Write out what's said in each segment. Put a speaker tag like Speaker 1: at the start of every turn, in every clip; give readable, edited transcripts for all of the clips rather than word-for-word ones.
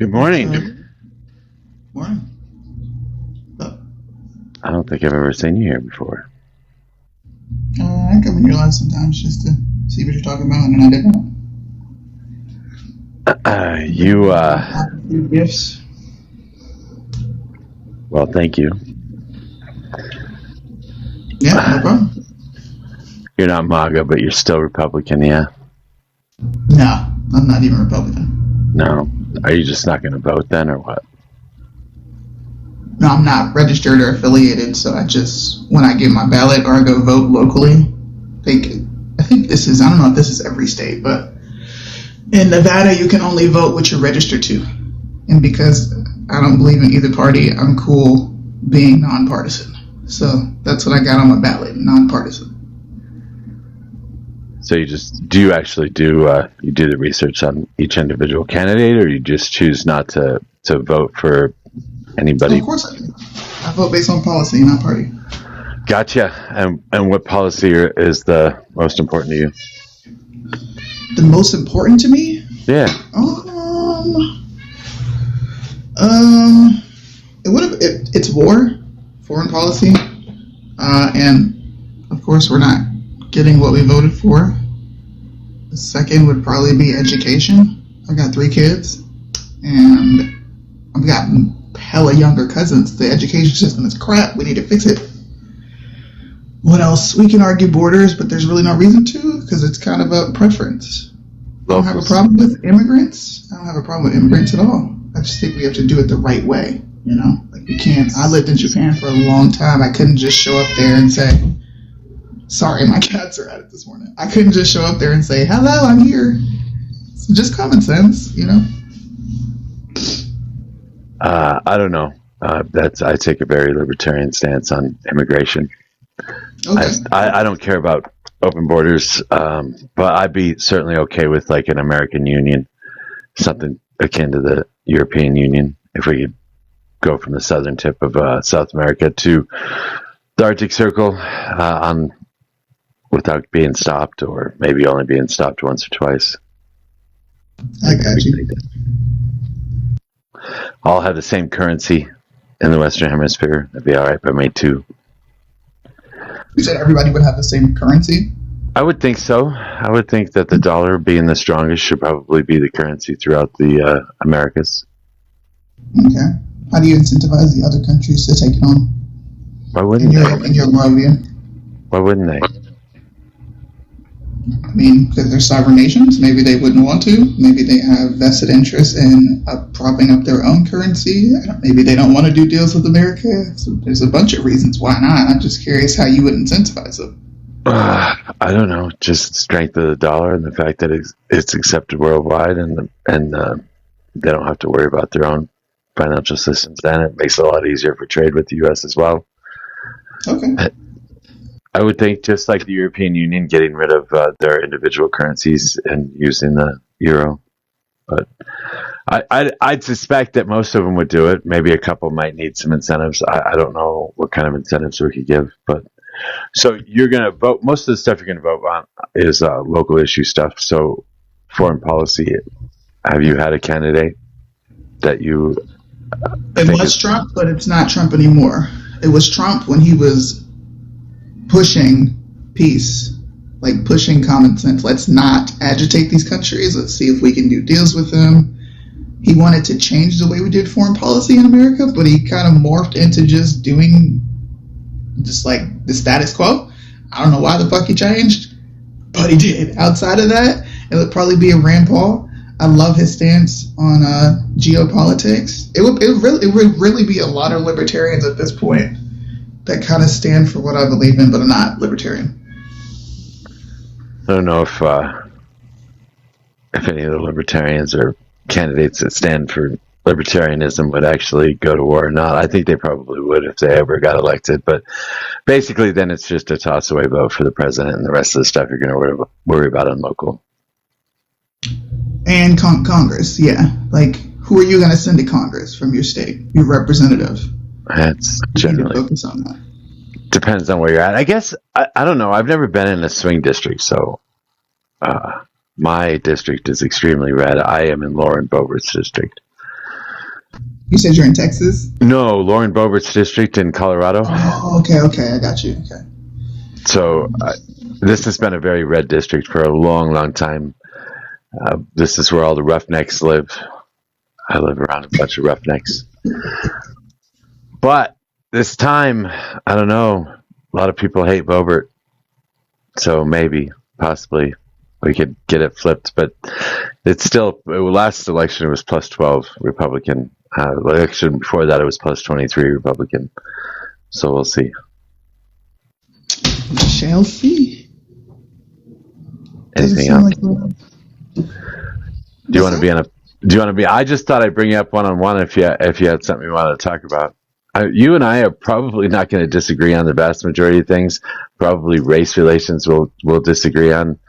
Speaker 1: Good
Speaker 2: It's
Speaker 1: morning.
Speaker 2: morning. But
Speaker 1: I don't think I've ever seen you here before.
Speaker 2: I come in your live sometimes just to see what you're talking about, and then I didn't.
Speaker 1: You,
Speaker 2: Few gifts.
Speaker 1: well, thank you.
Speaker 2: Yeah, no problem.
Speaker 1: You're not MAGA, but you're still Republican, yeah?
Speaker 2: No, I'm not even Republican.
Speaker 1: No. Are you just not going to vote then, or what?
Speaker 2: No, I'm not registered or affiliated, so I just, when I get my ballot or I go vote locally, I think this is, I don't know if this is every state, but in Nevada, you can only vote what you're registered to. And because I don't believe in either party, I'm cool being nonpartisan. So that's what I got on my ballot, nonpartisan.
Speaker 1: So do you actually you do the research on each individual candidate, or you just choose not to vote for anybody?
Speaker 2: Of course I do. I vote based on policy, not party.
Speaker 1: Gotcha. And what policy is the most important to you?
Speaker 2: The most important to me?
Speaker 1: Yeah.
Speaker 2: It's war, foreign policy, and of course we're not getting what we voted for. The second would probably be education. I got 3 kids, and I've got hella younger cousins. The education system is crap. We need to fix it. What else? We can argue borders, but there's really no reason to, because it's kind of a preference. I don't have a problem with immigrants. I don't have a problem with immigrants at all. I just think we have to do it the right way. You know, like we can't. I lived in Japan for a long time. I couldn't just show up there and say, "Sorry, my cats are at it this morning." I couldn't just show up there and say, "Hello, I'm here." It's just common sense, you know.
Speaker 1: I don't know. I take a very libertarian stance on immigration.
Speaker 2: Okay.
Speaker 1: I don't care about open borders, but I'd be certainly okay with like an American Union, something akin to the European Union, if we could go from the southern tip of South America to the Arctic Circle without being stopped, or maybe only being stopped once or twice.
Speaker 2: I got you.
Speaker 1: All have the same currency in the Western Hemisphere. That'd be all right by me too.
Speaker 2: You said everybody would have the same currency?
Speaker 1: I would think so. I would think that the dollar, being the strongest, should probably be the currency throughout the Americas.
Speaker 2: Okay. How do you incentivize the other countries to take it on?
Speaker 1: Why wouldn't they?
Speaker 2: In your worldview?
Speaker 1: Why wouldn't they?
Speaker 2: I mean, because they're sovereign nations. Maybe they wouldn't want to. Maybe they have vested interest in propping up their own currency. Maybe they don't want to do deals with America. So there's a bunch of reasons why not. I'm just curious how you would incentivize them.
Speaker 1: I don't know. Just the strength of the dollar and the fact that it's accepted worldwide, and they don't have to worry about their own financial systems. Then it makes it a lot easier for trade with the U.S. as well.
Speaker 2: Okay.
Speaker 1: I would think just like the European Union getting rid of their individual currencies and using the euro. But I'd suspect that most of them would do it. Maybe a couple might need some incentives. I don't know what kind of incentives we could give. But so you're going to vote. Most of the stuff you're going to vote on is local issue stuff. So foreign policy, have you had a candidate that you
Speaker 2: It was Trump, but it's not Trump anymore. It was Trump when he was pushing peace, like pushing common sense. Let's not agitate these countries. Let's see if we can do deals with them. He wanted to change the way we did foreign policy in America, but he kind of morphed into just doing just like the status quo. I don't know why the fuck he changed, but he did. Outside of that, it would probably be a Rand Paul. I love his stance on geopolitics. It would really be a lot of libertarians at this point that kind of stand for what I believe in, but are not libertarian.
Speaker 1: I don't know if any of the libertarians or candidates that stand for libertarianism would actually go to war or not. I think they probably would if they ever got elected. But basically, then it's just a toss-away vote for the president, and the rest of the stuff you're going to worry about on local.
Speaker 2: And Congress, yeah. Like, who are you going to send to Congress from your state? Your representative.
Speaker 1: That's generally
Speaker 2: focus on that.
Speaker 1: Depends on where you're at. I guess I don't know. I've never been in a swing district, so my district is extremely red. I am in Lauren Boebert's district,
Speaker 2: You said you're in Texas?
Speaker 1: No, Lauren Boebert's district in Colorado.
Speaker 2: Oh, okay, I got you. Okay.
Speaker 1: So this has been a very red district for a long, long time. This is where all the roughnecks live. I live around a bunch of roughnecks. But this time, I don't know. A lot of people hate Boebert. So maybe, possibly, we could get it flipped. But it's still, last election it was plus 12 Republican. Election before that it was plus 23 Republican. So we'll see.
Speaker 2: We shall see.
Speaker 1: Anything else? Do you want to be on a? Do you want to be? I just thought I'd bring you up one-on-one if you had something you wanted to talk about. You and I are probably not going to disagree on the vast majority of things. Probably race relations we'll disagree on.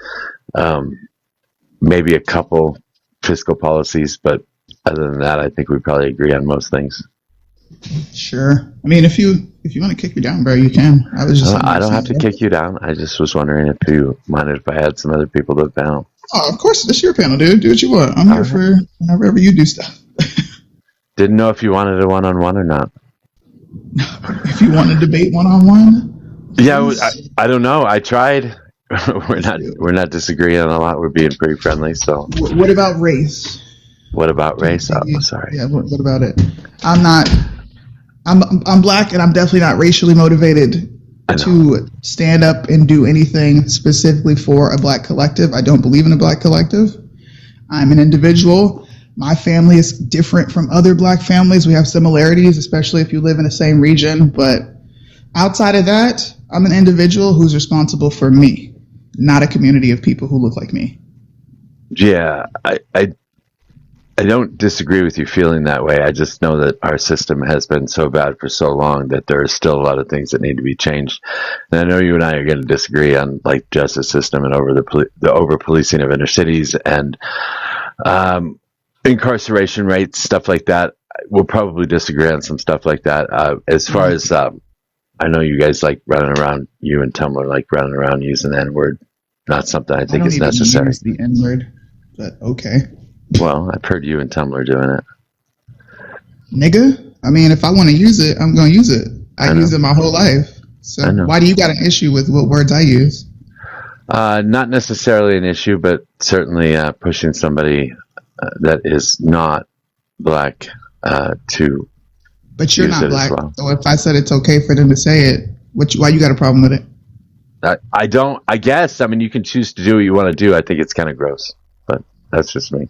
Speaker 1: Maybe a couple fiscal policies, but other than that, I think we probably agree on most things.
Speaker 2: Sure. I mean, if you want to kick me down, bro, you can.
Speaker 1: I don't have to kick you down. I just was wondering if you minded if I had some other people to panel.
Speaker 2: Oh, of course, it's your panel, dude. Do what you want. I'm here for whenever you do stuff.
Speaker 1: Didn't know if you wanted a one-on-one or not.
Speaker 2: If you want to debate one-on-one?
Speaker 1: Yeah, I don't know. I tried. We're not disagreeing on a lot. We're being pretty friendly. So.
Speaker 2: What about race?
Speaker 1: What about race? Oh, sorry.
Speaker 2: Yeah. What about it? I'm black, and I'm definitely not racially motivated to stand up and do anything specifically for a black collective. I don't believe in a black collective. I'm an individual. My family is different from other black families. We have similarities, especially if you live in the same region. But outside of that, I'm an individual who's responsible for me, not a community of people who look like me.
Speaker 1: Yeah, I don't disagree with you feeling that way. I just know that our system has been so bad for so long that there are still a lot of things that need to be changed. And I know you and I are going to disagree on like justice system and over the over policing of inner cities and incarceration rates, stuff like that. We'll probably disagree on some stuff like that. As far as I know you guys like running around, you and Tumblr like running around using the N-word. Not something I think is necessary.
Speaker 2: Use the N-word, but okay.
Speaker 1: Well, I've heard you and Tumblr doing it.
Speaker 2: Nigga? I mean, if I want to use it, I'm going to use it. I use it my whole life. So why do you got an issue with what words I use?
Speaker 1: Not necessarily an issue, but certainly pushing somebody that is not black to.
Speaker 2: But you're not black. Well. So if I said it's okay for them to say it, why you got a problem with it?
Speaker 1: I don't. I guess. I mean, you can choose to do what you want to do. I think it's kind of gross, but that's just me.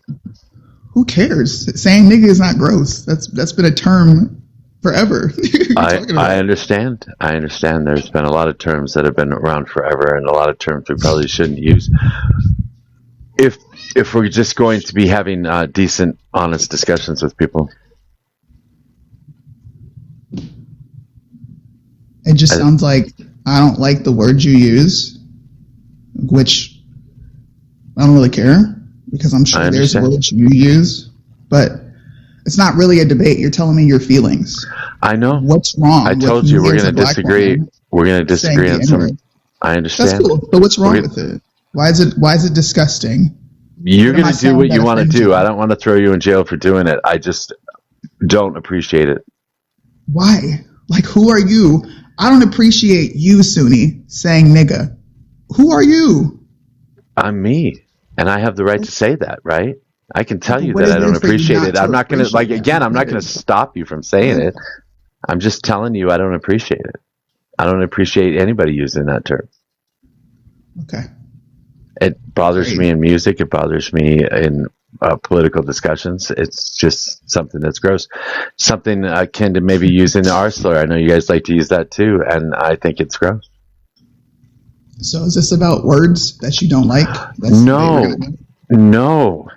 Speaker 2: Who cares? Saying nigga is not gross. That's been a term forever.
Speaker 1: I understand. I understand. There's been a lot of terms that have been around forever, and a lot of terms we probably shouldn't use. If we're just going to be having decent, honest discussions with people.
Speaker 2: It just sounds like I don't like the words you use, which I don't really care because I'm sure there's words you use, but it's not really a debate. You're telling me your feelings.
Speaker 1: I know.
Speaker 2: What's wrong?
Speaker 1: I told you we're going to disagree. We're going to disagree on some. I understand.
Speaker 2: That's cool. But what's wrong with it? Why is it disgusting?
Speaker 1: You're going to do what you want to do. I don't want to throw you in jail for doing it. I just don't appreciate it.
Speaker 2: Why? Like, who are you? I don't appreciate you, Sunni, saying nigga. Who are you?
Speaker 1: I'm me, and I have the right to say that, right? I can tell you that I don't appreciate it. I'm not going to, I'm not going to stop you from saying it. I'm just telling you I don't appreciate it. I don't appreciate anybody using that term.
Speaker 2: Okay.
Speaker 1: It bothers me in music. It bothers me in political discussions. It's just something that's gross. Something akin to maybe using the R slur. I know you guys like to use that too, and I think it's gross.
Speaker 2: So is this about words that you don't like?
Speaker 1: No.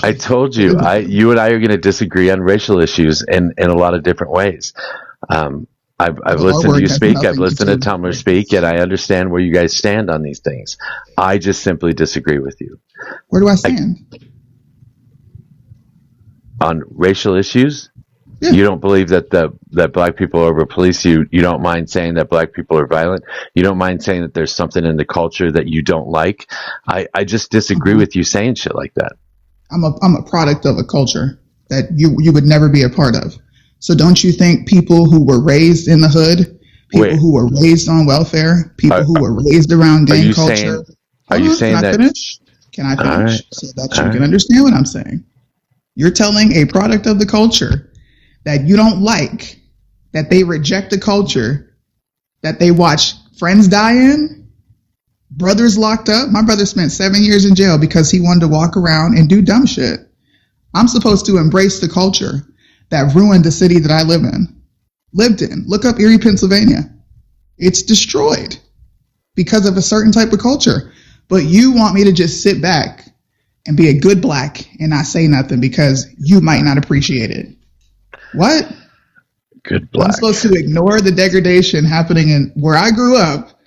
Speaker 1: I told you, you and I are going to disagree on racial issues in a lot of different ways. I've listened to you speak. I've listened to Tumblr speak, and I understand where you guys stand on these things. I just simply disagree with you.
Speaker 2: Where do I stand?
Speaker 1: On racial issues? Yeah. You don't believe that that black people over police you. You don't mind saying that black people are violent. You don't mind saying that there's something in the culture that you don't like. I just disagree with you saying shit like that.
Speaker 2: I'm a product of a culture that you would never be a part of. So don't you think people who were raised in the hood, people
Speaker 1: Wait,
Speaker 2: who were raised on welfare, people
Speaker 1: are,
Speaker 2: who were raised around
Speaker 1: are
Speaker 2: gang
Speaker 1: you
Speaker 2: culture?
Speaker 1: saying? Are
Speaker 2: Hold
Speaker 1: you
Speaker 2: on, can
Speaker 1: saying
Speaker 2: I
Speaker 1: that?
Speaker 2: finish? Can I
Speaker 1: All right,
Speaker 2: finish so that
Speaker 1: all
Speaker 2: you can
Speaker 1: right.
Speaker 2: understand what I'm saying? You're telling a product of the culture that you don't like, that they reject the culture, that they watch friends die in, brothers locked up. My brother spent 7 years in jail because he wanted to walk around and do dumb shit. I'm supposed to embrace the culture that ruined the city that I lived in. Look up Erie, Pennsylvania. It's destroyed because of a certain type of culture. But you want me to just sit back and be a good black and not say nothing because you might not appreciate it. What?
Speaker 1: Good
Speaker 2: I'm
Speaker 1: black.
Speaker 2: supposed to ignore the degradation happening in where I grew up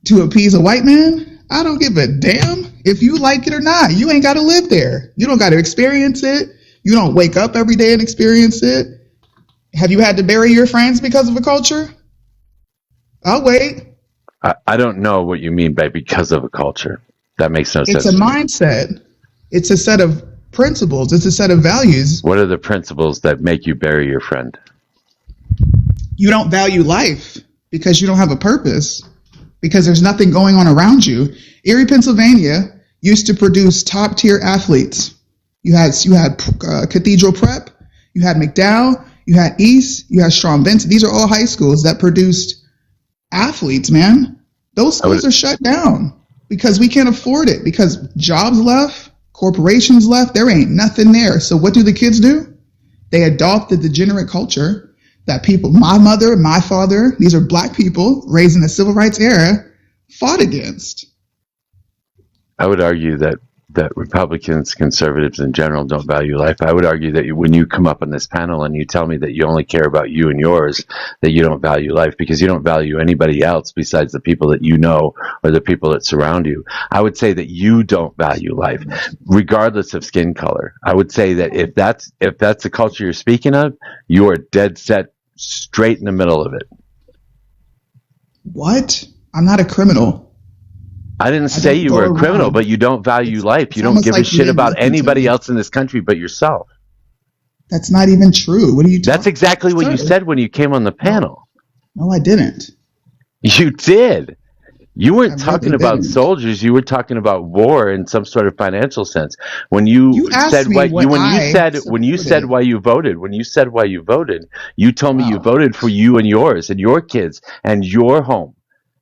Speaker 2: to appease a white man? I don't give a damn if you like it or not. You ain't got to live there. You don't got to experience it. You don't wake up every day and experience it. Have you had to bury your friends because of a culture? I'll wait.
Speaker 1: I don't know what you mean by because of a culture. That makes no
Speaker 2: It's a
Speaker 1: sense to me.
Speaker 2: mindset. It's a set of principles. It's a set of values.
Speaker 1: What are the principles that make you bury your friend?
Speaker 2: You don't value life because you don't have a purpose, because there's nothing going on around you. Erie, Pennsylvania used to produce top tier athletes. You had Cathedral Prep, you had McDowell, you had East, you had Strong Vincent. These are all high schools that produced athletes, man. Those
Speaker 1: I
Speaker 2: schools
Speaker 1: would.
Speaker 2: are shut down because we can't afford it, because jobs left, corporations left, there ain't nothing there. So what do the kids do? They adopt the degenerate culture that people, my mother, my father, these are black people raised in the civil rights era, fought against.
Speaker 1: I would argue that Republicans, conservatives in general, don't value life. I would argue that when you come up on this panel and you tell me that you only care about you and yours, that you don't value life because you don't value anybody else besides the people that you know or the people that surround you. I would say that you don't value life, regardless of skin color. I would say that if that's the culture you're speaking of, you are dead set straight in the middle of it.
Speaker 2: What? I'm not a criminal.
Speaker 1: I didn't
Speaker 2: I
Speaker 1: say
Speaker 2: don't
Speaker 1: you
Speaker 2: go
Speaker 1: were a criminal,
Speaker 2: around.
Speaker 1: but you don't value life.
Speaker 2: It's
Speaker 1: You don't
Speaker 2: almost
Speaker 1: give a
Speaker 2: like you
Speaker 1: shit
Speaker 2: didn't
Speaker 1: about
Speaker 2: listen to
Speaker 1: anybody
Speaker 2: me.
Speaker 1: else in this country but yourself.
Speaker 2: That's not even true. What are you
Speaker 1: That's
Speaker 2: talking
Speaker 1: exactly what
Speaker 2: about,
Speaker 1: you
Speaker 2: sir?
Speaker 1: said when you came on the
Speaker 2: No,
Speaker 1: panel.
Speaker 2: no, I didn't.
Speaker 1: You did. You
Speaker 2: I
Speaker 1: weren't
Speaker 2: really
Speaker 1: talking about
Speaker 2: didn't.
Speaker 1: soldiers. You were talking about war in some sort of financial sense. When you
Speaker 2: You
Speaker 1: said
Speaker 2: asked me what I
Speaker 1: when you said
Speaker 2: supported.
Speaker 1: why you voted, you told me you
Speaker 2: Wow.
Speaker 1: voted for you and yours and your kids and your home.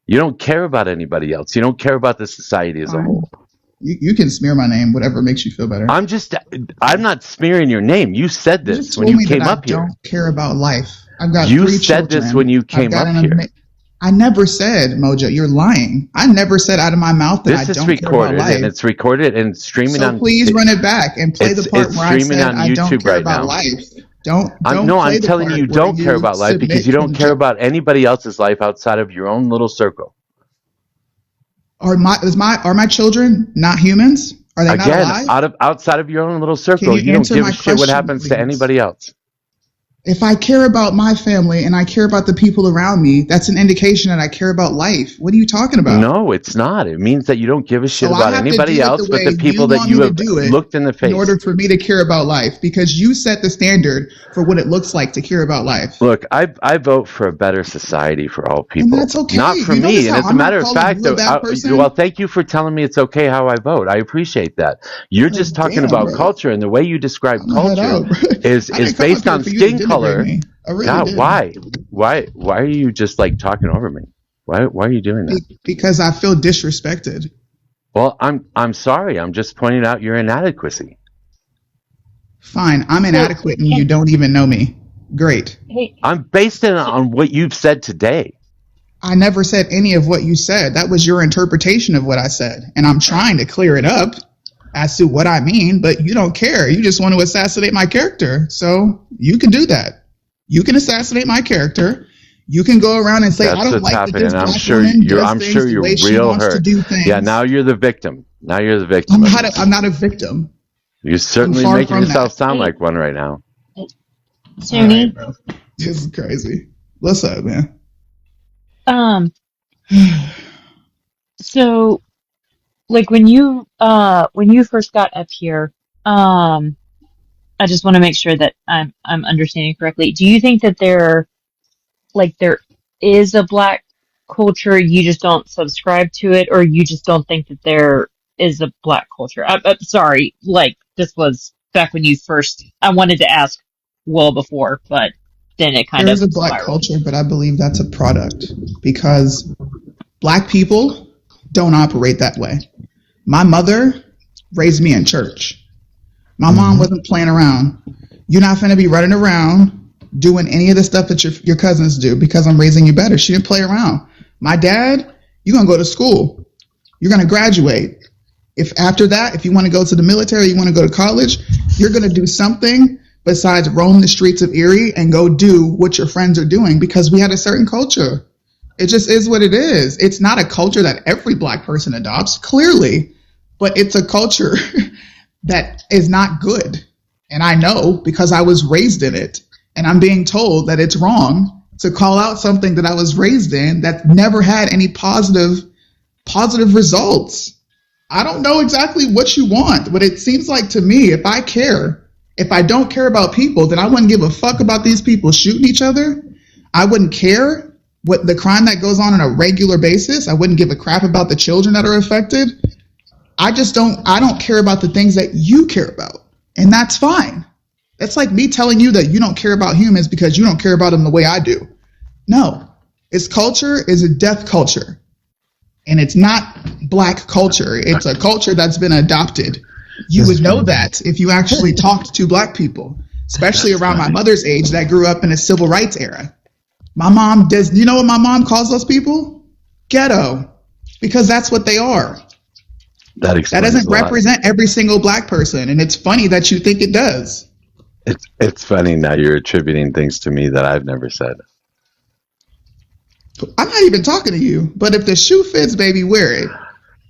Speaker 1: You don't care about anybody else. You don't care about the society as a
Speaker 2: Fine.
Speaker 1: whole.
Speaker 2: You can smear my name, whatever makes you feel better.
Speaker 1: I'm just I'm not smearing your name. You said
Speaker 2: You just
Speaker 1: this when
Speaker 2: told
Speaker 1: you
Speaker 2: me that
Speaker 1: came
Speaker 2: I
Speaker 1: up here.
Speaker 2: don't care about life. I've got
Speaker 1: You
Speaker 2: three
Speaker 1: said this when
Speaker 2: children.
Speaker 1: you
Speaker 2: I've
Speaker 1: came
Speaker 2: got
Speaker 1: up
Speaker 2: an
Speaker 1: here.
Speaker 2: I never said, Mojo, you're lying. I never said out of my mouth that I
Speaker 1: This is
Speaker 2: don't care about
Speaker 1: recorded
Speaker 2: life.
Speaker 1: and it's recorded and streaming
Speaker 2: So
Speaker 1: on
Speaker 2: please run it back and play the part
Speaker 1: it's
Speaker 2: where I
Speaker 1: streaming
Speaker 2: said
Speaker 1: on
Speaker 2: I don't
Speaker 1: YouTube
Speaker 2: care
Speaker 1: right
Speaker 2: about
Speaker 1: now.
Speaker 2: life. Don't
Speaker 1: I'm
Speaker 2: play the
Speaker 1: telling you
Speaker 2: part
Speaker 1: you
Speaker 2: where
Speaker 1: don't care
Speaker 2: you
Speaker 1: about life because
Speaker 2: submit
Speaker 1: you don't
Speaker 2: and
Speaker 1: care about anybody else's life outside of your own little circle.
Speaker 2: are my children not humans? Are they not
Speaker 1: Again,
Speaker 2: alive?
Speaker 1: outside of your own little
Speaker 2: Can
Speaker 1: circle,
Speaker 2: you
Speaker 1: you don't
Speaker 2: answer
Speaker 1: give a
Speaker 2: my
Speaker 1: shit what
Speaker 2: question,
Speaker 1: happens to
Speaker 2: please?
Speaker 1: anybody else.
Speaker 2: If I care about my family and I care about the people around me, that's an indication that I care about life. What are you talking about?
Speaker 1: No, it's not. It means that you don't give a shit
Speaker 2: So I
Speaker 1: about
Speaker 2: have to
Speaker 1: anybody
Speaker 2: do it the
Speaker 1: else but
Speaker 2: way
Speaker 1: the
Speaker 2: you
Speaker 1: people that
Speaker 2: want
Speaker 1: you
Speaker 2: me to
Speaker 1: have
Speaker 2: do it
Speaker 1: looked in the
Speaker 2: in
Speaker 1: face.
Speaker 2: order for me to care about life, because you set the standard for what it looks like to care about life.
Speaker 1: Look, I vote for a better society for all
Speaker 2: And
Speaker 1: people,
Speaker 2: that's okay.
Speaker 1: not for
Speaker 2: You notice
Speaker 1: me. And
Speaker 2: how
Speaker 1: as a
Speaker 2: I'm not
Speaker 1: matter of
Speaker 2: calling
Speaker 1: fact,
Speaker 2: you a bad
Speaker 1: well,
Speaker 2: person?
Speaker 1: thank you for telling me it's okay how I vote. I appreciate that. You're
Speaker 2: Like,
Speaker 1: just talking
Speaker 2: damn,
Speaker 1: about
Speaker 2: bro.
Speaker 1: culture, and the way you describe
Speaker 2: I'm gonna head
Speaker 1: culture
Speaker 2: out, bro. I
Speaker 1: is
Speaker 2: didn't come up
Speaker 1: based
Speaker 2: here
Speaker 1: on
Speaker 2: for you to
Speaker 1: skin
Speaker 2: denigrate
Speaker 1: color.
Speaker 2: me. I really
Speaker 1: God,
Speaker 2: did.
Speaker 1: why are you just like talking over me? Why are you doing that?
Speaker 2: Because I feel disrespected.
Speaker 1: Well, I'm sorry. I'm just pointing out your inadequacy.
Speaker 2: Fine, I'm
Speaker 3: So,
Speaker 2: inadequate and you
Speaker 3: can,
Speaker 2: don't even know me. Great.
Speaker 3: hey,
Speaker 1: I'm based it
Speaker 3: so,
Speaker 1: on what you've said today.
Speaker 2: I never said any of what you said. That was your interpretation of what I said. And I'm trying to clear it up as to what I mean, but you don't care. You just want to assassinate my character. So you can do that. You can assassinate my character. You can go around and say, I
Speaker 1: That's
Speaker 2: don't
Speaker 1: what's
Speaker 2: like that
Speaker 1: happening.
Speaker 2: this
Speaker 1: And I'm
Speaker 2: black
Speaker 1: sure
Speaker 2: woman
Speaker 1: you're
Speaker 2: does
Speaker 1: I'm sure
Speaker 2: things the
Speaker 1: you're
Speaker 2: way she
Speaker 1: real
Speaker 2: wants to
Speaker 1: hurt.
Speaker 2: do
Speaker 1: Yeah,
Speaker 2: things.
Speaker 1: now you're the victim. Now you're the victim of
Speaker 2: I'm
Speaker 1: this.
Speaker 2: not a victim.
Speaker 1: You're
Speaker 2: I'm
Speaker 1: certainly
Speaker 2: far
Speaker 1: making
Speaker 2: from
Speaker 1: yourself
Speaker 2: that.
Speaker 1: sound
Speaker 3: hey,
Speaker 1: like one right now.
Speaker 2: All right,
Speaker 3: Suni,
Speaker 2: bro. This is crazy. What's up, man?
Speaker 3: um, so, like when you first got up here, um, I just want to make sure that I'm understanding correctly. Do you think that there is a black culture, you just don't subscribe to it, or you just don't think that there is a black culture? I'm sorry, like this was back when you first. I wanted to ask well before, but then it kind
Speaker 2: There
Speaker 3: of
Speaker 2: is a black
Speaker 3: spiraled.
Speaker 2: culture, but I believe that's a product because black people don't operate that way. My mother raised me in church. My mom wasn't playing around. You're not going to be running around doing any of the stuff that your cousins do because I'm raising you better. She didn't play around. My dad, you're going to go to school. You're going to graduate. If after that, if you want to go to the military, you want to go to college, you're going to do something besides roam the streets of Erie and go do what your friends are doing, because we had a certain culture. It just is what it is. It's not a culture that every black person adopts, clearly, but it's a culture that is not good. And I know because I was raised in it, and I'm being told that it's wrong to call out something that I was raised in that never had any positive results. I don't know exactly what you want, but it seems like to me, if I don't care about people, then I wouldn't give a fuck about these people shooting each other. I wouldn't care what the crime that goes on a regular basis. I wouldn't give a crap about the children that are affected. I don't care about the things that you care about. And that's fine. That's like me telling you that you don't care about humans because you don't care about them the way I do. No, its culture is a death culture. And it's not black culture. It's a culture that's been adopted. You would know that if you actually talked to black people, especially around my mother's age that grew up in a civil rights era. My mom does, you know what my mom calls those people? Ghetto. Because that's what they are. That doesn't represent every single black person. And it's funny that you think it does.
Speaker 1: It's funny now you're attributing things to me that I've never said.
Speaker 2: I'm not even talking to you, but if the shoe fits, baby, wear it.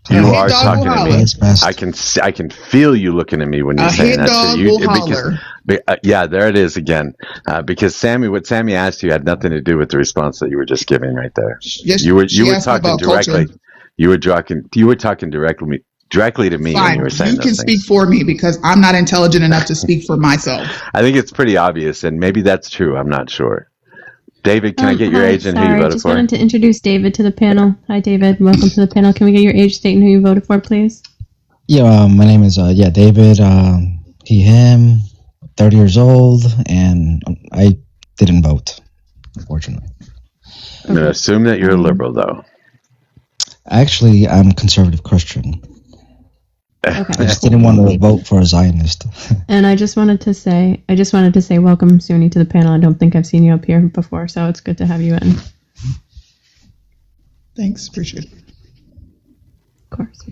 Speaker 1: You are talking to me. I can feel you looking at me when you're saying that.
Speaker 2: Dog will holler.
Speaker 1: Yeah, there it is again. Because what Sammy asked you had nothing to do with the response that you were just giving right there.
Speaker 2: Yes,
Speaker 1: you were talking directly. Culture. You were talking directly to me.
Speaker 2: Fine.
Speaker 1: When you were saying
Speaker 2: you can speak for me because I'm not intelligent enough to speak for myself.
Speaker 1: I think it's pretty obvious, and maybe that's true. I'm not sure. David, can I get your age and who you voted for?
Speaker 4: I just wanted to introduce David to the panel. Hi, David. Welcome to the panel. Can we get your age, state, and who you voted for, please?
Speaker 5: Yeah, my name is David. He, him, 30 years old, and I didn't vote, unfortunately.
Speaker 1: I'm going to assume that you're a liberal, though.
Speaker 5: Actually, I'm conservative Christian.
Speaker 4: Okay.
Speaker 5: I just didn't want to vote for a Zionist.
Speaker 4: And I just wanted to say welcome, Suni, to the panel. I don't think I've seen you up here before, so it's good to have you in.
Speaker 2: Thanks, appreciate it.
Speaker 4: Of course.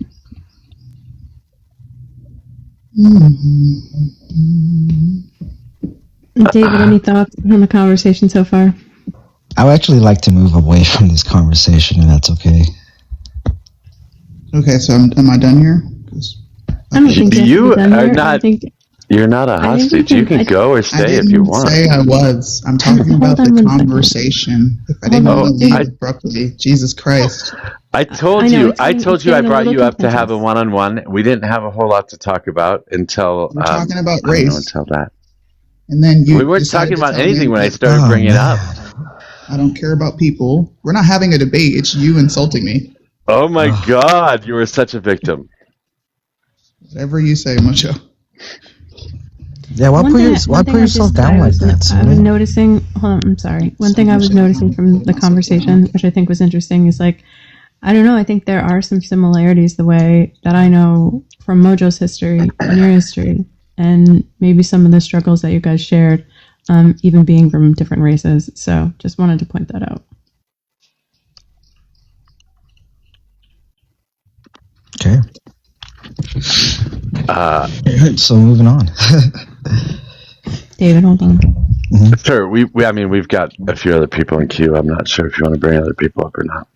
Speaker 4: David, any thoughts on the conversation so far?
Speaker 5: I would actually like to move away from this conversation, if that's okay.
Speaker 2: Okay, so am I done here?
Speaker 4: I don't think
Speaker 1: you are not. You're not a hostage. You can go or stay if you want.
Speaker 2: I didn't say I was. I'm talking about the conversation. If I didn't leave abruptly, Jesus Christ.
Speaker 1: I told you. I brought you up to have a one-on-one. We didn't have a whole lot to talk about until.
Speaker 2: We're talking about race.
Speaker 1: Until that.
Speaker 2: And then
Speaker 1: we weren't talking about anything when I started bringing it up.
Speaker 2: I don't care about people. We're not having a debate. It's you insulting me.
Speaker 1: Oh my God! You were such a victim.
Speaker 2: Whatever you say, Mojo.
Speaker 5: Yeah, why put yourself down like that?
Speaker 4: I was noticing. Hold on, I'm sorry. One thing I was noticing from the conversation, which I think was interesting, is like, I don't know. I think there are some similarities the way that I know from Mojo's history and your history, and maybe some of the struggles that you guys shared, even being from different races. So, just wanted to point that out.
Speaker 5: Okay. So moving on.
Speaker 4: David, hold on.
Speaker 1: Mm-hmm. Sure. We've got a few other people in queue. I'm not sure if you want to bring other people up or not.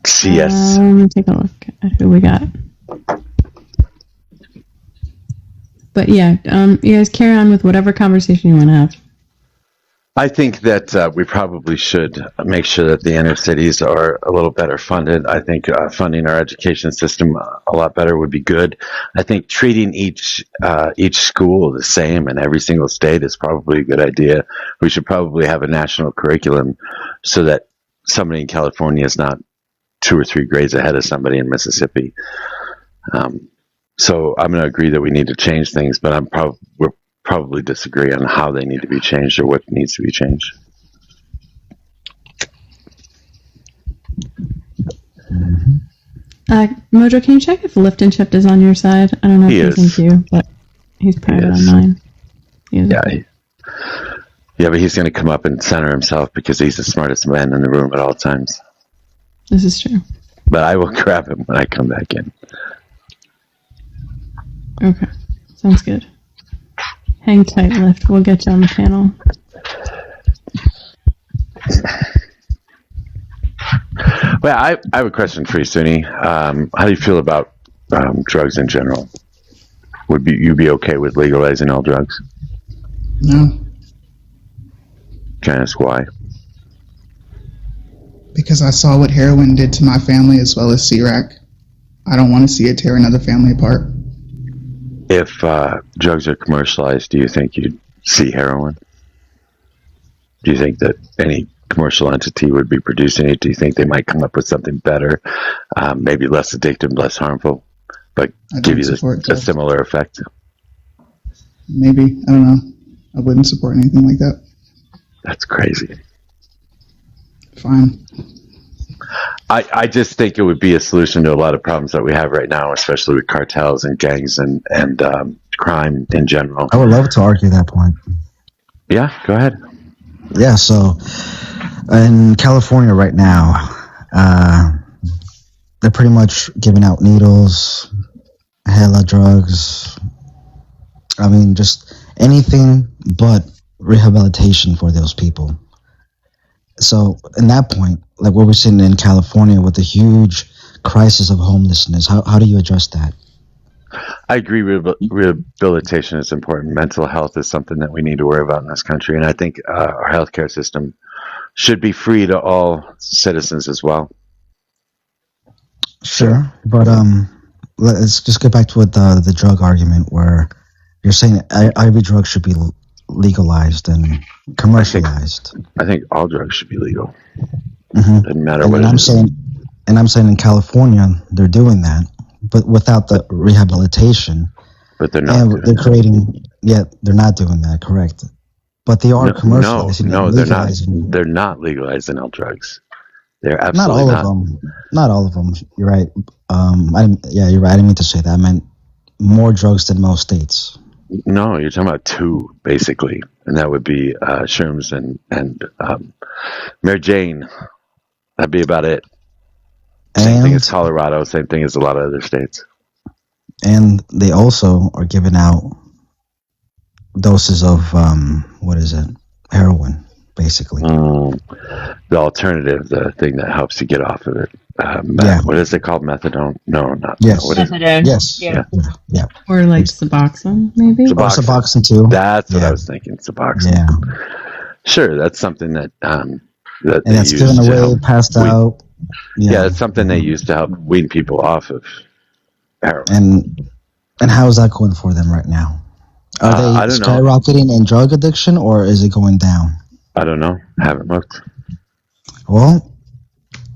Speaker 1: CS.
Speaker 4: Let me take a look at who we got. But yeah, you guys carry on with whatever conversation you want to have.
Speaker 1: I think that we probably should make sure that the inner cities are a little better funded. I think funding our education system a lot better would be good. I think treating each school the same in every single state is probably a good idea. We should probably have a national curriculum so that somebody in California is not 2 or 3 grades ahead of somebody in Mississippi. So I'm going to agree that we need to change things, but we're probably disagree on how they need to be changed or what needs to be changed.
Speaker 4: Mojo, can you check if Lift and Shift is on your side? I don't know if he's in queue, but he's private on mine.
Speaker 1: Yeah, but he's going to come up and center himself because he's the smartest man in the room at all times.
Speaker 4: This is true.
Speaker 1: But I will grab him when I come back in.
Speaker 4: Okay, sounds good. Hang tight, Lift. We'll get you on the panel.
Speaker 1: Well, I have a question for you, Suni. How do you feel about drugs in general? Would you be okay with legalizing all drugs?
Speaker 2: No.
Speaker 1: Can I ask why?
Speaker 2: Because I saw what heroin did to my family as well as C-Rack. I don't want to see it tear another family apart.
Speaker 1: If drugs are commercialized, do you think you'd see heroin? Do you think that any commercial entity would be producing it? Do you think they might come up with something better, maybe less addictive, less harmful, but give you a similar effect?
Speaker 2: Maybe. I don't know. I wouldn't support anything like that.
Speaker 1: That's crazy.
Speaker 2: Fine.
Speaker 1: I just think it would be a solution to a lot of problems that we have right now, especially with cartels and gangs and crime in general.
Speaker 5: I would love to argue that point.
Speaker 1: Yeah, go ahead.
Speaker 5: Yeah, so in California right now, they're pretty much giving out needles, hella drugs. I mean, just anything but rehabilitation for those people. So, in that point, like what we're seeing in California with the huge crisis of homelessness, how do you address that?
Speaker 1: I agree. Rehabilitation is important. Mental health is something that we need to worry about in this country, and I think our healthcare system should be free to all citizens as well.
Speaker 5: Sure, but let's just get back to what the drug argument, where you're saying every drug should be legalized and commercialized.
Speaker 1: I think all drugs should be legal.
Speaker 5: Mm-hmm.
Speaker 1: Doesn't matter what
Speaker 5: I'm saying in California they're doing that, but without the rehabilitation.
Speaker 1: But they're not.
Speaker 5: And they're creating. Yeah, they're not doing that. Correct. But they are commercializing.
Speaker 1: No, they're not. They're not legalizing all drugs. They're absolutely
Speaker 5: not all of them. Not all of them. You're right. You're right. I didn't mean to say that. I meant more drugs than most states.
Speaker 1: No, you're talking about 2 basically, and that would be shrooms and Mary Jane. That'd be about it. Same thing as Colorado. Same thing as a lot of other states.
Speaker 5: And they also are giving out doses of heroin, basically.
Speaker 1: The alternative, the thing that helps you get off of it. What is it called? Methadone? No, not.
Speaker 5: Yes.
Speaker 1: What
Speaker 3: Methadone.
Speaker 5: Yes.
Speaker 3: Yeah.
Speaker 4: Or like Suboxone, maybe?
Speaker 5: Suboxone too.
Speaker 1: That's what I was thinking. Suboxone.
Speaker 5: Yeah.
Speaker 1: Sure, that's something that
Speaker 5: and that's given away, passed out.
Speaker 1: Yeah, it's something they use to help wean people off of heroin.
Speaker 5: And how is that going for them right now? Are they skyrocketing in drug addiction, or is it going down?
Speaker 1: I don't know. I haven't looked.
Speaker 5: Well,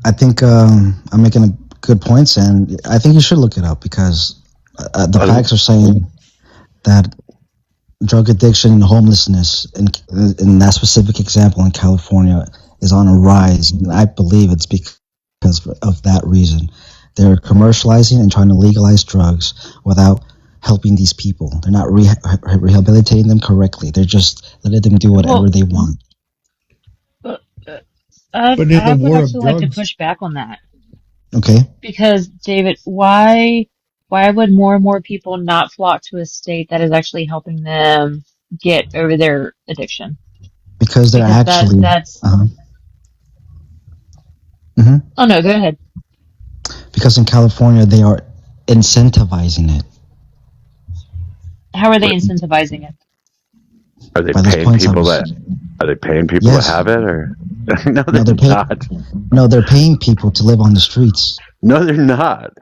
Speaker 5: I think I'm making good points, and I think you should look it up because the facts are saying that drug addiction and homelessness in that specific example in California is on a rise, and I believe it's because of that reason. They're commercializing and trying to legalize drugs without helping these people. They're not rehabilitating them correctly. They're just letting them do whatever they want.
Speaker 3: I would actually like to push back on that.
Speaker 5: Okay.
Speaker 3: Because, David, why would more and more people not flock to a state that is actually helping them get over their addiction?
Speaker 5: Because they're actually...
Speaker 3: That's...
Speaker 5: Mm-hmm.
Speaker 3: Oh, no, go ahead.
Speaker 5: Because in California, they are incentivizing it.
Speaker 3: How are they incentivizing it?
Speaker 1: Are they paying people Are they paying people
Speaker 5: Yes.
Speaker 1: to have it, or no?
Speaker 5: No,
Speaker 1: They're not.
Speaker 5: No, they're paying people to live on the streets.
Speaker 1: No, they're not.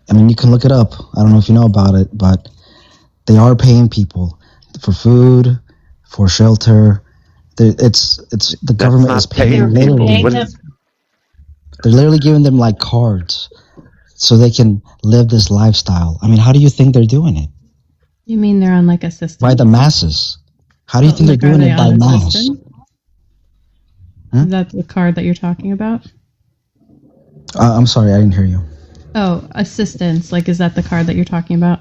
Speaker 5: I mean, you can look it up. I don't know if you know about it, but they are paying people for food, for shelter. It's the government
Speaker 1: not
Speaker 5: is paying
Speaker 1: paying
Speaker 5: literally.
Speaker 1: people.
Speaker 3: Paying
Speaker 1: What
Speaker 3: them.
Speaker 1: is-
Speaker 5: They're literally giving them like cards so they can live this lifestyle. I mean, how do you think they're doing it?
Speaker 4: You mean they're on like a system?
Speaker 5: By the masses. How do you think
Speaker 4: Like,
Speaker 5: they're
Speaker 4: are
Speaker 5: doing
Speaker 4: they
Speaker 5: it by
Speaker 4: on a
Speaker 5: mass?
Speaker 4: system?
Speaker 5: Hmm?
Speaker 4: Is that the card that you're talking about?
Speaker 5: I'm sorry, I didn't hear you.
Speaker 4: Oh, assistance. Like, is that the card that you're talking about?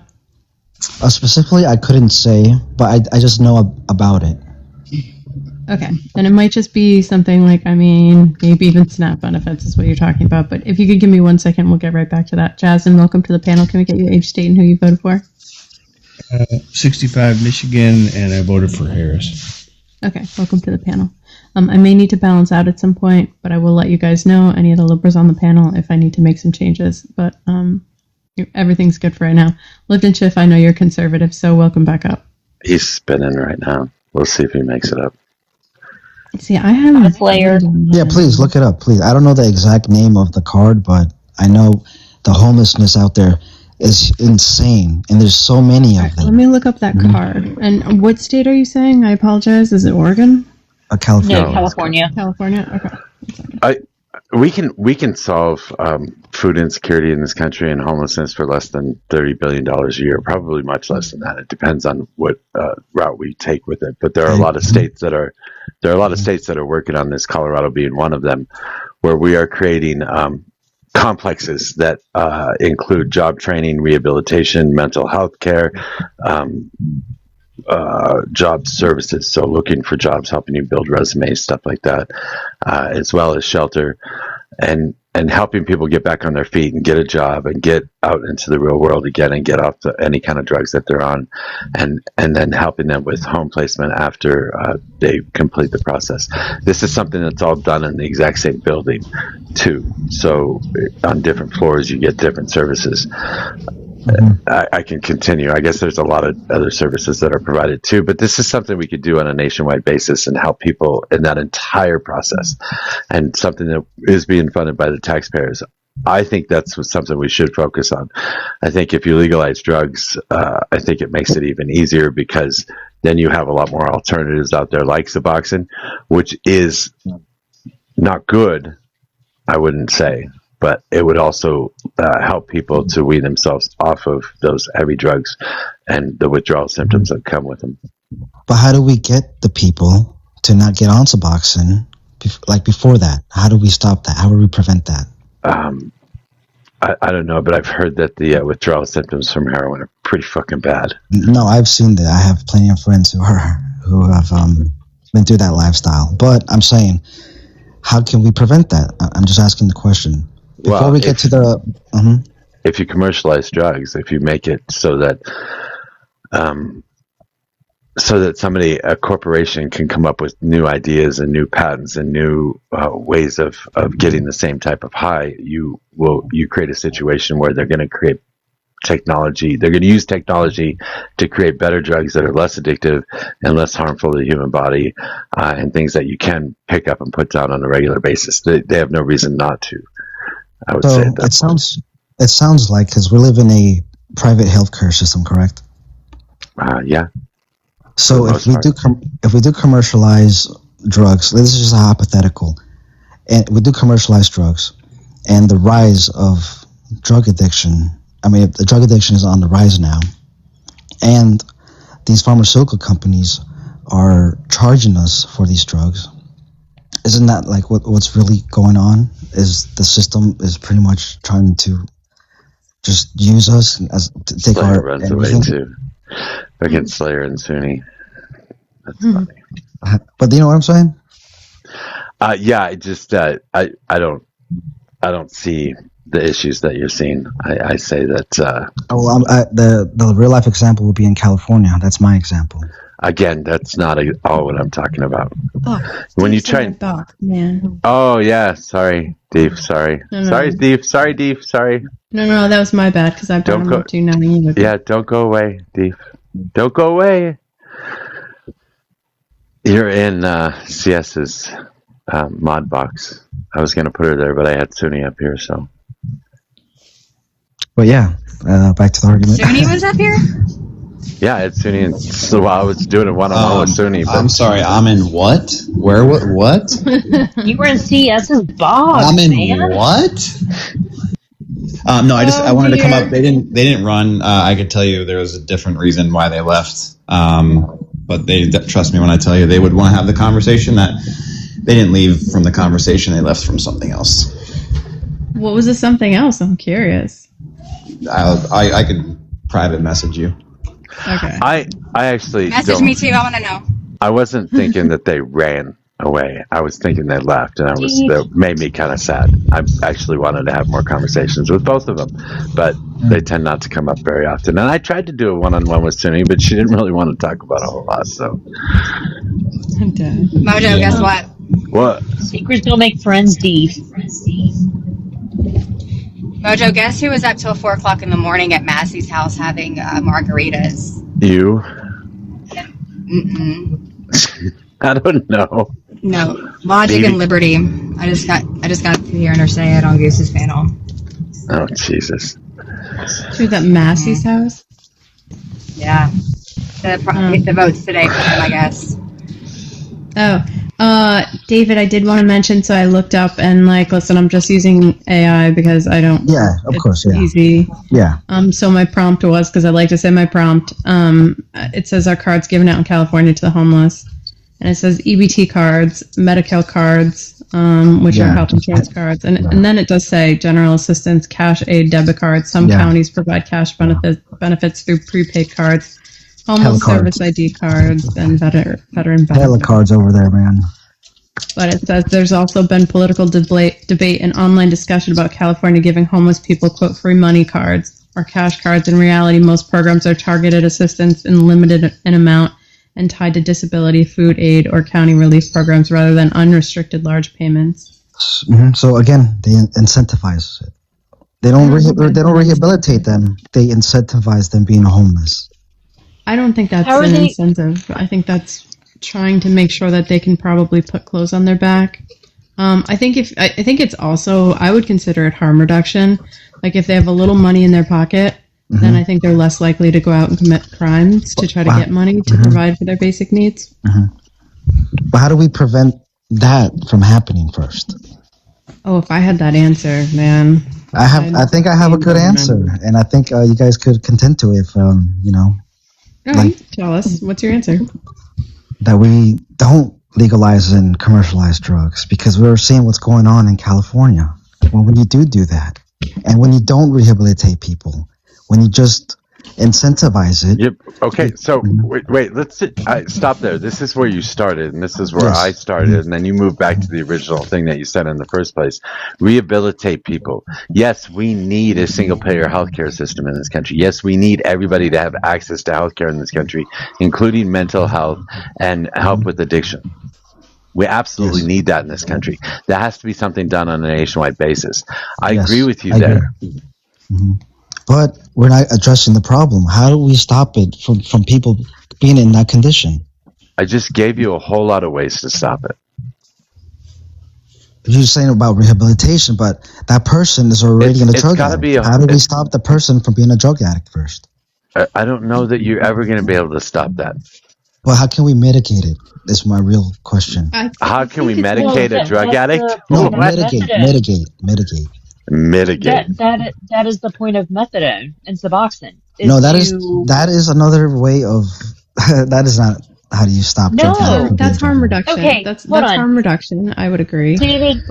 Speaker 5: Specifically, I couldn't say, but I just know about it.
Speaker 4: Okay, then it might just be something like, I mean, maybe even SNAP benefits is what you're talking about. But if you could give me 1 second, we'll get right back to that. Jasmine, welcome to the panel. Can we get your age, state, and who you voted for?
Speaker 6: 65 Michigan, and I voted for Harris.
Speaker 4: Okay, welcome to the panel. I may need to balance out at some point, but I will let you guys know, any of the liberals on the panel, if I need to make some changes. But everything's good for right now. Lipton Schiff, I know you're conservative, so welcome back up.
Speaker 1: He's spinning right now. We'll see if he makes it up.
Speaker 4: See, I haven't.
Speaker 3: Slayer.
Speaker 5: Yeah, please look it up, please. I don't know the exact name of the card, but I know the homelessness out there is insane, and there's so many of
Speaker 4: Let
Speaker 5: them.
Speaker 4: me look up that card. And what state are you saying? I apologize. Is it Oregon?
Speaker 5: California.
Speaker 3: No, California.
Speaker 4: California? Okay.
Speaker 1: We can solve food insecurity in this country and homelessness for less than $30 billion a year. Probably much less than that. It depends on what route we take with it. But there are a lot of states that are working on this. Colorado being one of them, where we are creating complexes that include job training, rehabilitation, mental health care, job services. So looking for jobs, helping you build resumes, stuff like that, as well as shelter, and helping people get back on their feet and get a job and get out into the real world again and get off any kind of drugs that they're on, and then helping them with home placement after they complete the process. This is something that's all done in the exact same building too. So on different floors you get different services. I can continue. I guess there's a lot of other services that are provided too, but this is something we could do on a nationwide basis and help people in that entire process, and something that is being funded by the taxpayers. I think that's something we should focus on. I think if you legalize drugs, I think it makes it even easier, because then you have a lot more alternatives out there like Suboxone, which is not good, I wouldn't say, but it would also help people to wean themselves off of those heavy drugs and the withdrawal symptoms that come with them.
Speaker 5: But how do we get the people to not get on Suboxone like before that? How do we stop that? How do we prevent that?
Speaker 1: I don't know, but I've heard that the withdrawal symptoms from heroin are pretty fucking bad.
Speaker 5: No, I've seen that. I have plenty of friends who have been through that lifestyle. But I'm saying, how can we prevent that? I'm just asking the question. Before we get to the...
Speaker 1: If you commercialize drugs, if you make it so that a corporation can come up with new ideas and new patents and new ways of getting the same type of high, you create a situation where they're going to create technology. They're going to use technology to create better drugs that are less addictive and less harmful to the human body, and things that you can pick up and put down on a regular basis. They have no reason not to. I would say that.
Speaker 5: It sounds like, because we live in a private healthcare system, correct?
Speaker 1: Yeah.
Speaker 5: So if we do commercialize drugs, this is just a hypothetical, and we do commercialize drugs, and the rise of drug addiction. I mean, the drug addiction is on the rise now, and these pharmaceutical companies are charging us for these drugs. Isn't that like what's really going on? Is the system is pretty much trying to just use us as to take
Speaker 1: Slayer
Speaker 5: our
Speaker 1: runs away too. Fucking Slayer and Sunni. That's funny.
Speaker 5: But do you know what I'm saying?
Speaker 1: Yeah, I just I don't see the issues that you're seeing. I say that
Speaker 5: the real life example would be in California. That's my example.
Speaker 1: again. That's not all what I'm talking about.
Speaker 4: Oh,
Speaker 1: When you try and
Speaker 4: man.
Speaker 1: oh yeah, sorry, Deef. Sorry,
Speaker 4: No.
Speaker 1: sorry, Deef. Sorry, Deef. Sorry.
Speaker 4: No, that was my bad, because I brought
Speaker 1: Don't
Speaker 4: him
Speaker 1: go-
Speaker 4: up to 9
Speaker 1: Yeah, don't go away, Deef. Don't go away. You're in CS's mod box. I was going to put her there, but I had Suni up here, so.
Speaker 5: But yeah, back to the argument.
Speaker 7: Suni was up here?
Speaker 1: Yeah, I had Suni, and so I was doing it one-on-one with Suni. But
Speaker 8: I'm sorry, I'm in what? Where, what?
Speaker 3: You were in CS's box,
Speaker 8: I'm in
Speaker 3: man.
Speaker 8: what? No, I wanted to come up. They didn't run. I could tell you there was a different reason why they left. But they trust me when I tell you they would want to have the conversation. That they didn't leave from the conversation; they left from something else.
Speaker 4: What was the something else? I'm curious.
Speaker 8: I could private message you.
Speaker 4: Okay.
Speaker 1: I actually
Speaker 7: Message me too. I want to know.
Speaker 1: I wasn't thinking that they ran away. I was thinking they left, and that made me kind of sad. I actually wanted to have more conversations with both of them, but they tend not to come up very often. And I tried to do a one-on-one with Suni, but she didn't really want to talk about a whole lot. So,
Speaker 4: I'm dead.
Speaker 7: Mojo, guess what?
Speaker 1: what?
Speaker 3: Secrets don't make friends, Dee.
Speaker 7: Mojo, guess who was up till 4 o'clock in the morning at Massey's house having margaritas?
Speaker 1: You?
Speaker 7: Mm-mm.
Speaker 1: I don't know.
Speaker 7: No, Logic
Speaker 1: Maybe.
Speaker 7: and Liberty. I just got to hear her say it on Goose's panel.
Speaker 1: Oh, Jesus.
Speaker 4: She was at Massey's house?
Speaker 7: Yeah, the votes today for them, I guess.
Speaker 4: David, I did want to mention, so I looked up and listen, I'm just using AI because I don't.
Speaker 5: Yeah, of course, yeah.
Speaker 4: Easy.
Speaker 5: Yeah.
Speaker 4: So my prompt was, because I like to say my prompt, it says our cards given out in California to the homeless. And it says EBT cards, Medi-Cal cards, which are health insurance cards. And then it does say general assistance, cash aid, debit cards. Some counties provide cash benefits through prepaid cards, homeless service ID cards, and veteran benefits.
Speaker 5: Hella cards over there, man.
Speaker 4: But it says there's also been political debate and online discussion about California giving homeless people, quote, free money cards or cash cards. In reality, most programs are targeted assistance and limited in amount and tied to disability, food aid, or county relief programs rather than unrestricted large payments.
Speaker 5: Mm-hmm. So again, they incentivize it. They don't rehabilitate them. They incentivize them being homeless.
Speaker 4: I don't think that's an incentive. I think that's trying to make sure that they can probably put clothes on their back. I think it's also, I would consider it harm reduction. Like if they have a little money in their pocket, then I think they're less likely to go out and commit crimes to try to get money to provide for their basic needs.
Speaker 5: But how do we prevent that from happening first?
Speaker 4: Oh, if I had that answer, man.
Speaker 5: I think I have a good answer, and I think you guys could contend to it if,
Speaker 4: tell us. What's your answer?
Speaker 5: That we don't legalize and commercialize drugs, because we're seeing what's going on in California. When you do that, and when you don't rehabilitate people, when you just incentivize it.
Speaker 1: Yep. Okay. So wait. Let's stop there. This is where you started, and this is where I started, and then you move back to the original thing that you said in the first place. Rehabilitate people. Yes, we need a single-payer healthcare system in this country. Yes, we need everybody to have access to healthcare in this country, including mental health and help with addiction. We absolutely need that in this country. That has to be something done on a nationwide basis. I agree with you there.
Speaker 5: But we're not addressing the problem. How do we stop it from people being in that condition?
Speaker 1: I just gave you a whole lot of ways to stop it.
Speaker 5: You're saying about rehabilitation, but that person is already in a drug addict. How do we stop the person from being a drug addict first?
Speaker 1: I don't know that you're ever going to be able to stop that.
Speaker 5: Well, how can we mitigate it? Is my real question.
Speaker 1: How can we medicate a drug addict?
Speaker 5: No, mitigate.
Speaker 3: That is the point of methadone and Suboxone.
Speaker 5: No, that is another way of. That is not. How do you stop?
Speaker 4: No, that's harm reduction.
Speaker 3: Okay,
Speaker 4: that's harm reduction. I would agree.
Speaker 3: David,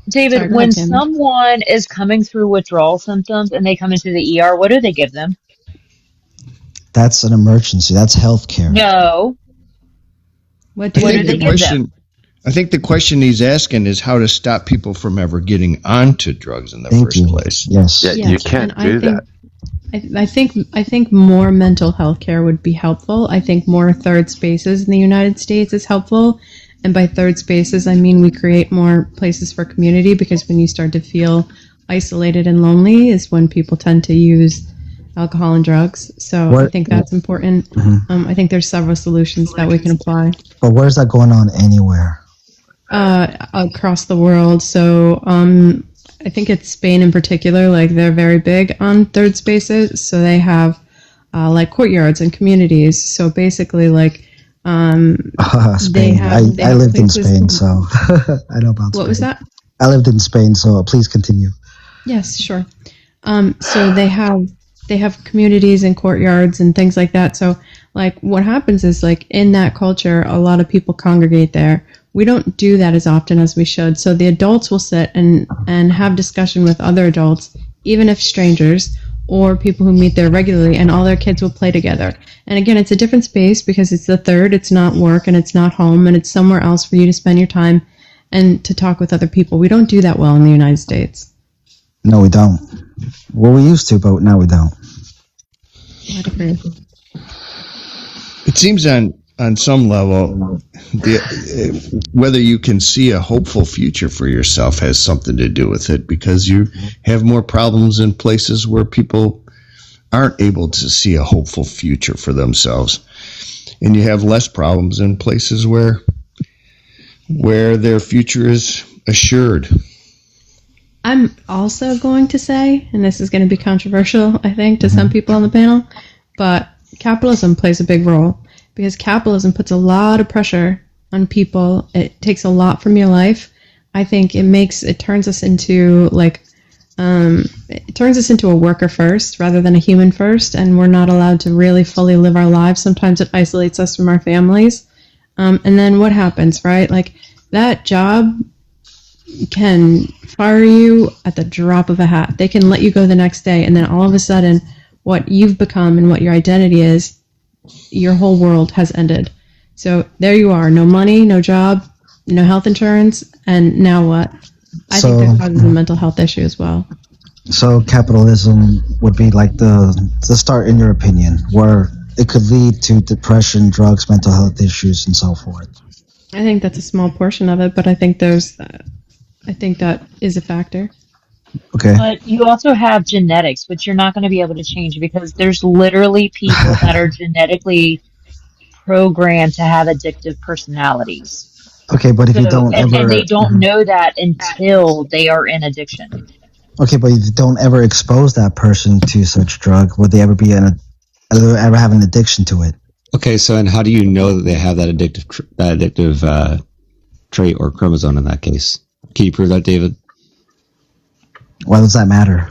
Speaker 4: Sorry,
Speaker 3: when someone is coming through withdrawal symptoms and they come into the ER, what do they give them?
Speaker 5: That's an emergency. That's healthcare.
Speaker 3: No. What do they give them?
Speaker 6: I think the question he's asking is how to stop people from ever getting onto drugs in the first place.
Speaker 5: Yes.
Speaker 1: Yeah, you can't do that.
Speaker 4: I think more mental health care would be helpful. I think more third spaces in the United States is helpful. And by third spaces, I mean we create more places for community, because when you start to feel isolated and lonely is when people tend to use alcohol and drugs. So I think that's important. I think there's several solutions that we can apply.
Speaker 5: But where's that going on anywhere?
Speaker 4: Across the world. So I think it's Spain in particular. Like they're very big on third spaces. So they have like courtyards and communities. So basically, like
Speaker 5: Spain. I lived in Spain, so I know about Spain.
Speaker 4: What was that?
Speaker 5: I lived in Spain, so please continue.
Speaker 4: Yes, sure. So they have communities and courtyards and things like that. So like what happens is like in that culture, a lot of people congregate there. We don't do that as often as we should. So the adults will sit and have discussion with other adults, even if strangers or people who meet there regularly, and all their kids will play together. And again, it's a different space because it's the third, it's not work and it's not home, and it's somewhere else for you to spend your time and to talk with other people. We don't do that well in the United States.
Speaker 5: No, we don't. Well, we used to, but now we don't.
Speaker 4: I'd agree.
Speaker 6: It seems on some level, whether you can see a hopeful future for yourself has something to do with it, because you have more problems in places where people aren't able to see a hopeful future for themselves, and you have less problems in places where their future is assured.
Speaker 4: I'm also going to say, and this is going to be controversial, I think, to some people on the panel, but capitalism plays a big role, because capitalism puts a lot of pressure on people. It takes a lot from your life. I think it turns us into a worker first rather than a human first, and we're not allowed to really fully live our lives. Sometimes it isolates us from our families. And then what happens, right? Like that job can fire you at the drop of a hat. They can let you go the next day, and then all of a sudden what you've become and what your identity is, your whole world has ended. So there you are, no money, no job, no health insurance, and now what? I think that causes a mental health issue as well.
Speaker 5: So capitalism would be like the start, in your opinion, where it could lead to depression, drugs, mental health issues, and so forth.
Speaker 4: I think that's a small portion of it, but I think that is a factor.
Speaker 5: Okay.
Speaker 3: But you also have genetics, which you're not going to be able to change, because there's literally people that are genetically programmed to have addictive personalities.
Speaker 5: Okay, but if you don't
Speaker 3: and
Speaker 5: ever...
Speaker 3: they don't know that until they are in addiction.
Speaker 5: Okay, but if you don't ever expose that person to such drug, would they ever ever have an addiction to it?
Speaker 9: Okay, so and how do you know that they have that addictive trait or chromosome in that case? Can you prove that, David?
Speaker 5: Why does that matter?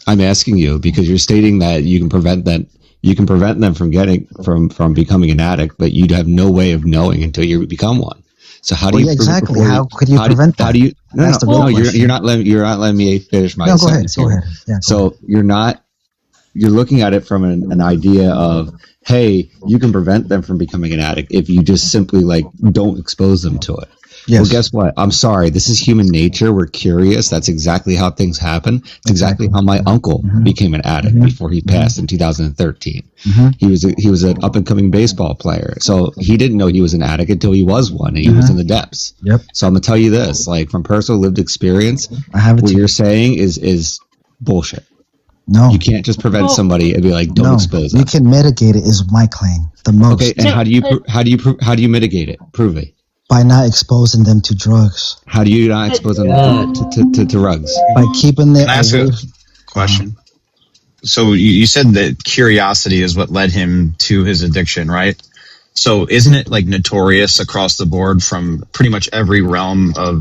Speaker 9: I'm asking you because you're stating that you can prevent them from becoming an addict, but you'd have no way of knowing until you become one. So how do you
Speaker 5: exactly? How could you prevent that?
Speaker 9: How do you? No. You're not letting me finish my sentence.
Speaker 5: Go ahead. Yeah,
Speaker 9: so you're looking at it from an idea of, hey, you can prevent them from becoming an addict if you just simply don't expose them to it. Yes. Well, guess what? I'm sorry. This is human nature. We're curious. That's exactly how things happen. It's exactly how my uncle became an addict before he passed in 2013. He was an up and coming baseball player. So he didn't know he was an addict until he was one, and he was in the depths.
Speaker 5: Yep.
Speaker 9: So I'm gonna tell you this, from personal lived experience, what you're saying is bullshit.
Speaker 5: No,
Speaker 9: you can't just prevent somebody and be like, don't expose them.
Speaker 5: You can mitigate it. Is my claim the most?
Speaker 9: Okay, and how do you mitigate it? Prove it.
Speaker 5: By not exposing them to drugs.
Speaker 9: How do you not expose them to drugs?
Speaker 5: By keeping them.
Speaker 8: Can I ask a question? So you said that curiosity is what led him to his addiction, right? So isn't it notorious across the board from pretty much every realm of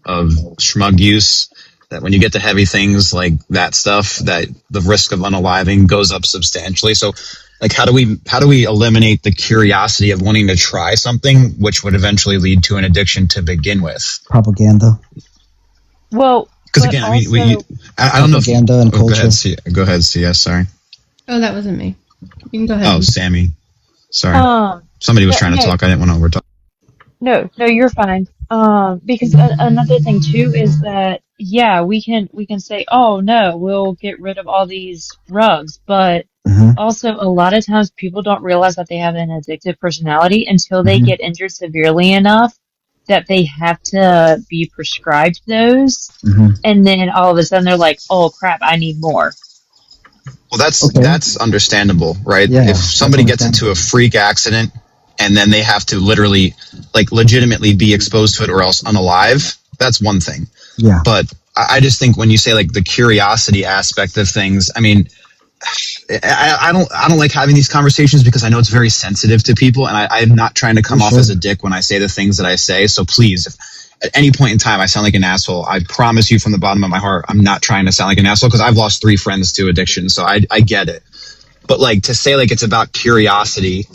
Speaker 8: schmug use that when you get to heavy things like that stuff, that the risk of unaliving goes up substantially? So how do we eliminate the curiosity of wanting to try something which would eventually lead to an addiction to begin with?
Speaker 5: Propaganda.
Speaker 3: Well,
Speaker 8: because again, I don't know if
Speaker 5: propaganda and culture.
Speaker 8: Go ahead, CS. Sorry.
Speaker 4: Oh, that wasn't me. You can go ahead.
Speaker 8: Oh, Sammy. Sorry. Somebody was trying to talk. I didn't want to overtalk.
Speaker 3: No, you're fine. Because another thing too is that we can say, oh no, we'll get rid of all these drugs, but also a lot of times people don't realize that they have an addictive personality until they get injured severely enough that they have to be prescribed those, and then all of a sudden they're like, oh crap, I need more.
Speaker 8: Well, that's understandable, right?
Speaker 5: Yeah,
Speaker 8: if somebody gets into a freak accident and then they have to literally, like, legitimately be exposed to it or else unalive, that's one thing.
Speaker 5: Yeah.
Speaker 8: But I just think when you say, like, the curiosity aspect of things, I mean, I don't like having these conversations because I know it's very sensitive to people, and I'm not trying to come off as a dick when I say the things that I say. So please, if at any point in time I sound like an asshole, I promise you from the bottom of my heart, I'm not trying to sound like an asshole, because I've lost 3 friends to addiction, so I get it. But, like, to say, like, it's about curiosity,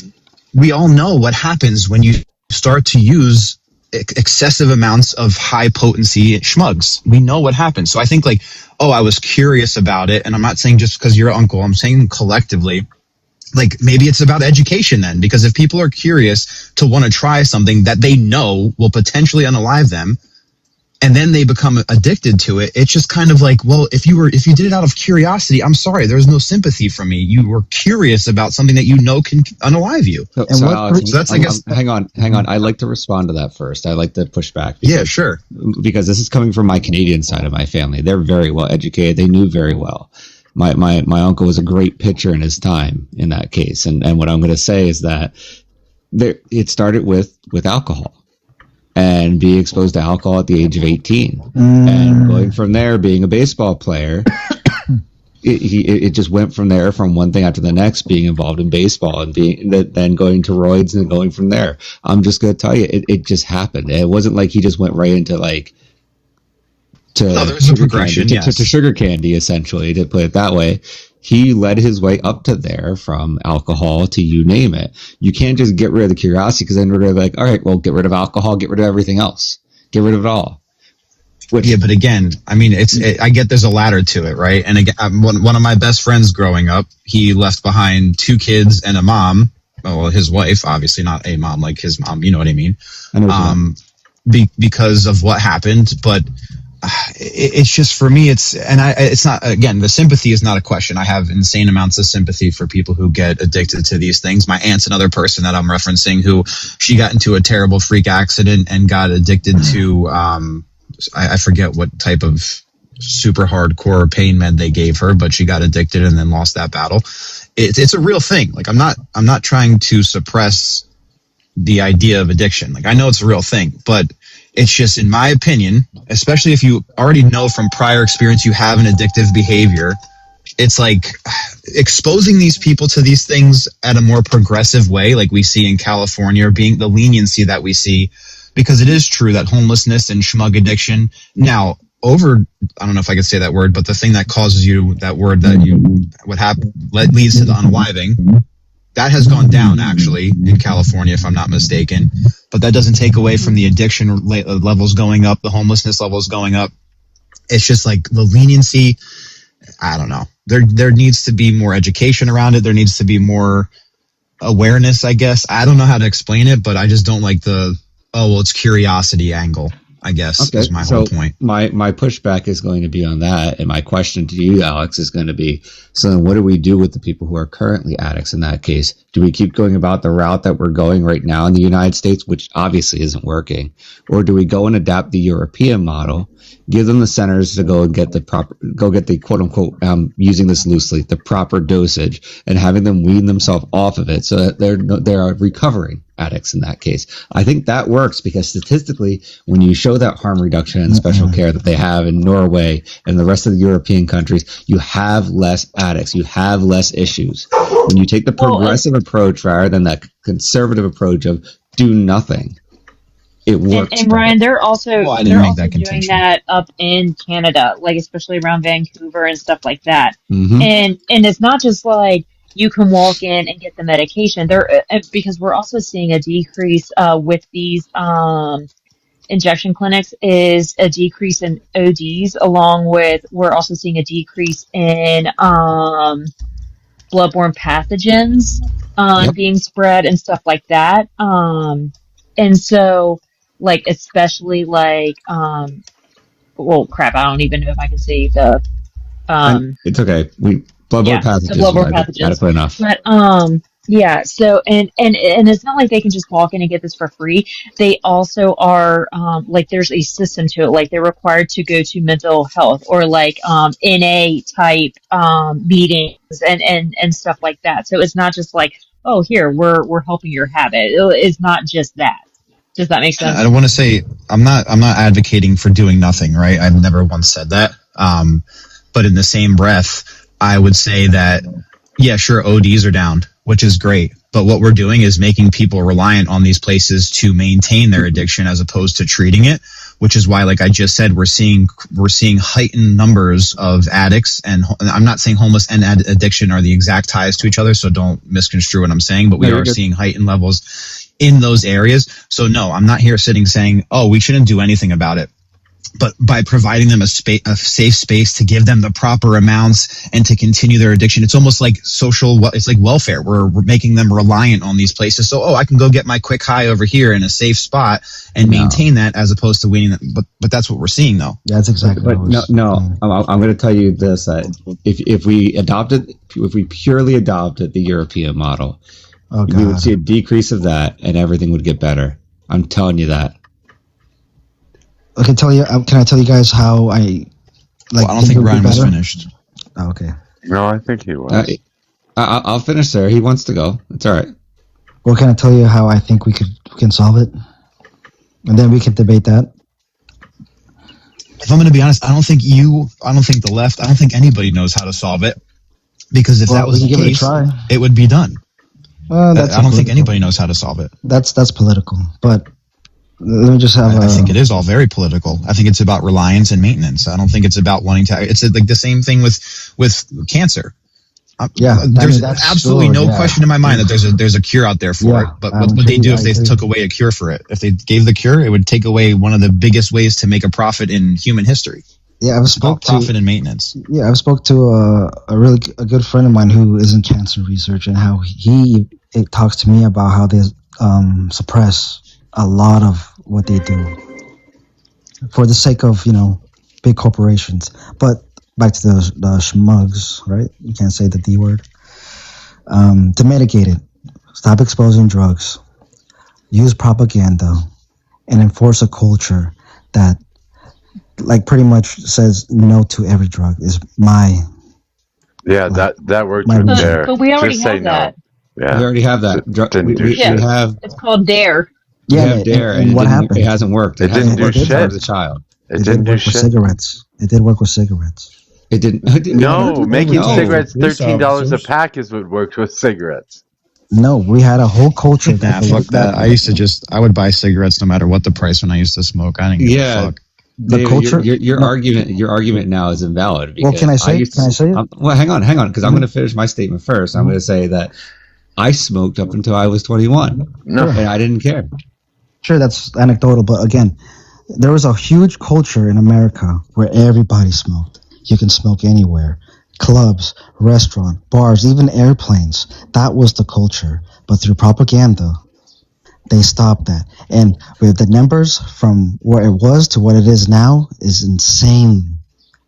Speaker 8: we all know what happens when you start to use excessive amounts of high potency schmugs. We know what happens. So I think, like, oh, I was curious about it. And I'm not saying just because you're an uncle, I'm saying collectively, like, maybe it's about education then, because if people are curious to want to try something that they know will potentially unalive them, and then they become addicted to it, it's just kind of like, well, if you did it out of curiosity, I'm sorry, there's no sympathy from me. You were curious about something that you know can unalive you.
Speaker 9: So Alex, that's, I guess. Hang on. I'd like to respond to that first. I'd like to push back.
Speaker 8: Yeah, sure.
Speaker 9: Because this is coming from my Canadian side of my family. They're very well educated. They knew very well. My uncle was a great pitcher in his time in that case. And what I'm going to say is that it started with alcohol. And being exposed to alcohol at the age of 18. And going from there, being a baseball player, it just went from there, from one thing after the next, being involved in baseball and then going to roids and going from there. I'm just going to tell you, it just happened. It wasn't like he just went right into, like,
Speaker 8: there's a progression,
Speaker 9: to sugar candy, essentially, to put it that way. He led his way up to there, from alcohol to you name it. You can't just get rid of the curiosity, because then we're going to be like, all right, well, get rid of alcohol, get rid of everything else. Get rid of it all.
Speaker 8: Yeah, but again, I mean, I get there's a ladder to it, right? And again, one of my best friends growing up, he left behind 2 kids and a mom. Well, his wife, obviously not a mom like his mom, you know what I mean?
Speaker 9: I know what you
Speaker 8: mean. Because of what happened, but it's just, for me, it's not, again, the sympathy is not a question. I have insane amounts of sympathy for people who get addicted to these things. My aunt's another person that I'm referencing, who she got into a terrible freak accident and got addicted to, I forget what type of super hardcore pain med they gave her, but she got addicted and then lost that battle. It's a real thing. Like, I'm not trying to suppress the idea of addiction. Like, I know it's a real thing, but it's just, in my opinion, especially if you already know from prior experience you have an addictive behavior, it's like exposing these people to these things at a more progressive way, like we see in California, being the leniency that we see, because it is true that homelessness and schmug addiction now I don't know if I could say that word, but the thing that causes you, that word that leads to the unaliving, that has gone down, actually, in California, if I'm not mistaken. But that doesn't take away from the addiction levels going up, the homelessness levels going up. It's just like the leniency. I don't know. There needs to be more education around it. There needs to be more awareness, I guess. I don't know how to explain it, but I just don't like it's curiosity angle, I guess, is my whole point.
Speaker 9: My pushback is going to be on that, and my question to you, Alex, is going to be, so then what do we do with the people who are currently addicts in that case? Do we keep going about the route that we're going right now in the United States, which obviously isn't working? Or do we go and adapt the European model, give them the centers to go get the quote unquote, using this loosely, the proper dosage, and having them wean themselves off of it so that they are recovering addicts in that case? I think that works, because statistically, when you show that harm reduction and special care that they have in Norway and the rest of the European countries, you have less addicts, you have less issues. When you take the progressive approach rather than that conservative approach of do nothing, it works.
Speaker 3: And Ryan, they're also doing that up in Canada, like especially around Vancouver and stuff like that.
Speaker 9: Mm-hmm.
Speaker 3: And it's not just like you can walk in and get the medication. Because we're also seeing a decrease with these injection clinics, is a decrease in ODs, along with we're also seeing a decrease in bloodborne pathogens being spread and stuff like that. And so, like, especially like, well, crap, I don't even know if I can say the,
Speaker 9: it's okay. Bloodborne pathogens.
Speaker 3: Bloodborne pathogens.
Speaker 9: Adequate enough.
Speaker 3: But, Yeah, so and it's not like they can just walk in and get this for free. They also are like there's a system to it. Like they're required to go to mental health or like NA type meetings and stuff like that. So it's not just like, oh, here we're helping your habit. It's not just that. Does that make sense?
Speaker 8: I don't want to say I'm not advocating for doing nothing, right? I've never once said that. But in the same breath, I would say that yeah, sure, ODs are down, which is great. But what we're doing is making people reliant on these places to maintain their addiction as opposed to treating it, which is why, like I just said, we're seeing heightened numbers of addicts. And I'm not saying homeless and addiction are the exact ties to each other, so don't misconstrue what I'm saying, but we are seeing heightened levels in those areas. So no, I'm not here sitting saying, oh, we shouldn't do anything about it. But by providing them a safe space to give them the proper amounts and to continue their addiction, it's almost like it's like welfare. We're making them reliant on these places. So, I can go get my quick high over here in a safe spot and maintain that as opposed to waiting. But that's what we're seeing, though.
Speaker 5: Yeah, that's exactly.
Speaker 9: But I'm going to tell you this: if we purely adopted the European model, we would see a decrease of that, and everything would get better. I'm telling you that.
Speaker 5: Can I tell you guys how I like?
Speaker 8: Well, I don't think Ryan was finished.
Speaker 5: Oh, okay.
Speaker 1: No, I think he was.
Speaker 9: I'll finish there. He wants to go. It's all right.
Speaker 5: Well, can I tell you how I think we can solve it, and then we can debate that.
Speaker 8: If I'm going to be honest, I don't think the left, I don't think anybody knows how to solve it, because if that was the case, it would be done. I don't think anybody knows how to solve it.
Speaker 5: That's political, but. Let me just have.
Speaker 8: I think it is all very political. I think it's about reliance and maintenance. I don't think it's about wanting to. It's like the same thing with cancer. There's absolutely no question in my mind that there's a cure out there for it. But what would they do if they took away a cure for it? If they gave the cure, it would take away one of the biggest ways to make a profit in human history.
Speaker 5: Yeah, I've spoke to
Speaker 8: profit and maintenance.
Speaker 5: Yeah, I've spoke to a good friend of mine who is in cancer research, and how he talks to me about how they suppress a lot of what they do for the sake of, big corporations. But back to the schmugs, right? You can't say the D word. To mitigate it, stop exposing drugs, use propaganda, and enforce a culture that, like, pretty much says no to every drug is my.
Speaker 1: Yeah, that worked right there.
Speaker 3: But we already have that.
Speaker 1: No. Yeah.
Speaker 9: We already have that. We have.
Speaker 3: It's called DARE.
Speaker 9: Yeah, DARE, and
Speaker 5: what happened?
Speaker 9: It hasn't worked.
Speaker 1: It didn't do shit
Speaker 9: as a child.
Speaker 1: It didn't do shit.
Speaker 5: Cigarettes. It did work with cigarettes.
Speaker 9: It didn't.
Speaker 1: No, making cigarettes $13 a pack is what worked with cigarettes.
Speaker 5: No, we had a whole culture.
Speaker 8: Fuck that. I would buy cigarettes no matter what the price when I used to smoke. I didn't give a fuck.
Speaker 5: The culture.
Speaker 9: Your argument now is invalid.
Speaker 5: Well, can I say it?
Speaker 9: Well, hang on, because I'm going to finish my statement first. I'm going to say that I smoked up until I was 21, and I didn't care.
Speaker 5: Sure, that's anecdotal, but again, there was a huge culture in America where everybody smoked. You can smoke anywhere. Clubs, restaurants, bars, even airplanes. That was the culture. But through propaganda, they stopped that. And with the numbers from where it was to what it is now is insane.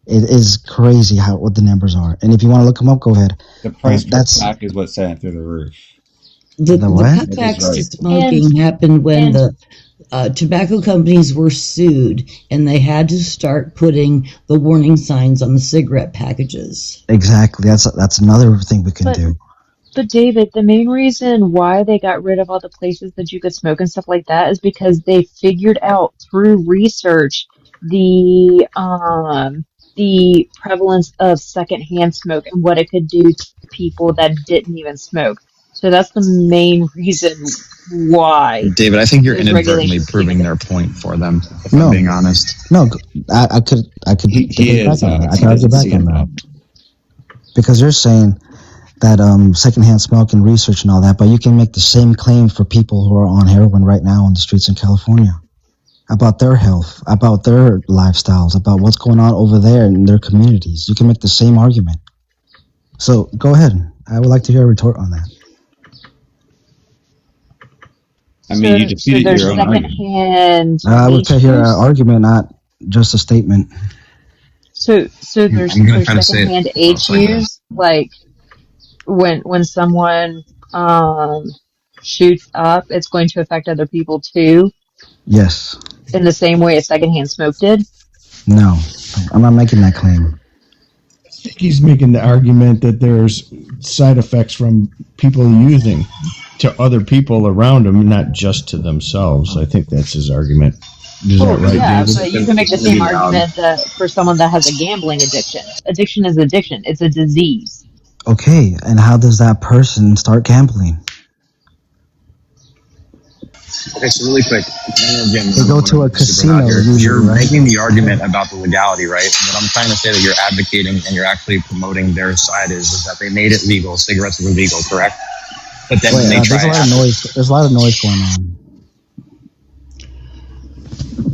Speaker 5: It is crazy what the numbers are. And if you want to look them up, go ahead.
Speaker 9: The price per pack is what's sent through the roof.
Speaker 10: The cutbacks to smoking happened when the tobacco companies were sued, and they had to start putting the warning signs on the cigarette packages.
Speaker 5: Exactly. That's another thing we can do.
Speaker 3: But David, the main reason why they got rid of all the places that you could smoke and stuff like that is because they figured out through research the prevalence of secondhand smoke and what it could do to people that didn't even smoke. So that's the main reason why.
Speaker 8: David, I think you're inadvertently proving their point for them, if I'm being honest.
Speaker 5: No, I could argue back on that. Because you're saying that secondhand smoke and research and all that, but you can make the same claim for people who are on heroin right now on the streets in California about their health, about their lifestyles, about what's going on over there in their communities. You can make the same argument. So go ahead. I would like to hear a retort on that.
Speaker 9: I mean, you defeated your own argument.
Speaker 5: I would say here an argument, not just a statement.
Speaker 3: So there's secondhand age use, like when someone shoots up, it's going to affect other people too,
Speaker 5: Yes.
Speaker 3: in the same way a secondhand smoke did?
Speaker 5: No, I'm not making that claim.
Speaker 6: I think he's making the argument that there's side effects from people using to other people around them, not just to themselves. I think that's his argument. Is that right,
Speaker 3: Yeah,
Speaker 6: David?
Speaker 3: but you can make the same argument that for someone that has a gambling addiction. Addiction is addiction. It's a disease.
Speaker 5: Okay, and how does that person start gambling?
Speaker 11: Okay, so really quick,
Speaker 5: They go to a casino.
Speaker 11: You're
Speaker 5: right?
Speaker 11: making the argument about the legality, right? What I'm trying to say that you're advocating and you're actually promoting their side is that they made it legal. Cigarettes were legal, correct? But then when they try
Speaker 5: there's a lot of noise going on.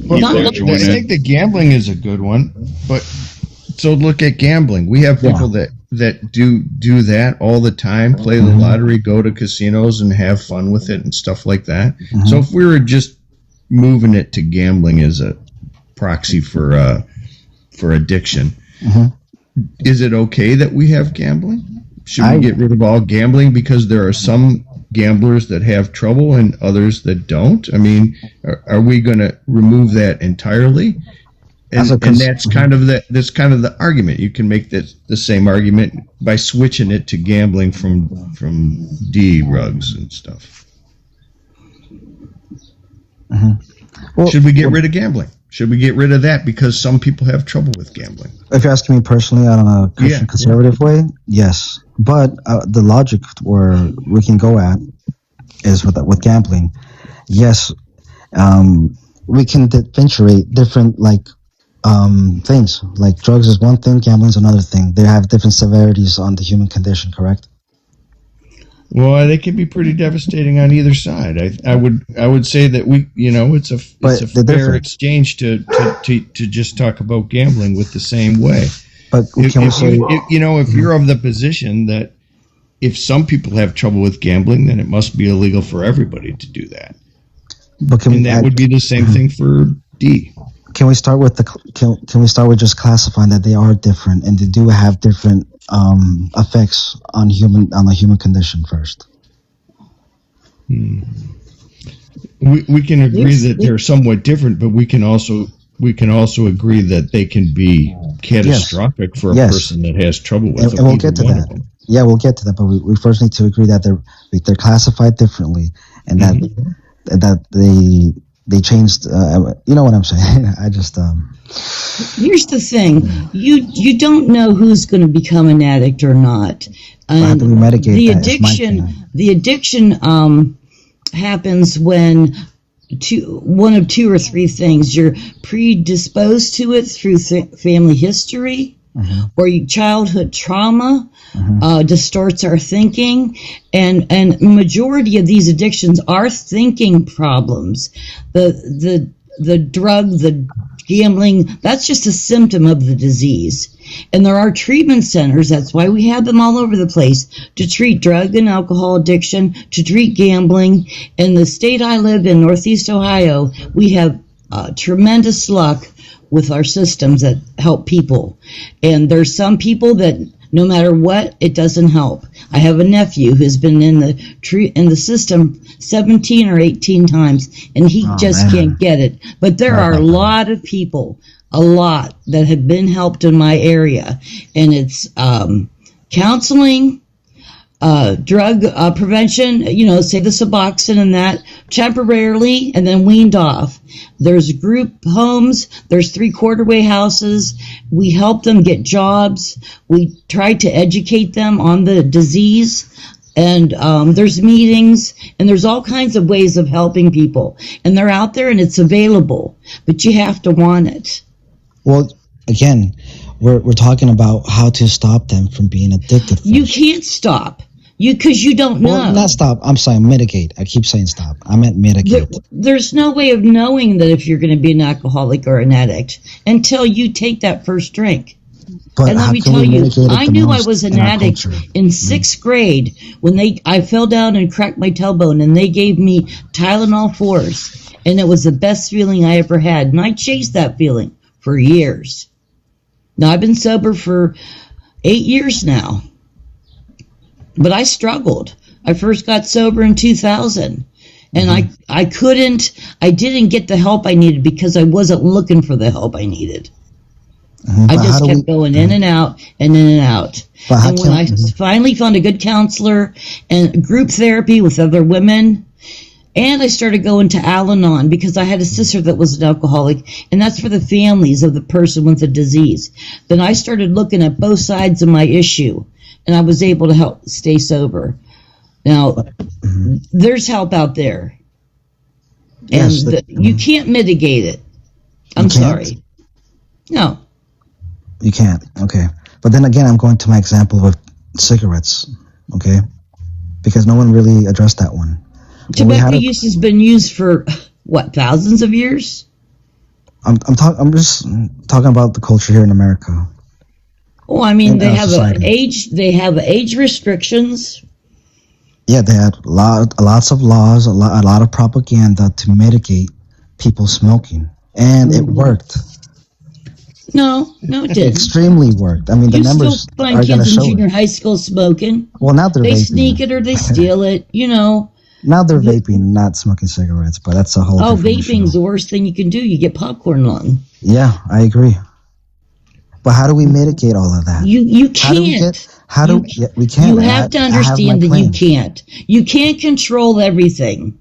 Speaker 6: Well, I think the gambling is a good one, but so look at gambling. We have people that do that all the time, play the lottery, go to casinos and have fun with it and stuff like that. Mm-hmm. So if we were just moving it to gambling as a proxy for addiction, is it okay that we have gambling? Should we get rid of all gambling because there are some gamblers that have trouble and others that don't? I mean, are we going to remove that entirely? And that's kind of the argument. You can make the same argument by switching it to gambling from D rugs and stuff. Well, should we get rid of gambling? Should we get rid of that because some people have trouble with gambling?
Speaker 5: If you're asking me personally, on a Christian conservative way, yes. But the logic where we can go at is with gambling. Yes, we can differentiate different things. Like drugs is one thing, gambling is another thing. They have different severities on the human condition, correct?
Speaker 6: Well, they can be pretty devastating on either side. I would say that it's a fair exchange to just talk about gambling with the same way. But if you're of the position that if some people have trouble with gambling, then it must be illegal for everybody to do that. And that would be the same thing for D.
Speaker 5: Can we start with just classifying that they are different and they do have different effects on the human condition first?
Speaker 6: We can agree that they're somewhat different, but we can also agree that they can be catastrophic for a person that has trouble with it.
Speaker 5: And we'll get to that. Yeah, we'll get to that, but we first need to agree that they're classified differently, and that they changed. You know what I'm saying? I just.
Speaker 10: Here's the thing: you don't know who's going to become an addict or not.
Speaker 5: How do we medicate
Speaker 10: the addiction happens when one of two or three things: you're predisposed to it through family history, or childhood trauma. Distorts our thinking, and majority of these addictions are thinking problems. The drug, the gambling, that's just a symptom of the disease. And there are treatment centers, that's why we have them all over the place, to treat drug and alcohol addiction, to treat gambling. In the state I live in, Northeast Ohio, we have tremendous luck with our systems that help people. And there's some people that no matter what, it doesn't help. I have a nephew who's been in the system 17 or 18 times, and he can't get it. But there are a lot of people, that have been helped in my area, and it's counseling, drug prevention, say the Suboxone and that, temporarily, and then weaned off. There's group homes, there's 3-quarter-way houses. We help them get jobs. We try to educate them on the disease. And there's meetings, and there's all kinds of ways of helping people. And they're out there, and it's available. But you have to want it.
Speaker 5: Well, again, we're talking about how to stop them from being addicted first.
Speaker 10: You can't stop. Because you don't know.
Speaker 5: Well, not stop. I'm saying mitigate. I keep saying stop. I meant mitigate.
Speaker 10: There's no way of knowing that if you're going to be an alcoholic or an addict until you take that first drink.
Speaker 5: But
Speaker 10: and let me tell you, I knew I was an addict in 6th grade when I fell down and cracked my tailbone, and they gave me Tylenol 4s, and it was the best feeling I ever had. And I chased that feeling for years. Now, I've been sober for 8 years now. But I struggled. I first got sober in 2000. And I didn't get the help I needed because I wasn't looking for the help I needed. I just kept going in and out and in and out. And when I finally found a good counselor and group therapy with other women, and I started going to Al-Anon because I had a sister that was an alcoholic, and that's for the families of the person with the disease. Then I started looking at both sides of my issue, and I was able to help stay sober. Now, there's help out there, and you can't mitigate it. I'm sorry. No.
Speaker 5: You can't. Okay. But then again, I'm going to my example with cigarettes. Okay. Because no one really addressed that one.
Speaker 10: Tobacco use has been used for what, thousands of years?
Speaker 5: I'm just talking about the culture here in America.
Speaker 10: Oh, I mean, they have age restrictions.
Speaker 5: Yeah, they had lots of laws, a lot of propaganda to mitigate people smoking, and it worked.
Speaker 10: No, it didn't.
Speaker 5: Extremely worked. I mean, the numbers
Speaker 10: still find
Speaker 5: are going to
Speaker 10: kids in
Speaker 5: show
Speaker 10: junior
Speaker 5: it.
Speaker 10: high school smoking.
Speaker 5: Well, now they
Speaker 10: sneak it or they steal it.
Speaker 5: Now they're vaping, not smoking cigarettes, but that's a whole.
Speaker 10: Oh, vaping's the worst thing you can do. You get popcorn lung.
Speaker 5: Yeah, I agree. But how do we mitigate all of that?
Speaker 10: You can't.
Speaker 5: We can't.
Speaker 10: You have to understand that you can't. You can't control everything.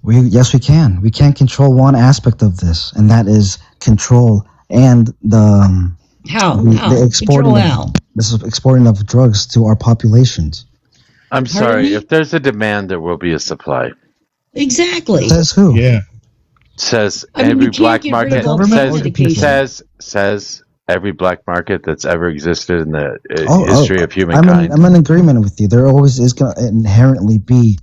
Speaker 5: Yes, we can. We can control one aspect of this, and that is control and the exporting of drugs to our populations.
Speaker 1: I'm sorry. If there's a demand, there will be a supply.
Speaker 10: Exactly.
Speaker 5: Says who?
Speaker 6: Yeah.
Speaker 1: Says every black market. Says every black market that's ever existed in the history of humankind.
Speaker 5: I'm in agreement with you. There always is going to inherently be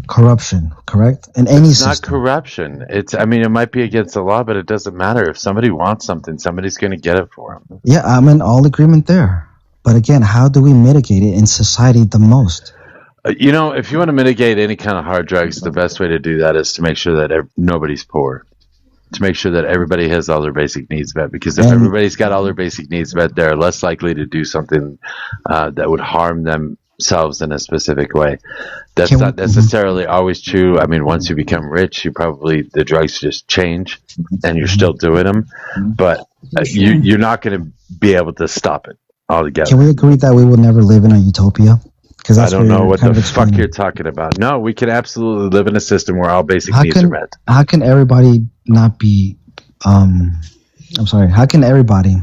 Speaker 5: corruption, correct? In any system.
Speaker 1: It's not corruption. It might be against the law, but it doesn't matter. If somebody wants something, somebody's going to get it for them.
Speaker 5: Yeah, I'm in all agreement there. But again, how do we mitigate it in society the most?
Speaker 1: If you want to mitigate any kind of hard drugs, the best way to do that is to make sure that nobody's poor. To make sure that everybody has all their basic needs met. Because if everybody's got all their basic needs met, they're less likely to do something that would harm themselves in a specific way. That's not necessarily always true. I mean, once you become rich, the drugs just change, and you're still doing them. But you're not going to be able to stop it altogether.
Speaker 5: Can we agree that we will never live in a utopia?
Speaker 1: I don't know what the fuck you're talking about. No, we can absolutely live in a system where all basic needs are met.
Speaker 5: How can everybody not be? How can everybody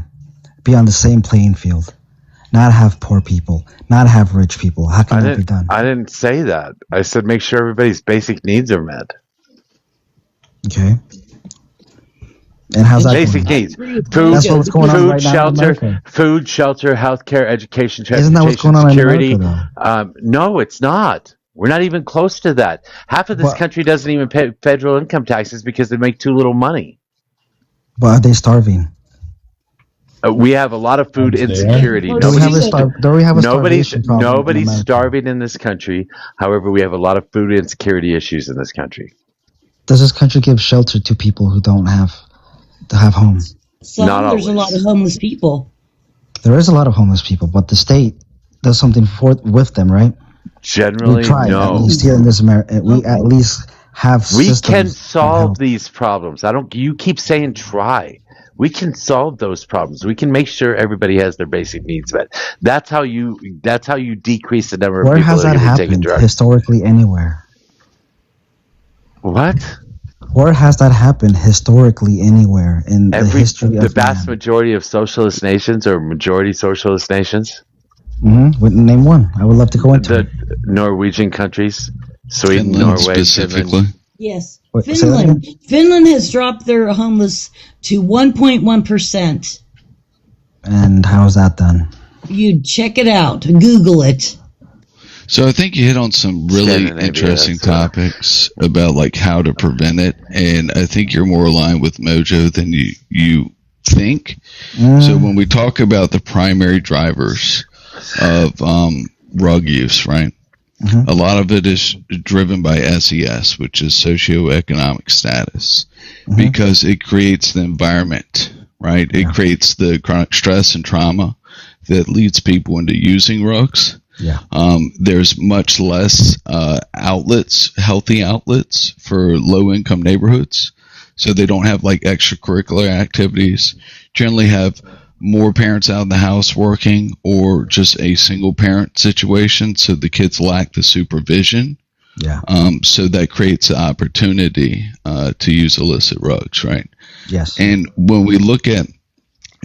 Speaker 5: be on the same playing field? Not have poor people, not have rich people. How can that be done?
Speaker 1: I didn't say that. I said make sure everybody's basic needs are met.
Speaker 5: Okay. And how's that
Speaker 1: basic needs? Food,
Speaker 5: that's what's going on right
Speaker 1: shelter,
Speaker 5: now in
Speaker 1: food, shelter, healthcare, education, transportation,
Speaker 5: Isn't that what's going on
Speaker 1: security.
Speaker 5: In America,
Speaker 1: no, it's not. We're not even close to that. Half of this country doesn't even pay federal income taxes because they make too little money.
Speaker 5: But are they starving?
Speaker 1: We have a lot of food insecurity.
Speaker 5: Nobody's
Speaker 1: starving in this country. However, we have a lot of food insecurity issues in this country.
Speaker 5: Does this country give shelter to people who don't have homes?
Speaker 10: There's a lot of homeless people.
Speaker 5: There is a lot of homeless people, but the state does something with them, right?
Speaker 1: Generally,
Speaker 5: we try,
Speaker 1: no.
Speaker 5: At least here in this America, we at least have.
Speaker 1: We can solve these problems. You keep saying try. We can solve those problems. We can make sure everybody has their basic needs met. That's how you decrease the number of people that are taking drugs.
Speaker 5: Historically anywhere?
Speaker 1: What?
Speaker 5: Where has that happened historically anywhere in the history of
Speaker 1: the vast majority of socialist nations or majority socialist nations?
Speaker 5: Mm-hmm. Name one. I would love to go into
Speaker 1: the Norwegian countries, Sweden, Norway,
Speaker 12: specifically.
Speaker 1: Finland.
Speaker 10: Yes. Finland. Finland has dropped their homeless to 1.1%.
Speaker 5: And how is that done?
Speaker 10: You check it out. Google it.
Speaker 12: So I think you hit on some really interesting topics about like how to prevent it, and I think you're more aligned with Mojo than you think. So when we talk about the primary drivers of drug use, right? A lot of it is driven by SES, which is socioeconomic status, because it creates the environment, right? It creates the chronic stress and trauma that leads people into using drugs.
Speaker 5: Yeah.
Speaker 12: There's much less healthy outlets for low-income neighborhoods. So they don't have like extracurricular activities. Generally have more parents out in the house working, or just a single parent situation. So the kids lack the supervision.
Speaker 5: Yeah.
Speaker 12: So that creates the opportunity to use illicit drugs, right?
Speaker 5: Yes.
Speaker 12: And when we look at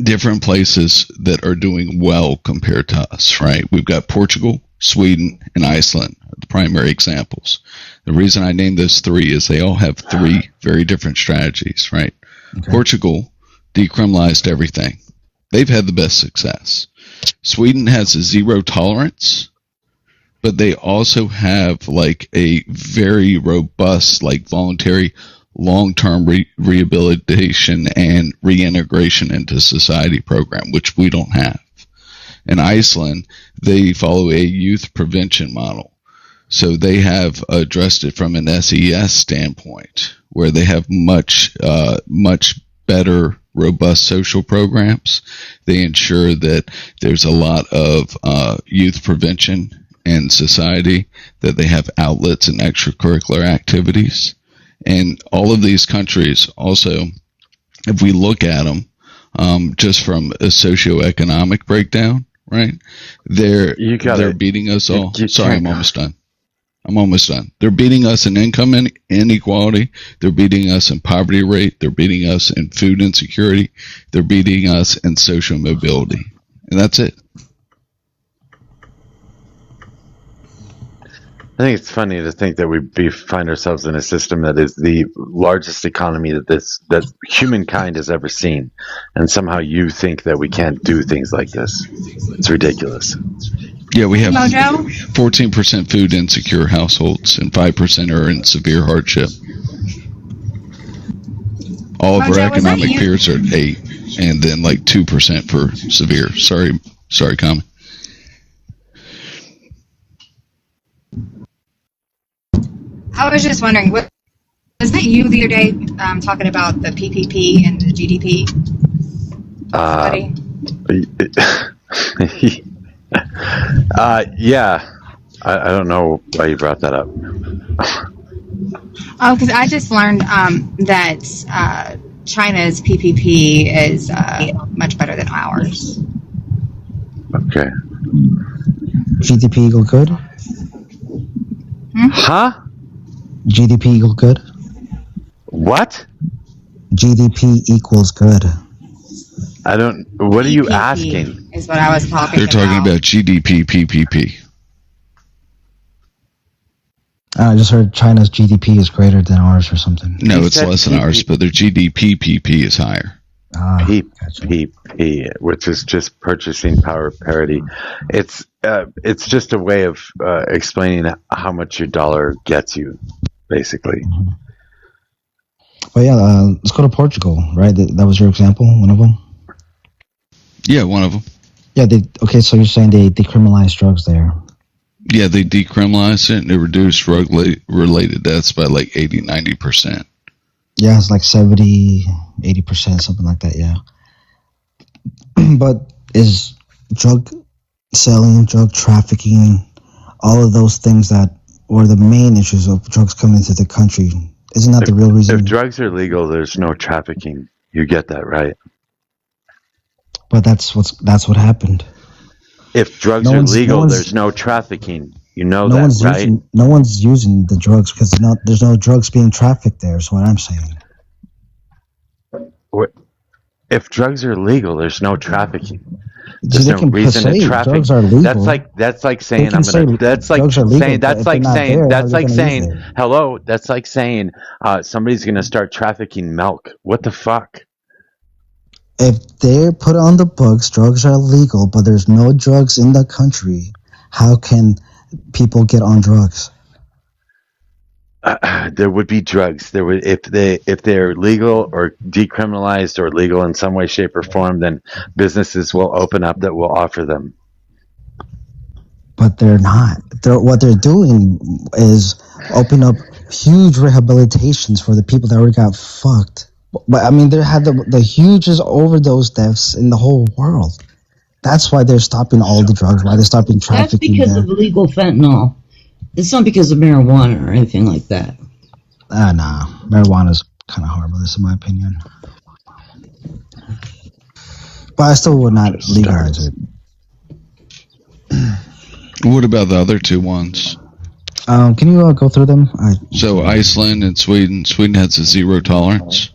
Speaker 12: different places that are doing well compared to us, right? We've got Portugal, Sweden, and Iceland, the primary examples. The reason I named those three is they all have three very different strategies, right? Okay. Portugal decriminalized everything. They've had the best success. Sweden has a zero tolerance, but they also have like a very robust, like voluntary long-term rehabilitation and reintegration into society program, which we don't have. In Iceland, they follow a youth prevention model. So they have addressed it from an SES standpoint, where they have much better, robust social programs. They ensure that there's a lot of youth prevention in society, that they have outlets and extracurricular activities. And all of these countries also, if we look at them just from a socioeconomic breakdown, right? They're beating us all. Sorry, I'm almost done. They're beating us in income inequality. They're beating us in poverty rate. They're beating us in food insecurity. They're beating us in social mobility. And that's it.
Speaker 1: I think it's funny to think that we find ourselves in a system that is the largest economy that humankind has ever seen, and somehow you think that we can't do things like this. It's ridiculous.
Speaker 12: Yeah, we have
Speaker 7: Mojo?
Speaker 12: 14% food insecure households, and 5% are in severe hardship. All of our economic peers are at 8, and then like 2% for severe. Sorry, Common.
Speaker 7: I was just wondering, was that you the other day talking about the PPP and the GDP study?
Speaker 1: Yeah. I don't know why you brought that up.
Speaker 7: Oh, because I just learned that China's PPP is much better than ours.
Speaker 1: Okay.
Speaker 5: GDP equal good?
Speaker 1: Huh?
Speaker 5: GDP equal good?
Speaker 1: What?
Speaker 5: GDP equals good.
Speaker 1: I don't. What are you asking?
Speaker 7: Is what I was talking
Speaker 12: about. They're talking about GDP, PPP.
Speaker 5: I just heard China's GDP is greater than ours or something.
Speaker 12: No, it's less than ours, but their GDP, PP is higher.
Speaker 1: PPP, which is just purchasing power parity. It's just a way of explaining how much your dollar gets you, basically.
Speaker 5: Mm-hmm. Well, yeah, let's go to Portugal, right? That was your example, one of them?
Speaker 12: Yeah, one of them.
Speaker 5: Yeah, okay, so you're saying they decriminalized drugs there.
Speaker 12: Yeah, they decriminalized it and they reduced drug-related deaths by like 80-90%.
Speaker 5: Yeah, it's like 70, 80%, something like that, yeah. But is drug selling, drug trafficking, all of those things that were the main issues of drugs coming into the country, isn't that the real reason?
Speaker 1: If drugs are legal, there's no trafficking. You get that, right?
Speaker 5: But that's what happened.
Speaker 1: If drugs are legal, there's no trafficking. You know that, right?
Speaker 5: No one's using the drugs because there's no drugs being trafficked there, is what I'm saying.
Speaker 1: If drugs are legal, there's no trafficking. There's no reason to traffic.
Speaker 5: Drugs are legal.
Speaker 1: That's like saying hello. That's like saying somebody's gonna start trafficking milk. What the fuck?
Speaker 5: If they're put on the books, drugs are legal, but there's no drugs in the country, how can people get on drugs?
Speaker 1: There would be drugs. There would if they're legal or decriminalized or legal in some way, shape, or form. Then businesses will open up that will offer them.
Speaker 5: But they're not. What they're doing is open up huge rehabilitations for the people that already got fucked. But I mean, they had the hugest overdose deaths in the whole world. That's why they're stopping all the drugs. Why they're stopping trafficking.
Speaker 10: That's because of illegal fentanyl. It's not because of marijuana or anything like that.
Speaker 5: Nah. Marijuana's kind of harmless in my opinion. But I still would not legalize it.
Speaker 12: What about the other two ones?
Speaker 5: Can you go through them?
Speaker 12: So Iceland and Sweden. Sweden has a zero tolerance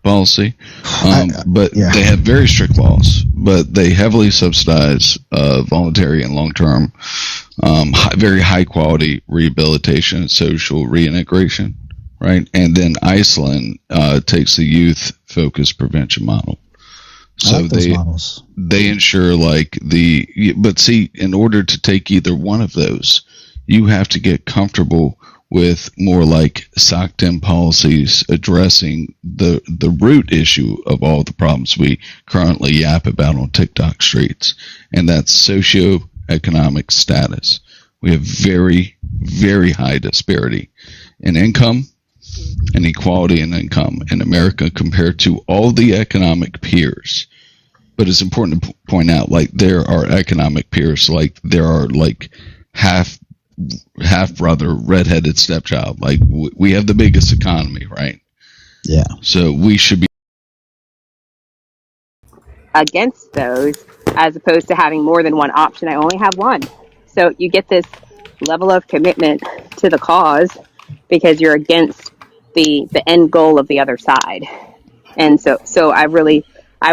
Speaker 12: policy, but they have very strict laws. But they heavily subsidize voluntary and long-term, very high-quality rehabilitation and social reintegration, right? And then Iceland takes the youth-focused prevention model. So
Speaker 5: I like those models.
Speaker 12: They ensure but see, in order to take either one of those, you have to get comfortable with more like SOC-DEM policies addressing the root issue of all the problems we currently yap about on TikTok streets, and that's socioeconomic status. We have very, very high disparity in income and equality in income in America compared to all the economic peers. But it's important to point out, like, there are economic peers, like there are like half brother, redheaded stepchild. Like we have the biggest economy, right?
Speaker 5: Yeah.
Speaker 12: So we should be
Speaker 13: against those, as opposed to having more than one option. I only have one. So you get this level of commitment to the cause because you're against the end goal of the other side. And so I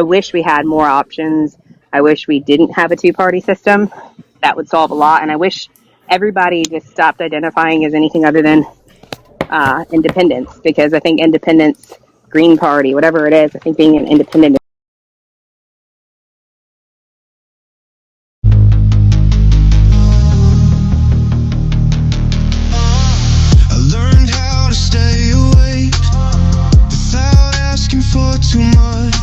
Speaker 13: wish we had more options. I wish we didn't have a two-party system. That would solve a lot. And I wish everybody just stopped identifying as anything other than independence, because I think independence, Green Party, whatever it is, I think being an independent
Speaker 14: too much.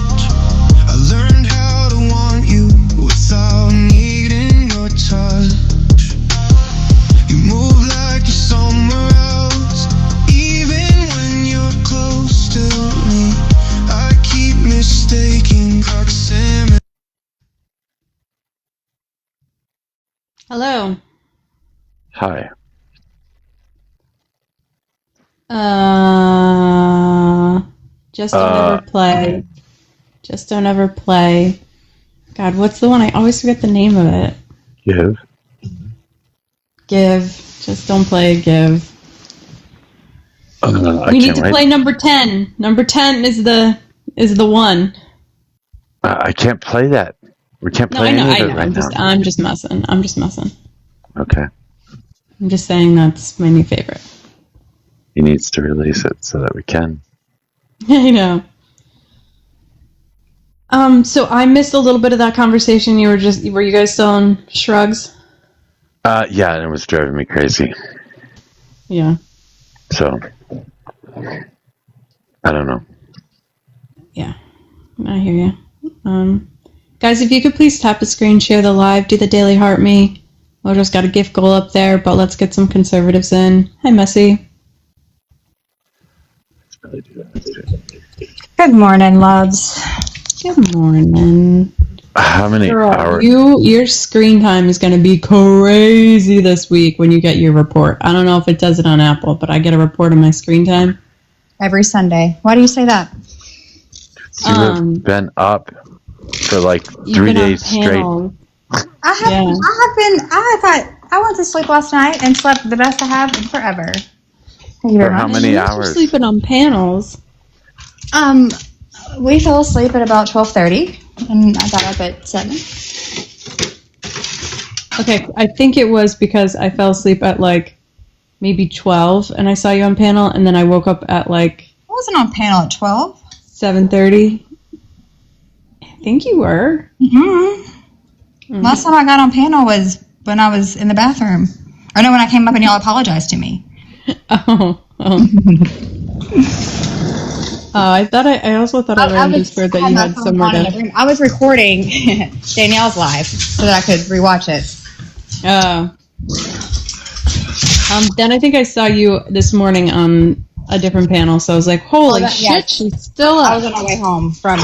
Speaker 14: I learned how to want you without needing your touch. You move like you're somewhere else, even when you're close to me. I keep mistaking proximity.
Speaker 4: Hello.
Speaker 1: Hi.
Speaker 4: Just don't ever play. Just don't ever play. God, what's the one? I always forget the name of it. Give. Just don't play Give. We need to play number 10. Number 10 is the one.
Speaker 1: I can't play that. We can't play any of it right now.
Speaker 4: I'm just messing.
Speaker 1: Okay.
Speaker 4: I'm just saying that's my new favorite.
Speaker 1: He needs to release it so that we can.
Speaker 4: I know. So I missed a little bit of that conversation. Were you guys still on Shrugs?
Speaker 1: Yeah, and it was driving me crazy.
Speaker 4: Yeah.
Speaker 1: So, I don't know.
Speaker 4: Yeah, I hear you. Guys, if you could please tap the screen, share the live, do the daily heart me. Mojo's got a gift goal up there, but let's get some conservatives in. Hi, Messy.
Speaker 15: Good morning, loves.
Speaker 4: Good morning.
Speaker 1: How many hours?
Speaker 4: Your screen time is going to be crazy this week when you get your report. I don't know if it does it on Apple, but I get a report on my screen time
Speaker 15: every Sunday. Why do you say that?
Speaker 1: You've been up for like 3 days straight.
Speaker 15: I went to sleep last night and slept the best I have in forever.
Speaker 1: For how many hours?
Speaker 4: You're sleeping on panels.
Speaker 15: We fell asleep at about 12:30, and I got up at 7.
Speaker 4: Okay, I think it was because I fell asleep at like maybe 12, and I saw you on panel, and then I woke up at like.
Speaker 15: I wasn't on panel at 12.
Speaker 4: 7:30. I think you were.
Speaker 15: Mm-hmm. Last time I got on panel was when I was in the bathroom. Or no, when I came up and y'all apologized to me.
Speaker 4: Oh. I also thought I read in Discord that you had somewhere to.
Speaker 15: I was recording Danielle's live so that I could rewatch it.
Speaker 4: Oh. Then I think I saw you this morning on a different panel, so I was like, holy shit,
Speaker 15: yes.
Speaker 4: she's still up.
Speaker 15: I was on my way home from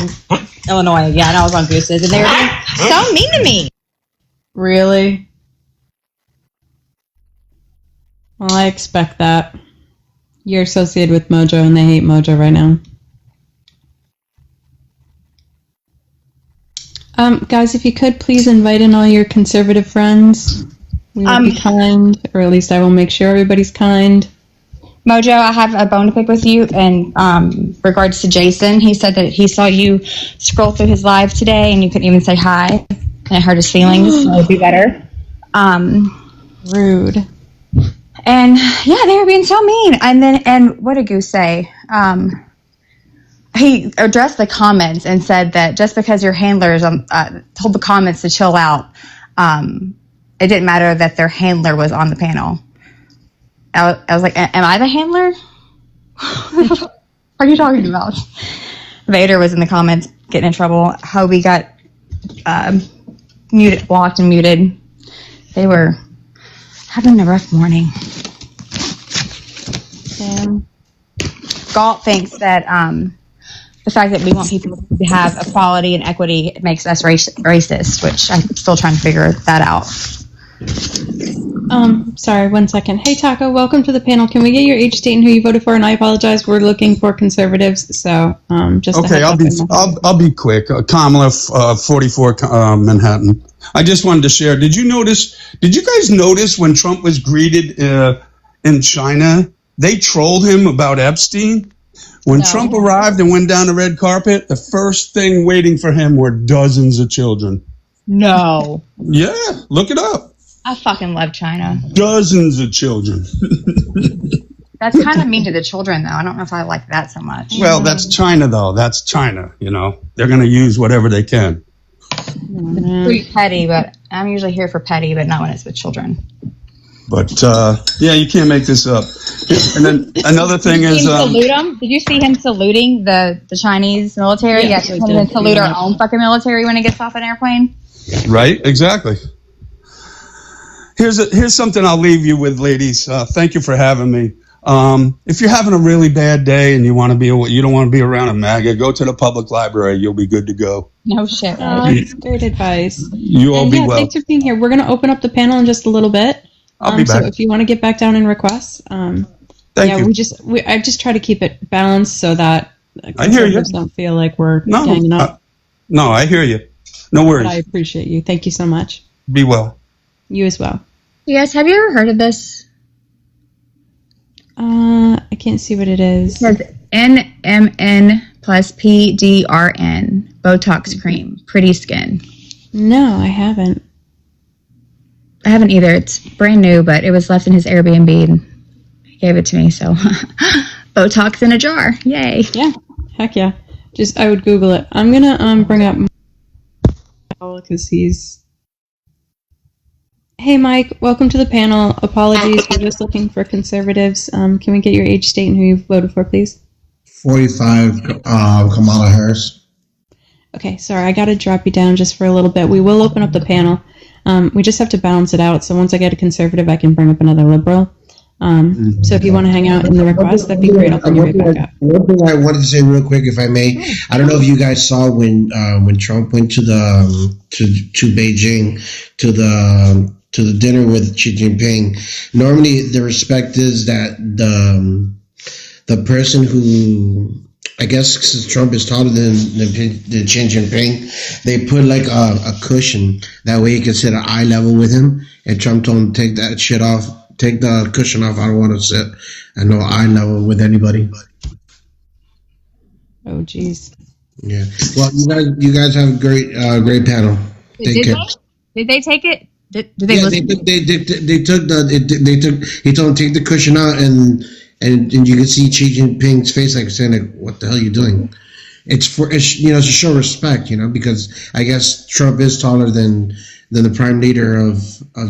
Speaker 15: Illinois, and I was on Goose's, and they were being so mean to me.
Speaker 4: Really? Well, I expect that. You're associated with Mojo, and they hate Mojo right now. Guys, if you could please invite in all your conservative friends. We will be kind, or at least I will make sure everybody's kind.
Speaker 15: Mojo, I have a bone to pick with you in regards to Jason. He said that he saw you scroll through his live today and you couldn't even say hi, and it hurt his feelings. So it'd be better.
Speaker 4: Rude.
Speaker 15: And yeah, they were being so mean. And what did Goose say? He addressed the comments and said that just because your handlers told the comments to chill out, it didn't matter that their handler was on the panel. I was like, am I the handler? What are you talking about? Vader was in the comments getting in trouble. Hobie got blocked and muted. They were having a rough morning. Galt thinks that the fact that we want people to have equality and equity makes us racist, which I'm still trying to figure that out.
Speaker 4: Sorry, 1 second. Hey, Taco, welcome to the panel. Can we get your age, state, and who you voted for? And I apologize, we're looking for conservatives, so just
Speaker 16: okay. I'll be quick. Kamala, 44 Manhattan. I just wanted to share. Did you guys notice when Trump was greeted in China? They trolled him about Epstein. When Trump arrived and went down the red carpet, the first thing waiting for him were dozens of children.
Speaker 15: No.
Speaker 16: Yeah, look it up.
Speaker 15: I fucking love China.
Speaker 16: Dozens of children.
Speaker 15: That's kind of mean to the children, though. I don't know if I like that so much.
Speaker 16: Well, that's China, though. That's China, you know. They're going to use whatever they can.
Speaker 15: It's pretty petty, but I'm usually here for petty, but not when it's with children.
Speaker 16: But, yeah, you can't make this up. And then another thing is...
Speaker 15: Did you see him saluting the Chinese military?
Speaker 4: Yes,
Speaker 15: Yeah, he did salute our own fucking military when he gets off an airplane.
Speaker 16: Right, exactly. Here's something I'll leave you with, ladies. Thank you for having me. If you're having a really bad day and you don't want to be around a MAGA, go to the public library. You'll be good to go.
Speaker 15: No shit.
Speaker 4: That's great advice.
Speaker 16: You all be well.
Speaker 4: Thanks for being here. We're going to open up the panel in just a little bit.
Speaker 16: I'll be back.
Speaker 4: So if you want to get back down in requests,
Speaker 16: Thank you.
Speaker 4: I just try to keep it balanced so that
Speaker 16: I hear you.
Speaker 4: Don't feel like we're ganging up.
Speaker 16: No, I hear you. No worries.
Speaker 4: But I appreciate you. Thank you so much.
Speaker 16: Be well.
Speaker 4: You as well.
Speaker 15: You guys, have you ever heard of this?
Speaker 4: I can't see what it is.
Speaker 15: It says NMN plus PDRN Botox cream, pretty skin.
Speaker 4: No, I haven't.
Speaker 15: I haven't either. It's brand new, but it was left in his Airbnb and he gave it to me. So Botox in a jar. Yay.
Speaker 4: Yeah. Heck yeah. I would Google it. I'm going to bring up because he's... Hey, Mike. Welcome to the panel. Apologies. We're just looking for conservatives. Can we get your age, state, and who you voted for, please?
Speaker 17: 45, Kamala Harris.
Speaker 4: Okay, sorry. I got to drop you down just for a little bit. We will open up the panel. We just have to balance it out. So once I get a conservative, I can bring up another liberal. So if you want to hang out in the request, that'd be great. I'll bring you right back up.
Speaker 17: One thing I wanted to say real quick, if I may, I don't know if you guys saw when Trump went to the to Beijing to the dinner with Xi Jinping. Normally, the respect is that the person who, I guess, since Trump is taller than Xi Jinping, they put like a cushion. That way he can sit at eye level with him. And Trump told him, take that shit off. Take the cushion off. I don't want to sit at no eye level with anybody.
Speaker 4: Oh, jeez.
Speaker 17: Yeah. Well, you guys have a great panel. Take care.
Speaker 15: Did they take it? Did they
Speaker 17: yeah,
Speaker 15: listen?
Speaker 17: They took. He told him take the cushion out, and you can see Xi Jinping's face, like saying, like, "What the hell are you doing?" It's to show respect, because I guess Trump is taller than the prime leader of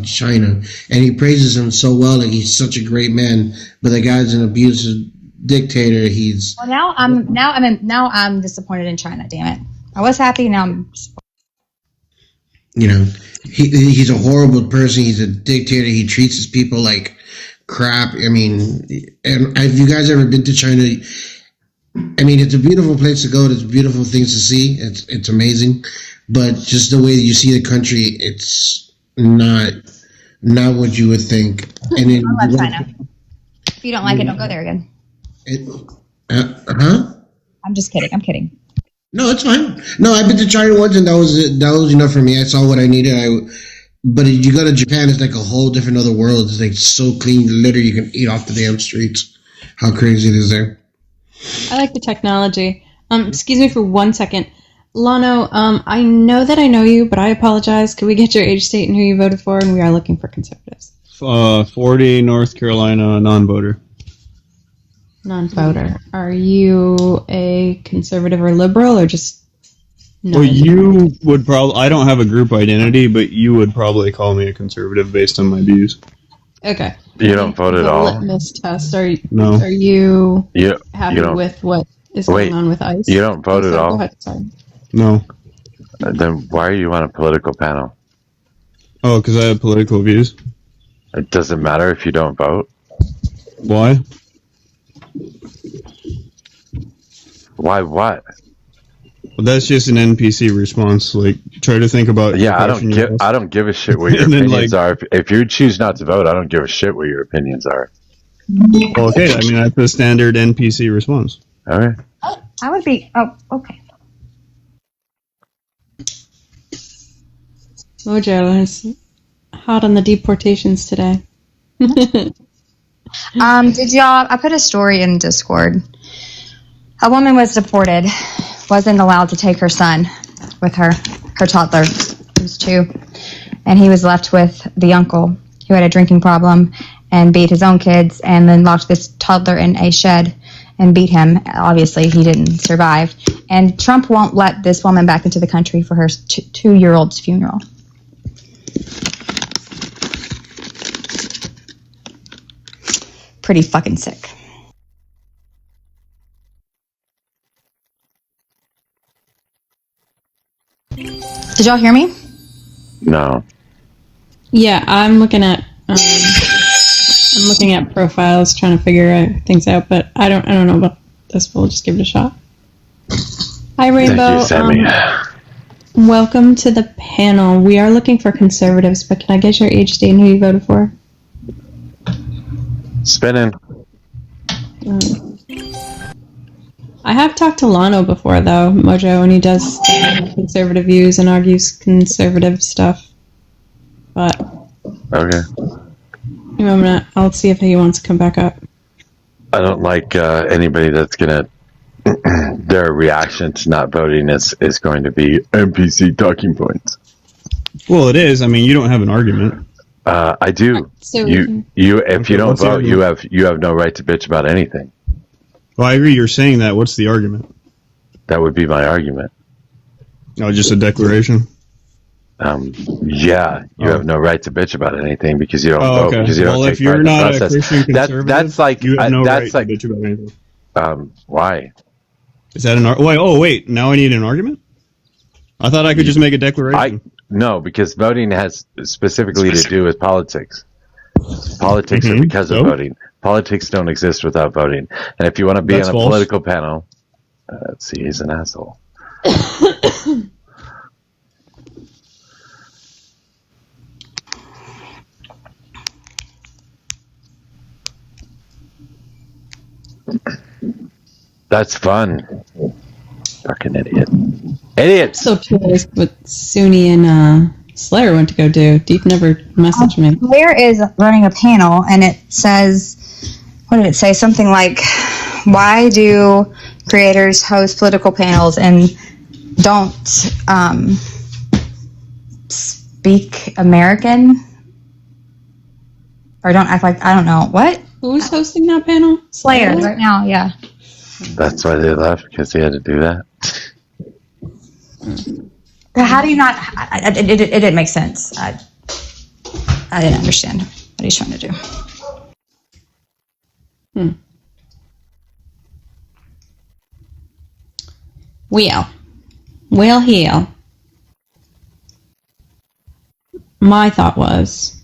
Speaker 17: China, and he praises him so well, like he's such a great man. But the guy's an abusive dictator. He's
Speaker 15: now I'm disappointed in China. Damn it! I was happy. Now I'm. Disappointed.
Speaker 17: He's a horrible person. He's a dictator. He treats his people like crap. I mean, and have you guys ever been to China? I mean, it's a beautiful place to go. There's beautiful things to see. It's amazing, but just the way you see the country, it's not what you would think. And
Speaker 15: I love China. If you don't like it, don't go there again. I'm just kidding. I'm kidding.
Speaker 17: No, it's fine. No, I've been to China once, and that was enough for me. I saw what I needed. But if you go to Japan, it's like a whole different other world. It's like so clean, literally you can eat off the damn streets. How crazy it is there.
Speaker 4: I like the technology. Excuse me for 1 second. Lano, I know that I know you, but I apologize. Could we get your age, state, and who you voted for? And we are looking for conservatives.
Speaker 18: 40, North Carolina, non-voter.
Speaker 4: Non-voter. Are you a conservative or liberal, or just...
Speaker 18: Well, you would probably... I don't have a group identity, but you would probably call me a conservative based on my views.
Speaker 4: Okay.
Speaker 1: You don't vote at all?
Speaker 4: Litmus test. Are
Speaker 18: No.
Speaker 4: you happy
Speaker 1: you don't.
Speaker 4: with what is going on with ICE?
Speaker 1: You don't vote at all?
Speaker 4: Go ahead, sorry.
Speaker 18: No.
Speaker 1: Then why are you on a political panel?
Speaker 18: Oh, because I have political views.
Speaker 1: It doesn't matter if you don't vote?
Speaker 18: Why?
Speaker 1: Why what?
Speaker 18: Well, that's just an NPC response. Like, try to think about...
Speaker 1: Yeah, I don't give a shit what your
Speaker 18: And then,
Speaker 1: opinions are. If you choose not to vote, I don't give a shit what your opinions are.
Speaker 18: Well, okay, I mean, that's the standard NPC response.
Speaker 1: All right.
Speaker 15: I would be... Oh, okay.
Speaker 4: Mojo is hot on the deportations today.
Speaker 15: Did y'all... I put a story in Discord. A woman was deported, wasn't allowed to take her son with her toddler, who was 2, and he was left with the uncle who had a drinking problem and beat his own kids, and then locked this toddler in a shed and beat him. Obviously, he didn't survive. And Trump won't let this woman back into the country for her 2-year-old's funeral. Pretty fucking sick. Did y'all hear me?
Speaker 1: No.
Speaker 4: Yeah, I'm looking at profiles, trying to figure things out, but I don't know about this. We'll just give it a shot. Hi, Rainbow.
Speaker 1: Thank you, Sammy.
Speaker 4: Welcome to the panel. We are looking for conservatives, but can I get your age, date, and who you voted for?
Speaker 1: Spinning.
Speaker 4: I have talked to Lano before, though, Mojo, and he does conservative views and argues conservative stuff. But
Speaker 1: Okay.
Speaker 4: I'll see if he wants to come back up.
Speaker 1: I don't like anybody that's gonna. Their reaction to not voting is going to be NPC talking points.
Speaker 18: Well, it is. I mean, you don't have an argument.
Speaker 1: I do.
Speaker 4: So
Speaker 1: if you don't vote, you have no right to bitch about anything.
Speaker 18: Well, I agree. You're saying that. What's the argument?
Speaker 1: That would be my argument.
Speaker 18: Oh, just a declaration.
Speaker 1: Yeah, you have no right to bitch about anything because you don't vote.
Speaker 18: Okay.
Speaker 1: Because you don't take
Speaker 18: if you're
Speaker 1: part in the
Speaker 18: not a
Speaker 1: process.
Speaker 18: Christian conservative,
Speaker 1: That's like
Speaker 18: you have no
Speaker 1: that's
Speaker 18: right
Speaker 1: like
Speaker 18: to bitch about anything.
Speaker 1: Why?
Speaker 18: Is that an wait? Oh, wait. Now I need an argument. I thought I could just make a declaration.
Speaker 1: No, because voting has specifically to do with politics. Politics are because of voting. Politics don't exist without voting. And if you want to be on a political panel, let's see, he's an asshole. That's fun. Fucking idiot. Idiots!
Speaker 4: So curious what Suni and Slayer went to go do. Deep never messaged me.
Speaker 15: Blair is running a panel, and it says, what did it say? Something like, why do creators host political panels and don't speak American? Or don't act like, I don't know. What?
Speaker 4: Who's hosting that panel?
Speaker 15: Slayer, right now, yeah.
Speaker 1: That's why they left, because he had to do that.
Speaker 15: How do you not? It didn't make sense. I didn't understand what he's trying to do.
Speaker 4: Well, here. My thought was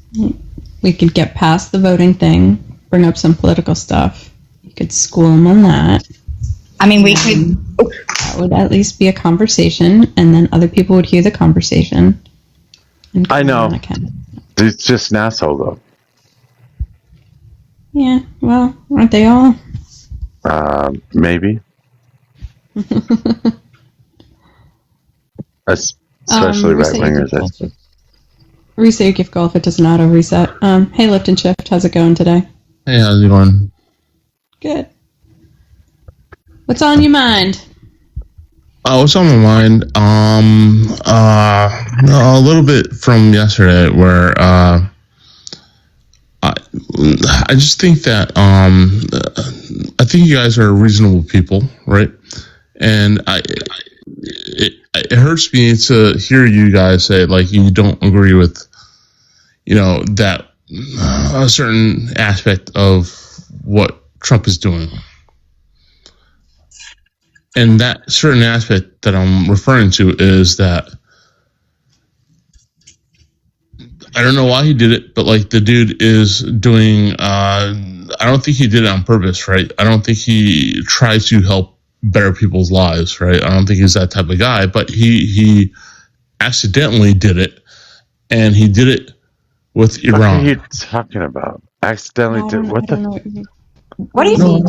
Speaker 4: we could get past the voting thing bring up some political stuff. You could school them on that.
Speaker 15: I mean, we could.
Speaker 4: That would at least be a conversation, and then other people would hear the conversation.
Speaker 1: I know. It's just an asshole, though.
Speaker 4: Yeah, well, aren't they all?
Speaker 1: Maybe. Especially right-wingers, I suppose.
Speaker 4: Reset your gift goal if it doesn't auto-reset. Hey, Lift and Shift, how's it going today?
Speaker 19: Hey, how's it going?
Speaker 4: Good. What's on your mind?
Speaker 19: What's on my mind? A little bit from yesterday where I just think that I think you guys are reasonable people, right? And it hurts me to hear you guys say like you don't agree with, that a certain aspect of what Trump is doing. And that certain aspect that I'm referring to is that I don't know why he did it, but like the dude is doing, I don't think he did it on purpose, right? I don't think he tries to help better people's lives, right? I don't think he's that type of guy, but he accidentally did it, and he did it with Iran.
Speaker 1: What are you talking about? Accidentally did what the?
Speaker 15: What do you think?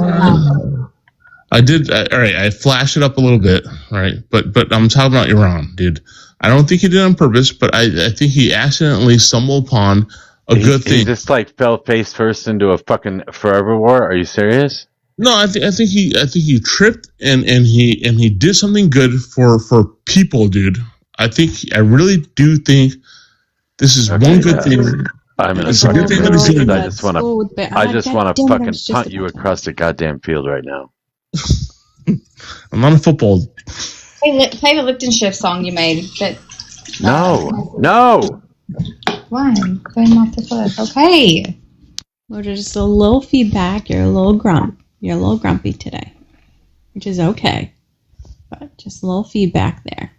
Speaker 19: I did. All right, I flashed it up a little bit, right? But I'm talking about Iran, dude. I don't think he did it on purpose, but I think he accidentally stumbled upon a good thing.
Speaker 1: He just like fell face first into a fucking forever war. Are you serious?
Speaker 19: No, I think he tripped and he did something good for people, dude. I really do think this is one good thing.
Speaker 1: I'm in a
Speaker 19: It's a
Speaker 1: fucking
Speaker 19: good thing that he's doing
Speaker 1: mood. I
Speaker 19: that.
Speaker 1: just want to fucking punt you across the goddamn field right now.
Speaker 19: I'm on a football.
Speaker 15: Play the Lift and Shift song you made.
Speaker 1: No.
Speaker 15: Why? Play him off the foot. Okay.
Speaker 4: Well, just a little feedback. You're a little grumpy today, which is okay. But just a little feedback there.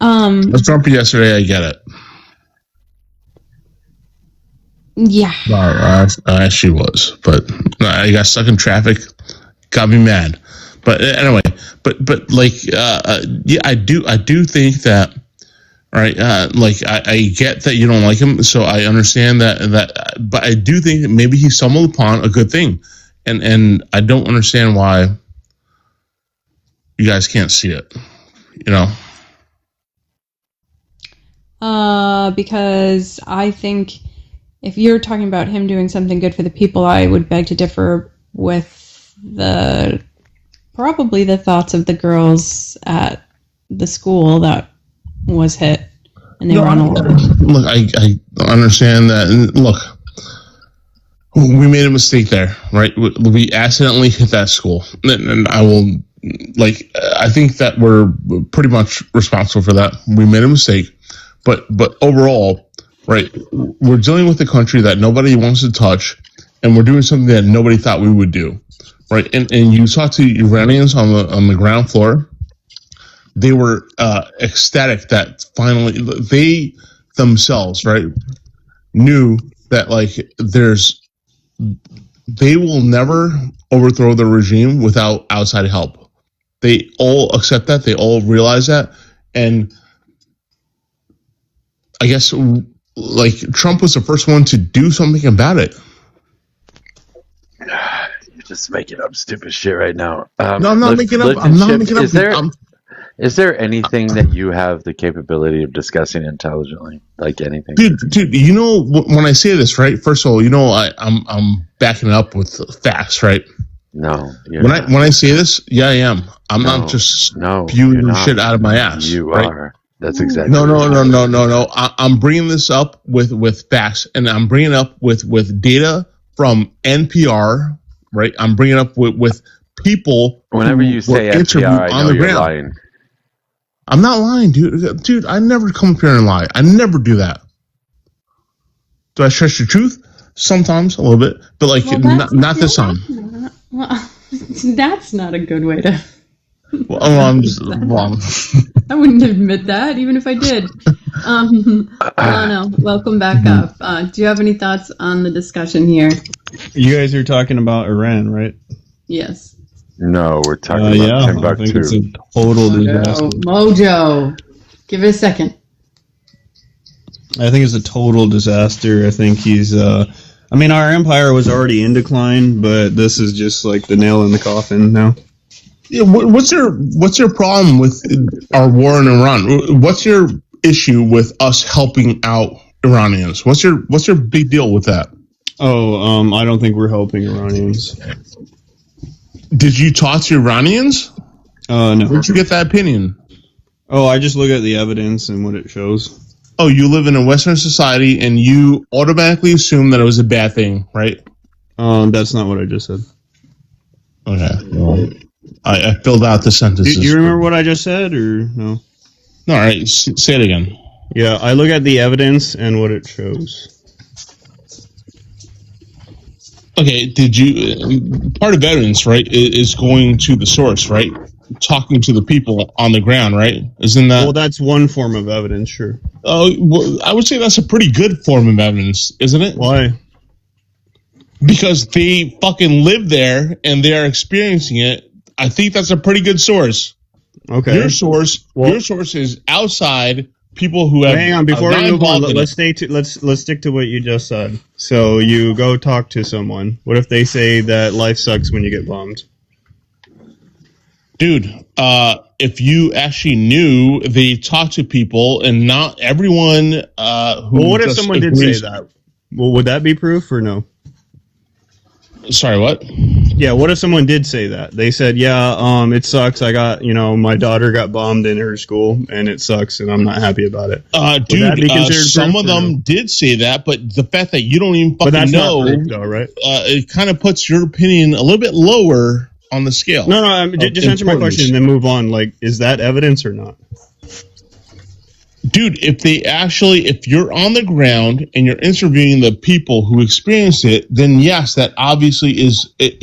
Speaker 19: I was grumpy yesterday. I get it.
Speaker 4: Yeah.
Speaker 19: She was, but I got stuck in traffic. Got me mad. But anyway, but like, yeah, I do think that, right? Like, I get that you don't like him, so I understand that, but I do think that maybe he stumbled upon a good thing, and I don't understand why you guys can't see it,
Speaker 4: Because I think if you're talking about him doing something good for the people, I would beg to differ with probably the thoughts of the girls at the school that was hit, and they were on alert.
Speaker 19: Look, I understand that. And look, we made a mistake there, right? We accidentally hit that school, and I will, I think that we're pretty much responsible for that. We made a mistake, but overall, right? We're dealing with a country that nobody wants to touch, and we're doing something that nobody thought we would do. Right, and you talk to Iranians on the ground floor. They were ecstatic that finally they themselves, right, knew that they will never overthrow the regime without outside help. They all accept that. They all realize that, and I guess Trump was the first one to do something about it.
Speaker 1: Just making up stupid shit right now.
Speaker 19: No, I'm not making up. I'm not making up.
Speaker 1: Is there anything that you have the capability of discussing intelligently? Like anything?
Speaker 19: Dude, when I say this, right? First of all, I'm backing it up with facts, right?
Speaker 1: No.
Speaker 19: When I say this, yeah, I am. I'm not just spewing shit out of my ass.
Speaker 1: You
Speaker 19: right?
Speaker 1: are. That's exactly.
Speaker 19: No. I'm bringing this up with facts, and I'm bringing it up with data from NPR. Right, I'm bringing it up with people.
Speaker 1: Whenever you say NPR, I know you're lying.
Speaker 19: I'm not lying, dude. Dude, I never come up here and lie. I never do that. Do I stretch the truth? Sometimes, a little bit, but not this time.
Speaker 4: Well, that's not a good way to.
Speaker 19: I'm just,
Speaker 4: I wouldn't admit that, even if I did. Lano, welcome back up. Do you have any thoughts on the discussion here?
Speaker 18: You guys are talking about Iran, right?
Speaker 4: Yes.
Speaker 1: No, we're talking about Timbuktu.
Speaker 18: I think it's a total disaster.
Speaker 4: Mojo, give it a second.
Speaker 18: I think it's a total disaster. I think he's. I mean, our empire was already in decline, but this is just like the nail in the coffin now.
Speaker 19: Yeah, what's your problem with our war in Iran? What's your issue with us helping out Iranians? What's your big deal with that?
Speaker 18: Oh, I don't think we're helping Iranians.
Speaker 19: Did you talk to Iranians?
Speaker 18: No.
Speaker 19: Where'd you get that opinion?
Speaker 18: Oh, I just look at the evidence and what it shows.
Speaker 19: Oh, you live in a Western society and you automatically assume that it was a bad thing, right?
Speaker 18: That's not what I just said.
Speaker 19: Okay. Well, I filled out the sentences.
Speaker 18: Do you remember what I just said, or no?
Speaker 19: No, all right. Say it again.
Speaker 18: Yeah, I look at the evidence and what it shows.
Speaker 19: Okay, did you... Part of evidence, right, is going to the source, right? Talking to the people on the ground, right? Isn't that...
Speaker 18: Well, that's one form of evidence, sure.
Speaker 19: Oh, well, I would say that's a pretty good form of evidence, isn't it?
Speaker 18: Why?
Speaker 19: Because they fucking live there and they are experiencing it. I think that's a pretty good source.
Speaker 18: Okay.
Speaker 19: Your source is outside people who have...
Speaker 18: Hang on, before we move on, let's stick to what you just said. So you go talk to someone. What if they say that life sucks when you get bombed?
Speaker 19: Dude, if you actually knew, they talk to people, and not everyone who...
Speaker 18: Well, what if someone did say that? Well, would that be proof or no?
Speaker 19: Sorry, what?
Speaker 18: Yeah, what if someone did say that? They said, yeah, it sucks. I got, my daughter got bombed in her school, and it sucks, and I'm not happy about it.
Speaker 19: Dude, some of them did say that, but the fact that you don't even fucking know,
Speaker 18: not proof, though, right?
Speaker 19: It kind of puts your opinion a little bit lower on the scale.
Speaker 18: No, just answer my question and then move on. Like, is that evidence or not?
Speaker 19: Dude, if you're on the ground and you're interviewing the people who experienced it, then yes, that obviously is
Speaker 18: okay.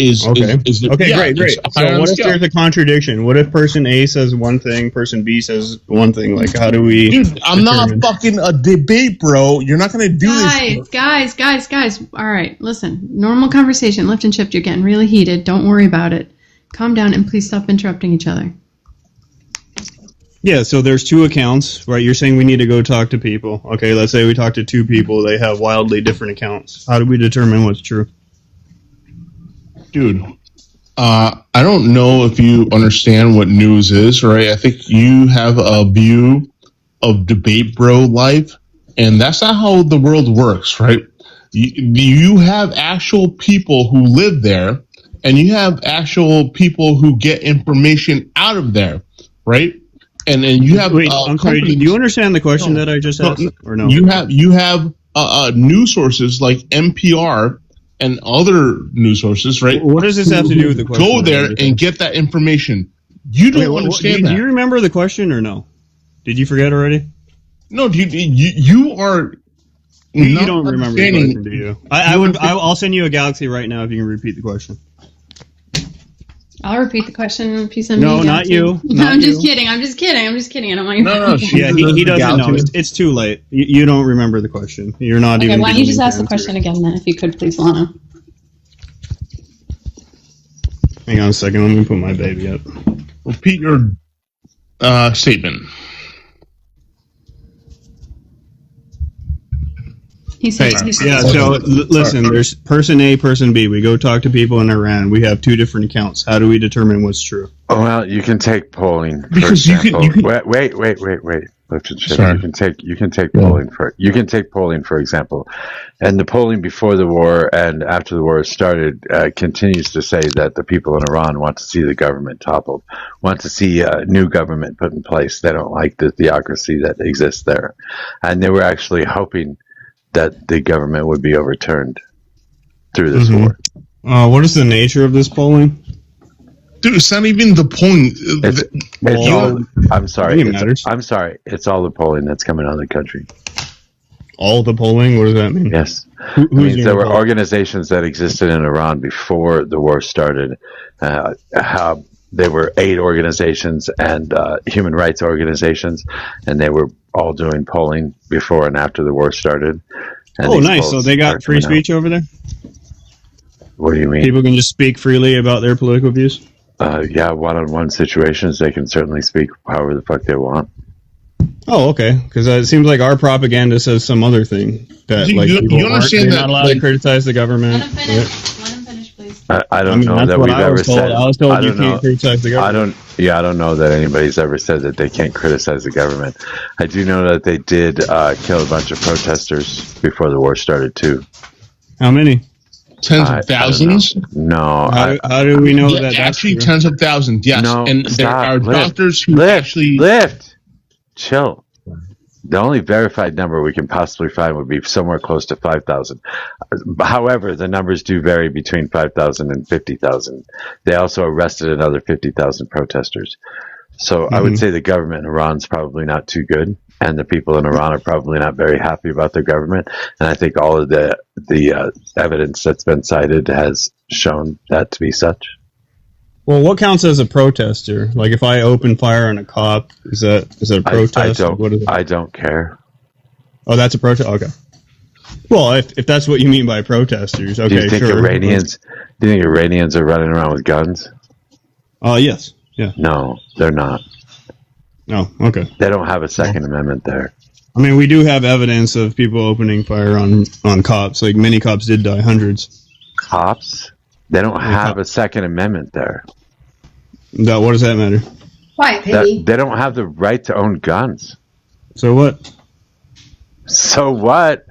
Speaker 18: Great. So what if there's a contradiction? What if person A says one thing, person B says one thing? Like, how do we?
Speaker 19: Dude, I'm not fucking a debate, bro. You're not gonna do this.
Speaker 4: Guys. All right, listen. Normal conversation. Lift and shift. You're getting really heated. Don't worry about it. Calm down and please stop interrupting each other.
Speaker 18: Yeah, so there's two accounts, right? You're saying we need to go talk to people. Okay, let's say we talk to two people. They have wildly different accounts. How do we determine what's true?
Speaker 19: Dude, I don't know if you understand what news is, right? I think you have a view of debate bro life, and that's not how the world works, right? You have actual people who live there, and you have actual people who get information out of there, right? And you have
Speaker 18: do you understand the question that I just asked, or no?
Speaker 19: You have news sources like NPR and other news sources, right?
Speaker 18: What does this have to do with the question?
Speaker 19: Go there and get that information. You don't understand that.
Speaker 18: Do you remember the question or no? Did you forget already?
Speaker 19: No, you are.
Speaker 18: You don't remember the question, do you? I'll send you a galaxy right now if you can repeat the question.
Speaker 4: I'll repeat the question.
Speaker 18: No, not you.
Speaker 4: No, I'm just kidding. I'm just kidding. I don't want you.
Speaker 18: No. Yeah, he doesn't know. It's too late. You don't remember the question. You're not even.
Speaker 4: Okay, why don't you just ask the question again then, if you could, please, Lana.
Speaker 18: Hang on a second. Let me put my baby up.
Speaker 19: Repeat your statement.
Speaker 18: Listen, there's person A, person B. We go talk to people in Iran. We have two different accounts. How do we determine what's true?
Speaker 1: Oh, well, you can take polling, for example. Wait. Sorry. You can take polling for example. And the polling before the war and after the war started continues to say that the people in Iran want to see the government toppled, want to see a new government put in place. They don't like the theocracy that exists there. And they were actually hoping that the government would be overturned through this war.
Speaker 18: What is the nature of this polling?
Speaker 19: Dude, it's not even the polling.
Speaker 1: I'm sorry. It's all the polling that's coming out of the country.
Speaker 18: All the polling? What does that mean?
Speaker 1: Yes. There were organizations that existed in Iran before the war started. There were aid organizations and human rights organizations, and they were all doing polling before and after the war started. And
Speaker 18: Oh,
Speaker 1: these
Speaker 18: nice. So
Speaker 1: polls
Speaker 18: they
Speaker 1: are
Speaker 18: got free
Speaker 1: coming out.
Speaker 18: speech over there?
Speaker 1: What do you mean?
Speaker 18: People can just speak freely about their political views?
Speaker 1: Yeah, one-on-one situations, they can certainly speak however the fuck they want.
Speaker 18: Oh, okay. Because it seems like our propaganda says some other thing. That
Speaker 19: You-
Speaker 18: like
Speaker 19: you
Speaker 18: people
Speaker 19: understand
Speaker 18: they're
Speaker 19: that,
Speaker 18: not allowed
Speaker 19: like-
Speaker 18: to criticize the government.
Speaker 1: I don't know
Speaker 18: that's
Speaker 1: that
Speaker 18: what
Speaker 1: we've
Speaker 18: I
Speaker 1: ever
Speaker 18: was told.
Speaker 1: said.
Speaker 18: I was told
Speaker 1: I
Speaker 18: you
Speaker 1: don't know.
Speaker 18: can't criticize the government.
Speaker 1: I don't know that anybody's ever said that they can't criticize the government. I do know that they did kill a bunch of protesters before the war started too.
Speaker 18: How many?
Speaker 19: Tens of thousands?
Speaker 1: No.
Speaker 18: How do we know
Speaker 19: Yeah,
Speaker 18: that that's
Speaker 19: actually
Speaker 18: true?
Speaker 19: tens of thousands, yes.
Speaker 1: No,
Speaker 19: and there
Speaker 1: stop.
Speaker 19: are
Speaker 1: Lift.
Speaker 19: doctors who actually
Speaker 1: Chill. The only verified number we can possibly find would be somewhere close to 5,000. However, the numbers do vary between 5,000 and 50,000. They also arrested another 50,000 protesters. So I would say the government in Iran's probably not too good, and the people in Iran are probably not very happy about their government. And I think all of the evidence that's been cited has shown that to be such.
Speaker 18: Well, what counts as a protester? Like if I open fire on a cop, is that a protest?
Speaker 1: I don't care.
Speaker 18: Oh, that's a protest. Okay. Well, if that's what you mean by protesters, okay,
Speaker 1: Do you think
Speaker 18: sure.
Speaker 1: Iranians are running around with guns?
Speaker 18: Yes. Yeah.
Speaker 1: No, they're not.
Speaker 18: No. Okay.
Speaker 1: They don't have a Second Amendment there.
Speaker 18: I mean, we do have evidence of people opening fire on cops. Like many cops did die, hundreds.
Speaker 1: Cops? They don't have a Second Amendment there.
Speaker 18: What does that matter?
Speaker 7: Quiet, Piggy.
Speaker 1: They don't have the right to own guns.
Speaker 18: So what?
Speaker 1: So what?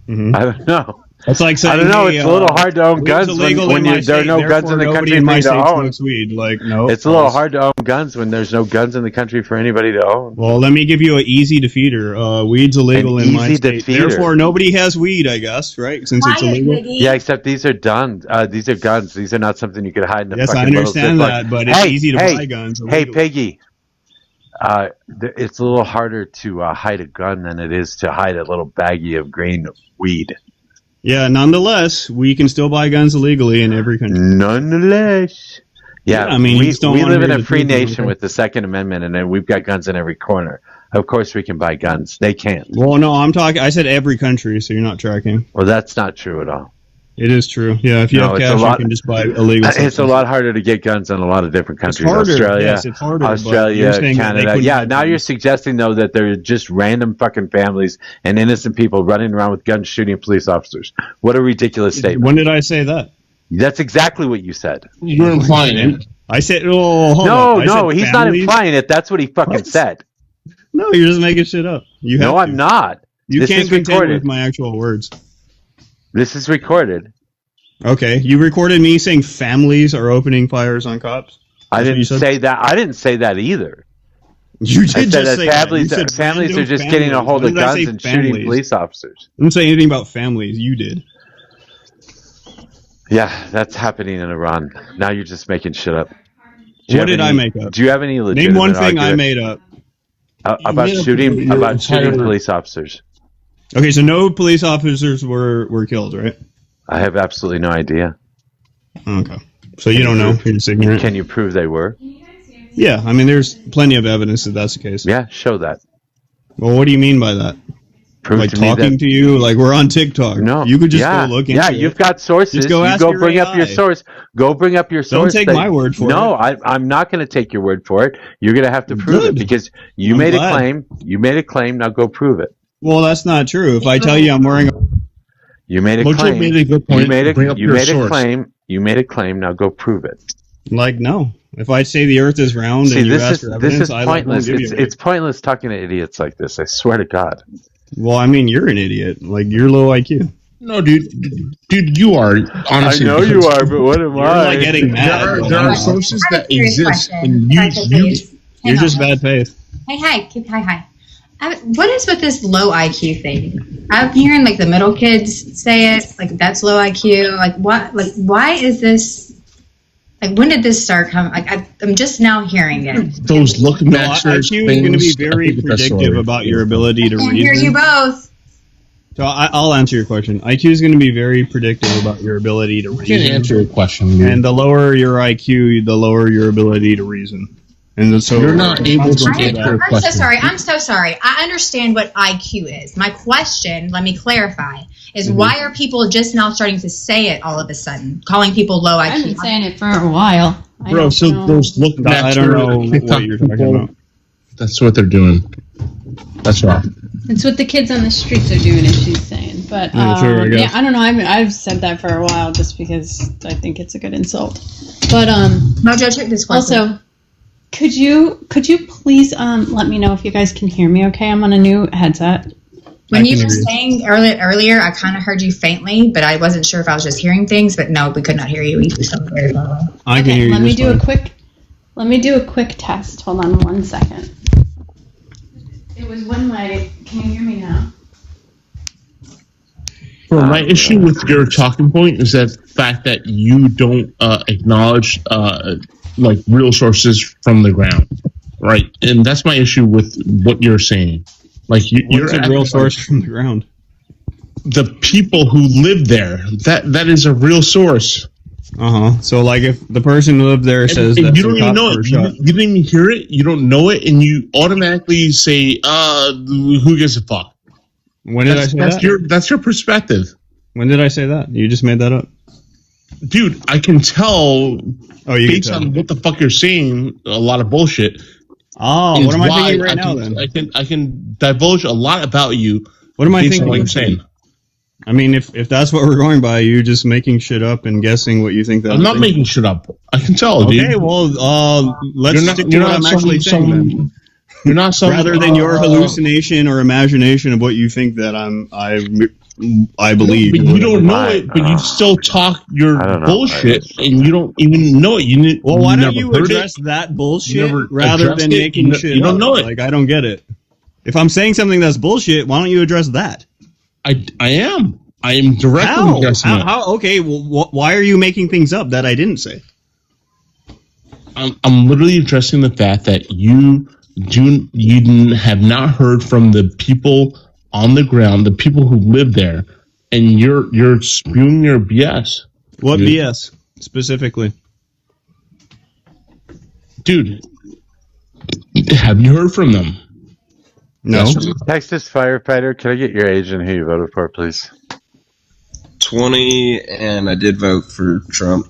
Speaker 18: Mm-hmm.
Speaker 1: I don't know.
Speaker 18: It's like saying,
Speaker 1: I don't know.
Speaker 18: hey,
Speaker 1: it's a little hard to own
Speaker 18: weed's
Speaker 1: guns
Speaker 18: illegal
Speaker 1: when
Speaker 18: in my
Speaker 1: there are
Speaker 18: state,
Speaker 1: no guns in the
Speaker 18: therefore
Speaker 1: country
Speaker 18: nobody in
Speaker 1: for
Speaker 18: my
Speaker 1: you to
Speaker 18: state
Speaker 1: own.
Speaker 18: smokes weed. Like, no.
Speaker 1: It's a little hard to own guns when there's no guns in the country for anybody to own.
Speaker 18: Well, let me give you an easy defeater. Weed's illegal in my state.
Speaker 1: Defeater.
Speaker 18: Therefore, nobody has weed, I guess, right? Since it's illegal.
Speaker 1: Yeah, except these are done. These are guns. These are not something you could hide in a
Speaker 18: Yes,
Speaker 1: fucking
Speaker 18: I understand
Speaker 1: little Ziploc.
Speaker 18: that, but it's easy to buy guns.
Speaker 1: Hey, Piggy. It's a little harder to hide a gun than it is to hide a little baggie of green weed.
Speaker 18: Yeah, nonetheless, we can still buy guns illegally in every country.
Speaker 1: Nonetheless. Yeah,
Speaker 18: I mean,
Speaker 1: we live in a free nation with the Second Amendment, and then we've got guns in every corner. Of course we can buy guns. They can't.
Speaker 18: Well, no, I said every country, so you're not tracking.
Speaker 1: Well, that's not true at all.
Speaker 18: It is true. Yeah, if you have cash, you can just buy illegal.
Speaker 1: It's a lot harder to get guns in a lot of different countries.
Speaker 18: It's harder.
Speaker 1: Australia,
Speaker 18: Yes, it's harder, but
Speaker 1: Australia,
Speaker 18: you're saying that they
Speaker 1: Canada.
Speaker 18: couldn't
Speaker 1: Yeah,
Speaker 18: have
Speaker 1: now
Speaker 18: guns.
Speaker 1: you're suggesting though that there are just random fucking families and innocent people running around with guns shooting police officers. What a ridiculous statement.
Speaker 18: When did I say that?
Speaker 1: That's exactly what you said.
Speaker 19: You're implying it.
Speaker 18: I said, oh, hold up. I
Speaker 1: No,
Speaker 18: said
Speaker 1: he's not
Speaker 18: families.
Speaker 1: implying it. That's what he fucking said.
Speaker 18: No, you're just making shit up. You have
Speaker 1: No,
Speaker 18: to.
Speaker 1: I'm not.
Speaker 18: You
Speaker 1: This
Speaker 18: can't
Speaker 1: is
Speaker 18: contend
Speaker 1: recorded.
Speaker 18: with my actual words.
Speaker 1: This is recorded.
Speaker 18: Okay, you recorded me saying families are opening fires on cops?
Speaker 1: I
Speaker 18: That's what you
Speaker 1: didn't
Speaker 18: said?
Speaker 1: say that. I didn't say that either.
Speaker 18: You
Speaker 1: I
Speaker 18: did
Speaker 1: said
Speaker 18: just
Speaker 1: that
Speaker 18: say
Speaker 1: families,
Speaker 18: that. You said
Speaker 1: families are
Speaker 18: random
Speaker 1: just getting a
Speaker 18: families.
Speaker 1: hold
Speaker 18: When
Speaker 1: of
Speaker 18: did I
Speaker 1: guns
Speaker 18: say
Speaker 1: and shooting
Speaker 18: families?
Speaker 1: police officers.
Speaker 18: I didn't say anything about families. You did.
Speaker 1: Yeah, that's happening in Iran. Now you're just making shit up. Do you
Speaker 18: What
Speaker 1: have
Speaker 18: did I
Speaker 1: any-
Speaker 18: make up?
Speaker 1: Do you have any legitimate
Speaker 18: Name one thing I
Speaker 1: argument
Speaker 18: made up.
Speaker 1: about shooting police officers?
Speaker 18: Okay, so no police officers were killed, right?
Speaker 1: I have absolutely no idea.
Speaker 18: Okay. So you don't know. You're just ignorant.
Speaker 1: Can you prove they were?
Speaker 18: Yeah, I mean, there's plenty of evidence that that's the case.
Speaker 1: Yeah, show that.
Speaker 18: Well, what do you mean by that?
Speaker 1: Prove
Speaker 18: Like
Speaker 1: to me
Speaker 18: talking
Speaker 1: that-
Speaker 18: to you? Like we're on TikTok.
Speaker 1: No,
Speaker 18: You could just
Speaker 1: yeah,
Speaker 18: go look into
Speaker 1: yeah.
Speaker 18: it.
Speaker 1: You've got sources.
Speaker 18: Just go
Speaker 1: you
Speaker 18: ask
Speaker 1: go
Speaker 18: your
Speaker 1: bring up your
Speaker 18: AI.
Speaker 1: source. Go bring up your source.
Speaker 18: Don't take my word for
Speaker 1: no,
Speaker 18: it.
Speaker 1: I'm not going to take your word for it. You're going to have to prove it
Speaker 18: Good.
Speaker 1: because you
Speaker 18: I'm
Speaker 1: made
Speaker 18: glad.
Speaker 1: a claim. You made a claim. Now go prove it.
Speaker 18: Well, that's not true. If I tell you I'm wearing
Speaker 1: You made a
Speaker 18: Mojo
Speaker 1: claim.
Speaker 18: made a good point.
Speaker 1: You made a,
Speaker 18: Bring up
Speaker 1: you
Speaker 18: your
Speaker 1: made a
Speaker 18: source.
Speaker 1: claim. You made a claim. Now go prove it.
Speaker 18: Like, no. If I say the earth is round
Speaker 1: See,
Speaker 18: and you
Speaker 1: this
Speaker 18: ask
Speaker 1: is
Speaker 18: for evidence,
Speaker 1: this is
Speaker 18: I
Speaker 1: pointless.
Speaker 18: won't give you
Speaker 1: It's pointless talking to idiots like this. I swear to God.
Speaker 18: Well, I mean, you're an idiot. Like, you're low IQ.
Speaker 19: No, dude, you are. Honestly,
Speaker 1: I know you are, but what am
Speaker 18: You're
Speaker 1: I?
Speaker 18: like getting mad.
Speaker 19: There are sources
Speaker 7: I have
Speaker 19: that
Speaker 7: a serious
Speaker 19: exist,
Speaker 7: question.
Speaker 19: and
Speaker 7: Can I say please?
Speaker 18: You're
Speaker 7: Hang
Speaker 18: just
Speaker 7: on.
Speaker 18: bad faith.
Speaker 7: Hi. What is with this low IQ thing? I'm hearing like the middle kids say it, like that's low IQ. Like what? Like why is this? Like when did this start coming? Like I'm just now hearing it.
Speaker 19: those look
Speaker 18: No,
Speaker 19: maxers
Speaker 18: IQ is going to be
Speaker 19: things, I
Speaker 18: very
Speaker 19: think that's
Speaker 18: predictive
Speaker 19: all.
Speaker 18: about your ability to
Speaker 7: I can't hear you
Speaker 18: reason.
Speaker 7: both.
Speaker 18: So I'll answer your question. IQ is going to be very predictive about your ability to
Speaker 19: I can't
Speaker 18: reason.
Speaker 19: answer your question, dude.
Speaker 18: And the lower your IQ, the lower your ability to reason. And so
Speaker 19: you're not able to
Speaker 7: I'm
Speaker 19: answer a
Speaker 7: so
Speaker 19: question.
Speaker 7: sorry. I'm so sorry. I understand what IQ is. My question, let me clarify, is
Speaker 18: Mm-hmm.
Speaker 7: why are people just now starting to say it all of a sudden, calling people low IQ?
Speaker 4: I've been saying it for a while.
Speaker 19: Bro, so those look
Speaker 18: I don't know what you're talking about.
Speaker 19: That's what they're doing. That's right.
Speaker 4: It's what the kids on the streets are doing, as she's saying. But
Speaker 18: Yeah, sure, I guess.
Speaker 4: yeah, I don't know. I've said that for a while just because I think it's a good insult. But
Speaker 7: Mojo, check this question.
Speaker 4: Also, could you please let me know if you guys can hear me? Okay, I'm on a new headset.
Speaker 7: When you were saying earlier, I kind of heard you faintly, but I wasn't sure if I was just hearing things. But no, we could not hear you. You sound very far away.
Speaker 18: I can hear you.
Speaker 4: Let me
Speaker 18: just
Speaker 4: do
Speaker 18: fine.
Speaker 4: Let me do a quick test. Hold on 1 second. It was when my. Can you hear me now?
Speaker 19: Bro, my issue with your talking point is that fact that you don't acknowledge like real sources from the ground, right? And that's my issue with what you're saying. Like you're
Speaker 18: What's a real source from the ground?
Speaker 19: The people who live there. That is a real source.
Speaker 18: So like if the person who lived there says
Speaker 19: And
Speaker 18: that
Speaker 19: you don't even know it. You didn't even hear it. You don't know it, and you automatically say, "Who gives a fuck?"
Speaker 18: When did I say that?
Speaker 19: That's your perspective.
Speaker 18: When did I say that? You just made that up.
Speaker 19: Dude, I can tell based
Speaker 18: can tell.
Speaker 19: on what the fuck you're saying, a lot of bullshit.
Speaker 18: Oh, what am I thinking right now then?
Speaker 19: I can divulge a lot about you.
Speaker 18: What am I
Speaker 19: based
Speaker 18: thinking?
Speaker 19: on what you're saying.
Speaker 18: I mean, if that's what we're going by, you just making shit up and guessing what you think that.
Speaker 19: I'm not making shit up. I can tell, dude.
Speaker 18: Okay, well, let's stick to what I'm actually saying then.
Speaker 19: You're not some,
Speaker 18: rather than your hallucination or imagination of what you think that I believe.
Speaker 19: But you don't know it, but you still talk your bullshit, and you don't even know it.
Speaker 18: Well, why don't you address that bullshit rather than making shit up?
Speaker 19: You don't know it.
Speaker 18: Like, I don't get it. If I'm saying something that's bullshit, why don't you address that?
Speaker 19: I am. I am directly addressing it.
Speaker 18: How? Okay, well, why are you making things up that I didn't say?
Speaker 19: I'm literally addressing the fact that you have not heard from the people on the ground, the people who live there, and you're spewing your BS.
Speaker 18: What BS specifically?
Speaker 19: Dude, have you heard from them?
Speaker 18: No.
Speaker 1: Texas firefighter, can I get your age and who you voted for, please?
Speaker 20: 20, and I did vote for Trump.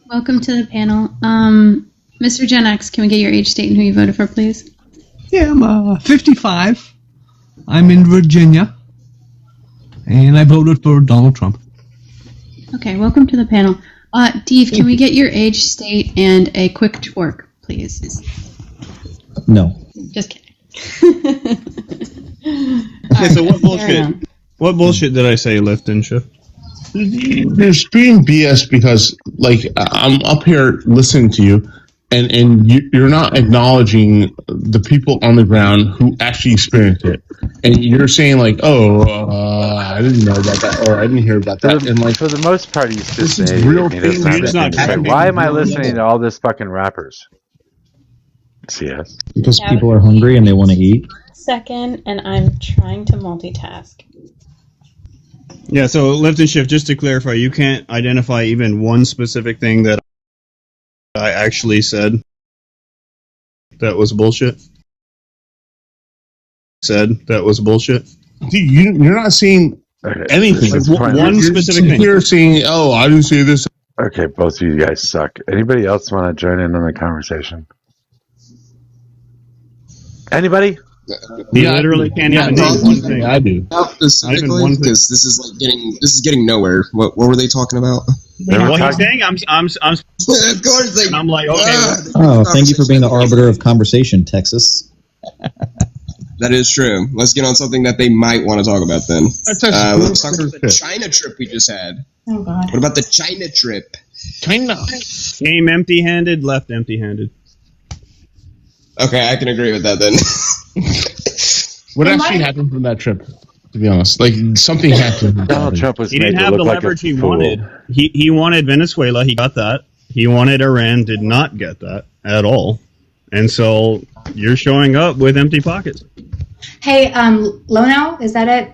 Speaker 4: Welcome to the panel. Mr. Gen X, can we get your age, state, and who you voted for, please?
Speaker 21: Yeah, I'm 55. I'm in Virginia. And I voted for Donald Trump.
Speaker 4: Okay, welcome to the panel. Dave, can we get your age, state, and a quick twerk, please?
Speaker 5: No.
Speaker 4: Just kidding.
Speaker 18: Okay, so what bullshit? What bullshit did I say, Lifton Shift?
Speaker 19: You're spewing BS because, like, I'm up here listening to you, and you're not acknowledging the people on the ground who actually experienced it. And you're saying, like, I didn't know about that, or I didn't hear about that. And, like,
Speaker 1: for the most part, he's just
Speaker 19: this is
Speaker 1: saying,
Speaker 19: real thing.
Speaker 1: why am I listening to all this fucking rappers? CS.
Speaker 5: Because people are hungry and they want to eat.
Speaker 4: Second, and I'm trying to multitask.
Speaker 18: Yeah, so Lifton Shift, just to clarify, you can't identify even one specific thing that I actually said that was bullshit? Said that was bullshit?
Speaker 19: Dude, you're not saying anything.
Speaker 18: One specific thing.
Speaker 19: You're saying, I didn't say this.
Speaker 1: Okay, both of you guys suck. Anybody else want to join in on the conversation? Anybody?
Speaker 18: You literally can't even name one thing.
Speaker 19: I do.
Speaker 20: Not specifically, because this is getting nowhere. What were they talking about?
Speaker 18: What he's saying, I'm
Speaker 20: of course
Speaker 18: I'm like, okay.
Speaker 5: Oh, thank you for being the arbiter of conversation, Texas.
Speaker 20: That is true. Let's get on something that they might want to talk about then. Let's talk about the China trip we just had.
Speaker 7: Oh, God.
Speaker 20: What about the China trip?
Speaker 19: China.
Speaker 18: Came empty-handed, left empty-handed.
Speaker 20: Okay, I can agree with that then.
Speaker 19: What actually happened from that trip? To be honest, like something happened.
Speaker 1: Donald Trump was.
Speaker 18: He didn't have the leverage he wanted. He wanted Venezuela. He got that. He wanted Iran. Did not get that at all. And so you're showing up with empty pockets.
Speaker 7: Hey, Lono, is that it?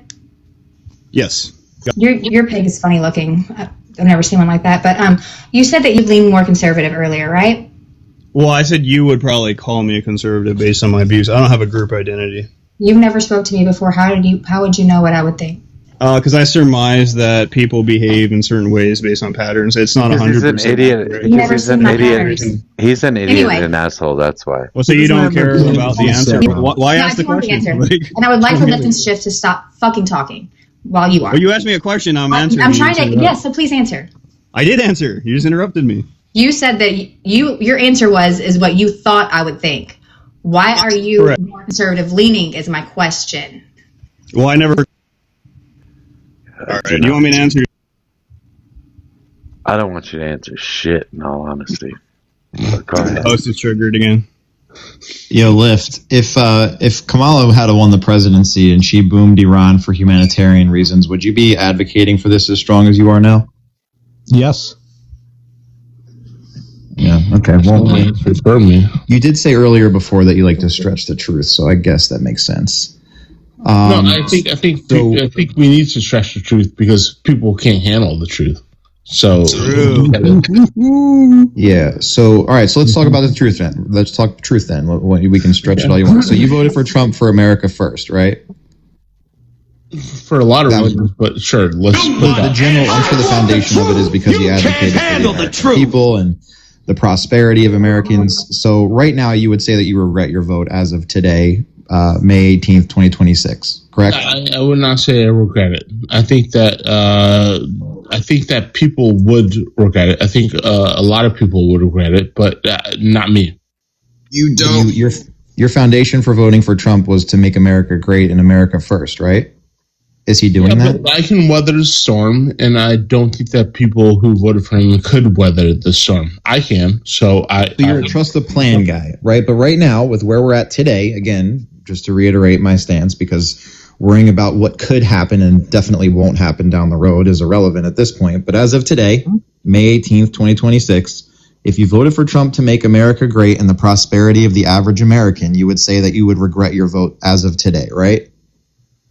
Speaker 18: Yes.
Speaker 7: Your pig is funny looking. I've never seen one like that. But you said that you lean more conservative earlier, right?
Speaker 18: Well, I said you would probably call me a conservative based on my views. I don't have a group identity.
Speaker 7: You've never spoke to me before. How would you know what I would think?
Speaker 18: Because I surmise that people behave in certain ways based on patterns. It's not 100%.
Speaker 1: He's an idiot. He's an idiot. He's an idiot
Speaker 7: Anyway.
Speaker 1: and an asshole. That's why.
Speaker 18: Well, so you don't care about the answer. Why
Speaker 7: No, I
Speaker 18: ask the
Speaker 7: do want the
Speaker 18: question?
Speaker 7: answer. And I would like for Lipton Shift to stop fucking talking while you are.
Speaker 18: Well, you asked me a question. I'm answering.
Speaker 7: I'm
Speaker 18: you
Speaker 7: trying to.
Speaker 18: interrupt.
Speaker 7: Yes, so please answer.
Speaker 18: I did answer. You just interrupted me.
Speaker 7: You said that your answer is what you thought I would think. Why are you
Speaker 18: Correct.
Speaker 7: more conservative leaning? Is my question.
Speaker 18: Well, I never. All right. You want me to answer?
Speaker 1: I don't want you to answer shit, in all honesty. But go ahead.
Speaker 18: Host is triggered again.
Speaker 8: Yo, Lyft, if Kamala had won the presidency and she boomed Iran for humanitarian reasons, would you be advocating for this as strong as you are now?
Speaker 21: Yes.
Speaker 8: Yeah, okay. Well, you did say earlier before that you like to stretch the truth, so I guess that makes sense.
Speaker 19: No, I think we need to stretch the truth because people can't handle the truth. So
Speaker 8: yeah. So all right. So let's talk about the truth then. Let's talk truth then. We can stretch it all you want. So you voted for Trump for America First, right?
Speaker 19: For a lot of reasons, but sure. Let's put
Speaker 8: the general. I'm sure the foundation of it is because he advocated for the American people and the prosperity of Americans. So right now, you would say that you regret your vote as of today, May 18th, 2026. Correct?
Speaker 19: I would not say I regret it. I think that people would regret it. I think a lot of people would regret it, but not me.
Speaker 20: You don't.
Speaker 8: Your foundation for voting for Trump was to make America great and America first, right? Is he doing that?
Speaker 19: But I can weather the storm, and I don't think that people who voted for him could weather the storm. I can, so
Speaker 8: you're a trust the plan guy, right? But right now, with where we're at today, again, just to reiterate my stance, because worrying about what could happen and definitely won't happen down the road is irrelevant at this point. But as of today, May 18th, 2026, if you voted for Trump to make America great and the prosperity of the average American, you would say that you would regret your vote as of today, right?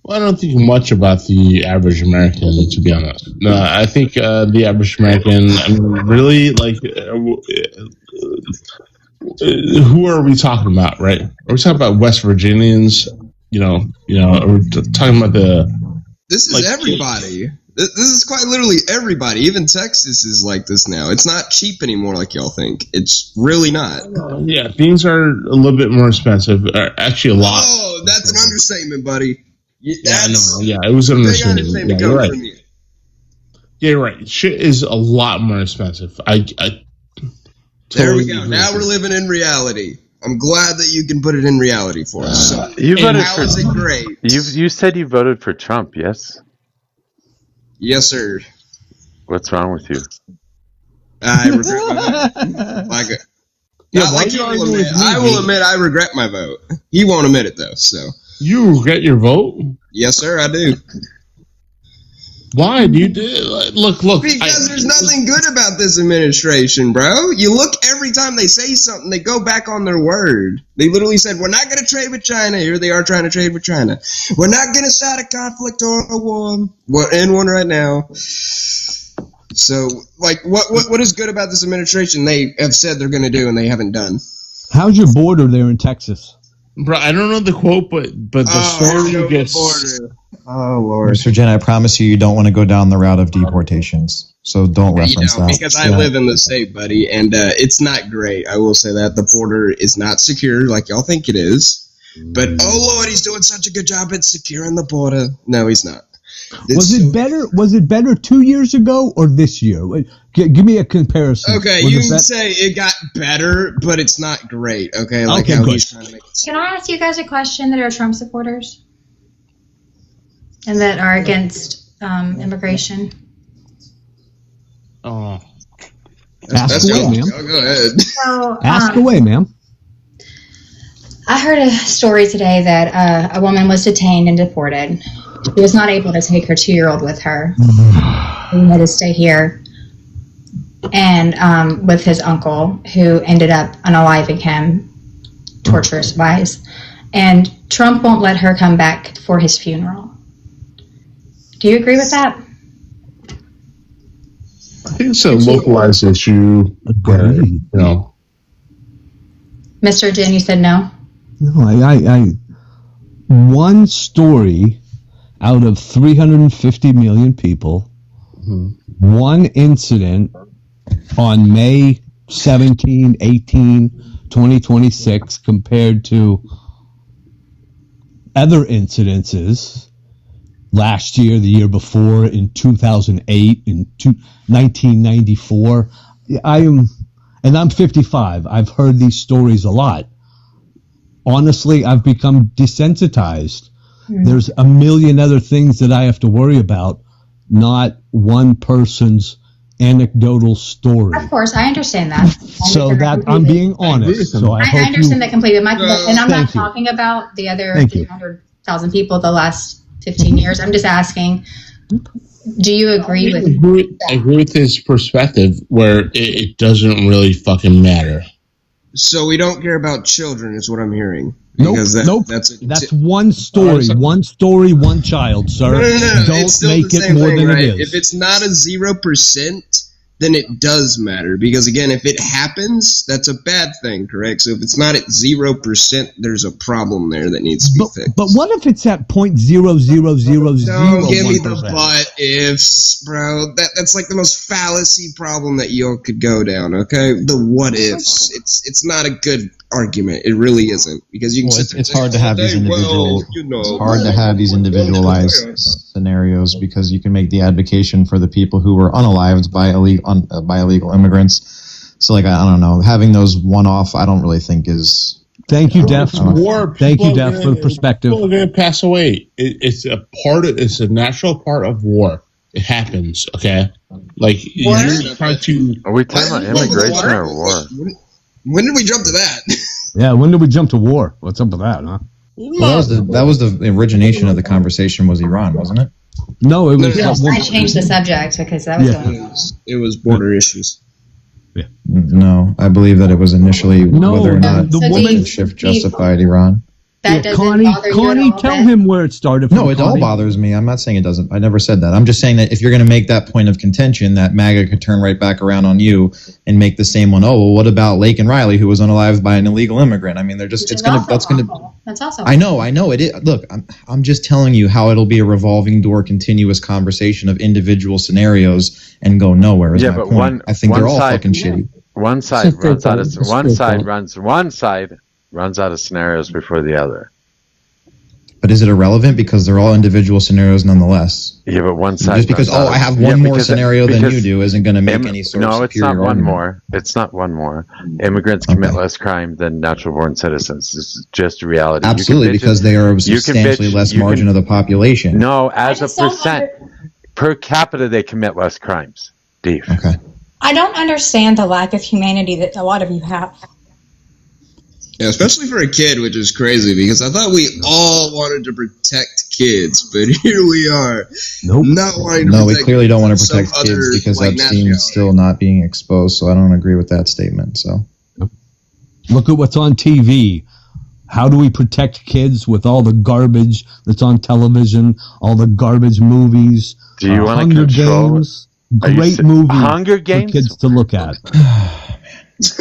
Speaker 19: Well, I don't think much about the average American, to be honest. No, I think the average American, I mean, really, like, who are we talking about, right? Are we talking about West Virginians? Are we talking about
Speaker 20: This is everybody. This is quite literally everybody. Even Texas is like this now. It's not cheap anymore like y'all think. It's really not.
Speaker 19: Yeah, things are a little bit more expensive. Actually, a lot.
Speaker 20: Oh, that's an understatement, buddy.
Speaker 19: It was an understatement. Yeah, you're right. Yeah, you're right. Shit is a lot more expensive.
Speaker 20: There we go. Now we're living in reality. I'm glad that you can put it in reality for us. So,
Speaker 1: You voted for.
Speaker 20: is it great?
Speaker 1: You said you voted for Trump, yes?
Speaker 20: Yes, sir.
Speaker 1: What's wrong with you?
Speaker 20: I regret my vote. I will admit I regret my vote. He won't admit it though. So
Speaker 19: you regret your vote?
Speaker 20: Yes, sir. I do.
Speaker 19: Why do you do? Look.
Speaker 20: Because there's nothing good about this administration, bro. You look every time they say something, they go back on their word. They literally said, "We're not going to trade with China." Here they are trying to trade with China. We're not going to start a conflict or a war. We're in one right now. So, like, what is good about this administration? They have said they're going to do and they haven't done.
Speaker 21: How's your border there in Texas?
Speaker 19: Bro, I don't know the quote, but the story gets.
Speaker 20: Oh Lord,
Speaker 8: Mr. Jen, I promise you don't want to go down the route of deportations, so don't reference that.
Speaker 20: Because I live in the state, buddy, and it's not great. I will say that the border is not secure like y'all think it is. But oh Lord, he's doing such a good job at securing the border. No, he's not.
Speaker 21: Was it better 2 years ago or this year? Give me a comparison.
Speaker 20: Okay, you can say it got better, but it's not great. Okay, how he's trying to make it.
Speaker 7: Can I ask you guys a question that are Trump supporters and that are against immigration?
Speaker 19: Oh,
Speaker 21: ask away, ma'am.
Speaker 20: Go ahead.
Speaker 7: So,
Speaker 21: ask away, ma'am.
Speaker 7: I heard a story today that a woman was detained and deported. She was not able to take her 2-year-old with her. He had to stay here. And with his uncle, who ended up unaliving him, torturous wise. And Trump won't let her come back for his funeral. Do you agree with that?
Speaker 19: I think it's a localized issue.
Speaker 7: Mr. Jin, you said no.
Speaker 21: No, I one story out of 350 million people, one incident on May 17, 18, 2026 compared to other incidences last year, the year before, in 2008, in 1994. I'm 55. I've heard these stories a lot. Honestly, I've become desensitized. There's a million other things that I have to worry about, not one person's anecdotal story.
Speaker 7: Of course, I understand that.
Speaker 21: So that I'm being honest. So I hope
Speaker 7: understand that completely. And I'm not
Speaker 21: Thank you.
Speaker 7: talking about the other
Speaker 21: Thank you.
Speaker 7: 300,000 people the last 15 years. I'm just asking, do you agree with
Speaker 19: I agree with his perspective where it doesn't really fucking matter.
Speaker 20: So we don't care about children, is what I'm hearing.
Speaker 21: Nope,
Speaker 20: That's
Speaker 21: one story. One story, one child, sir.
Speaker 20: No.
Speaker 21: Don't
Speaker 20: It's still
Speaker 21: make
Speaker 20: the
Speaker 21: it
Speaker 20: same
Speaker 21: more
Speaker 20: thing,
Speaker 21: than
Speaker 20: right?
Speaker 21: it is.
Speaker 20: If it's not a 0%, then it does matter. Because again, if it happens, that's a bad thing, correct? So if it's not at 0%, there's a problem there that needs to be fixed.
Speaker 21: But what if it's at .0000001%?
Speaker 20: Don't give me the but ifs, bro. That's like the most fallacy problem that you could go down, okay? The what ifs. It's not a good argument. It really isn't. Because you can sit there
Speaker 8: It's
Speaker 20: and say,
Speaker 8: hard to have these individual. It's hard to have these individualized scenarios because you can make the advocation for the people who were unalived by illegal immigrants. So, like, I don't know, having those one-off, I don't really think is.
Speaker 21: Thank you, Def. Thank you, Def, for the perspective.
Speaker 19: People are going to pass away. It's a natural part of war. It happens. Okay, like you try to.
Speaker 1: Are we talking about immigration or war?
Speaker 20: When did we jump to that?
Speaker 21: Yeah, when did we jump to war? What's up with that, huh?
Speaker 8: Well, that was the origination of the conversation was Iran, wasn't it?
Speaker 21: No, it was.
Speaker 7: I changed the subject because that was going on.
Speaker 20: It was border issues.
Speaker 8: No, I believe that it was initially whether or not
Speaker 21: the
Speaker 8: the
Speaker 21: woman
Speaker 8: shift justified Iran.
Speaker 7: That doesn't
Speaker 21: Connie,
Speaker 7: bother you at all,
Speaker 21: tell
Speaker 7: then?
Speaker 21: him where it started from.
Speaker 8: No, it all
Speaker 21: Connie.
Speaker 8: bothers me. I'm not saying it doesn't. I never said that. I'm just saying that if you're going to make that point of contention, that MAGA could turn right back around on you and make the same one. Oh, well, what about Lake and Riley, who was unalived by an illegal immigrant? I mean, they're just.
Speaker 7: That's also.
Speaker 8: I know. It is. Look, I'm just telling you how it'll be a revolving door, continuous conversation of individual scenarios and go nowhere. Is my
Speaker 1: but
Speaker 8: point. I think they're all fucking shitty.
Speaker 1: One side runs out of scenarios before the other.
Speaker 8: But is it irrelevant because they're all individual scenarios nonetheless?
Speaker 1: Yeah, but one side
Speaker 8: just because I have one more scenario than you do isn't going to make any sort of
Speaker 1: no, it's
Speaker 8: superior
Speaker 1: not one
Speaker 8: argument.
Speaker 1: more. It's not one more. Immigrants commit less crime than natural-born citizens. This is just a reality.
Speaker 8: Absolutely, because they are a substantially less margin of the population.
Speaker 1: No, as a percent per capita, they commit less crimes. Dave.
Speaker 8: Okay.
Speaker 15: I don't understand the lack of humanity that a lot of you have.
Speaker 20: Yeah, especially for a kid, which is crazy because I thought we all wanted to protect kids, but here we are.
Speaker 21: Nope.
Speaker 20: Not wanting to
Speaker 8: No, we
Speaker 20: protect
Speaker 8: clearly don't want to
Speaker 20: some
Speaker 8: protect kids
Speaker 20: other,
Speaker 8: because
Speaker 20: like,
Speaker 8: Epstein's still not being exposed, so I don't agree with that statement. So,
Speaker 21: Look at what's on TV. How do we protect kids with all the garbage that's on television, all the garbage movies?
Speaker 1: Do you want to
Speaker 21: Hunger
Speaker 1: control?
Speaker 21: Games? Great movie
Speaker 1: Hunger Games
Speaker 21: for kids to look at.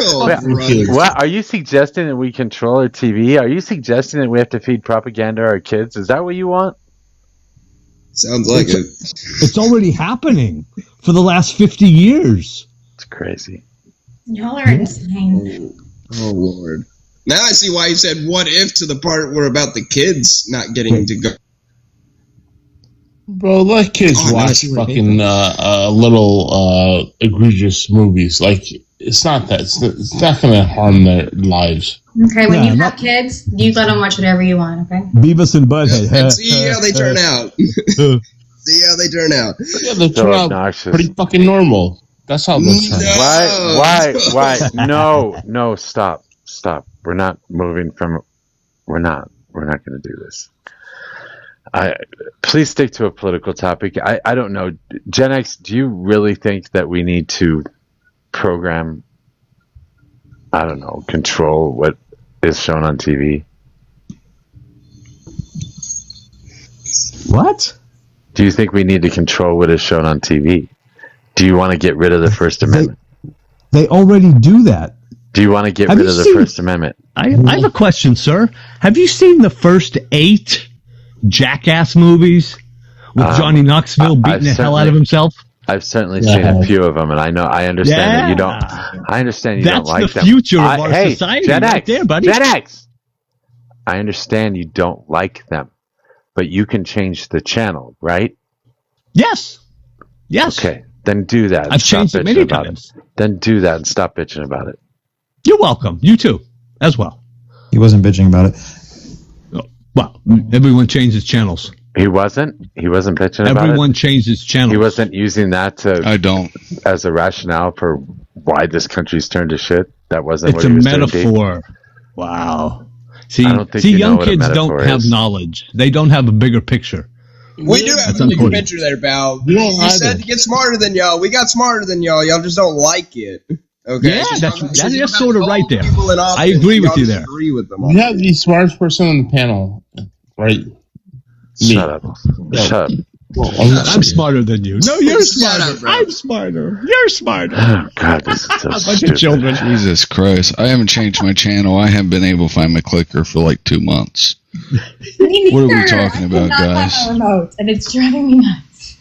Speaker 1: What are you suggesting that we control our TV? Are you suggesting that we have to feed propaganda to our kids? Is that what you want?
Speaker 20: Sounds like it.
Speaker 21: It's already happening for the last 50 years.
Speaker 1: It's crazy.
Speaker 7: Y'all are insane.
Speaker 20: Oh Lord! Now I see why you said "what if" to the part where about the kids not getting to go.
Speaker 19: Bro, let kids watch fucking little egregious movies. Like, it's not that. It's not going to harm their lives.
Speaker 7: Okay, when you have kids, you let them watch whatever you want, okay?
Speaker 21: Beavis and Butthead.
Speaker 20: And see how they turn out. See how they turn out.
Speaker 19: Yeah, they turn out pretty fucking normal. That's how they turn out.
Speaker 1: Why? No, stop. We're not moving from. We're not going to do this. Please stick to a political topic. I don't know. Gen X, do you really think that we need to program, I don't know, control what is shown on TV?
Speaker 21: What?
Speaker 1: Do you think we need to control what is shown on TV? Do you want to get rid of the First Amendment?
Speaker 21: They already do that.
Speaker 1: Do you want to get rid of the First Amendment?
Speaker 21: I have a question, sir. Have you seen the first 8 Jackass movies with Johnny Knoxville beating the hell out of himself?
Speaker 1: I've certainly seen a few of them, and I understand that you don't. I understand you don't like them.
Speaker 21: That's the future of our society,
Speaker 1: Gen
Speaker 21: right
Speaker 1: X,
Speaker 21: there, buddy.
Speaker 1: Gen X. I understand you don't like them, but you can change the channel, right?
Speaker 21: Yes.
Speaker 1: Okay, then do that.
Speaker 21: I've changed it many times.
Speaker 1: Then do that and stop bitching about it.
Speaker 21: You're welcome. You too, as well.
Speaker 8: He wasn't bitching about it.
Speaker 21: Well, everyone changes channels.
Speaker 1: He wasn't bitching about it.
Speaker 21: Everyone changes channels.
Speaker 1: He wasn't using that as a rationale for why this country's turned to shit. That wasn't.
Speaker 21: It's
Speaker 1: what he was
Speaker 21: a metaphor. Wow. See, young kids don't have knowledge. They don't have a bigger picture.
Speaker 20: We do have a big picture there, pal. You said to get smarter than y'all. We got smarter than y'all. Y'all just don't like it. Okay.
Speaker 21: Yeah, that's sort of right there. I agree with you there.
Speaker 20: Agree with them.
Speaker 19: You have the smartest person on the panel, right?
Speaker 1: Shut up. Shut up.
Speaker 21: I'm smarter than you. No, you're smarter. I'm smarter. You're smarter.
Speaker 1: Oh, God, this is so stupid.
Speaker 21: Children.
Speaker 12: Jesus Christ. I haven't changed my channel. I haven't been able to find my clicker for like 2 months. What are we talking about, guys?
Speaker 15: Remote, and it's driving me nuts.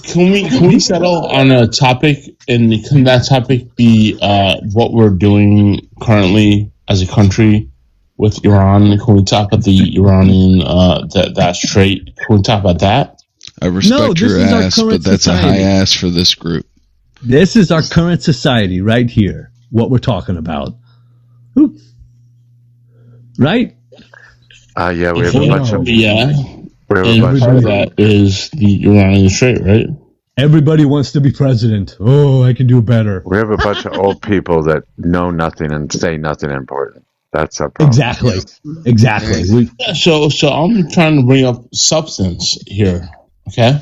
Speaker 19: Can we settle on a topic, and can that topic be what we're doing currently as a country with Iran? Can we talk about the Iranian that strait? Can we talk about that?
Speaker 12: I respect your ass, but that's a high ass for this group.
Speaker 21: This is our current society right here. What we're talking about. Ooh. Right?
Speaker 1: Yeah, we have a bunch of...
Speaker 19: Yeah.
Speaker 1: We have
Speaker 19: and
Speaker 1: a bunch
Speaker 19: part
Speaker 1: of...
Speaker 19: of that is the Iranian strait, right?
Speaker 21: Everybody wants to be president. Oh, I can do better.
Speaker 1: We have a bunch of old people that know nothing and say nothing important. That's our problem.
Speaker 21: Exactly.
Speaker 19: So I'm trying to bring up substance here, okay?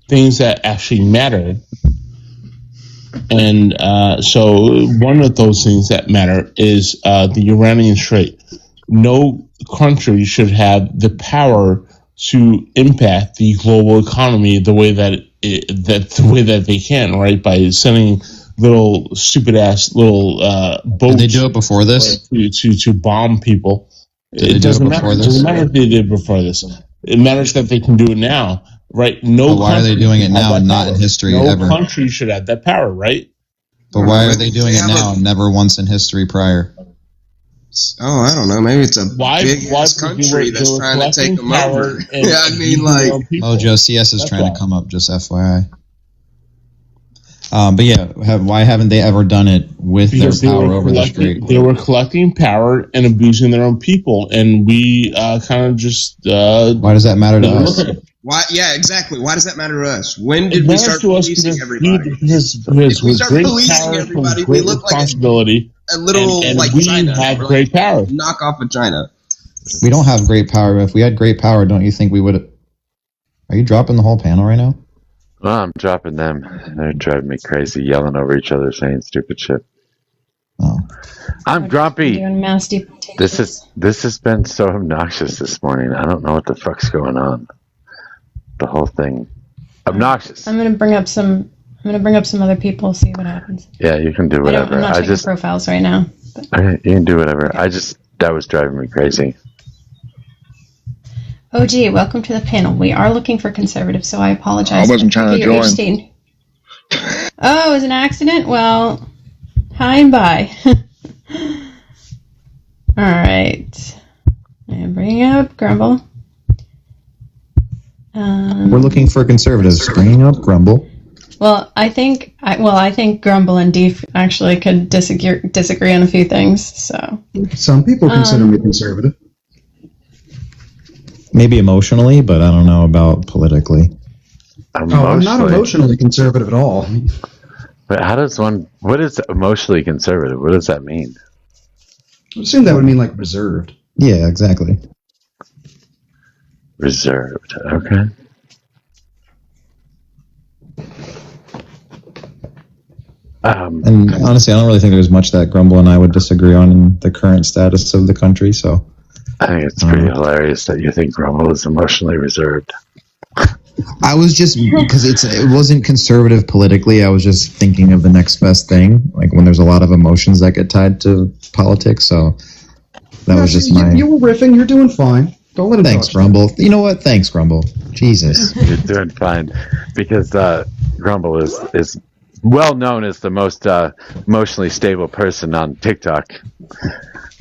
Speaker 19: Things that actually matter. And so one of those things that matter is the Iranian strait. No country should have the power to impact the global economy the way that they can, right? By sending little stupid ass little boats.
Speaker 8: Did they do it before this?
Speaker 19: To bomb people.
Speaker 8: It doesn't matter.
Speaker 19: It doesn't matter if they did it before this. It matters that they can do it now, right?
Speaker 8: But why are they doing it now and not in history ever?
Speaker 19: No country should have that power, right?
Speaker 8: But why are they doing it now and never once in history prior?
Speaker 20: Oh, I don't know. Maybe it's a big country that's trying to take them over. Yeah, I mean, like...
Speaker 8: Mojo, CS is trying to come up, just FYI. But yeah, why haven't they ever done it with their power over the strait?
Speaker 19: They were collecting power and abusing their own people, and we kind of just...
Speaker 8: why does that matter to us?
Speaker 20: Why? Yeah, exactly. Why does that matter to us? When did we start policing everybody?
Speaker 19: If
Speaker 20: we start policing everybody, we look like a little
Speaker 19: and
Speaker 20: like
Speaker 19: we
Speaker 20: China.
Speaker 19: have great power.
Speaker 20: Knock off of China.
Speaker 8: We don't have great power. If we had great power, don't you think we would? Are you dropping the whole panel right now?
Speaker 1: Well, I'm dropping them. They're driving me crazy, yelling over each other, saying stupid shit.
Speaker 8: Oh.
Speaker 21: I'm grumpy.
Speaker 15: Doing mass deportation.
Speaker 1: This has been so obnoxious this morning. I don't know what the fuck's going on. The whole thing, obnoxious.
Speaker 15: I'm gonna bring up some other people, see what happens.
Speaker 1: Yeah, you can do whatever.
Speaker 15: I'm not checking profiles right now.
Speaker 1: Okay, you can do whatever. That was driving me crazy.
Speaker 15: Oh, gee, welcome to the panel. We are looking for conservatives, so I apologize.
Speaker 2: I wasn't trying to join.
Speaker 15: Oh, it was an accident? Well, hi and bye. All right. I'm bringing up Grumble.
Speaker 8: We're looking for conservatives. Bringing up Grumble.
Speaker 15: Well, I think Grumble and Deef actually could disagree on a few things. So
Speaker 5: some people consider me conservative.
Speaker 8: Maybe emotionally, but I don't know about politically.
Speaker 5: I'm not emotionally conservative at all.
Speaker 1: But what is emotionally conservative? What does that mean?
Speaker 5: I assume that would mean like reserved.
Speaker 8: Yeah, exactly.
Speaker 1: Reserved, okay.
Speaker 8: And honestly, I don't really think there's much that Grumble and I would disagree on in the current status of the country. So
Speaker 1: I think it's pretty hilarious that you think Grumble is emotionally reserved.
Speaker 8: I was just because it wasn't conservative politically. I was just thinking of the next best thing, like when there's a lot of emotions that get tied to politics. So that was just my.
Speaker 2: You were riffing. You're doing fine. Don't let him.
Speaker 8: Thanks, Grumble. You know what? Thanks, Grumble. Jesus,
Speaker 1: you're doing fine because Grumble is well known as the most emotionally stable person on TikTok.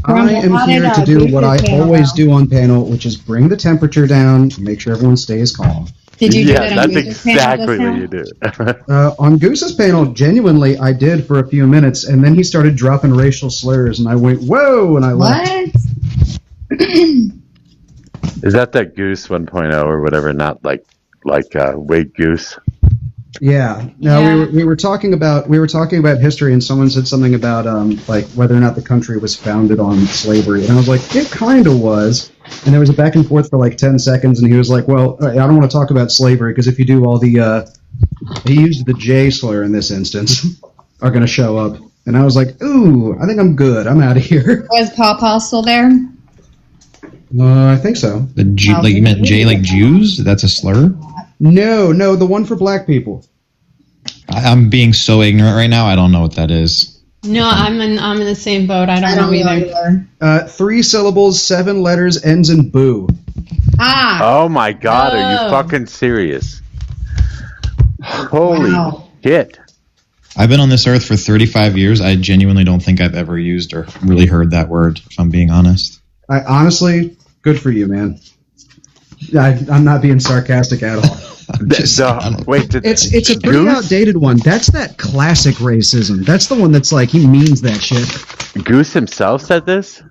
Speaker 2: I am here to do what I always do on panel, which is bring the temperature down, make sure everyone stays calm.
Speaker 7: Did you do that on
Speaker 1: that's
Speaker 7: Goose's
Speaker 1: exactly
Speaker 7: panel
Speaker 1: what you do.
Speaker 2: On Goose's panel, genuinely, I did for a few minutes, and then he started dropping racial slurs, and I went, whoa, and I laughed.
Speaker 1: Is that Goose 1.0 or whatever? Not like Wig Goose.
Speaker 2: Yeah. No, we were talking about history, and someone said something about like whether or not the country was founded on slavery, and I was like, it kind of was. And there was a back and forth for like 10 seconds, and he was like, well, I don't want to talk about slavery because if you do, all the he used the J slur in this instance are going to show up, and I was like, ooh, I think I'm good. I'm out of here.
Speaker 7: Was Paw still there?
Speaker 2: I think so.
Speaker 8: Like you meant J like Jews? That's a slur?
Speaker 2: No, the one for black people.
Speaker 8: I'm being so ignorant right now. I don't know what that is.
Speaker 4: No, I'm in the same boat. I don't know either.
Speaker 2: 3 syllables, 7 letters, ends in boo.
Speaker 1: Oh my God! Are you fucking serious? Holy shit!
Speaker 8: I've been on this earth for 35 years. I genuinely don't think I've ever used or really heard that word, if I'm being honest.
Speaker 2: Honestly, good for you, man. I'm not being sarcastic at all.
Speaker 1: It's
Speaker 2: a pretty outdated one. That's that classic racism. That's the one that's like he means that shit.
Speaker 1: Goose himself said this?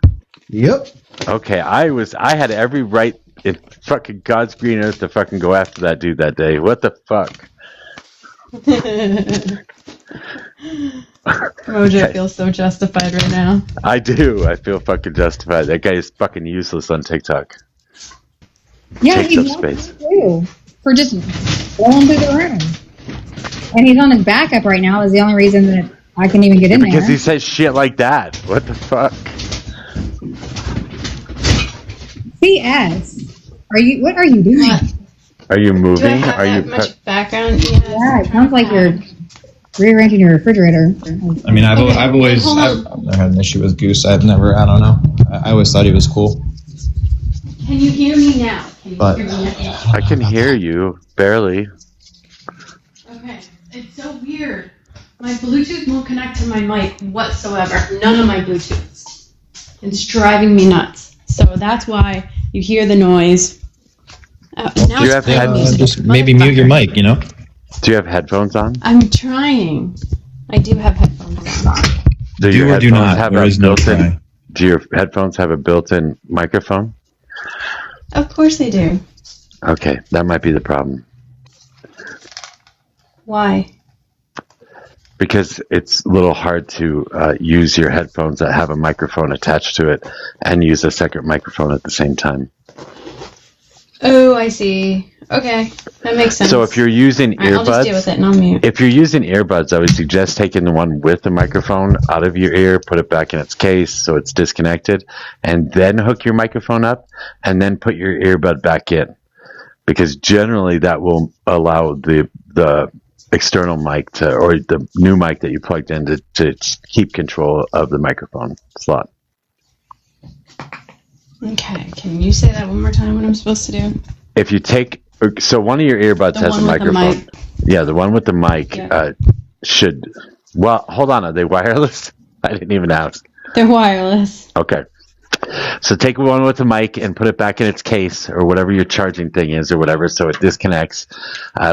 Speaker 2: Yep.
Speaker 1: Okay, I had every right in fucking God's green earth to fucking go after that dude that day. What the fuck?
Speaker 4: Mojo feels so justified right now.
Speaker 1: I do. I feel fucking justified. That guy is fucking useless on TikTok.
Speaker 7: Yeah,
Speaker 1: Takes
Speaker 7: he's
Speaker 1: up space.
Speaker 7: too, for just going through the room. And he's on his backup right now is the only reason that I can even get in there.
Speaker 1: Because he says shit like that. What the fuck?
Speaker 7: CS. What are you doing?
Speaker 1: Are you moving?
Speaker 4: Do I have
Speaker 1: Are you
Speaker 4: much background? Yeah,
Speaker 7: it sounds like you're rearranging your refrigerator.
Speaker 8: I mean, I've always had an issue with Goose. I don't know. I always thought he was cool.
Speaker 4: Can you hear me now?
Speaker 8: But
Speaker 1: I can hear you barely.
Speaker 4: Okay, it's so weird. My Bluetooth won't connect to my mic whatsoever. None of my Bluetooths. It's driving me nuts. So that's why you hear the noise. Now
Speaker 1: Do you have headphones?
Speaker 8: Just maybe mute your mic, you know?
Speaker 1: Do you have headphones on?
Speaker 4: I'm trying. I do have headphones on.
Speaker 1: Do your
Speaker 8: or do
Speaker 1: headphones
Speaker 8: not.
Speaker 1: have
Speaker 8: There
Speaker 1: a
Speaker 8: is no
Speaker 1: built-in?
Speaker 8: try.
Speaker 1: Do your headphones have a built-in microphone?
Speaker 4: Of course they do.
Speaker 1: Okay, that might be the problem.
Speaker 4: Why?
Speaker 1: Because it's a little hard to use your headphones that have a microphone attached to it and use a second microphone at the same time.
Speaker 4: Oh, I see. Okay, that makes sense.
Speaker 1: So if you're using
Speaker 4: All right, I'll just deal with it and I'll mute.
Speaker 1: if you're using earbuds, I would suggest taking the one with the microphone out of your ear, put it back in its case so it's disconnected, and then hook your microphone up, and then put your earbud back in. Because generally that will allow the external mic or the new mic that you plugged in to keep control of the microphone slot.
Speaker 4: Okay, can you say that one more time? What I'm supposed to do?
Speaker 1: If you take, so one of your earbuds
Speaker 4: The
Speaker 1: has
Speaker 4: one
Speaker 1: a
Speaker 4: with the
Speaker 1: microphone.
Speaker 4: mic.
Speaker 1: Yeah, the one with the mic
Speaker 4: Yeah.
Speaker 1: should. Well, hold on. Are they wireless? I didn't even ask.
Speaker 4: They're wireless.
Speaker 1: Okay. So take one with the mic and put it back in its case or whatever your charging thing is or whatever, so it disconnects.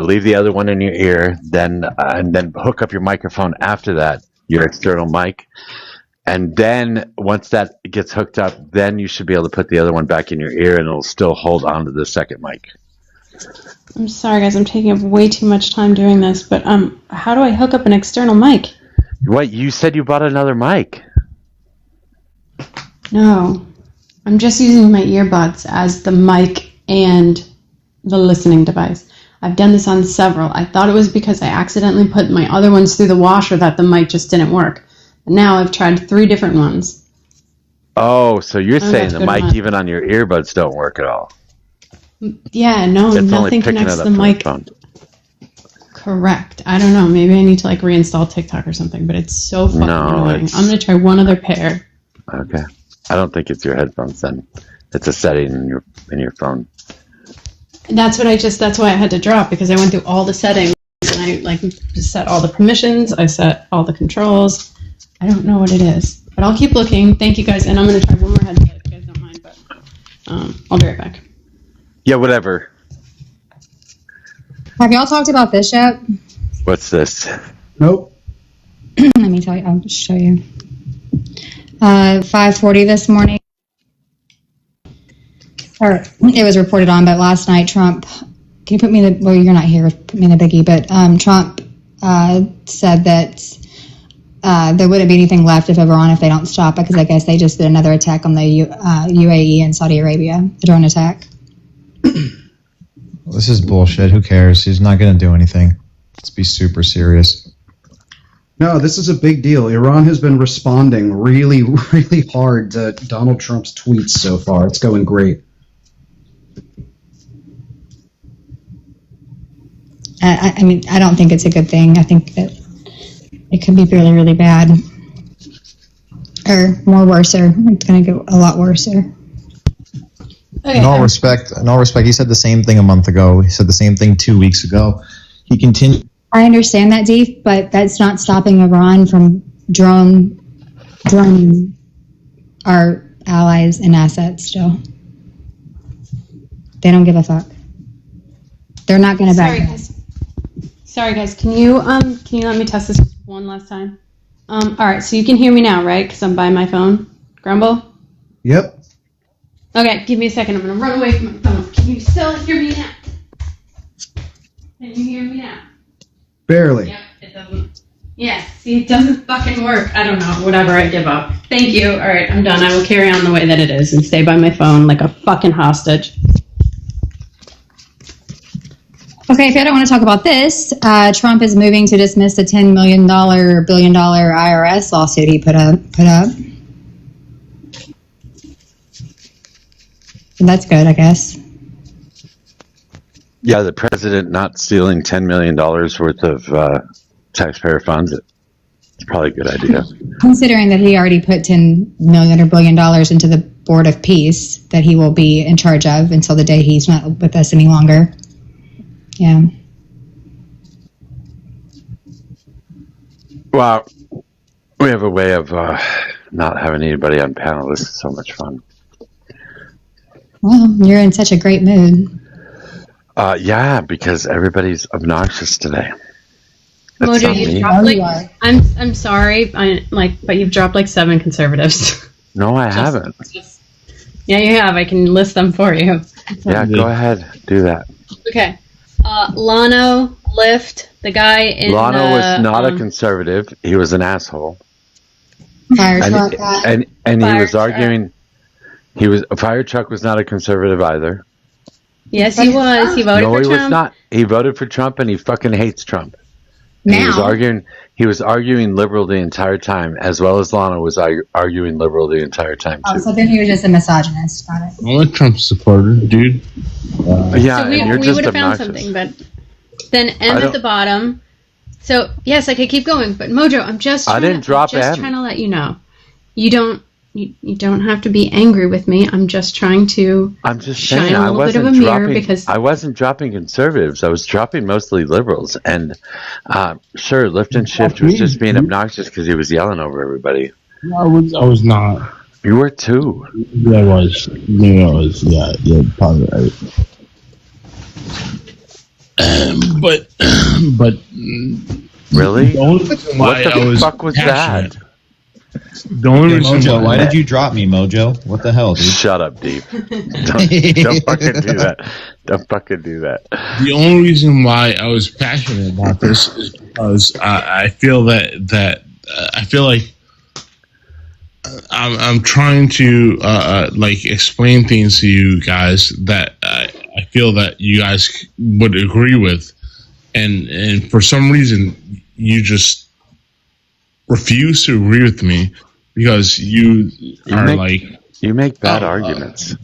Speaker 1: Leave the other one in your ear, and then hook up your microphone after that, your external mic. And then once that gets hooked up, then you should be able to put the other one back in your ear, and it'll still hold onto the second mic.
Speaker 4: I'm sorry, guys. I'm taking up way too much time doing this, but how do I hook up an external mic?
Speaker 1: What? You said you bought another mic.
Speaker 4: No, I'm just using my earbuds as the mic and the listening device. I've done this on several. I thought it was because I accidentally put my other ones through the washer that the mic just didn't work. But now I've tried 3 different ones.
Speaker 1: Oh, so you're saying
Speaker 4: that's
Speaker 1: the
Speaker 4: good
Speaker 1: mic
Speaker 4: enough.
Speaker 1: even on your earbuds don't work at all?
Speaker 4: Yeah, no,
Speaker 1: It's only
Speaker 4: nothing
Speaker 1: picking
Speaker 4: connects
Speaker 1: it
Speaker 4: to
Speaker 1: up
Speaker 4: the
Speaker 1: from
Speaker 4: mic.
Speaker 1: phone.
Speaker 4: Correct. I don't know. Maybe I need to like reinstall TikTok or something, but it's so fucking annoying. I'm going to try one other pair.
Speaker 1: Okay. I don't think it's your headphones then. It's a setting in your phone.
Speaker 4: That's why I had to drop, because I went through all the settings and I like set all the permissions, I set all the controls. I don't know what it is, but I'll keep looking. Thank you guys, and I'm going to try one more headset if you guys don't mind, but I'll be right back.
Speaker 1: Yeah, whatever.
Speaker 7: Have y'all talked about this yet?
Speaker 1: What's this?
Speaker 2: Nope.
Speaker 7: Let me tell you. I'll just show you. 5:40 this morning. Or it was reported on, but last night Trump. Can you put me in the? Well, you're not here. Put me in the biggie. But Trump said that there wouldn't be anything left of Iran if they don't stop, because I guess they just did another attack on the UAE and Saudi Arabia, a drone attack.
Speaker 8: This is bullshit. Who cares? He's not going to do anything. Let's be super serious.
Speaker 2: No, this is a big deal. Iran has been responding really, really hard to Donald Trump's tweets so far. It's going great.
Speaker 7: I mean, I don't think it's a good thing. I think that it could be really, really bad. Or more worser. It's going to go a lot worser.
Speaker 4: Okay.
Speaker 8: In all respect, he said the same thing a month ago. He said the same thing 2 weeks ago. He continued.
Speaker 7: I understand that, Deep, but that's not stopping Iran from droning our allies and assets still. They don't give a fuck. They're not going to back down.
Speaker 4: Sorry guys, can you let me test this one last time? All right, so you can hear me now, right? Because I'm by my phone. Grumble?
Speaker 2: Yep.
Speaker 4: Okay, give me a second. I'm going to run away from my phone. Can you still hear me now? Can you hear me now?
Speaker 2: Barely.
Speaker 4: Yep, it doesn't. Yeah, see, it doesn't fucking work. I don't know. Whatever, I give up. Thank you. All right, I'm done. I will carry on the way that it is and stay by my phone like a fucking hostage.
Speaker 7: Okay, if you don't want to talk about this, Trump is moving to dismiss the $10 million billion IRS lawsuit he put up. And that's good, I guess.
Speaker 1: Yeah, the president not stealing $10 million worth of taxpayer funds. It's probably a good idea.
Speaker 7: Considering that he already put $10 million or $1 billion into the Board of Peace that he will be in charge of until the day he's not with us any longer. Yeah.
Speaker 1: Well, we have a way of not having anybody on panel. This is so much fun.
Speaker 7: Well, you're in such a great mood.
Speaker 1: Yeah, because everybody's obnoxious today. That's
Speaker 4: Mojo,
Speaker 1: not
Speaker 4: you've
Speaker 1: me.
Speaker 4: dropped like I'm sorry, but you've dropped like 7 conservatives.
Speaker 1: No, I haven't.
Speaker 4: Yeah, you have. I can list them for you.
Speaker 1: Yeah, go ahead, do that.
Speaker 4: Okay. Lano, Lyft, the guy in
Speaker 1: Lano was not a conservative. He was an asshole.
Speaker 7: Fire
Speaker 1: and,
Speaker 7: truck guy.
Speaker 1: and he was arguing. He was a fire truck was not a conservative either.
Speaker 4: Yes, he was. He voted for Trump.
Speaker 1: No, he was not. He voted for Trump, and he fucking hates Trump.
Speaker 7: Now.
Speaker 1: He was arguing liberal the entire time, as well as Lana was arguing liberal the entire time too.
Speaker 7: Oh, so then he was just a misogynist. Got it.
Speaker 19: I'm a Trump supporter, dude.
Speaker 1: Yeah,
Speaker 4: so we
Speaker 1: and you're just
Speaker 4: would have found
Speaker 1: obnoxious.
Speaker 4: something, but then M at the bottom. So yes, I could keep going, but Mojo, I'm just trying to let you know. You don't have to be angry with me. I'm just trying to.
Speaker 1: I'm just
Speaker 4: shine
Speaker 1: saying,
Speaker 4: a little bit of a mirror because
Speaker 1: I wasn't dropping conservatives. I was dropping mostly liberals, and sure, Lift and Shift was just being obnoxious because he was yelling over everybody.
Speaker 19: No, I was not.
Speaker 1: You were too.
Speaker 19: Yeah, I was. Yeah, I was. Yeah, probably right. But
Speaker 1: really,
Speaker 19: the only reason why
Speaker 1: what the
Speaker 19: I was
Speaker 1: fuck was
Speaker 19: passionate,
Speaker 1: that?
Speaker 19: The only reason
Speaker 8: Mojo, why did you drop me, Mojo? What the hell, dude?
Speaker 1: Shut up, Deep. Don't fucking do that. Don't fucking do that.
Speaker 19: The only reason why I was passionate about this is because I feel that I feel like I'm trying to like explain things to you guys that I feel that you guys would agree with, and for some reason you just refuse to agree with me because you
Speaker 1: make bad arguments.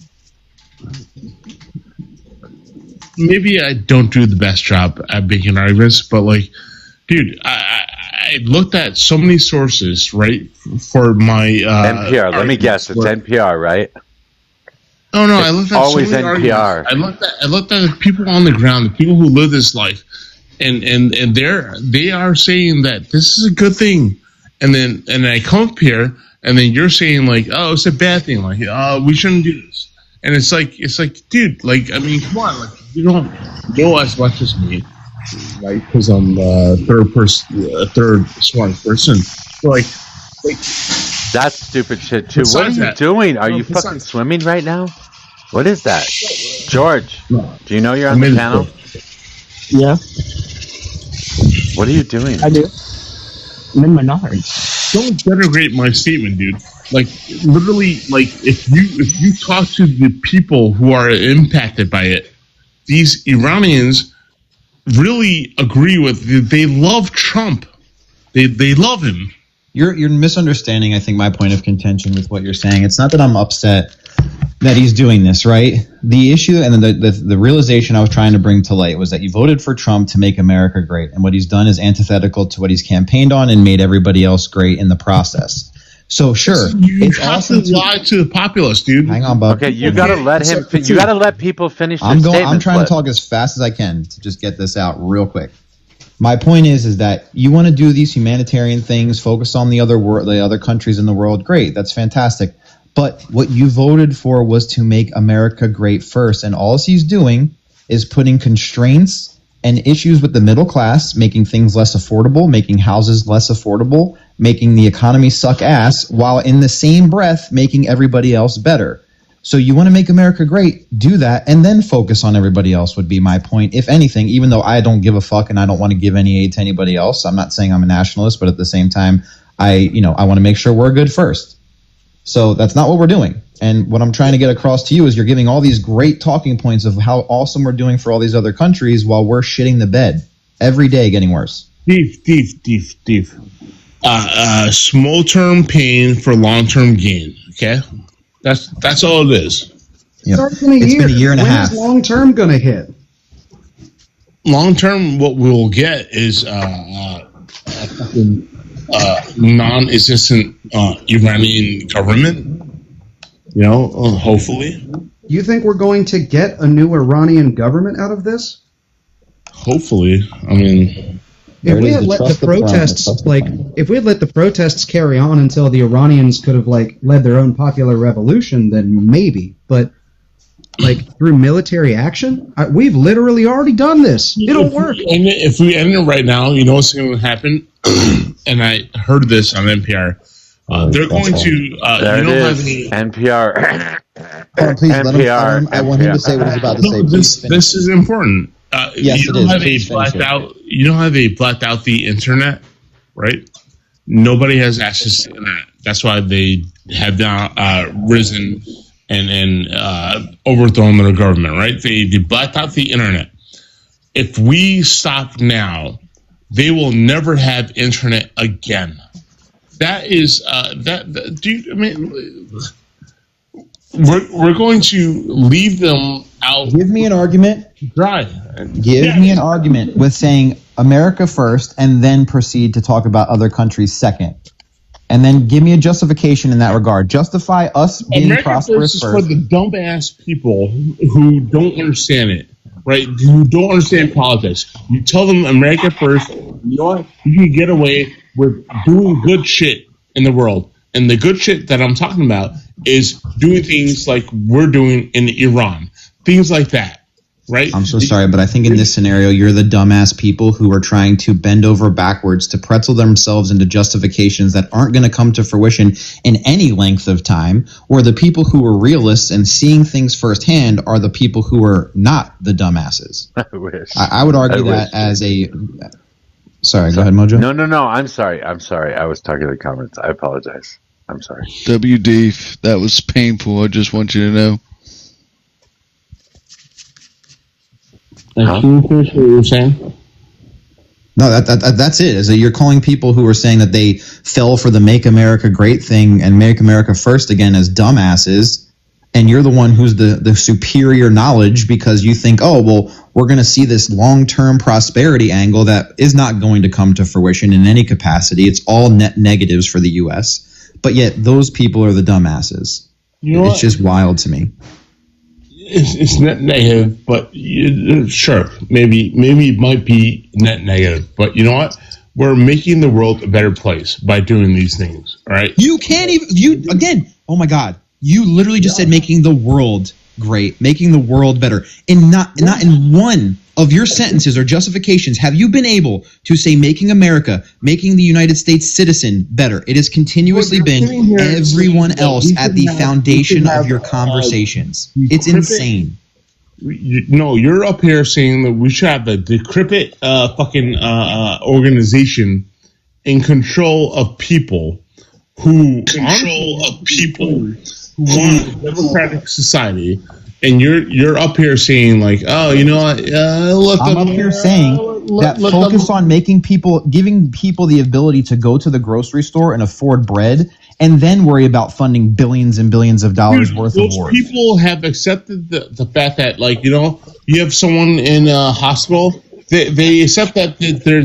Speaker 19: maybe I don't do the best job at making arguments, but like, dude, I looked at so many sources, right, for my
Speaker 1: NPR. Let me guess, it's NPR, right?
Speaker 19: Oh no,
Speaker 1: it's
Speaker 19: I looked at
Speaker 1: always
Speaker 19: so many
Speaker 1: NPR.
Speaker 19: arguments. I looked at the people on the ground, the people who live this life, and they are saying that this is a good thing, and then I come up here, and then you're saying like, oh, it's a bad thing, like, we shouldn't do this. And it's like, dude, like, I mean, come on, like, you don't know as much as me, right? Because I'm third smartest person. So like,
Speaker 1: that's stupid shit too. What are you doing? Are you fucking swimming right now? What is that, George? Do you know you're on the panel?
Speaker 9: Yeah.
Speaker 1: What are you doing?
Speaker 9: I do. I'm in Menards.
Speaker 19: Don't denigrate my statement, dude. Like, literally, like, if you talk to the people who are impacted by it, these Iranians really agree with. They love Trump. They love him.
Speaker 8: You're misunderstanding, I think, my point of contention with what you're saying. It's not that I'm upset that he's doing this, right? The issue and the realization I was trying to bring to light was that you voted for Trump to make America great, and what he's done is antithetical to what he's campaigned on and made everybody else great in the process. So sure,
Speaker 19: it's awesome to lie to the populace, dude.
Speaker 8: Hang on, Bob.
Speaker 1: Okay, you gotta let him. You gotta let people finish.
Speaker 8: I'm trying to talk as fast as I can to just get this out real quick. My point is that you want to do these humanitarian things, focus on the other countries in the world. Great, that's fantastic. But what you voted for was to make America great first, and all he's doing is putting constraints and issues with the middle class, making things less affordable, making houses less affordable, making the economy suck ass, while in the same breath making everybody else better. So you want to make America great, do that, and then focus on everybody else would be my point, if anything, even though I don't give a fuck and I don't want to give any aid to anybody else. I'm not saying I'm a nationalist, but at the same time, I want to make sure we're good first. So that's not what we're doing. And what I'm trying to get across to you is you're giving all these great talking points of how awesome we're doing for all these other countries while we're shitting the bed every day, getting worse.
Speaker 19: Thief. Small-term pain for long-term gain, okay? That's all it is.
Speaker 8: Yep.
Speaker 2: It's been a year and a half. When is long term going to hit?
Speaker 19: Long term, what we'll get is a fucking non-existent Iranian government. You know, hopefully.
Speaker 2: You think we're going to get a new Iranian government out of this?
Speaker 19: Hopefully, I mean.
Speaker 2: If we had let the protests, if we had let the protests carry on until the Iranians could have led their own popular revolution, then maybe. But through military action, we've literally already done this. It'll work.
Speaker 19: If we end it right now, you know what's going to happen? And I heard this on NPR. They're going to.
Speaker 1: NPR.
Speaker 8: Please let him. I want him to say what he's about to say.
Speaker 19: This is important.
Speaker 8: Yes,
Speaker 19: you don't have a blacked out. You don't have a blacked out the internet, right? Nobody has access to the internet. That's why they have now risen and overthrown their government, right? They blacked out the internet. If we stop now, they will never have internet again. That is dude. I mean, we're going to leave them out.
Speaker 8: Give me an argument.
Speaker 19: Dry.
Speaker 8: Give me an argument with saying America first and then proceed to talk about other countries second. And then give me a justification in that regard. Justify us being
Speaker 19: America
Speaker 8: prosperous
Speaker 19: first. Is for the dumb ass people who don't understand it, right? Who don't understand politics. You tell them America first. You know what? You can get away with doing good shit in the world. And the good shit that I'm talking about is doing things like we're doing in Iran. Things like that. Right?
Speaker 8: I'm so sorry, but I think in this scenario, you're the dumbass people who are trying to bend over backwards to pretzel themselves into justifications that aren't going to come to fruition in any length of time, or the people who are realists and seeing things firsthand are the people who are not the dumbasses.
Speaker 1: I wish.
Speaker 8: I would argue that as a... Sorry, go ahead, Mojo.
Speaker 1: No, I'm sorry. I was talking to the comments. I apologize. I'm sorry.
Speaker 12: WD, that was painful. I just want you to know.
Speaker 19: Can you finish what you were saying?
Speaker 8: No, that's it. Is that you're calling people who are saying that they fell for the "Make America Great" thing and "Make America First" again as dumbasses, and you're the one who's the superior knowledge because you think, oh, well, we're going to see this long-term prosperity angle that is not going to come to fruition in any capacity. It's all net negatives for the U.S., but yet those people are the dumbasses. It's just wild to me.
Speaker 19: It's net negative, but sure, maybe it might be net negative, but you know what? We're making the world a better place by doing these things, right?
Speaker 8: You can't even, oh my God, you literally just said making the world great, making the world better. And not in one of your sentences or justifications have you been able to say making America, making the United States citizen better. It has continuously been everyone else at the foundation of your conversations. It's insane.
Speaker 19: No, you're up here saying that we should have the decrepit organization in control of people who want a democratic society, and you're up here saying like, oh, you know what?
Speaker 8: I'm up here saying that focus on giving people the ability to go to the grocery store and afford bread, and then worry about funding billions and billions of dollars worth of wars.
Speaker 19: People have accepted the fact that, like, you know, you have someone in a hospital, they accept that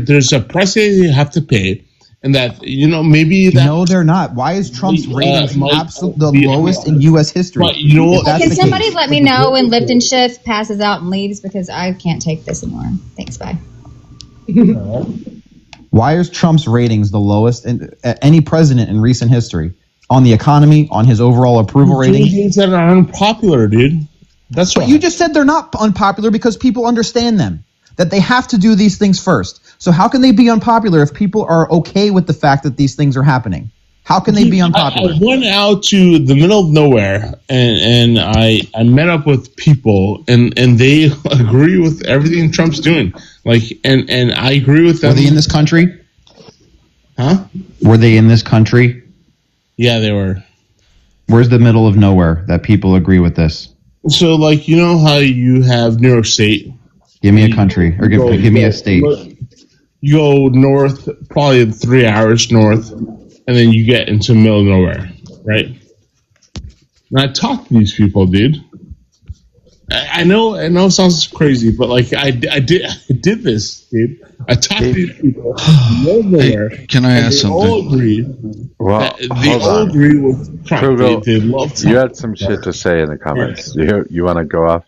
Speaker 19: there's a price they have to pay. And that, you know, maybe that...
Speaker 8: No, they're not. Why is Trump's ratings the lowest in U.S. history?
Speaker 19: But you know what?
Speaker 15: Can somebody let me know when Lipton Shift passes out and leaves, because I can't take this anymore. Thanks, bye.
Speaker 8: Why is Trump's ratings the lowest in any president in recent history? On the economy, on his overall approval rating?
Speaker 19: Things that are unpopular, dude. That's
Speaker 8: what you just said. They're not unpopular because people understand them. That they have to do these things first. So how can they be unpopular if people are okay with the fact that these things are happening? How can they be unpopular?
Speaker 19: I went out to the middle of nowhere and I met up with people and they agree with everything Trump's doing. Like and I agree with them.
Speaker 8: Were they in this country?
Speaker 19: Huh?
Speaker 8: Were they in this country?
Speaker 19: Yeah, they were.
Speaker 8: Where's the middle of nowhere that people agree with this?
Speaker 19: So, like, you know how you have New York State?
Speaker 8: Give me a country, or give me a state.
Speaker 19: You go north, probably 3 hours north, and then you get into the middle of nowhere, right? And I talked to these people, dude. I know it sounds crazy, but like I did this, dude. I talked to these people.
Speaker 12: Can I ask something?
Speaker 19: All agree.
Speaker 1: Well,
Speaker 19: they all agree with Trump. They love Trump.
Speaker 1: You had some shit to say in the comments. You want to go off?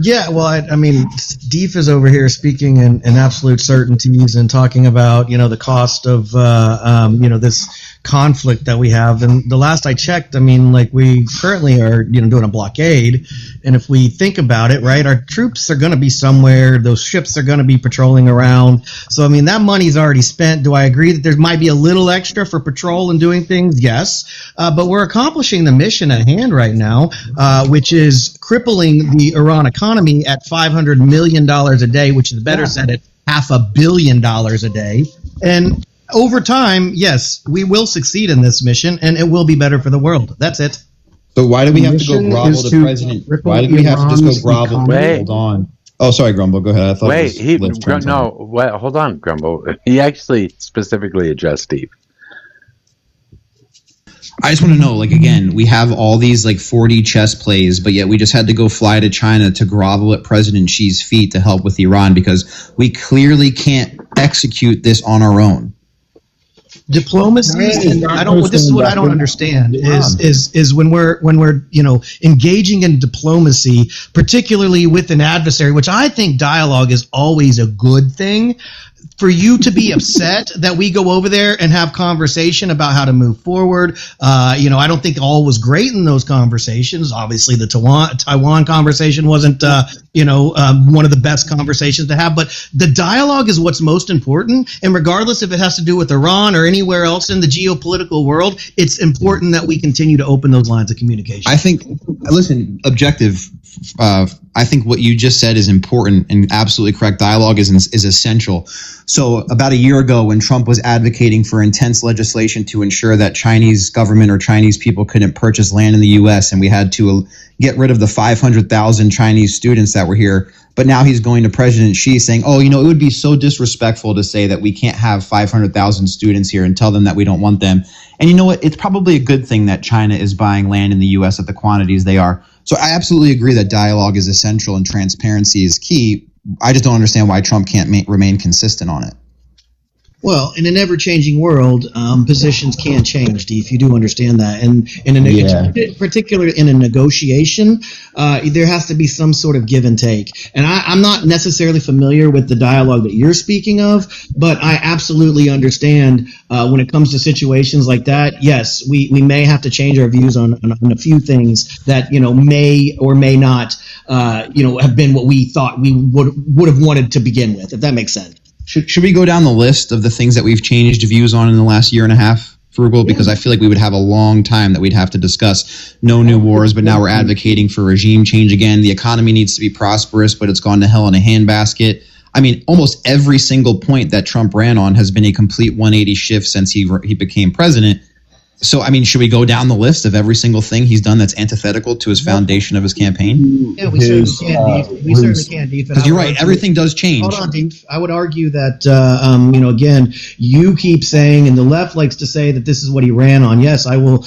Speaker 2: Yeah, well, I mean, Steve is over here speaking in absolute certainties and talking about, the cost of, this conflict that we have. And the last I checked, I mean, like, we currently are, doing a blockade. And if we think about it, right, our troops are going to be somewhere. Those ships are going to be patrolling around. So, I mean, that money's already spent. Do I agree that there might be a little extra for patrol and doing things? Yes. But we're accomplishing the mission at hand right now, which is crippling the Iran economy at $500 million a day, which is better said at $500 million a day. And over time, yes, we will succeed in this mission, and it will be better for the world. That's it.
Speaker 8: So why do we have to go grovel to the president? Why did we have to just go grovel? Hold on. Oh, sorry, Grumble. Go ahead. I thought
Speaker 1: hold on, Grumble. He actually specifically addressed Steve.
Speaker 8: I just want to know, like, again, we have all these, like, 4D chess plays, but yet we just had to go fly to China to grovel at President Xi's feet to help with Iran because we clearly can't execute this on our own.
Speaker 2: Diplomacy, this is what I don't understand is when we're engaging in diplomacy, particularly with an adversary, which I think dialogue is always a good thing. For you to be upset that we go over there and have conversation about how to move forward, I don't think all was great in those conversations. Obviously, the Taiwan conversation wasn't, one of the best conversations to have. But the dialogue is what's most important. And regardless if it has to do with Iran or anywhere else in the geopolitical world, it's important that we continue to open those lines of communication.
Speaker 8: I think, listen, objective. I think what you just said is important and absolutely correct. Dialogue is essential. So about a year ago when Trump was advocating for intense legislation to ensure that Chinese government or Chinese people couldn't purchase land in the U.S. and we had to get rid of the 500,000 Chinese students that were here But now he's going to President Xi saying, oh, it would be so disrespectful to say that we can't have 500,000 students here and tell them that we don't want them. And you know what? It's probably a good thing that China is buying land in the U.S. at the quantities they are. So I absolutely agree that dialogue is essential and transparency is key. I just don't understand why Trump can't remain consistent on it.
Speaker 3: Well, in an ever-changing world, positions can change, Deef. You do understand that, and particularly in a negotiation, there has to be some sort of give and take. And I'm not necessarily familiar with the dialogue that you're speaking of, but I absolutely understand when it comes to situations like that. Yes, we may have to change our views on a few things that may or may not have been what we thought we would have wanted to begin with, if that makes sense.
Speaker 8: Should we go down the list of the things that we've changed views on in the last year and a half, Frugal? Because I feel like we would have a long time that we'd have to discuss. No new wars, but now we're advocating for regime change again. The economy needs to be prosperous, but it's gone to hell in a handbasket. I mean, almost every single point that Trump ran on has been a complete 180 shift since he became president. So, I mean, should we go down the list of every single thing he's done that's antithetical to his foundation of his campaign?
Speaker 3: Yeah, we certainly can, Deef. We certainly can, Deef.
Speaker 8: Because you're right, everything does change.
Speaker 3: Hold on, Deef. I would argue that, again, you keep saying, and the left likes to say that this is what he ran on. Yes, I will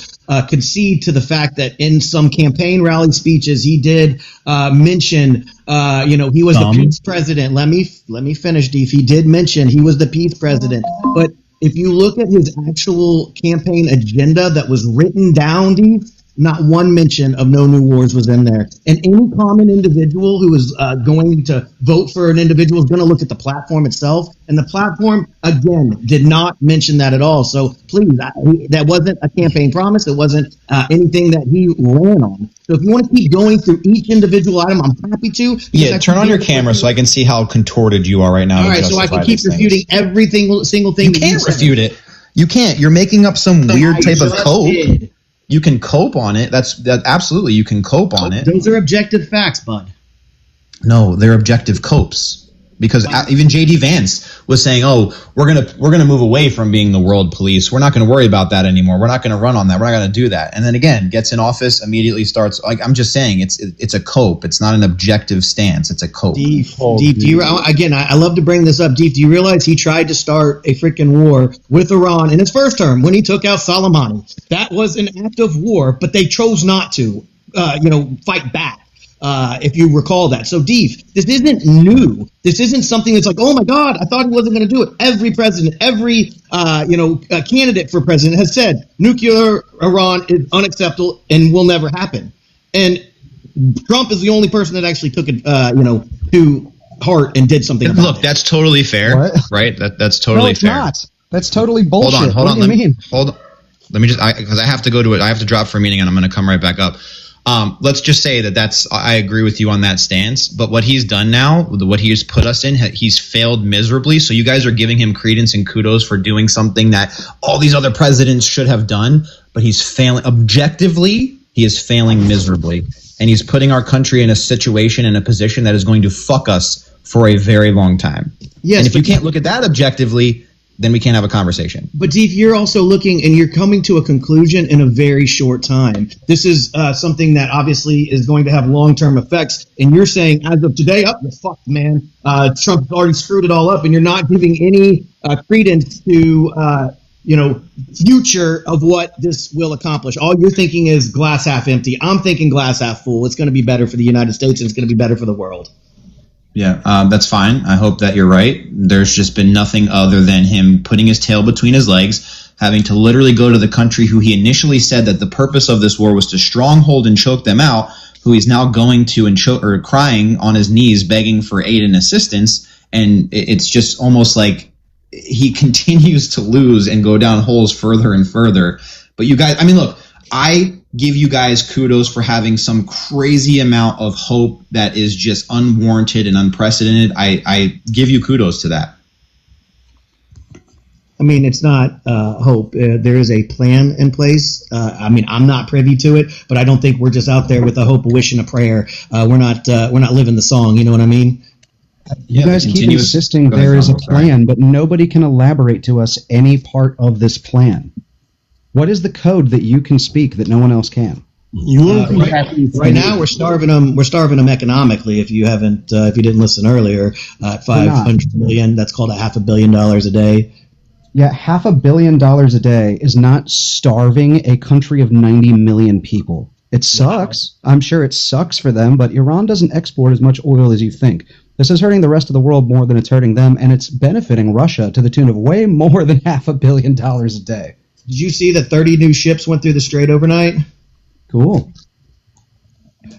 Speaker 3: concede to the fact that in some campaign rally speeches, he did mention, he was the peace president. Let me finish, Deef. He did mention he was the peace president, but if you look at his actual campaign agenda that was written down, Deep, not one mention of no new wars was in there. And any common individual who is going to vote for an individual is going to look at the platform itself. And the platform, again, did not mention that at all. So please, that wasn't a campaign promise. It wasn't anything that he ran on. So if you want to keep going through each individual item, I'm happy to.
Speaker 8: Yeah, turn on your camera so I can see how contorted you are right now.
Speaker 3: All right, so I can keep refuting every single thing.
Speaker 8: You can't refute it. You can't. You're making up some weird type of code. You can cope on it. That absolutely you can cope on it.
Speaker 3: Those are objective facts, bud.
Speaker 8: No, they're objective copes. Because even J.D. Vance was saying, "Oh, we're gonna move away from being the world police. We're not going to worry about that anymore. We're not going to run on that. We're not going to do that." And then again, gets in office, immediately starts. Like I'm just saying, it's a cope. It's not an objective stance. It's a cope.
Speaker 3: Deep. I love to bring this up. Deep, do you realize he tried to start a freaking war with Iran in his first term when he took out Soleimani? That was an act of war, but they chose not to, fight back. If you recall that. So, Deef, this isn't new. This isn't something that's like, oh my God, I thought he wasn't going to do it. Every president, every candidate for president has said nuclear Iran is unacceptable and will never happen. And Trump is the only person that actually took it, to heart and did something about it.
Speaker 8: Look, that's totally fair, right? That's totally
Speaker 2: no, it's
Speaker 8: fair.
Speaker 2: Not. That's totally bullshit.
Speaker 8: Hold on.
Speaker 2: What do you mean?
Speaker 8: Hold on. Let me just, because I have to go to it. I have to drop for a meeting and I'm going to come right back up. Let's just say I agree with you on that stance, but what he's done now, what he has put us in, he's failed miserably. So you guys are giving him credence and kudos for doing something that all these other presidents should have done, but he's failing objectively. He is failing miserably, and he's putting our country in a situation, in a position that is going to fuck us for a very long time.
Speaker 3: Yes,
Speaker 8: and if you can't look at that objectively, then we can't have a conversation.
Speaker 3: But Deef, you're also looking and you're coming to a conclusion in a very short time. This is something that obviously is going to have long-term effects. And you're saying, as of today, you're fucked, man. Trump's already screwed it all up, and you're not giving any credence to, future of what this will accomplish. All you're thinking is glass half empty. I'm thinking glass half full. It's going to be better for the United States, and it's going to be better for the world.
Speaker 8: Yeah, that's fine. I hope that you're right. There's just been nothing other than him putting his tail between his legs, having to literally go to the country who he initially said that the purpose of this war was to stronghold and choke them out, who he's now going to and crying on his knees, begging for aid and assistance. And it's just almost like he continues to lose and go down holes further and further. But you guys, I mean, look, I give you guys kudos for having some crazy amount of hope that is just unwarranted and unprecedented. I give you kudos to that.
Speaker 3: I mean, it's not hope. There is a plan in place. I'm not privy to it, but I don't think we're just out there with a hope, a wish, and a prayer. We're not living the song. You know what I mean?
Speaker 2: You guys keep insisting there is a plan, but nobody can elaborate to us any part of this plan. What is the code that you can speak that no one else can?
Speaker 21: You won't be happy
Speaker 3: right now, we're starving them. We're starving them economically. If you haven't, if you didn't listen earlier, at 500 million, that's called $500 million a day.
Speaker 2: Yeah, $500 million a day is not starving a country of 90 million people. It sucks. I'm sure it sucks for them, but Iran doesn't export as much oil as you think. This is hurting the rest of the world more than it's hurting them, and it's benefiting Russia to the tune of way more than $500 million a day.
Speaker 3: Did you see that 30 new ships went through the Strait overnight?
Speaker 2: Cool.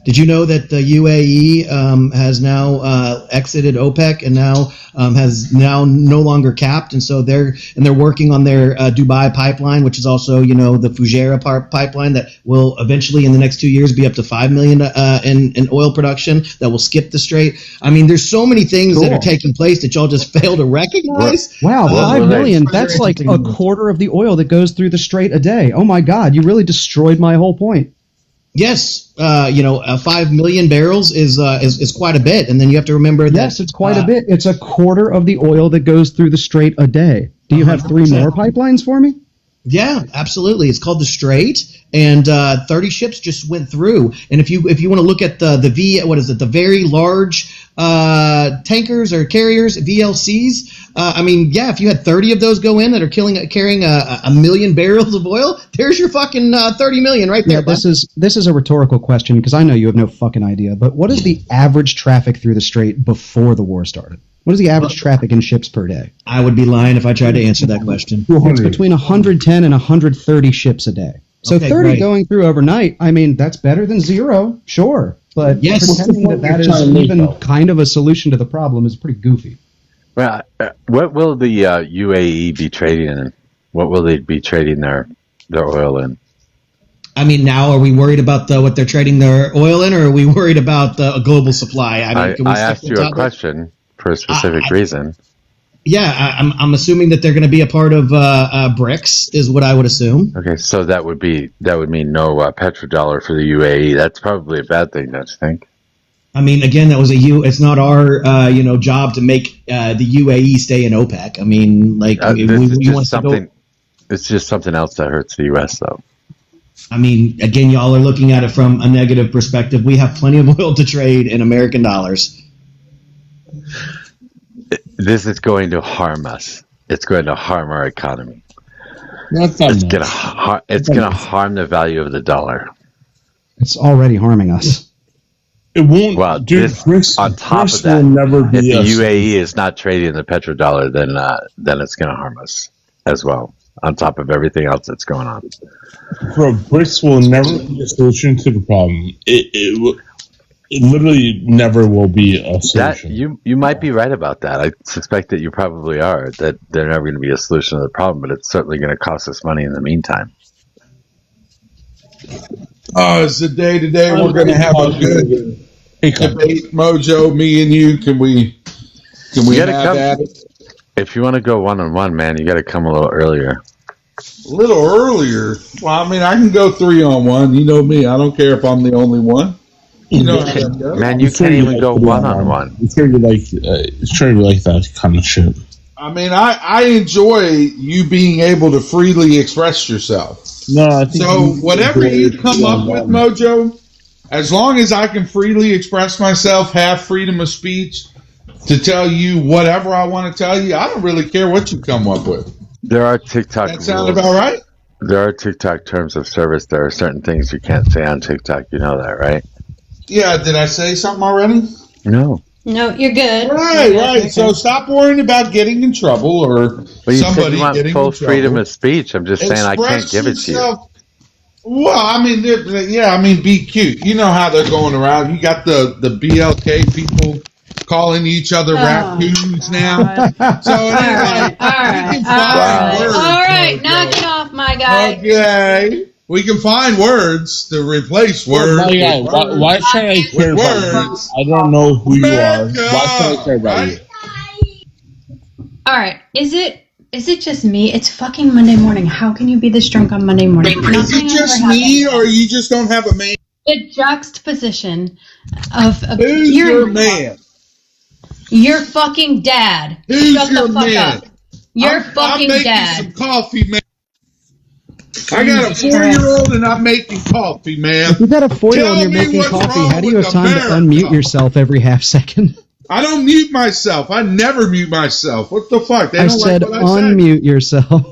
Speaker 3: Did you know that the UAE has now exited OPEC and now has now no longer capped, and so they're working on their Dubai pipeline, which is also the Fujairah pipeline that will eventually in the next 2 years be up to 5 million in oil production that will skip the Strait. I mean, there's so many things that are taking place that y'all just fail to recognize.
Speaker 2: Wow, 5 million, that's like a quarter of the oil that goes through the Strait a day. Oh my God, you really destroyed my whole point.
Speaker 3: Yes, 5 million barrels is quite a bit, and then you have to remember that.
Speaker 2: Yes, it's quite a bit. It's a quarter of the oil that goes through the Strait a day. Do you have 3 more pipelines for me?
Speaker 3: Yeah, absolutely. It's called the Strait, and 30 ships just went through. And if you want to look at the very large tankers or carriers, VLCs. If you had 30 of those go in that are carrying a million barrels of oil, there's your fucking 30 million right there.
Speaker 2: Yeah, this is a rhetorical question because I know you have no fucking idea. But what is the average traffic through the Strait before the war started? What is the average traffic in ships per day?
Speaker 3: I would be lying if I tried to answer that question.
Speaker 2: It's between 110 and 130 ships a day. So
Speaker 3: Okay,
Speaker 2: 30
Speaker 3: great.
Speaker 2: going through overnight, that's better than 0, sure. But pretending that is even kind of a solution to the problem is pretty goofy.
Speaker 1: Well, what will the UAE be trading in? What will they be trading their oil in?
Speaker 3: Now are we worried about what they're trading their oil in, or are we worried about the global supply?
Speaker 1: I asked you a question for a specific reason.
Speaker 3: Yeah, I'm assuming that they're going to be a part of BRICS, is what I would assume.
Speaker 1: Okay, so that would mean no petrodollar for the UAE. That's probably a bad thing, don't you think?
Speaker 3: Again, that was it's not our job to make the UAE stay in OPEC.
Speaker 1: It's just something else that hurts the U.S. though.
Speaker 3: Again, y'all are looking at it from a negative perspective. We have plenty of oil to trade in American dollars.
Speaker 1: This is going to harm us. It's going to harm our economy.
Speaker 21: It's
Speaker 1: going to harm the value of the dollar.
Speaker 2: It's already harming us.
Speaker 21: It won't.
Speaker 1: Well, on top of that, if the UAE is not trading the petrodollar, then it's going to harm us as well. On top of everything else that's going on.
Speaker 21: Bro, BRICS will never be a solution to the problem. It literally never will be a solution.
Speaker 1: You might be right about that. I suspect that you probably are, that they're never going to be a solution to the problem, but it's certainly going to cost us money in the meantime.
Speaker 11: It's the day today. We're going to have a good debate, Mojo. Me and you. Can we have that?
Speaker 1: If you want to go one-on-one, man, you got to come a little earlier.
Speaker 11: A little earlier? Well, I can go 3-on-1. You know me. I don't care if I'm the only one. You know,
Speaker 1: man, you can't even go one-on-one.
Speaker 21: It's sure you like that kind of shit.
Speaker 11: I enjoy you being able to freely express yourself.
Speaker 21: No, I think
Speaker 11: so. Whatever you come up with, Mojo, as long as I can freely express myself, have freedom of speech to tell you whatever I want to tell you, I don't really care what you come up with.
Speaker 1: There are TikTok.
Speaker 11: That sound about right?
Speaker 1: There are TikTok terms of service. There are certain things you can't say on TikTok. You know that, right?
Speaker 11: Yeah, did I say something already?
Speaker 1: No.
Speaker 7: No, you're good.
Speaker 11: Right. So stop worrying about getting in trouble or somebody getting in trouble. You
Speaker 1: full freedom of speech. I'm just saying I can't give it to you.
Speaker 11: Well, be cute. You know how they're going around. You got the BLK people calling each other raccoons now. So anyway,
Speaker 7: all right, knock it off, my guy.
Speaker 11: Okay. We can find words to replace words.
Speaker 21: Why should I care about you? I don't know who you are. Why should I care about you?
Speaker 7: All right. Is it just me? It's fucking Monday morning. How can you be this drunk on Monday morning?
Speaker 11: Is it just me, or you just don't have a man?
Speaker 7: The juxtaposition of
Speaker 11: who's your man?
Speaker 7: Your fucking dad.
Speaker 11: Who's
Speaker 7: Shut
Speaker 11: your
Speaker 7: the fuck
Speaker 11: man?
Speaker 7: up. Your fucking
Speaker 11: I'm making
Speaker 7: dad.
Speaker 11: Some coffee, man. I got a 4-year-old and I'm making coffee, man.
Speaker 2: If you got a 4-year-old and
Speaker 11: Tell
Speaker 2: you're
Speaker 11: me
Speaker 2: making
Speaker 11: what's
Speaker 2: coffee,
Speaker 11: wrong
Speaker 2: how do you
Speaker 11: with
Speaker 2: have time
Speaker 11: America?
Speaker 2: to unmute yourself every half second?
Speaker 11: I don't mute myself. I never mute myself. What the fuck? They
Speaker 2: I
Speaker 11: don't
Speaker 2: said
Speaker 11: like what I say.
Speaker 2: unmute yourself.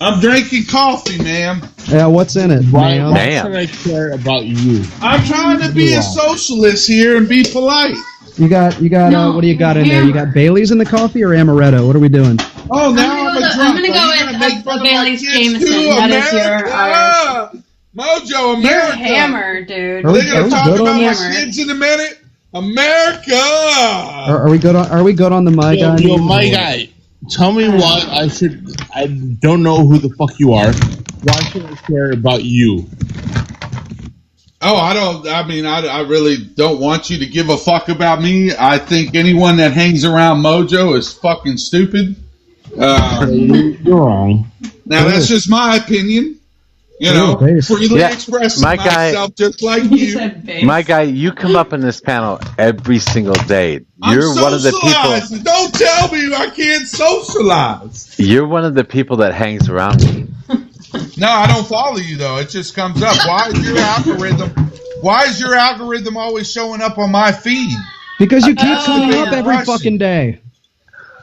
Speaker 11: I'm drinking coffee, ma'am.
Speaker 2: Yeah, what's in it, ma'am?
Speaker 19: Why should I care about you?
Speaker 11: I'm trying to be a socialist here and be polite.
Speaker 2: You got.
Speaker 7: No,
Speaker 2: what do you got in there? You got Bailey's in the coffee or amaretto? What are we doing?
Speaker 11: Oh, now I'm a drunk.
Speaker 7: I'm gonna go with a Bailey's Jameson. That is your
Speaker 11: Mojo, America.
Speaker 7: You're a hammer, dude.
Speaker 2: Are we
Speaker 11: They're gonna
Speaker 2: good
Speaker 11: talk
Speaker 2: on
Speaker 11: about my
Speaker 2: this?
Speaker 11: kids in a minute. America.
Speaker 2: Are we good on? Are we good on the my guy?
Speaker 19: Yo, my guy. Tell me why I don't know who the fuck you are. Why should I care about you?
Speaker 11: Oh, I really don't want you to give a fuck about me. I think anyone that hangs around Mojo is fucking stupid.
Speaker 19: You're wrong.
Speaker 11: Now, that's just my opinion. You know, freely expressing myself just like you.
Speaker 1: My guy, you come up in this panel every single day. You're one of the people.
Speaker 11: Don't tell me I can't socialize.
Speaker 1: You're one of the people that hangs around me.
Speaker 11: No, I don't follow you though. It just comes up. Why is your algorithm always showing up on my feed?
Speaker 2: Because you keep coming up every fucking day.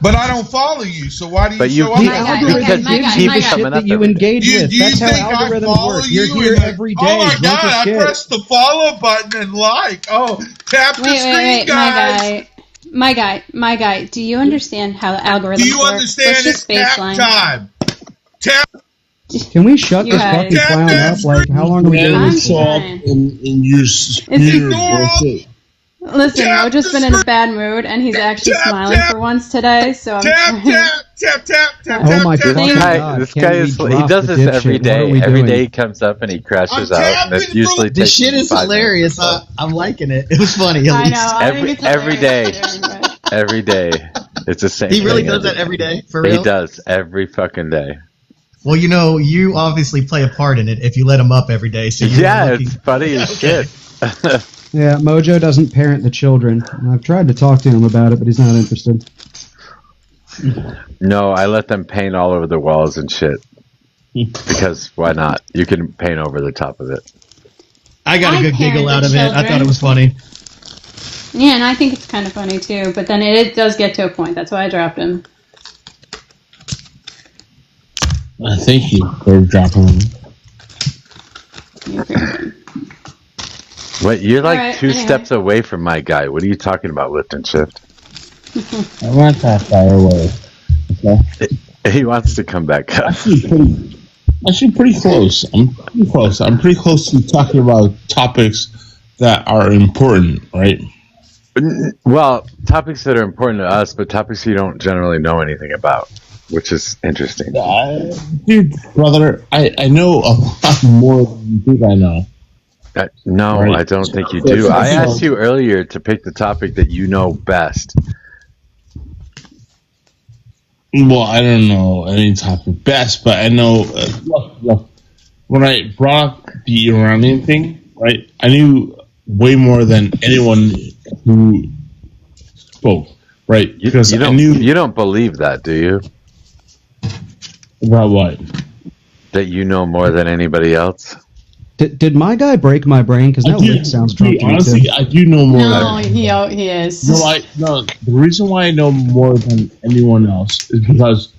Speaker 11: But I don't follow you, so why do you
Speaker 1: But
Speaker 11: show
Speaker 1: keep,
Speaker 11: up?
Speaker 1: because you keep
Speaker 2: the shit
Speaker 1: coming up
Speaker 2: that you
Speaker 1: every day.
Speaker 2: engage with.
Speaker 11: Do you
Speaker 2: That's how
Speaker 11: think I
Speaker 2: algorithms
Speaker 11: follow
Speaker 2: work.
Speaker 11: you
Speaker 2: You're here
Speaker 11: and
Speaker 2: every day.
Speaker 11: Oh my
Speaker 2: drunk
Speaker 11: god,
Speaker 2: as
Speaker 11: I
Speaker 2: shit.
Speaker 11: pressed the follow button and like. Oh, tap the screen,
Speaker 6: Wait,
Speaker 11: guys.
Speaker 6: my guy. Do you understand how the algorithms
Speaker 11: Do you
Speaker 6: work?
Speaker 11: understand
Speaker 6: Let's just
Speaker 11: it's tap
Speaker 6: baseline.
Speaker 11: time? Tap.
Speaker 2: Can we shut
Speaker 6: You
Speaker 2: this
Speaker 6: guys-
Speaker 2: fucking clown up? Like, how long are we doing this?
Speaker 19: And you bullshit.
Speaker 6: Listen, Mojo's been in a bad mood, and he's actually smiling for once today. So I'm
Speaker 11: tap.
Speaker 2: Oh my
Speaker 1: This
Speaker 2: fucking
Speaker 1: guy,
Speaker 2: god!
Speaker 1: this
Speaker 2: Can
Speaker 1: guy
Speaker 2: we
Speaker 1: is. He
Speaker 2: drop
Speaker 1: does
Speaker 2: the
Speaker 1: this
Speaker 2: dipshit?
Speaker 1: every
Speaker 2: What are
Speaker 1: day.
Speaker 2: we
Speaker 1: Every
Speaker 2: doing?
Speaker 1: day he comes up and he crashes out, and it usually
Speaker 3: The
Speaker 1: takes
Speaker 3: shit
Speaker 1: him
Speaker 3: is
Speaker 1: 5
Speaker 3: hilarious.
Speaker 1: minutes.
Speaker 3: I'm liking it. It was funny. At
Speaker 6: I
Speaker 3: least.
Speaker 6: know. I think it's
Speaker 1: Every day,
Speaker 6: hilarious.
Speaker 1: every day, it's the same.
Speaker 3: He really
Speaker 1: thing
Speaker 3: does that every day, for real?
Speaker 1: He does every fucking day.
Speaker 3: Well, you know, you obviously play a part in it if you let him up every day. So you're
Speaker 1: Yeah,
Speaker 3: lucky.
Speaker 1: it's funny as
Speaker 3: Okay.
Speaker 1: shit.
Speaker 2: Yeah, Mojo doesn't parent the children. I've tried to talk to him about it, but he's not interested.
Speaker 1: No, I let them paint all over the walls and shit. Because why not? You can paint over the top of it.
Speaker 3: I got a good
Speaker 6: parent
Speaker 3: giggle out
Speaker 6: the
Speaker 3: of it. I thought
Speaker 6: children.
Speaker 3: it was funny.
Speaker 6: Yeah, and I think it's kind of funny too. But then it does get to a point. That's why I dropped him.
Speaker 19: Thank you for dropping him.
Speaker 1: Wait, you're like
Speaker 6: Alright,
Speaker 1: 2
Speaker 6: anyway.
Speaker 1: steps away from my guy. What are you talking about, lift and shift?
Speaker 19: I'm not that far away. Okay.
Speaker 1: He wants to come back up.
Speaker 19: Actually, pretty close. I'm pretty close. I'm pretty close to talking about topics that are important, right?
Speaker 1: Well, topics that are important to us, but topics you don't generally know anything about, which is interesting.
Speaker 19: Dude, brother, I know a lot more than you think I know.
Speaker 1: No,
Speaker 19: Right.
Speaker 1: I don't think you do. I asked you earlier to pick the topic that you know best.
Speaker 19: Well, I don't know any topic best, but I know. Look, when I brought up the Iranian thing, right, I knew way more than anyone who spoke, right? Because
Speaker 1: You
Speaker 19: I
Speaker 1: don't,
Speaker 19: knew
Speaker 1: you don't believe that, do you?
Speaker 19: about what?
Speaker 1: That you know more than anybody else?
Speaker 2: Did my guy break my brain? Because now Rick sounds drunk to me
Speaker 19: Honestly,
Speaker 2: too.
Speaker 19: I do know more.
Speaker 6: No, he is.
Speaker 19: No. The reason why I know more than anyone else is because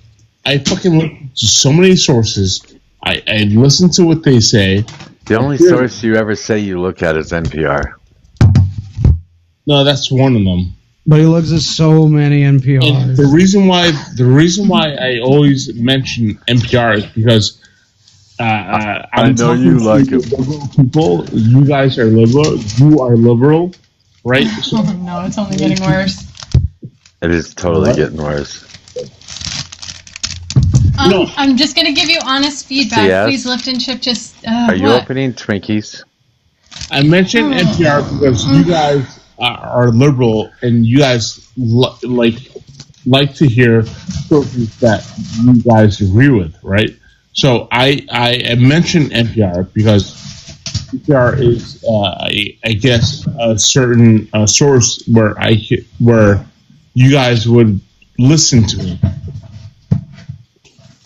Speaker 19: I fucking listen to so many sources. I listen to what they say.
Speaker 1: The only source you ever say you look at is NPR.
Speaker 19: No, that's one of them.
Speaker 2: But he looks at so many NPRs.
Speaker 19: And the reason why I always mention NPR is because I'm
Speaker 1: know
Speaker 19: talking
Speaker 1: you
Speaker 19: to
Speaker 1: like it.
Speaker 19: liberal people. You guys are liberal. You are liberal, right? So,
Speaker 6: Oh no, it's only getting worse.
Speaker 1: It is totally getting worse.
Speaker 6: I'm just gonna give you honest feedback.
Speaker 1: Yes.
Speaker 6: Please lift and shift. Just
Speaker 1: Are you
Speaker 6: what?
Speaker 1: opening Twinkies?
Speaker 19: I mentioned NPR because you guys are liberal and you guys like to hear sources that you guys agree with, right? So I mentioned NPR because NPR is, I guess, a certain source where you guys would listen to me,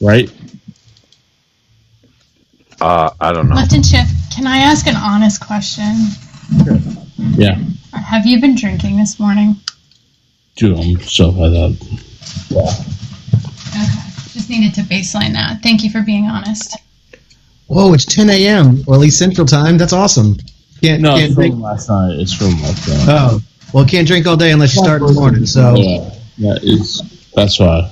Speaker 19: right?
Speaker 1: I don't know.
Speaker 10: Left and Shift, can I ask an honest question?
Speaker 19: Yeah.
Speaker 10: Have you been drinking this morning?
Speaker 19: Dude, I'm so fed up. Yeah.
Speaker 10: Okay. Just needed to baseline that. Thank you for being honest.
Speaker 3: Whoa, it's 10 a.m. or at least Central Time. That's awesome. Can't
Speaker 19: it's
Speaker 3: drink.
Speaker 19: from last night. It's from last night.
Speaker 3: Oh, well, can't drink all day unless you start in the morning. So
Speaker 19: Yeah, that's why.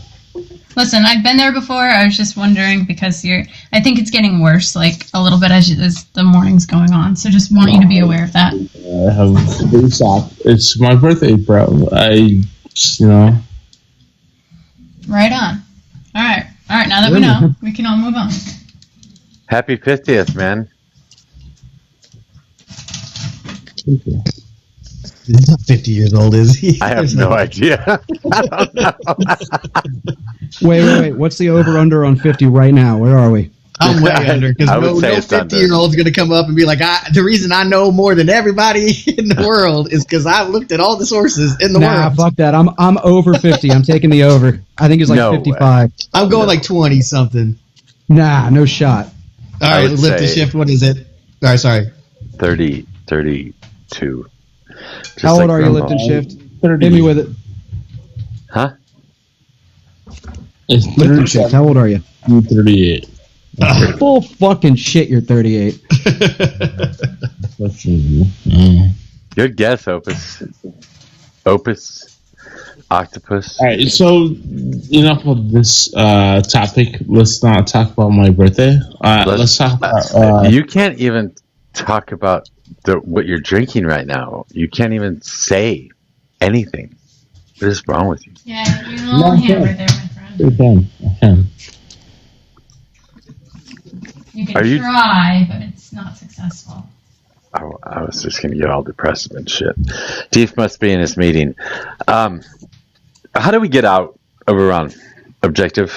Speaker 10: Listen, I've been there before. I was just wondering because I think it's getting worse, like a little bit as the morning's going on. So just want you to be aware of that.
Speaker 19: I have stop. It's my birthday, bro.
Speaker 10: Right on. All right. Now that we know, we can all move on.
Speaker 1: Happy 50th, man.
Speaker 3: he's not 50 years old, is he?
Speaker 1: I have no idea. I don't know.
Speaker 2: Wait. What's the over-under on 50 right now? Where are we?
Speaker 3: I'm way under because no 50-year-old's going to come up and be like, the reason I know more than everybody in the world is because I've looked at all the sources in the world.
Speaker 2: Fuck that. I'm over 50. I'm taking the over. I think it's like 55.
Speaker 3: Way. I'm going like 20 something.
Speaker 2: Nah, no shot.
Speaker 3: All right, lift and shift. What is it? All right, sorry.
Speaker 1: 32.
Speaker 2: How old are you, lift and shift? 30. Hit me with it.
Speaker 1: Huh?
Speaker 2: Lift and shift. How old are you?
Speaker 19: I'm 38.
Speaker 2: Full fucking shit, you're 38.
Speaker 1: Good guess, Opus. Octopus.
Speaker 19: All right, so enough of this topic. Let's not talk about my birthday. Let's talk about.
Speaker 1: You can't even talk about what you're drinking right now. You can't even say anything. What is wrong with you?
Speaker 10: Yeah, you're a little hammered there, my friend.
Speaker 19: I can.
Speaker 10: You can try, but it's not successful.
Speaker 1: I was just going to get all depressed and shit. Chief must be in his meeting. How do we get out of Iran? Objective?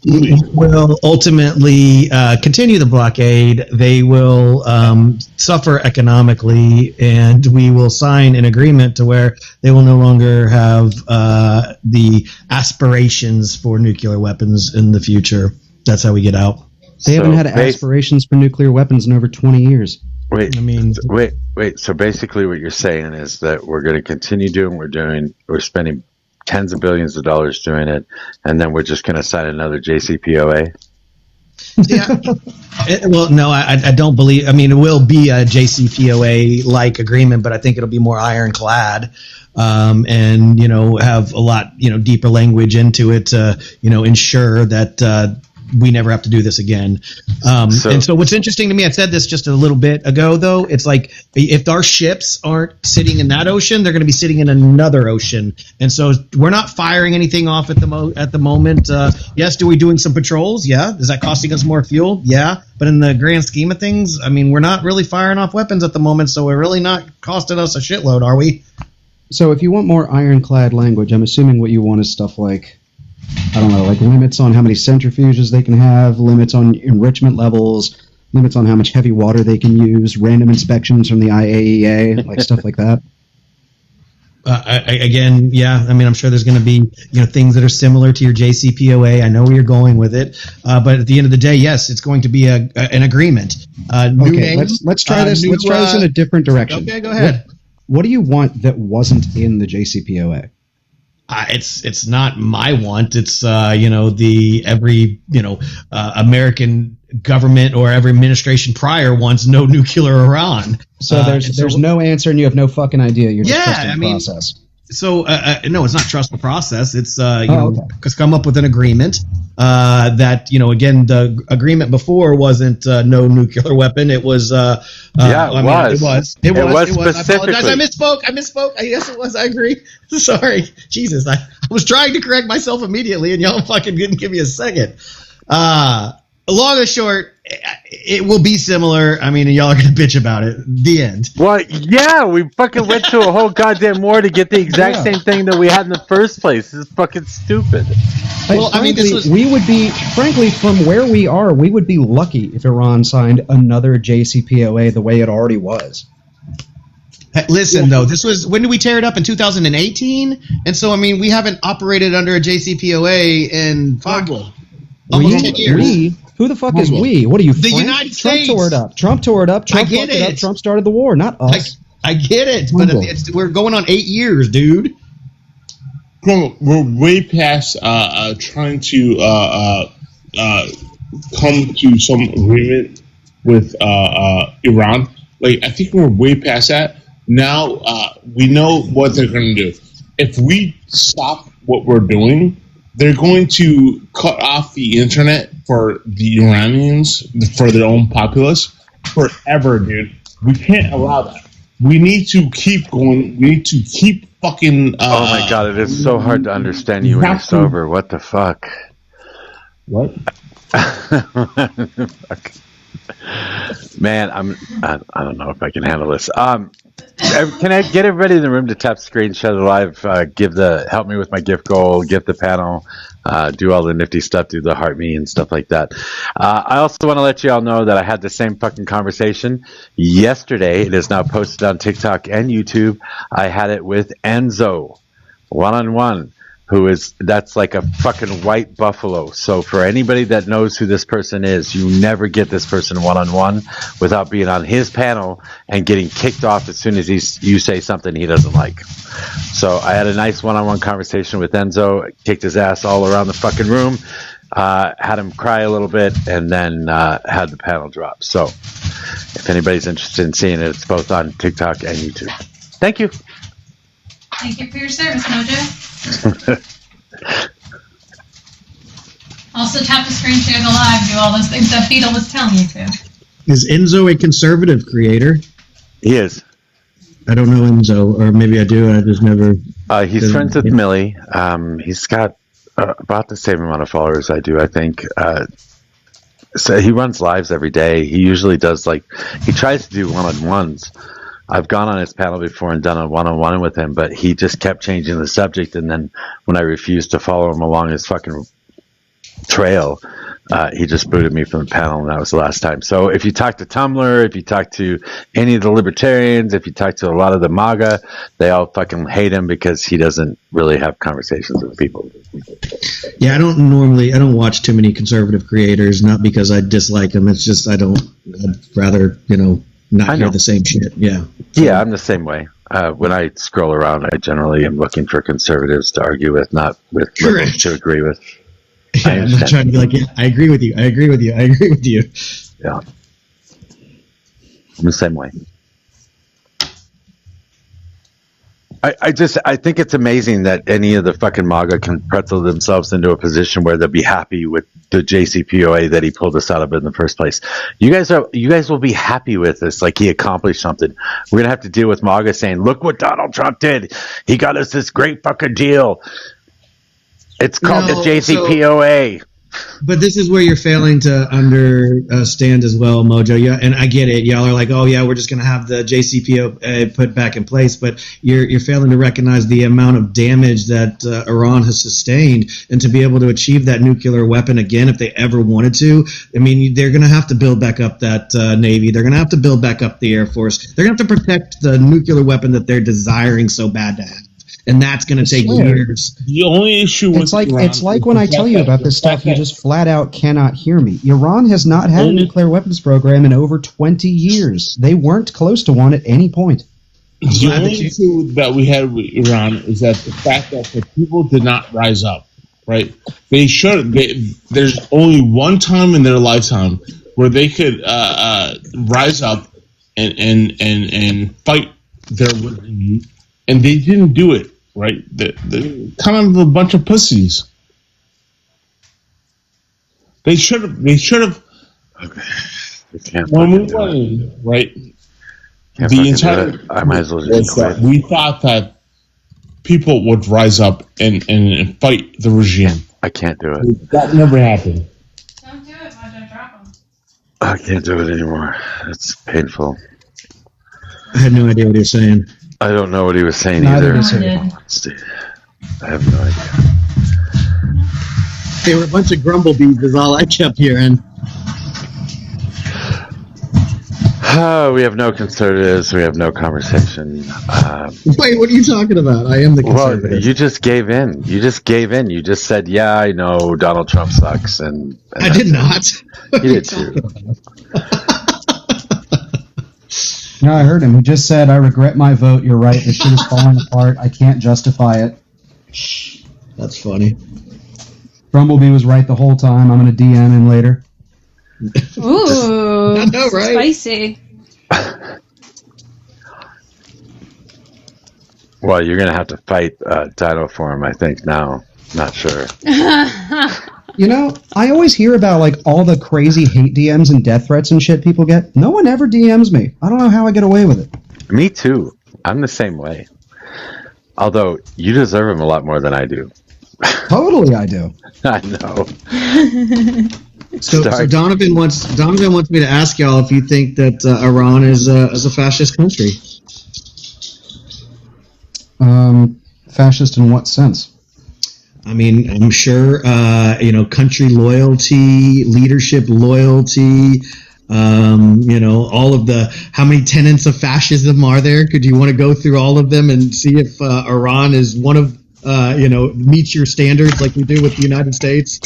Speaker 3: Will ultimately continue the blockade. They will suffer economically, and we will sign an agreement to where they will no longer have the aspirations for nuclear weapons in the future. That's how we get out.
Speaker 2: They haven't had aspirations for nuclear weapons in over 20 years.
Speaker 1: Wait. So basically what you're saying is that we're going to continue doing what we're doing. We're spending tens of billions of dollars doing it, and then we're just going to sign another JCPOA?
Speaker 3: Yeah. Well, no, I don't believe. I mean, it will be a JCPOA-like agreement, but I think it'll be more ironclad, and have a lot deeper language into it to ensure that we never have to do this again. And so what's interesting to me, I said this just a little bit ago, though, it's like if our ships aren't sitting in that ocean, they're going to be sitting in another ocean. And so we're not firing anything off at the moment. Yes, do we doing some patrols? Yeah. Is that costing us more fuel? Yeah. But in the grand scheme of things, I mean, we're not really firing off weapons at the moment, so we're really not costing us a shitload, are we?
Speaker 2: So if you want more ironclad language, I'm assuming what you want is stuff like, I don't know, like limits on how many centrifuges they can have, limits on enrichment levels, limits on how much heavy water they can use, random inspections from the IAEA, like stuff like that.
Speaker 3: Again, yeah, I mean, I'm sure there's going to be things that are similar to your JCPOA. I know where you're going with it, but at the end of the day, yes, it's going to be an agreement.
Speaker 2: Okay, let's try this. Let's try this in a different direction.
Speaker 3: Okay, go ahead.
Speaker 2: What do you want that wasn't in the JCPOA?
Speaker 3: It's not my want. It's every American government or every administration prior wants no nuclear Iran.
Speaker 2: So there's no answer, and you have no fucking idea. You're just trusting the process.
Speaker 3: So no, it's not trust the process. It's because come up with an agreement that again, the agreement before wasn't no nuclear weapon. It was
Speaker 1: it was
Speaker 3: specifically. I apologize. I misspoke. Yes, it was. I agree. Sorry, Jesus. I was trying to correct myself immediately, and y'all fucking didn't give me a second. Long or short, it will be similar. I mean, y'all are going to bitch about it. The end.
Speaker 1: Well, yeah, we fucking went to a whole goddamn war to get the exact same thing that we had in the first place. This is fucking stupid.
Speaker 2: Well, I mean, we would be, frankly, from where we are, we would be lucky if Iran signed another JCPOA the way it already was.
Speaker 3: Listen, though, this was, when did we tear it up? In 2018? And so, I mean, we haven't operated under a JCPOA in almost 10 years.
Speaker 2: Who the fuck is we? What are you?
Speaker 3: The
Speaker 2: French?
Speaker 3: United
Speaker 2: Trump
Speaker 3: States.
Speaker 2: tore it up. Trump tore it up. Trump
Speaker 3: I get
Speaker 2: fucked it up.
Speaker 3: it.
Speaker 2: Trump started the war, not us.
Speaker 3: I get it, but we're going on 8 years, dude.
Speaker 19: We're way past trying to come to some agreement with Iran. Like, I think we're way past that. Now we know what they're going to do. If we stop what we're doing, they're going to cut off the internet for the Iranians, for their own populace, forever, dude. We can't allow that. We need to keep going. We need to keep fucking...
Speaker 1: oh my god, it is so hard to understand you when you're sober. What the fuck?
Speaker 19: What?
Speaker 1: Man, I don't know if I can handle this. Can I get everybody in the room to tap screen, share the live, help me with my gift goal, gift the panel, do all the nifty stuff, do the heart me and stuff like that. I also want to let you all know that I had the same fucking conversation yesterday. It is now posted on TikTok and YouTube. I had it with Enzo, one-on-one. That's like a fucking white buffalo. So for anybody that knows who this person is, you never get this person one-on-one without being on his panel and getting kicked off as soon as you say something he doesn't like. So I had a nice one-on-one conversation with Enzo, kicked his ass all around the fucking room, had him cry a little bit, and then had the panel drop. So if anybody's interested in seeing it, it's both on TikTok and YouTube. Thank you.
Speaker 10: Thank you for your service, Mojo. Also, tap the screen, share the live, do all those things that Beetle was telling you to.
Speaker 3: Is Enzo a conservative creator?
Speaker 1: He is.
Speaker 3: I don't know Enzo, or maybe I do. I just never.
Speaker 1: He's friends with Millie. He's got about the same amount of followers I do, I think. So he runs lives every day. He usually does he tries to do one-on-ones. I've gone on his panel before and done a one-on-one with him, but he just kept changing the subject. And then when I refused to follow him along his fucking trail, he just booted me from the panel, and that was the last time. So if you talk to Tumblr, if you talk to any of the libertarians, if you talk to a lot of the MAGA, they all fucking hate him because he doesn't really have conversations with people.
Speaker 3: Yeah, I don't watch too many conservative creators, not because I dislike them. It's just I'd rather, not hear the same shit. Yeah.
Speaker 1: Yeah, I'm the same way. When I scroll around, I generally am looking for conservatives to argue with, not with liberals to agree with.
Speaker 3: Yeah, I'm not trying to be like, yeah, I agree with you. I agree with you. I agree with you.
Speaker 1: Yeah. I'm the same way. I think it's amazing that any of the fucking MAGA can pretzel themselves into a position where they'll be happy with the JCPOA that he pulled us out of in the first place. You guys will be happy with this, like he accomplished something. We're gonna have to deal with MAGA saying, "Look what Donald Trump did. He got us this great fucking deal. It's called the JCPOA."
Speaker 3: But this is where you're failing to understand as well, Mojo. Yeah, and I get it. Y'all are like, oh yeah, we're just going to have the JCPOA put back in place, but you're failing to recognize the amount of damage that Iran has sustained, and to be able to achieve that nuclear weapon again, if they ever wanted to. I mean, they're going to have to build back up that Navy. They're going to have to build back up the Air Force. They're going to have to protect the nuclear weapon that they're desiring so bad to have. And that's going to take years.
Speaker 19: The only issue with
Speaker 2: it's like when I tell you about this stuff, you just flat out cannot hear me. Iran has not had a nuclear weapons program in over 20 years. They weren't close to one at any point.
Speaker 19: The only issue that we had with Iran is that the fact that the people did not rise up, right? They should. There's only one time in their lifetime where they could rise up and fight their regime, and they didn't do it. Right, they're kind of a bunch of pussies. They should have. When we went in, right, the entire
Speaker 1: I might as well just quit.
Speaker 19: We thought that people would rise up and fight the regime.
Speaker 1: I can't do it.
Speaker 19: That never happened.
Speaker 10: Don't do it, Mojo. Drop them.
Speaker 1: I can't do it anymore. It's painful.
Speaker 3: I had no idea what he was saying.
Speaker 1: I don't know what he was saying
Speaker 3: Neither
Speaker 1: either.
Speaker 3: did
Speaker 1: I have no idea.
Speaker 3: They were a bunch of grumble bees is all I kept hearing.
Speaker 1: We have no conservatives. We have no conversation.
Speaker 3: Wait, what are you talking about? I am the conservative.
Speaker 1: Well, you just gave in. You just gave in. You just said, "Yeah, I know Donald Trump sucks," and
Speaker 3: I did not.
Speaker 1: You did too.
Speaker 2: No, I heard him. He just said, "I regret my vote. You're right. This shit is falling apart. I can't justify it."
Speaker 3: That's funny.
Speaker 2: Brumblebee was right the whole time. I'm gonna DM him later.
Speaker 6: Ooh,
Speaker 3: I know, right?
Speaker 6: Spicy.
Speaker 1: Well, you're gonna have to fight Dino for him, I think. Now, not sure.
Speaker 2: You know, I always hear about like all the crazy hate DMs and death threats and shit people get. No one ever DMs me. I don't know how I get away with it.
Speaker 1: Me too. I'm the same way. Although you deserve him a lot more than I do.
Speaker 2: Totally, I do.
Speaker 1: I know.
Speaker 3: So Donovan wants me to ask y'all if you think that Iran is a fascist country.
Speaker 2: Fascist in what sense?
Speaker 3: I mean, I'm sure country loyalty, leadership loyalty. All of how many tenets of fascism are there? Could you want to go through all of them and see if Iran is one of meets your standards like we do with the United States?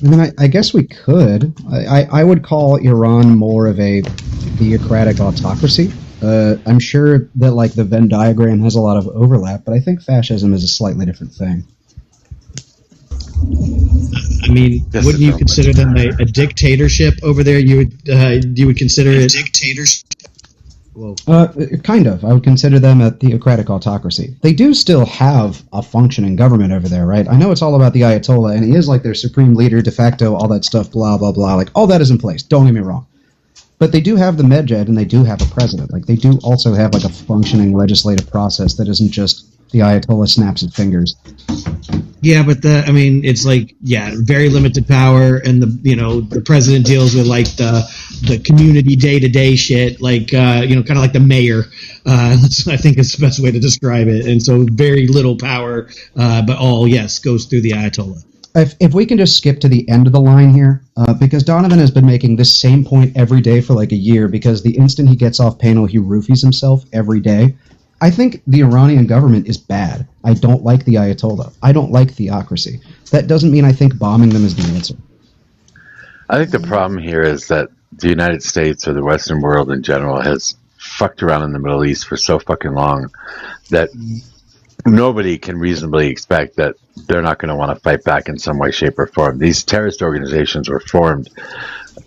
Speaker 2: I mean, I guess we could. I would call Iran more of a theocratic autocracy. I'm sure that like the Venn diagram has a lot of overlap, but I think fascism is a slightly different thing.
Speaker 3: I mean, wouldn't you consider them a dictatorship over there? You would consider it dictatorship. Well,
Speaker 2: kind of. I would consider them a theocratic autocracy. They do still have a functioning government over there, right? I know it's all about the Ayatollah, and he is like their supreme leader, de facto, all that stuff, blah, blah, blah. Like, all that is in place. Don't get me wrong. But they do have the Medjed, and they do have a president. Like, they do also have like a functioning legislative process that isn't just the Ayatollah snaps his fingers.
Speaker 3: Yeah, but it's like, very limited power, and the president deals with like the community day-to-day shit, like kind of like the mayor. That's, I think, is the best way to describe it. And so very little power, but all goes through the Ayatollah.
Speaker 2: If we can just skip to the end of the line here, because Donovan has been making this same point every day for like a year, because the instant he gets off panel, he roofies himself every day. I think the Iranian government is bad. I don't like the Ayatollah. I don't like theocracy. That doesn't mean I think bombing them is the answer.
Speaker 1: I think the problem here is that the United States or the Western world in general has fucked around in the Middle East for so fucking long that nobody can reasonably expect that they're not going to want to fight back in some way, shape, or form. These terrorist organizations were formed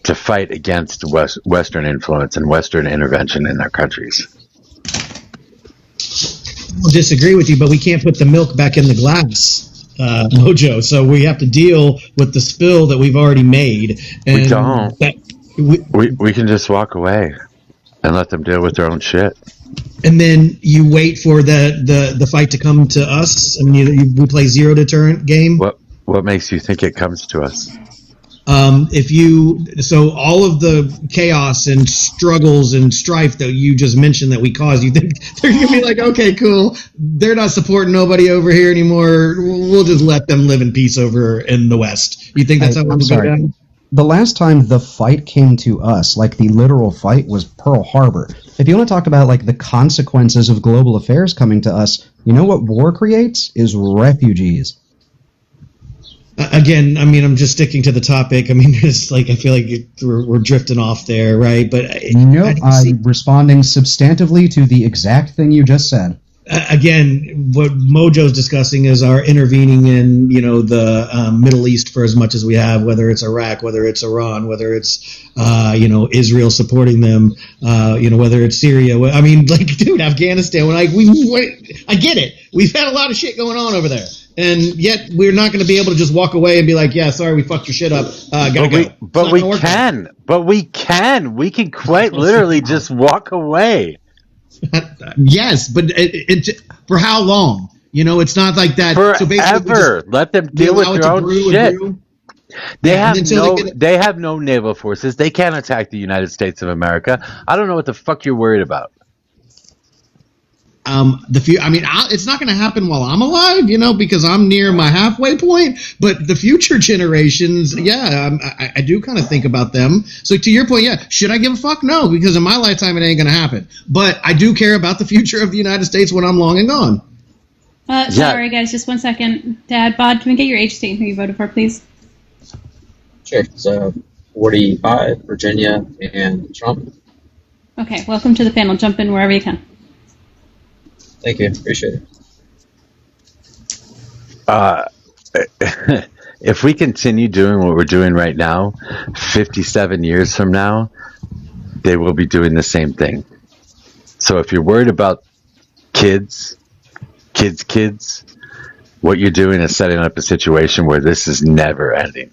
Speaker 1: to fight against Western influence and Western intervention in their countries.
Speaker 3: I'll disagree with you, but we can't put the milk back in the glass, Mojo. So we have to deal with the spill that we've already made. And
Speaker 1: we don't. We can just walk away and let them deal with their own shit.
Speaker 3: And then you wait for the fight to come to us. I mean, we play zero deterrent game.
Speaker 1: What makes you think it comes to us?
Speaker 3: So all of the chaos and struggles and strife that you just mentioned that we caused, you think they're gonna be like, okay, cool, they're not supporting nobody over here anymore. We'll just let them live in peace over in the West. You think that's how it's going down?
Speaker 2: The last time the fight came to us, like the literal fight, was Pearl Harbor. If you want to talk about like the consequences of global affairs coming to us, you know what war creates is refugees.
Speaker 3: Again, I mean, I'm just sticking to the topic. I mean, it's like I feel like we're drifting off there, right? But
Speaker 2: I'm responding substantively to the exact thing you just said.
Speaker 3: Again, what Mojo's discussing is our intervening in, the Middle East for as much as we have, whether it's Iraq, whether it's Iran, whether it's, Israel supporting them, whether it's Syria. I mean, like, dude, Afghanistan. I get it. We've had a lot of shit going on over there. And yet we're not going to be able to just walk away and be like, yeah, sorry, we fucked your shit up. Gotta go.
Speaker 1: But we can. We can quite literally just walk away.
Speaker 3: Yes, but it for how long? It's not like that.
Speaker 1: Forever. So let them deal with their own shit. They have no naval forces. They can't attack the United States of America. I don't know what the fuck you're worried about.
Speaker 3: It's not going to happen while I'm alive, because I'm near my halfway point. But the future generations, I do kind of think about them. So to your point, should I give a fuck? No, because in my lifetime it ain't going to happen. But I do care about the future of the United States when I'm long and gone.
Speaker 6: Sorry, guys, just 1 second. Dad, Bod, can we get your age, state, and who you voted for, please?
Speaker 13: Sure. So 45, Virginia, and Trump.
Speaker 6: Okay, welcome to the panel. Jump in wherever you can.
Speaker 13: Thank you. Appreciate
Speaker 1: it. If we continue doing what we're doing right now, 57 years from now, they will be doing the same thing. So if you're worried about kids, what you're doing is setting up a situation where this is never ending.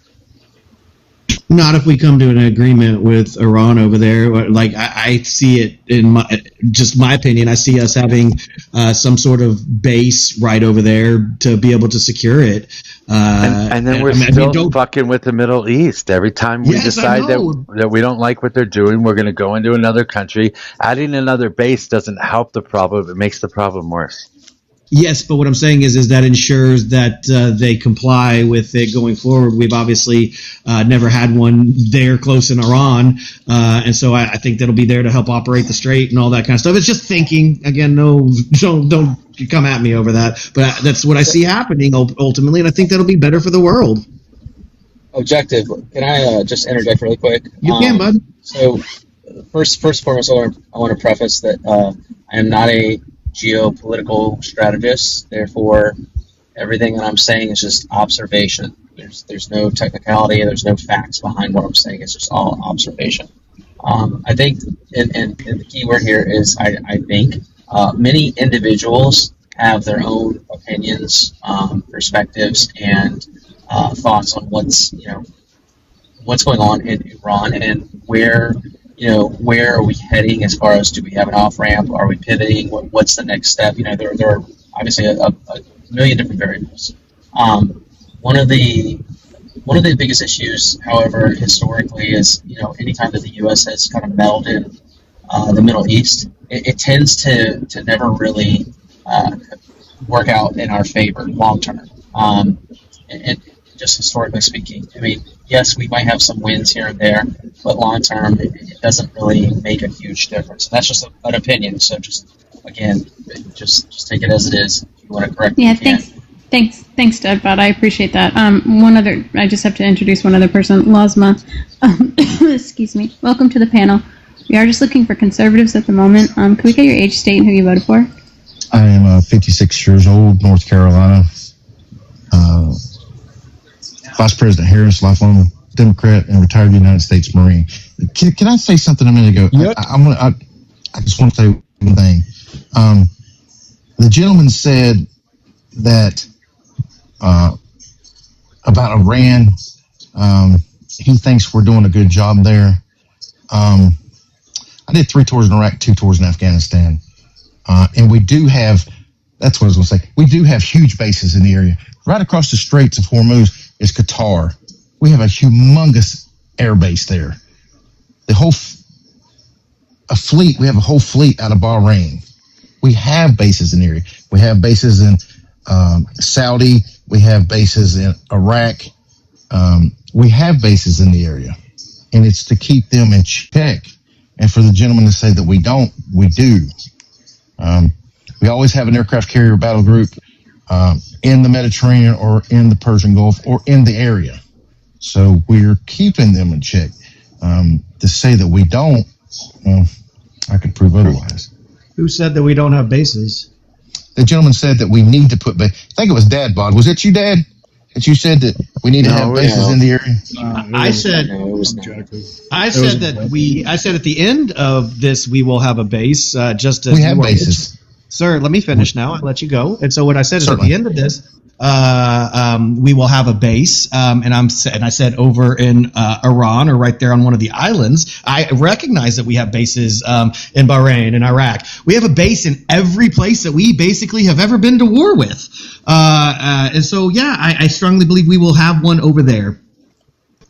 Speaker 3: Not if we come to an agreement with Iran over there. Like I see it in my opinion. I see us having some sort of base right over there to be able to secure it.
Speaker 1: And then we're still fucking with the Middle East. Every time we decide that we don't like what they're doing, we're going to go into another country. Adding another base doesn't help the problem. It makes the problem worse.
Speaker 3: Yes, but what I'm saying is that ensures that they comply with it going forward. We've obviously never had one there close in Iran, and so I think that'll be there to help operate the strait and all that kind of stuff. It's just thinking. Again, no, don't come at me over that. But that's what I see happening ultimately, and I think that'll be better for the world.
Speaker 13: Objective. Can I just interject really quick?
Speaker 3: You can, bud.
Speaker 13: So first and foremost, I want to preface that I am not a geopolitical strategist. Therefore, everything that I'm saying is just observation. There's no technicality. There's no facts behind what I'm saying. It's just all observation. I think, and the key word here is I think many individuals have their own opinions, perspectives, and thoughts on what's going on in Iran and where are we heading as far as, do we have an off ramp? Are we pivoting? What's the next step? There are obviously a million different variables. One of the biggest issues, however, historically is, anytime that the U.S. has kind of meddled in the Middle East, it tends to never really work out in our favor long term. And just historically speaking, I mean, yes, we might have some wins here and there, but long term, it doesn't really make a huge difference. And that's just an opinion. So just take it as it is. If you want to correct me,
Speaker 6: yeah, thanks, Dad, Bod. I appreciate that. I just have to introduce one other person, Lazma. Excuse me. Welcome to the panel. We are just looking for conservatives at the moment. Can we get your age, state, and who you voted for?
Speaker 22: I am 56 years old, North Carolina. Vice President Harris, lifelong Democrat and retired United States Marine. Can I say something a minute ago? Yep. I just want to say one thing. The gentleman said that about Iran, he thinks we're doing a good job there. I did 3 tours in Iraq, 2 tours in Afghanistan. And we do have, that's what I was going to say, we do have huge bases in the area. Right across the Straits of Hormuz is Qatar. We have a humongous air base there. We have a whole fleet out of Bahrain. We have bases in the area. We have bases in Saudi. We have bases in Iraq. We have bases in the area. And it's to keep them in check. And for the gentleman to say that we don't, we do. We always have an aircraft carrier battle group in the Mediterranean or in the Persian Gulf or in the area. So we're keeping them in check. To say that we don't, well, I could prove otherwise.
Speaker 3: Who said that we don't have bases?
Speaker 22: The gentleman said that we need to put I think it was Dad Bod. Was it you, Dad? That you said that we need to have bases in the area?
Speaker 3: I said at the end of this we will have a base. Just as
Speaker 22: we have bases.
Speaker 3: Sir, let me finish now. I'll let you go. And so what I said is at the end of this, we will have a base. And I said over in Iran or right there on one of the islands. I recognize that we have bases in Bahrain and Iraq. We have a base in every place that we basically have ever been to war with. And so, yeah, I strongly believe we will have one over there.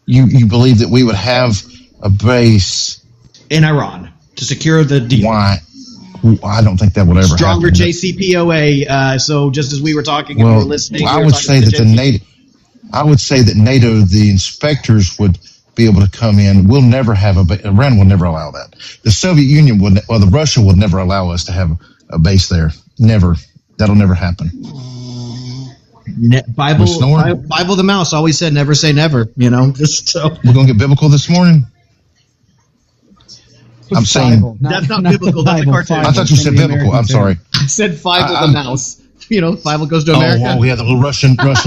Speaker 22: You believe that we would have a base
Speaker 3: in Iran to secure the deal?
Speaker 22: Why? I don't think that would ever
Speaker 3: Stronger
Speaker 22: happen.
Speaker 3: JCPOA. So just as we were talking and we
Speaker 22: Well,
Speaker 3: were listening,
Speaker 22: I
Speaker 3: we were
Speaker 22: would
Speaker 3: talking
Speaker 22: say
Speaker 3: about
Speaker 22: that I would say that NATO, the inspectors would be able to come in. We'll never have Iran will never allow that. The Soviet Union the Russia would never allow us to have a base there. Never. That'll never happen.
Speaker 3: Bible the Mouse always said never say never, just so.
Speaker 22: We're going to get biblical this morning. I'm saying
Speaker 3: Bible, that's not biblical. That's a cartoon.
Speaker 22: I thought you said biblical. I'm sorry.
Speaker 3: I said Bible the Mouse. Bible goes to America.
Speaker 22: Oh, yeah, the little Russian mouse.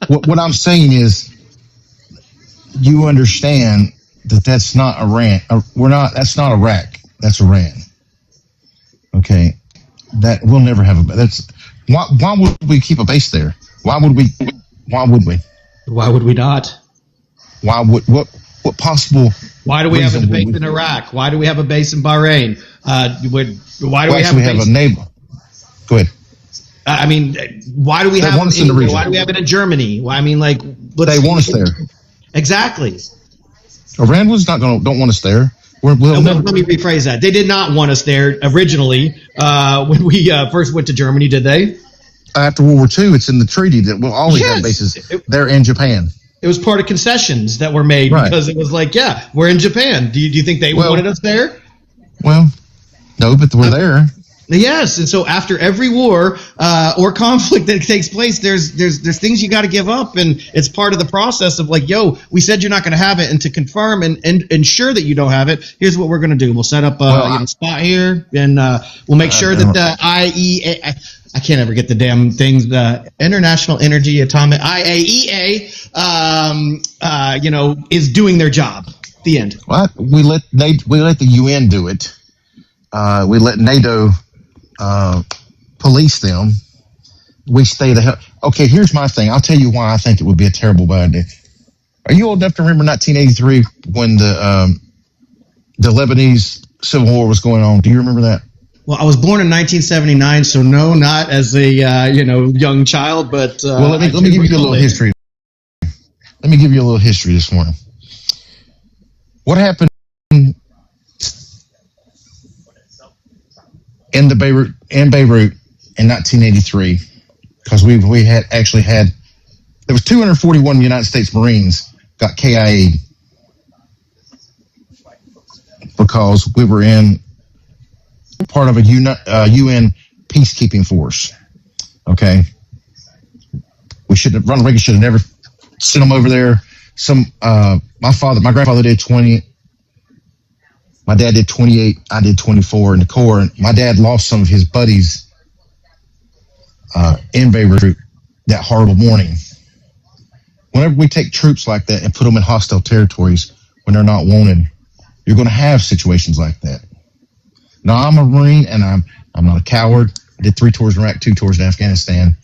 Speaker 22: What I'm saying is, you understand that that's not Iran. That's not Iraq. That's Iran. Okay, that we'll never have that's. Why would we keep a base there? Why would we? Why would we
Speaker 3: not?
Speaker 22: What possible?
Speaker 3: Why do we have a base in Iraq? Why do we have a base in Bahrain? Why do we have
Speaker 22: a neighbor? Go ahead.
Speaker 3: I mean, why do we have it in the region? Why do we have it in Germany? Why? I mean, they
Speaker 22: want us there.
Speaker 3: Exactly.
Speaker 22: Iran don't want us there.
Speaker 3: Let me rephrase that. They did not want us there originally when we first went to Germany, did they?
Speaker 22: After World War II, it's in the treaty that we'll always have bases there in Japan.
Speaker 3: It was part of concessions that were made because it was like, yeah, we're in Japan. Do you think they wanted us there?
Speaker 22: Well, no, but we're there.
Speaker 3: Yes, and so after every war or conflict that takes place, there's things you got to give up, and it's part of the process of like, yo, we said you're not going to have it, and to confirm and ensure that you don't have it, here's what we're going to do. We'll set up a spot here, and we'll make sure that the IEA. I can't ever get the damn things. The International Energy Atomic IAEA, is doing their job. The end.
Speaker 22: Well, we let the UN do it. We let NATO police them. We stay the hell. Okay, here's my thing. I'll tell you why I think it would be a terrible bad idea. Are you old enough to remember 1983 when the Lebanese Civil War was going on? Do you remember that?
Speaker 3: Well, I was born in 1979, so no, not as a young child, but
Speaker 22: well, let me give you a little history. Let me give you a little history this morning. What happened in Beirut in 1983? Because we had there was 241 United States Marines got KIA'd because we were in part of a UN peacekeeping force. Okay, Ronald Reagan should have never sent them over there. My grandfather did 20. My dad did 28. I did 24 in the Corps. And my dad lost some of his buddies in Beirut that horrible morning. Whenever we take troops like that and put them in hostile territories when they're not wanted, you're going to have situations like that. Now, I'm a Marine, and I'm not a coward. I did 3 tours in Iraq, 2 tours in Afghanistan.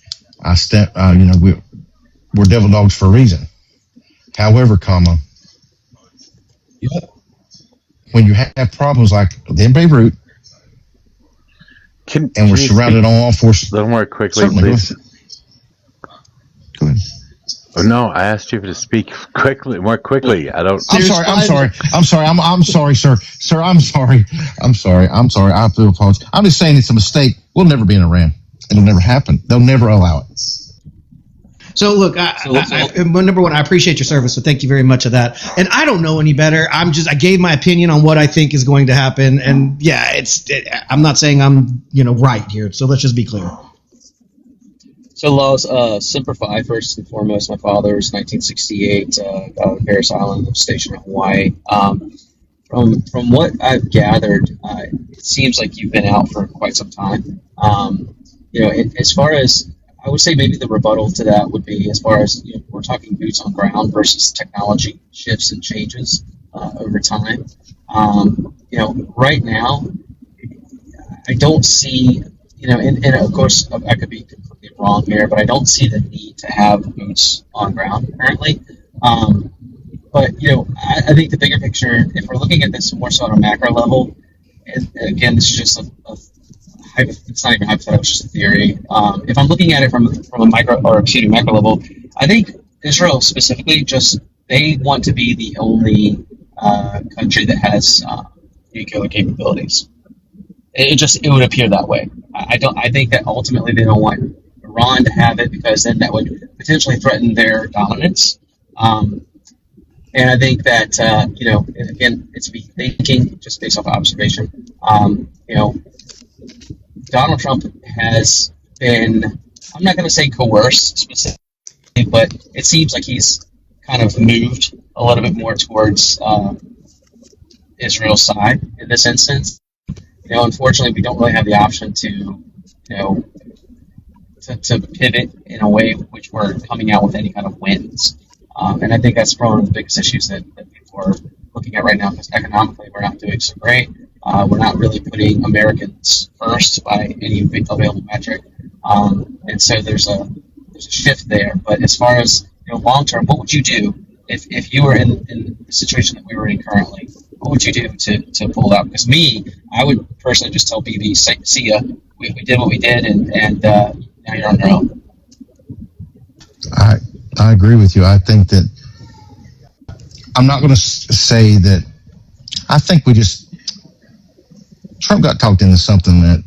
Speaker 22: We're devil dogs for a reason. However, when you have problems like in Beirut, and we're surrounded on all four.
Speaker 1: A little more quickly, please.
Speaker 22: Go ahead.
Speaker 1: Oh, no, I asked you to speak more quickly. I don't.
Speaker 22: I'm sorry, sir. Sir, I'm sorry. I do apologize. I'm just saying it's a mistake. We'll never be in Iran. It'll never happen. They'll never allow it.
Speaker 3: So look, number one, I appreciate your service, so thank you very much of that. And I don't know any better. I gave my opinion on what I think is going to happen, and yeah, I'm not saying I'm right here. So let's just be clear.
Speaker 13: So laws, Semper Fi, first and foremost. My father was 1968, got out of Paris Island, was stationed in Hawaii. From what I've gathered, it seems like you've been out for quite some time. As far as I would say, maybe the rebuttal to that would be as far as we're talking boots on ground versus technology shifts and changes over time. Right now, I don't see. And of course, I could be completely wrong here, but I don't see the need to have boots on ground currently. But I think the bigger picture, if we're looking at this more so on a macro level, and again, this is just it's not even hypothetical, it's just a theory. If I'm looking at it from a macro level, I think Israel specifically they want to be the only country that has nuclear capabilities. it would appear that way. I think that ultimately they don't want Iran to have it because then that would potentially threaten their dominance. And I think that again, it's me thinking just based off observation. Donald Trump has been, I'm not going to say coerced specifically, but it seems like he's kind of moved a little bit more towards Israel's side in this instance. Unfortunately, we don't really have the option to pivot in a way which we're coming out with any kind of wins. And I think that's probably one of the biggest issues that people are looking at right now, because economically we're not doing so great. We're not really putting Americans first by any available metric. And so there's a shift there. But as far as long term, what would you do if you were in the situation that we were in currently? What would you do to pull out? Because I would personally just tell BB, see ya. We did what we did, and now you're on your own.
Speaker 22: I agree with you. I think that I'm not going to say that. I think Trump got talked into something that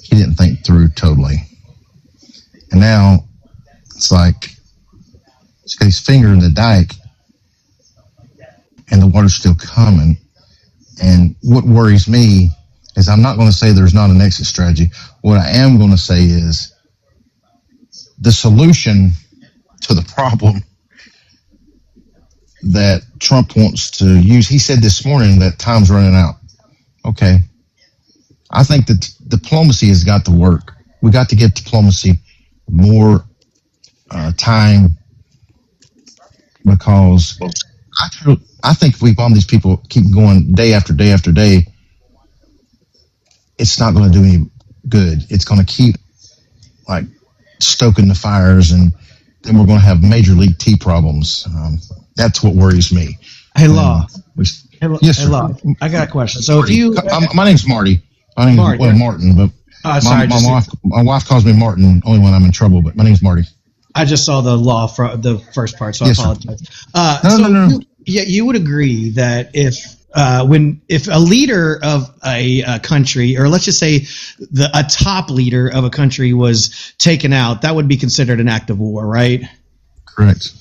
Speaker 22: he didn't think through totally, and now it's like he's got his finger in the dike, and the water's still coming. And what worries me is I'm not going to say there's not an exit strategy. What I am going to say is the solution to the problem that Trump wants to use. He said this morning that time's running out. Okay. I think that diplomacy has got to work. We got to give diplomacy more time, because I think if we bomb these people, keep going day after day after day, it's not going to do any good. It's going to keep stoking the fires, and then we're going to have major league tea problems. That's what worries me.
Speaker 3: Hey, Law.
Speaker 22: Yes, sir.
Speaker 3: Law. I got a question. So
Speaker 22: Marty.
Speaker 3: if you,
Speaker 22: my name's Marty. My name's Martin, but my wife calls me Martin only when I'm in trouble. But my name's Marty.
Speaker 3: I just saw the Law for the first part, so
Speaker 22: Yes,
Speaker 3: I apologize.
Speaker 22: No.
Speaker 3: You would agree that if a leader of a country, or let's just say a top leader of a country, was taken out, that would be considered an act of war, right?
Speaker 22: Correct.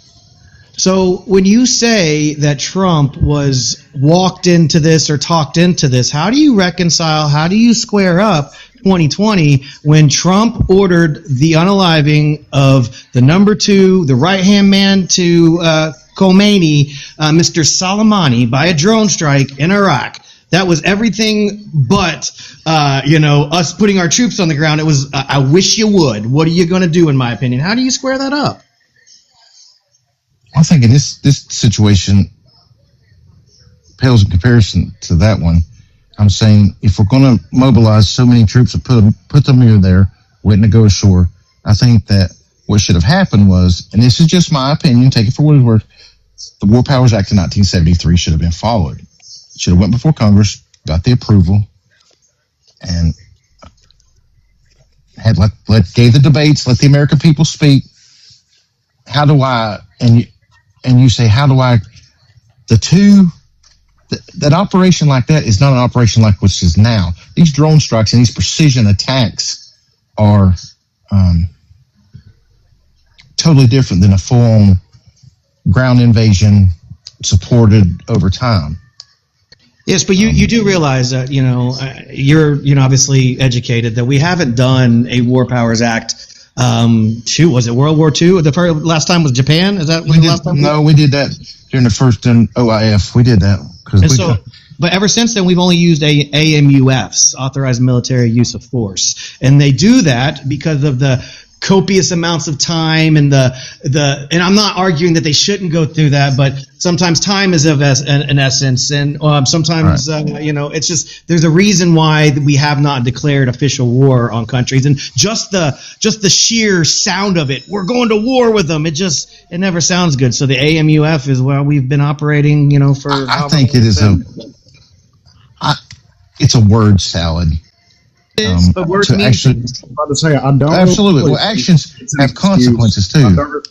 Speaker 3: So when you say that Trump was walked into this or talked into this, how do you reconcile, how do you square up 2020 when Trump ordered the unaliving of the number 2, the right-hand man to Khomeini, Mr. Soleimani, by a drone strike in Iraq? That was everything but, us putting our troops on the ground. It was, I wish you would. What are you going to do, in my opinion? How do you square that up?
Speaker 22: I think in this situation pales in comparison to that one. I'm saying if we're going to mobilize so many troops and put them near there, waiting to go ashore, I think that what should have happened was, and this is just my opinion, take it for what it's worth, the War Powers Act of 1973 should have been followed. It should have went before Congress, got the approval, and had gave the debates, let the American people speak. How do I, and you say, how do I, that operation like that is not an operation like which is now. These drone strikes and these precision attacks are totally different than a full-on ground invasion supported over time.
Speaker 3: Yes, but you do realize that, you're obviously educated, that we haven't done a War Powers Act. Was it World War II? The last time was Japan? Is that the last time?
Speaker 22: No, we did that during the first OIF. We did that.
Speaker 3: But ever since then, we've only used AMUFs, Authorized Military Use of Force. And they do that because of the copious amounts of time and and I'm not arguing that they shouldn't go through that, but sometimes time is of an essence, and sometimes right. It's just there's a reason why we have not declared official war on countries, and just the sheer sound of it, we're going to war with them, it never sounds good. So the AMUF is where we've been operating, for
Speaker 22: I think it is it's a word salad.
Speaker 2: But words
Speaker 22: mean
Speaker 2: actually, about to say, I don't
Speaker 22: absolutely. Well, actions have consequences too.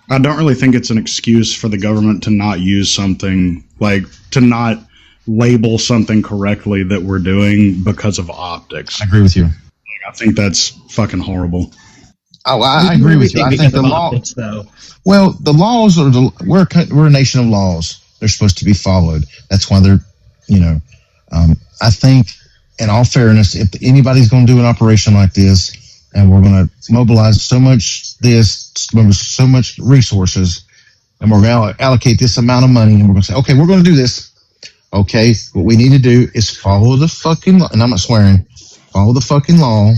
Speaker 18: I don't really think it's an excuse for the government to not use something, like to not
Speaker 14: label something correctly that we're doing because of optics.
Speaker 22: I agree with you.
Speaker 14: I think that's fucking horrible.
Speaker 22: Oh, I agree with you. I think the law. Well, the laws are we're a nation of laws. They're supposed to be followed. That's why they're, I think, in all fairness, if anybody's going to do an operation like this, and we're going to mobilize so much resources, and we're going to allocate this amount of money, and we're going to say, okay, we're going to do this. Okay, what we need to do is follow the fucking law, and I'm not swearing. Follow the fucking law.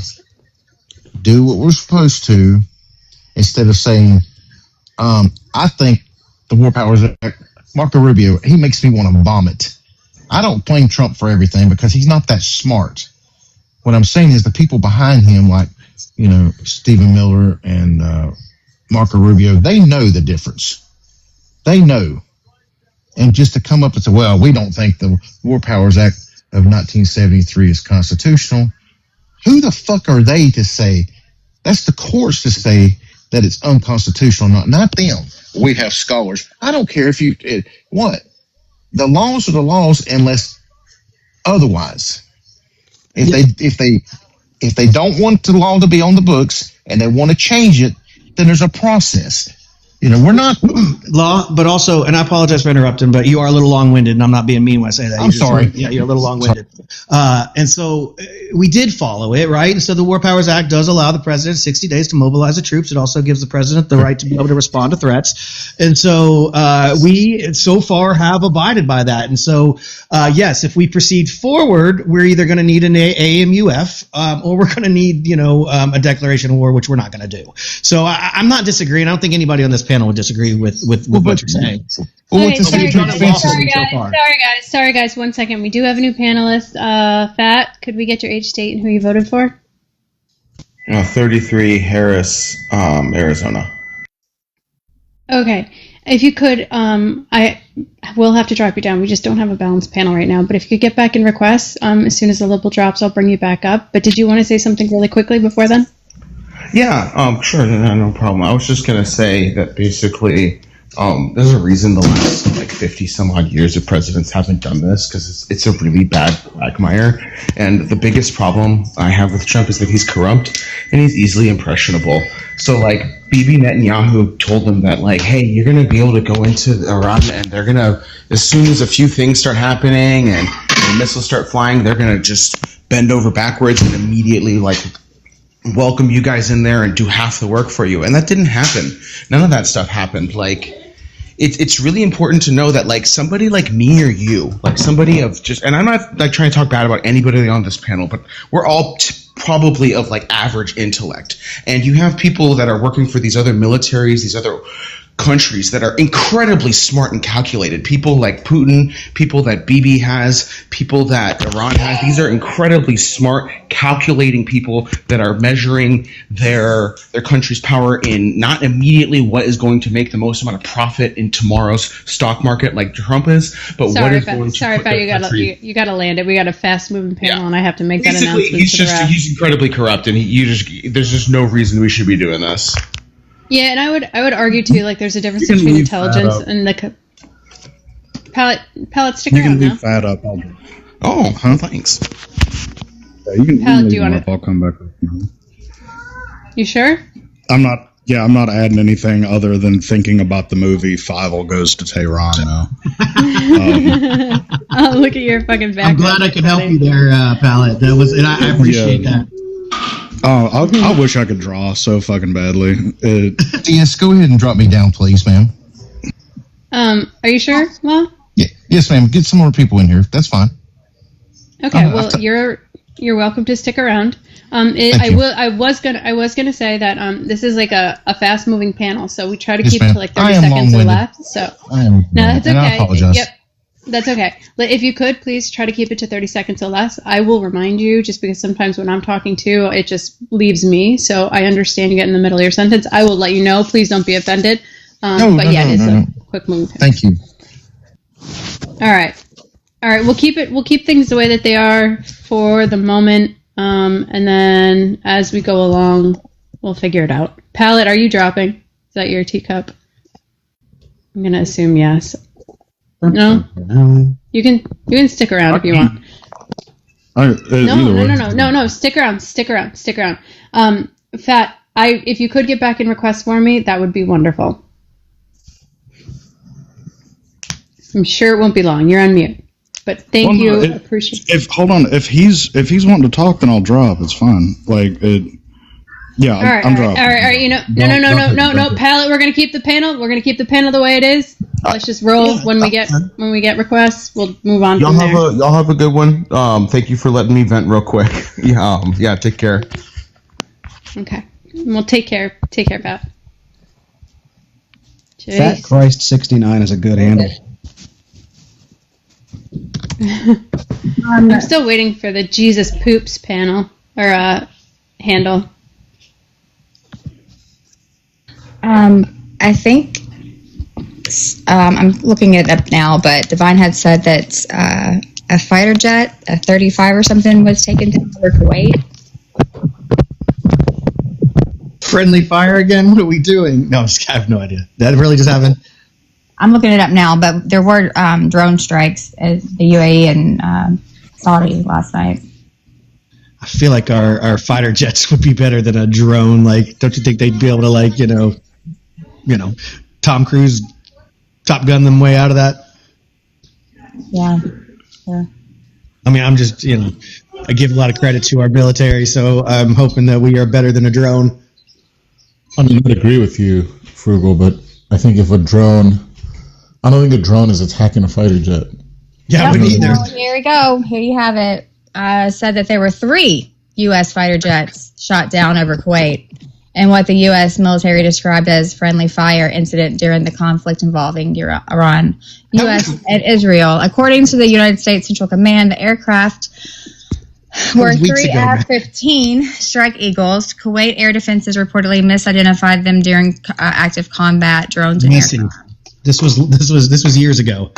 Speaker 22: Do what we're supposed to, instead of saying, I think the War Powers Act, Marco Rubio, he makes me want to vomit. I don't blame Trump for everything because he's not that smart. What I'm saying is the people behind him, like, Stephen Miller and Marco Rubio, they know the difference. They know. And just to come up and say, well, we don't think the War Powers Act of 1973 is constitutional. Who the fuck are they to say? That's the courts to say that it's unconstitutional, not them. We have scholars. I don't care if what? The laws are the laws unless otherwise. If they don't want the law to be on the books and they want to change it, then there's a process. We're not
Speaker 3: law, but also, and I apologize for interrupting, but you are a little long-winded, and I'm not being mean when I say that.
Speaker 22: I'm sorry.
Speaker 3: Yeah, you're a little long-winded. And so we did follow it, right? And so the War Powers Act does allow the president 60 days to mobilize the troops. It also gives the president the right to be able to respond to threats. And so we so far have abided by that. And so, yes, if we proceed forward, we're either going to need an AMUF or we're going to need, a declaration of war, which we're not going to do. So I'm not disagreeing. I don't think anybody on this panel would disagree with what you're saying.
Speaker 6: Okay, sorry guys, 1 second. We do have a new panelist. Fat, could we get your age, state, and who you voted for?
Speaker 16: 33 Harris, Arizona.
Speaker 6: Okay. If you could, I will have to drop you down. We just don't have a balanced panel right now. But if you could get back in requests, as soon as the liberal drops, I'll bring you back up. But did you want to say something really quickly before then?
Speaker 16: Yeah, sure, no problem. I was just going to say that basically there's a reason the last 50 some odd years of presidents haven't done this, because it's a really bad quagmire. And the biggest problem I have with Trump is that he's corrupt and he's easily impressionable. So Bibi Netanyahu told them that hey, you're going to be able to go into Iran and they're going to, as soon as a few things start happening and the missiles start flying, they're going to just bend over backwards and immediately welcome you guys in there and do half the work for you. And that didn't happen. None of that stuff happened. It's really important to know that somebody like me or you, somebody of just, and I'm not trying to talk bad about anybody on this panel, but we're all probably of average intellect. And you have people that are working for these other militaries, these other countries that are incredibly smart and calculated. People like Putin, people that Bibi has, people that Iran has. These are incredibly smart, calculating people that are measuring their country's power in not immediately what is going to make the most amount of profit in tomorrow's stock market like Trump is, but what is going to put their country.
Speaker 6: You gotta land it. We got a fast moving panel, and I have to make that
Speaker 16: Basically,
Speaker 6: announcement.
Speaker 16: He's incredibly corrupt, and there's just no reason we should be doing this.
Speaker 6: Yeah, and I would argue too, there's a difference between intelligence and the palette. Stick
Speaker 14: You
Speaker 6: around
Speaker 14: can leave
Speaker 6: now.
Speaker 14: Fat up.
Speaker 16: Thanks.
Speaker 14: Yeah, you can
Speaker 6: Palette,
Speaker 14: leave
Speaker 6: do you
Speaker 14: him
Speaker 6: want
Speaker 14: up. I'll come back up.
Speaker 6: You sure?
Speaker 14: I'm not adding anything other than thinking about the movie Fievel Goes to Tehran now.
Speaker 6: Oh, look at your fucking back.
Speaker 3: I'm glad I could help you there, Palette. And I appreciate that.
Speaker 14: Oh, I wish I could draw so fucking badly.
Speaker 22: Yes, go ahead and drop me down, please, ma'am.
Speaker 6: Are you sure, Law?
Speaker 22: Yeah, yes, ma'am. Get some more people in here. That's fine.
Speaker 6: Okay, well, you're welcome to stick around. I was gonna say that this is a fast moving panel, so we try to keep it to 30 seconds or less. So no, that's okay.
Speaker 22: I apologize.
Speaker 6: Yep, that's okay. If you could please try to keep it to 30 seconds or less. I will remind you, just because sometimes when I'm talking too, it just leaves me. So I understand you get in the middle of your sentence. I will let you know. Please don't be offended. It's a quick moving panel.
Speaker 22: Thank you.
Speaker 6: All right. We'll keep things the way that they are for the moment. And then as we go along, we'll figure it out. Palette, are you dropping? Is that your teacup? I'm going to assume yes. No. You can stick around if you want. No. Stick around. Fat. If you could get back in requests for me, that would be wonderful. I'm sure it won't be long. You're on mute. But thank you. Appreciate it.
Speaker 14: Hold on. If he's wanting to talk, then I'll drop. It's fine. Yeah, I'm dropping.
Speaker 6: All right. No. Palette. We're gonna keep the panel. We're gonna keep the panel the way it is. Let's just roll. When we get requests, we'll move on.
Speaker 16: Y'all have a good one. Thank you for letting me vent real quick. Yeah. Take care.
Speaker 6: Okay. Well, take care. Take care, Pat. Jeez.
Speaker 2: Fat Christ 69 is a good handle.
Speaker 6: I'm still waiting for the Jesus Poops panel or handle.
Speaker 15: I think I'm looking it up now, but Divine had said that a fighter jet, a 35 or something, was taken down over Kuwait.
Speaker 3: Friendly fire again? What are we doing? No, I have no idea. That really just happened?
Speaker 15: I'm looking it up now, but there were drone strikes at the UAE and Saudi last night.
Speaker 3: I feel like our fighter jets would be better than a drone. Like, don't you think they'd be able to, Tom Cruise Top Gun them way out of that?
Speaker 15: Yeah.
Speaker 3: I mean, I'm just, I give a lot of credit to our military, so I'm hoping that we are better than a drone.
Speaker 17: I would agree with you, Frugal, but I think I don't think a drone is attacking a fighter jet.
Speaker 3: Yeah, but neither.
Speaker 15: Here we go. Here you have it. Said that there were 3 U.S. fighter jets shot down over Kuwait in what the U.S. military described as friendly fire incident during the conflict involving Iran, U.S. and Israel. According to the United States Central Command, the aircraft were 3 F-15 Strike Eagles. Kuwait Air Defenses reportedly misidentified them during active combat drones and aircraft.
Speaker 3: This was years ago.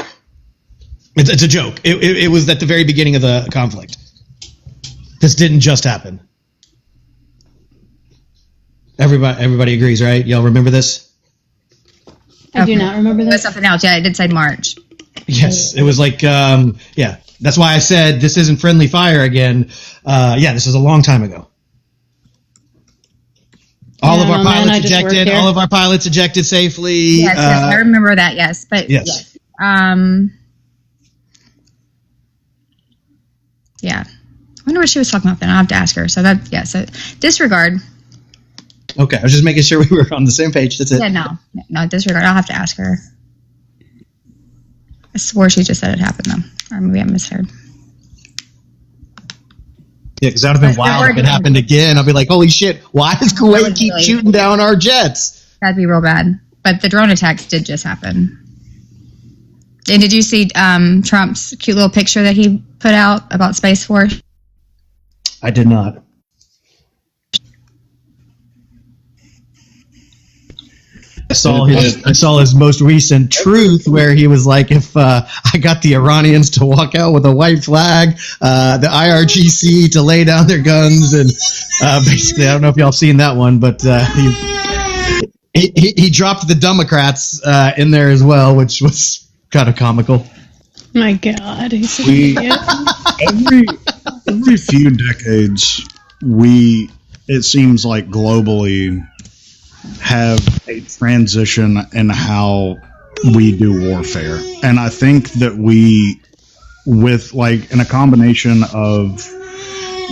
Speaker 3: It's a joke. It was at the very beginning of the conflict. This didn't just happen. Everybody agrees, right? Y'all remember this?
Speaker 6: I do not remember this.
Speaker 15: Something else. Yeah, it did say March.
Speaker 3: Yes, it was like, yeah. That's why I said this isn't friendly fire again. This is a long time ago. All of our pilots ejected. All of our pilots ejected safely.
Speaker 15: Yes, I remember that. Yes, but
Speaker 3: yes.
Speaker 15: Yeah. I wonder what she was talking about then. I'll have to ask her. So disregard.
Speaker 3: Okay, I was just making sure we were on the same page. That's it.
Speaker 15: Yeah, no, disregard. I'll have to ask her. I swore she just said it happened though, or maybe I misheard.
Speaker 3: Yeah, because that would have been wild if it happened again. I'll be like, holy shit, why does Kuwait keep shooting down our jets?
Speaker 15: That'd be real bad. But the drone attacks did just happen. And did you see Trump's cute little picture that he put out about Space Force?
Speaker 3: I did not. I saw his most recent truth where he was like, if I got the Iranians to walk out with a white flag, the IRGC to lay down their guns, and basically, I don't know if y'all seen that one, but he dropped the Democrats in there as well, which was kind of comical.
Speaker 6: My God, he's an idiot.
Speaker 14: every few decades, it seems like globally have a transition in how we do warfare. And I think that with in a combination of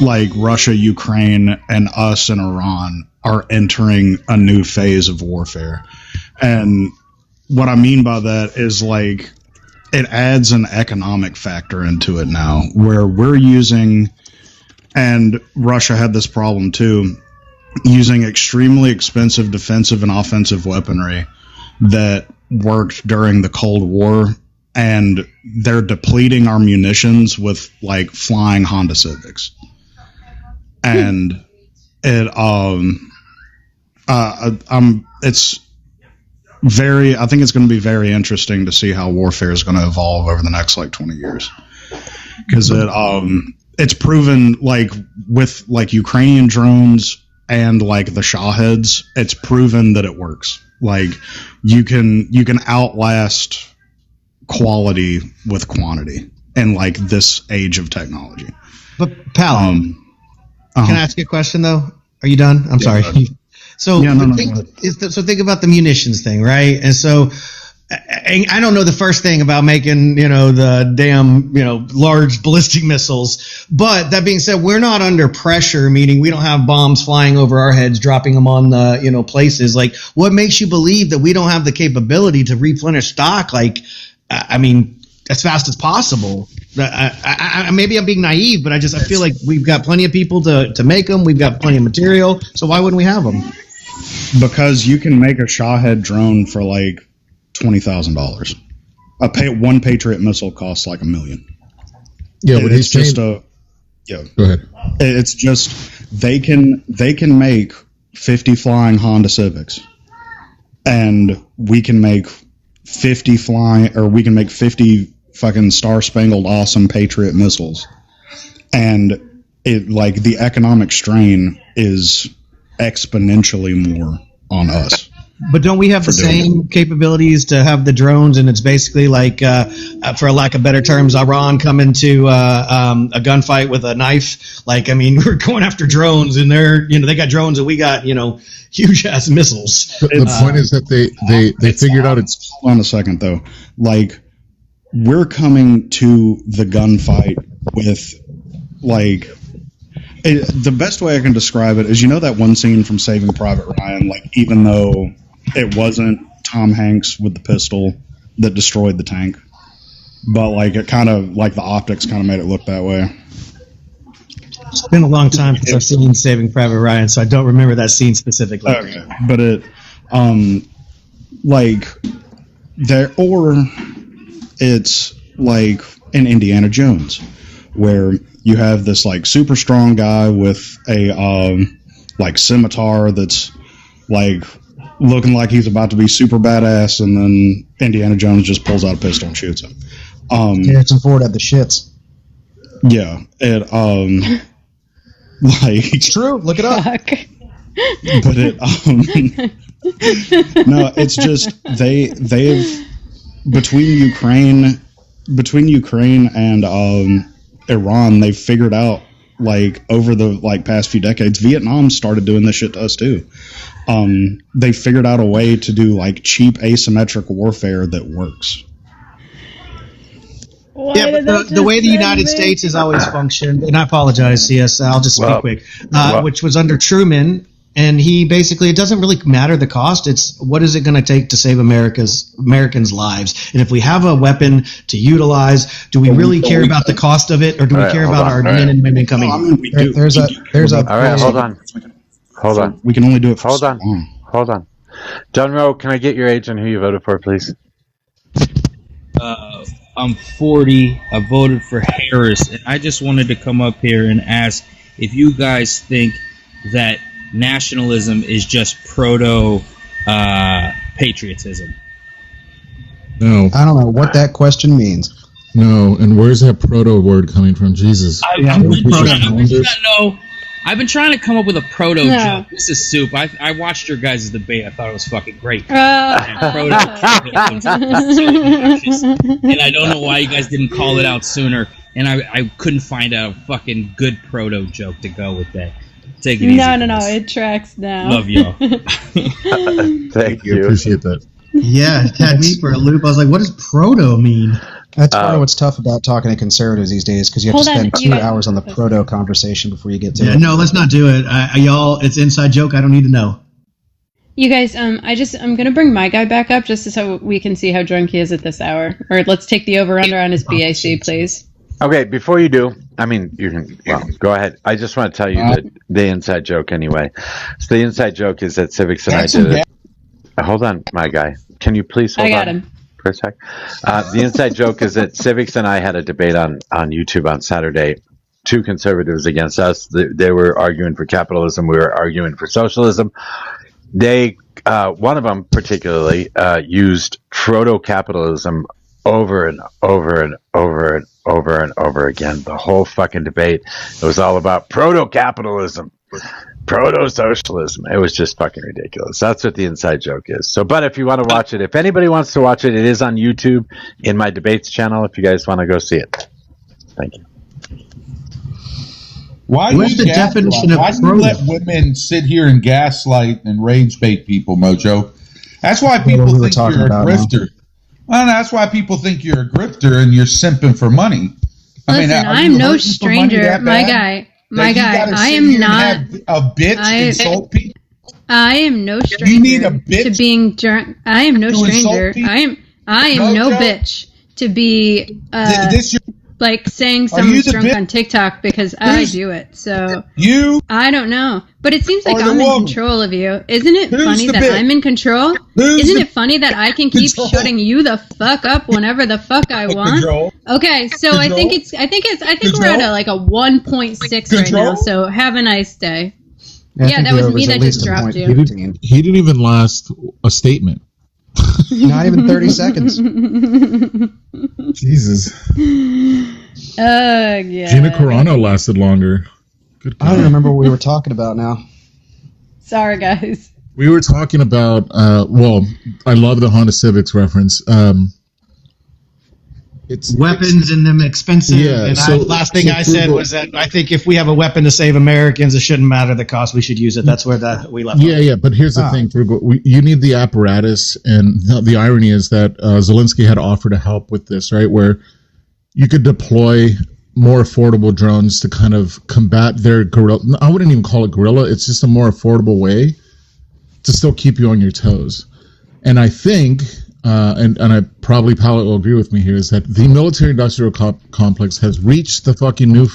Speaker 14: like Russia, Ukraine, and us and Iran are entering a new phase of warfare. And what I mean by that is like it adds an economic factor into it now where we're using, and Russia had this problem too, using extremely expensive defensive and offensive weaponry that worked during the Cold War, and they're depleting our munitions with like flying Honda Civics. And I think it's going to be very interesting to see how warfare is going to evolve over the next like 20 years. Because it's proven like with like Ukrainian drones and like the Shaheds, it's proven that it works. Like you can outlast quality with quantity in like this age of technology.
Speaker 3: But Pal, can I ask you a question though? Are you done? I'm sorry. So think about the munitions thing, right? And so I don't know the first thing about making, the damn, large ballistic missiles. But that being said, we're not under pressure, meaning we don't have bombs flying over our heads, dropping them on the, places. Like, what makes you believe that we don't have the capability to replenish stock? Like, as fast as possible. Maybe I'm being naive, but I feel like we've got plenty of people to make them. We've got plenty of material. So why wouldn't we have them?
Speaker 14: Because you can make a Shahhed drone for like $20,000. One Patriot missile costs like $1 million.
Speaker 17: Yeah, but
Speaker 14: it's just go
Speaker 17: ahead.
Speaker 14: It's just they can make 50 flying Honda Civics, and we can make 50 fucking Star Spangled Awesome Patriot missiles, and the economic strain is exponentially more on us.
Speaker 3: But don't we have the same capabilities to have the drones? And it's basically like, for lack of better terms, Iran coming to a gunfight with a knife. We're going after drones, and they got drones, and we got huge ass missiles.
Speaker 17: The point is that they figured out it's.
Speaker 14: Hold on a second though. We're coming to the gunfight with the best way I can describe it is that one scene from Saving Private Ryan. Even though it wasn't Tom Hanks with the pistol that destroyed the tank, but it kind of the optics kind of made it look that way.
Speaker 3: It's been a long time since I've seen Saving Private Ryan, so I don't remember that scene specifically.
Speaker 14: Okay. But it's like in Indiana Jones, where you have this super strong guy with a scimitar that's looking like he's about to be super badass, and then Indiana Jones just pulls out a pistol and shoots him.
Speaker 2: Harrison Ford had the shits.
Speaker 14: Yeah,
Speaker 2: it's true. Look it up.
Speaker 14: But no, it's just they've between Ukraine and Iran, they've figured out over the past few decades. Vietnam started doing this shit to us too. They figured out a way to do cheap asymmetric warfare that works.
Speaker 3: Yeah, but the way the United States has always functioned, and I apologize, CS, I'll just speak quick, which was under Truman, and he basically, it doesn't really matter the cost, it's what is it going to take to save Americans' lives, and if we have a weapon to utilize, do we really care about the cost of it, or do we care about our men and women coming in?
Speaker 14: We do.
Speaker 1: All right, hold on.
Speaker 14: We can only do it for
Speaker 1: hold on. John Rowe, can I get your age and who you voted for, please?
Speaker 5: I'm 40. I voted for Harris, and I just wanted to come up here and ask if you guys think that nationalism is just proto patriotism.
Speaker 17: No.
Speaker 2: I don't know what that question means.
Speaker 17: No, and where's that proto word coming from? Jesus.
Speaker 5: I've been trying to come up with a proto joke. This is soup. I watched your guys' debate. I thought it was fucking great. And I don't know why you guys didn't call it out sooner. And I couldn't find a fucking good proto joke to go with that. Take it easy.
Speaker 4: No. It tracks now.
Speaker 5: Love y'all.
Speaker 1: Thank you.
Speaker 17: Appreciate that.
Speaker 3: Yeah, it had me for a loop. I was like, what does proto mean?
Speaker 2: That's part of what's tough about talking to conservatives these days, because you have to spend 2 hours on the proto conversation before you get to it.
Speaker 3: No, let's not do it. Y'all, it's inside joke. I don't need to know.
Speaker 4: You guys, I'm gonna bring my guy back up just so we can see how drunk he is at this hour. Or let's take the over/under on his BAC, please.
Speaker 1: Okay, before you do, you can go ahead. I just want to tell you that the inside joke anyway. So the inside joke is that Civics and I did it. Hold on, my guy. Can you please hold on?
Speaker 4: I got him.
Speaker 1: For a sec. The inside joke is that Civics and I had a debate on YouTube on Saturday. Two conservatives against us. They were arguing for capitalism. We were arguing for socialism. They, one of them particularly, used proto-capitalism over and over and over and over and over again. The whole fucking debate. It was all about proto-capitalism. proto-socialism. It was just fucking ridiculous. That's what the inside joke is. So, but if you want to watch it, if anybody wants to watch it, it is on YouTube in my debates channel. If you guys want to go see it, thank you.
Speaker 11: What's the definition of? Why do you let women sit here and gaslight and rage bait people, Mojo? That's why people think you're a grifter. Well, that's why people think you're a grifter and you're simping for money.
Speaker 6: Listen, I'm no stranger, my guy. My guy, I am not
Speaker 11: a bitch. Insult people.
Speaker 6: I am no stranger
Speaker 11: you need a bitch
Speaker 6: to being drunk. I am no stranger. I am no bitch to be like saying someone's drunk on TikTok because I do it. So I don't know, but it seems like I'm in control of you. Isn't it funny that I'm in control? Isn't it funny that I can keep shutting you the fuck up whenever the fuck I want? Okay, so I think we're at like a 1.6 right now. So have a nice day. Yeah, that was me that just dropped you.
Speaker 17: He didn't even last a statement.
Speaker 2: Not even 30 seconds.
Speaker 17: Jesus.
Speaker 6: Yeah.
Speaker 17: Gina Carano lasted longer. Good God.
Speaker 2: I don't remember what we were talking about now.
Speaker 6: Sorry, guys.
Speaker 17: We were talking about, I love the Honda Civics reference. It's
Speaker 3: weapons and them expensive.
Speaker 17: Yeah,
Speaker 3: And last thing I said was that I think if we have a weapon to save Americans, it shouldn't matter the cost. We should use it. That's where we left.
Speaker 17: Yeah. But here's the thing, Frugal. You need the apparatus, and the irony is that Zelensky had offered to help with this, right? Where you could deploy more affordable drones to kind of combat their guerrilla. I wouldn't even call it guerrilla. It's just a more affordable way to still keep you on your toes. And I think. And I probably Paolo will agree with me here, is that the military-industrial complex has reached the fucking new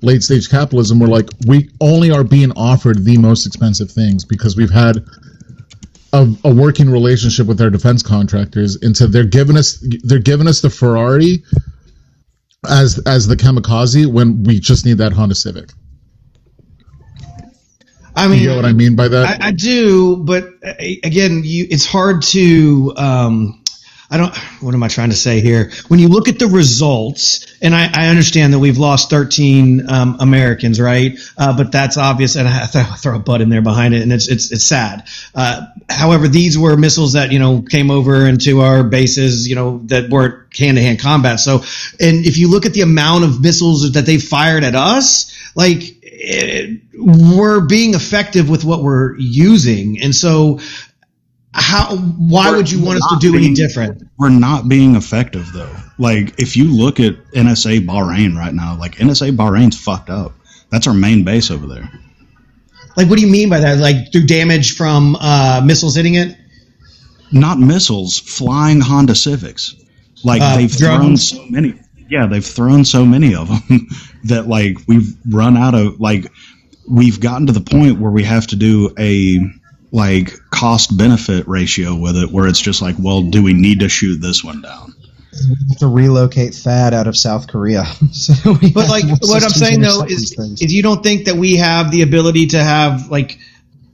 Speaker 17: late-stage capitalism where, like, we only are being offered the most expensive things because we've had a working relationship with our defense contractors, and so they're giving us the Ferrari as the kamikaze when we just need that Honda Civic.
Speaker 3: I mean,
Speaker 17: you know what I mean by that?
Speaker 3: I do, but again, it's hard to. What am I trying to say here? When you look at the results, and I understand that we've lost 13 Americans, right? But that's obvious, and I throw a butt in there behind it, and it's sad. However, these were missiles that came over into our bases, that weren't hand-to-hand combat. So, and if you look at the amount of missiles that they fired at us, like. We're being effective with what we're using, and so why would you want us to do any different?
Speaker 14: We're not being effective though. Like if you look at NSA Bahrain right now, like NSA Bahrain's fucked up. That's our main base over there.
Speaker 3: Like what do you mean by that? Like through damage from missiles hitting it?
Speaker 14: Not missiles, flying Honda Civics. Like they've thrown so many. Yeah, they've thrown so many of them that like we've run out of we've gotten to the point where we have to do a like cost benefit ratio with it, where it's just like, well, do we need to shoot this one down?
Speaker 2: We have to relocate THAAD out of South Korea.
Speaker 3: But like what I'm saying though is you don't think that we have the ability to have like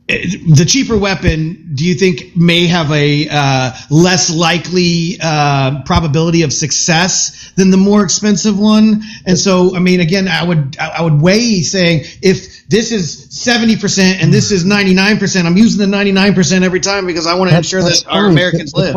Speaker 3: the cheaper weapon, do you think may have a less likely probability of success than the more expensive one? And so, I mean, again, I would weigh saying if this is 70% and this is 99%, I'm using the 99% every time because I want to ensure that our Americans live.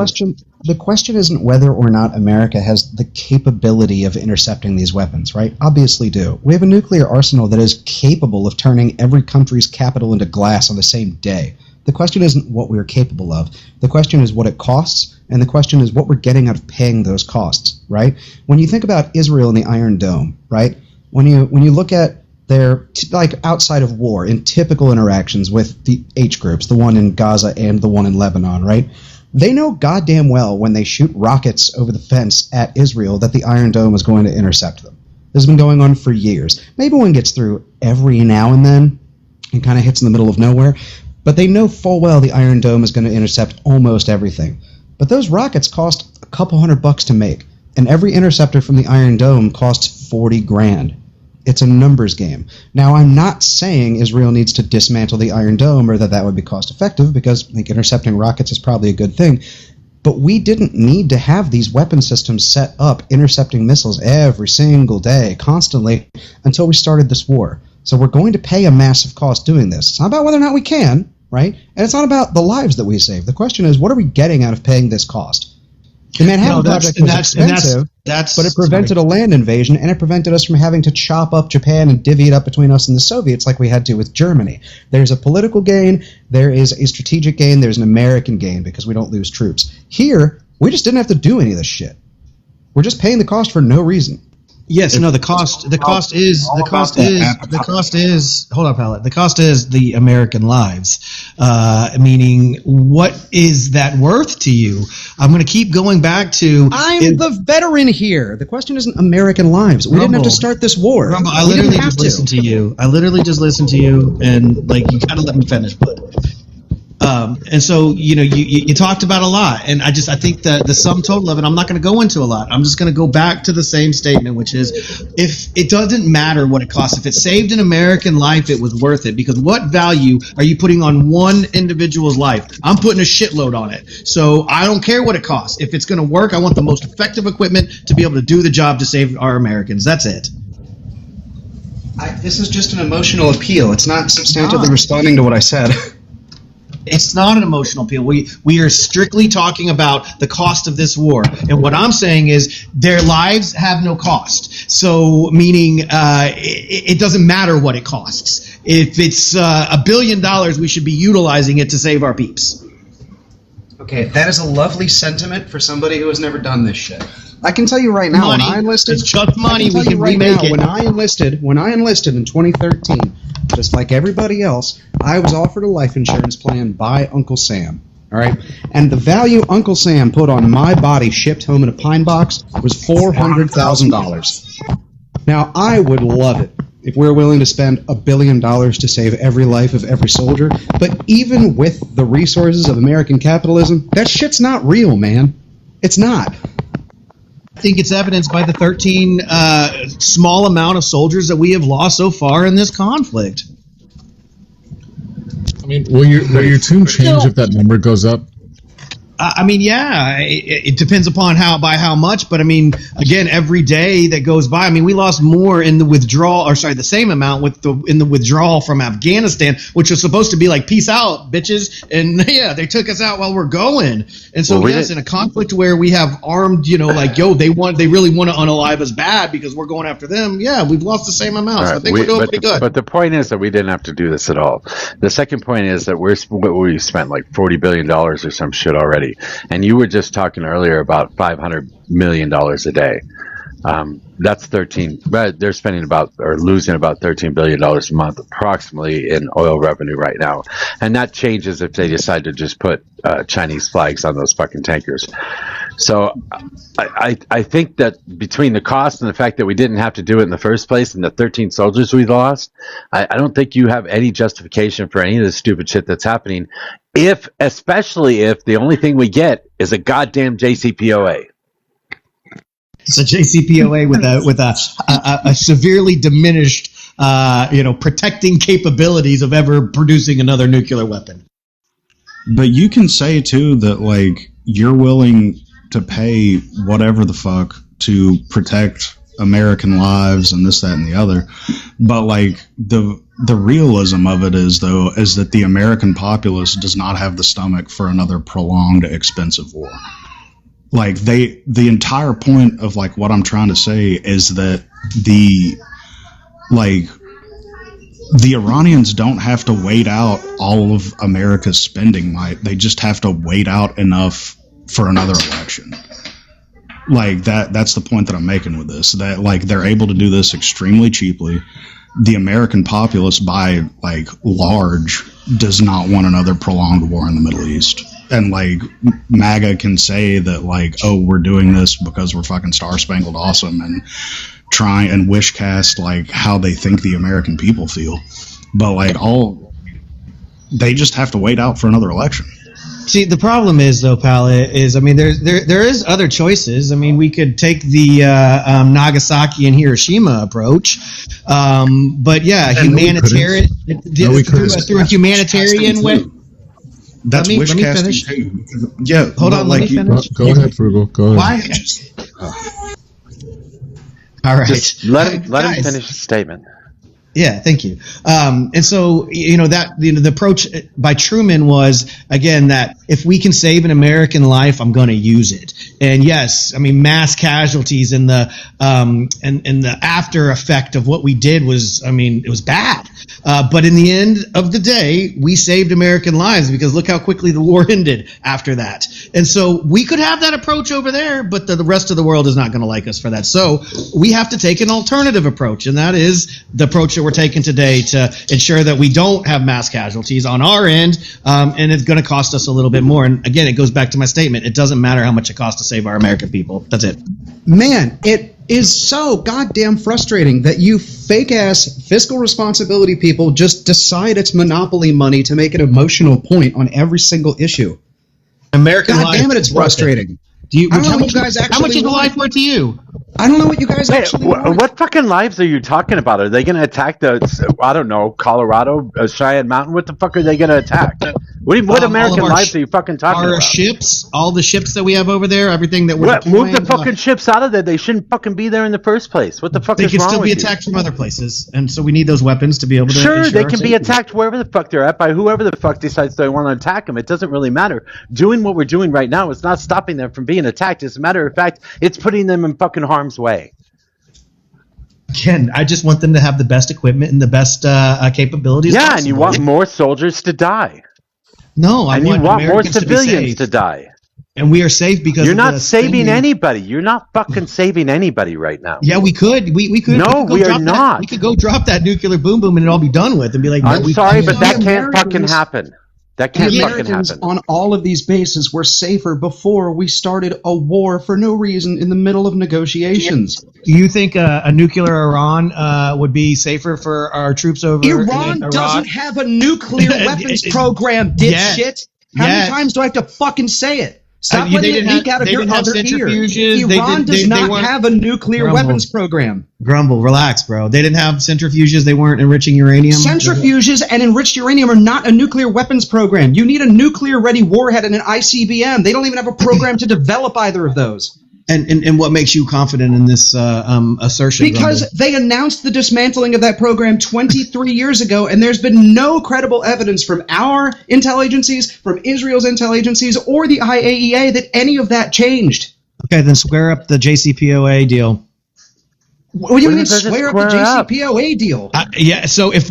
Speaker 2: The question isn't whether or not America has the capability of intercepting these weapons, right? Obviously do. We have a nuclear arsenal that is capable of turning every country's capital into glass on the same day. The question isn't what we're capable of. The question is what it costs, and the question is what we're getting out of paying those costs, right? When you think about Israel and the Iron Dome, right? When you look at their, like outside of war, in typical interactions with the H groups, the one in Gaza and the one in Lebanon, right? They know goddamn well when they shoot rockets over the fence at Israel that the Iron Dome is going to intercept them. This has been going on for years. Maybe one gets through every now and then and kind of hits in the middle of nowhere, but they know full well the Iron Dome is going to intercept almost everything. But those rockets cost a couple $100 to make, and every interceptor from the Iron Dome costs $40,000. It's a numbers game. Now, I'm not saying Israel needs to dismantle the Iron Dome or that would be cost effective, because I think intercepting rockets is probably a good thing. But we didn't need to have these weapon systems set up intercepting missiles every single day, constantly, until we started this war. So we're going to pay a massive cost doing this. It's not about whether or not we can, right? And it's not about the lives that we save. The question is, what are we getting out of paying this cost? The Manhattan Project was expensive, but it prevented a land invasion, and it prevented us from having to chop up Japan and divvy it up between us and the Soviets like we had to with Germany. There's a political gain, there is a strategic gain, there's an American gain because we don't lose troops. Here, we just didn't have to do any of this shit. We're just paying the cost for no reason.
Speaker 3: Yes, no, the cost is hold on, Pallet. The cost is the American lives. Meaning, what is that worth to you? I'm going to keep going back to.
Speaker 2: I'm the veteran here. The question isn't American lives. We didn't have to start this war.
Speaker 3: Rumble, I literally just listened to you. And like you got to let me finish, bud. And so, you talked about a lot, and I think that the sum total of it, I'm not going to go into a lot. I'm just going to go back to the same statement, which is, if it doesn't matter what it costs, if it saved an American life, it was worth it, because what value are you putting on one individual's life? I'm putting a shitload on it. So I don't care what it costs. If it's going to work, I want the most effective equipment to be able to do the job to save our Americans. That's it.
Speaker 2: This is just an emotional appeal. It's not substantively responding to what I said.
Speaker 3: It's not an emotional appeal. We are strictly talking about the cost of this war. And what I'm saying is their lives have no cost. So meaning it doesn't matter what it costs. If it's $1 billion, we should be utilizing it to save our peeps.
Speaker 2: Okay, that is a lovely sentiment for somebody who has never done this shit. I can tell you right now, when I enlisted,
Speaker 3: it's just money. We can remake it.
Speaker 2: When I enlisted in 2013, just like everybody else, I was offered a life insurance plan by Uncle Sam. All right, and the value Uncle Sam put on my body, shipped home in a pine box, was $400,000. Now I would love it if we're willing to spend $1 billion to save every life of every soldier. But even with the resources of American capitalism, that shit's not real, man. It's not.
Speaker 3: I think it's evidenced by the 13 small amount of soldiers that we have lost so far in this conflict.
Speaker 17: I mean, will your tune change if that number goes up?
Speaker 3: It depends upon by how much, but I mean, again, every day that goes by, I mean, we lost more in the withdrawal, the same amount in the withdrawal from Afghanistan, which was supposed to be like, peace out, bitches, and yeah, they took us out while we're going. And so, in a conflict where we have armed, they really want to unalive us bad because we're going after them. Yeah, we've lost the same amount. So I think we're doing pretty good.
Speaker 1: But the point is that we didn't have to do this at all. The second point is that we spent like $40 billion or some shit already. And you were just talking earlier about $500 million a day. That's 13. They're spending losing about $13 billion a month approximately in oil revenue right now. And that changes if they decide to just put Chinese flags on those fucking tankers. So I think that between the cost and the fact that we didn't have to do it in the first place and the 13 soldiers we lost, I don't think you have any justification for any of the stupid shit that's happening, especially if the only thing we get is a goddamn JCPOA.
Speaker 3: It's a JCPOA with a severely diminished, protecting capabilities of ever producing another nuclear weapon.
Speaker 14: But you can say too that like you're willing to pay whatever the fuck to protect American lives and this, that, and the other. But like the realism of it is that the American populace does not have the stomach for another prolonged, expensive war. Like the entire point of like what I'm trying to say is that the Iranians don't have to wait out all of America's spending might. They just have to wait out enough for another election. Like that's the point that I'm making with this, that like they're able to do this extremely cheaply. The American populace by like large does not want another prolonged war in the Middle East. And like MAGA can say that like, oh, we're doing this because we're fucking Star Spangled Awesome and try and wish cast like how they think the American people feel. But like they just have to wait out for another election.
Speaker 3: See, the problem is, though, pal, there is other choices. I mean, we could take the Nagasaki and Hiroshima approach, but yeah, humanitarian through a humanitarian way.
Speaker 14: That's wish casting.
Speaker 3: Yeah, hold on. Let me finish.
Speaker 17: Go ahead, Frugal. Go ahead.
Speaker 3: Why? All right.
Speaker 1: Just let him finish his statement.
Speaker 3: Yeah, thank you. And so, that the approach by Truman was, again, that if we can save an American life, I'm going to use it. And yes, I mean, mass casualties and the after effect of what we did was, it was bad. But in the end of the day, we saved American lives because look how quickly the war ended after that. And so we could have that approach over there, but the rest of the world is not going to like us for that. So we have to take an alternative approach, and that is the approach that we're taking today to ensure that we don't have mass casualties on our end, and it's going to cost us a little bit more. And again, it goes back to my statement. It doesn't matter how much it costs to save our American people. That's it.
Speaker 2: Man, it is so goddamn frustrating that you fake-ass fiscal responsibility people just decide it's monopoly money to make an emotional point on every single issue.
Speaker 3: American
Speaker 2: God
Speaker 3: life
Speaker 2: damn it, it's frustrating.
Speaker 3: How much is a life worth to you?
Speaker 2: I don't know what you guys actually want.
Speaker 1: What fucking lives are you talking about? Are they going to attack Colorado, Cheyenne Mountain? What the fuck are they going to attack? What American lives are you fucking talking about?
Speaker 3: Our ships, all the ships that we have over there, everything that we're
Speaker 1: move the fucking ships out of there. They shouldn't fucking be there in the first place. What the fuck is wrong with you?
Speaker 3: They can still be attacked from other places, and so we need those weapons to be able to.
Speaker 1: Sure, they can be attacked wherever the fuck they're at by whoever the fuck decides they want to attack them. It doesn't really matter. Doing what we're doing right now is not stopping them from being attacked. As a matter of fact, it's putting them in fucking harm's way.
Speaker 3: Again, I just want them to have the best equipment and the best capabilities.
Speaker 1: Yeah, and you want more soldiers to die.
Speaker 3: No, I
Speaker 1: want more
Speaker 3: Americans
Speaker 1: civilians to die.
Speaker 3: And we are safe because
Speaker 1: you're not saving anybody. You're not fucking saving anybody right now.
Speaker 3: Yeah, we could. We could.
Speaker 1: No, we are not.
Speaker 3: We could go drop that nuclear boom boom and it'd all be done with, and be like,
Speaker 1: I'm sorry, but that can't fucking happen. That can't fucking happen.
Speaker 2: On all of these bases were safer before we started a war for no reason in the middle of negotiations.
Speaker 3: Do you think a nuclear Iran would be safer for our troops over
Speaker 2: Iran doesn't have a nuclear weapons program, dipshit. How many times do I have to fucking say it? Stop letting it leak out of your other ear. Iran does not have a nuclear weapons program.
Speaker 3: Grumble, relax, bro. They didn't have centrifuges. They weren't enriching uranium.
Speaker 2: Centrifuges and enriched uranium are not a nuclear weapons program. You need a nuclear-ready warhead and an ICBM. They don't even have a program to develop either of those.
Speaker 3: And what makes you confident in this assertion?
Speaker 2: Because they announced the dismantling of that program 23 years ago, and there's been no credible evidence from our intel agencies, from Israel's intel agencies, or the IAEA that any of that changed.
Speaker 3: Okay, then square up the JCPOA deal.
Speaker 2: What do you mean square up the JCPOA deal?
Speaker 3: Yeah, so if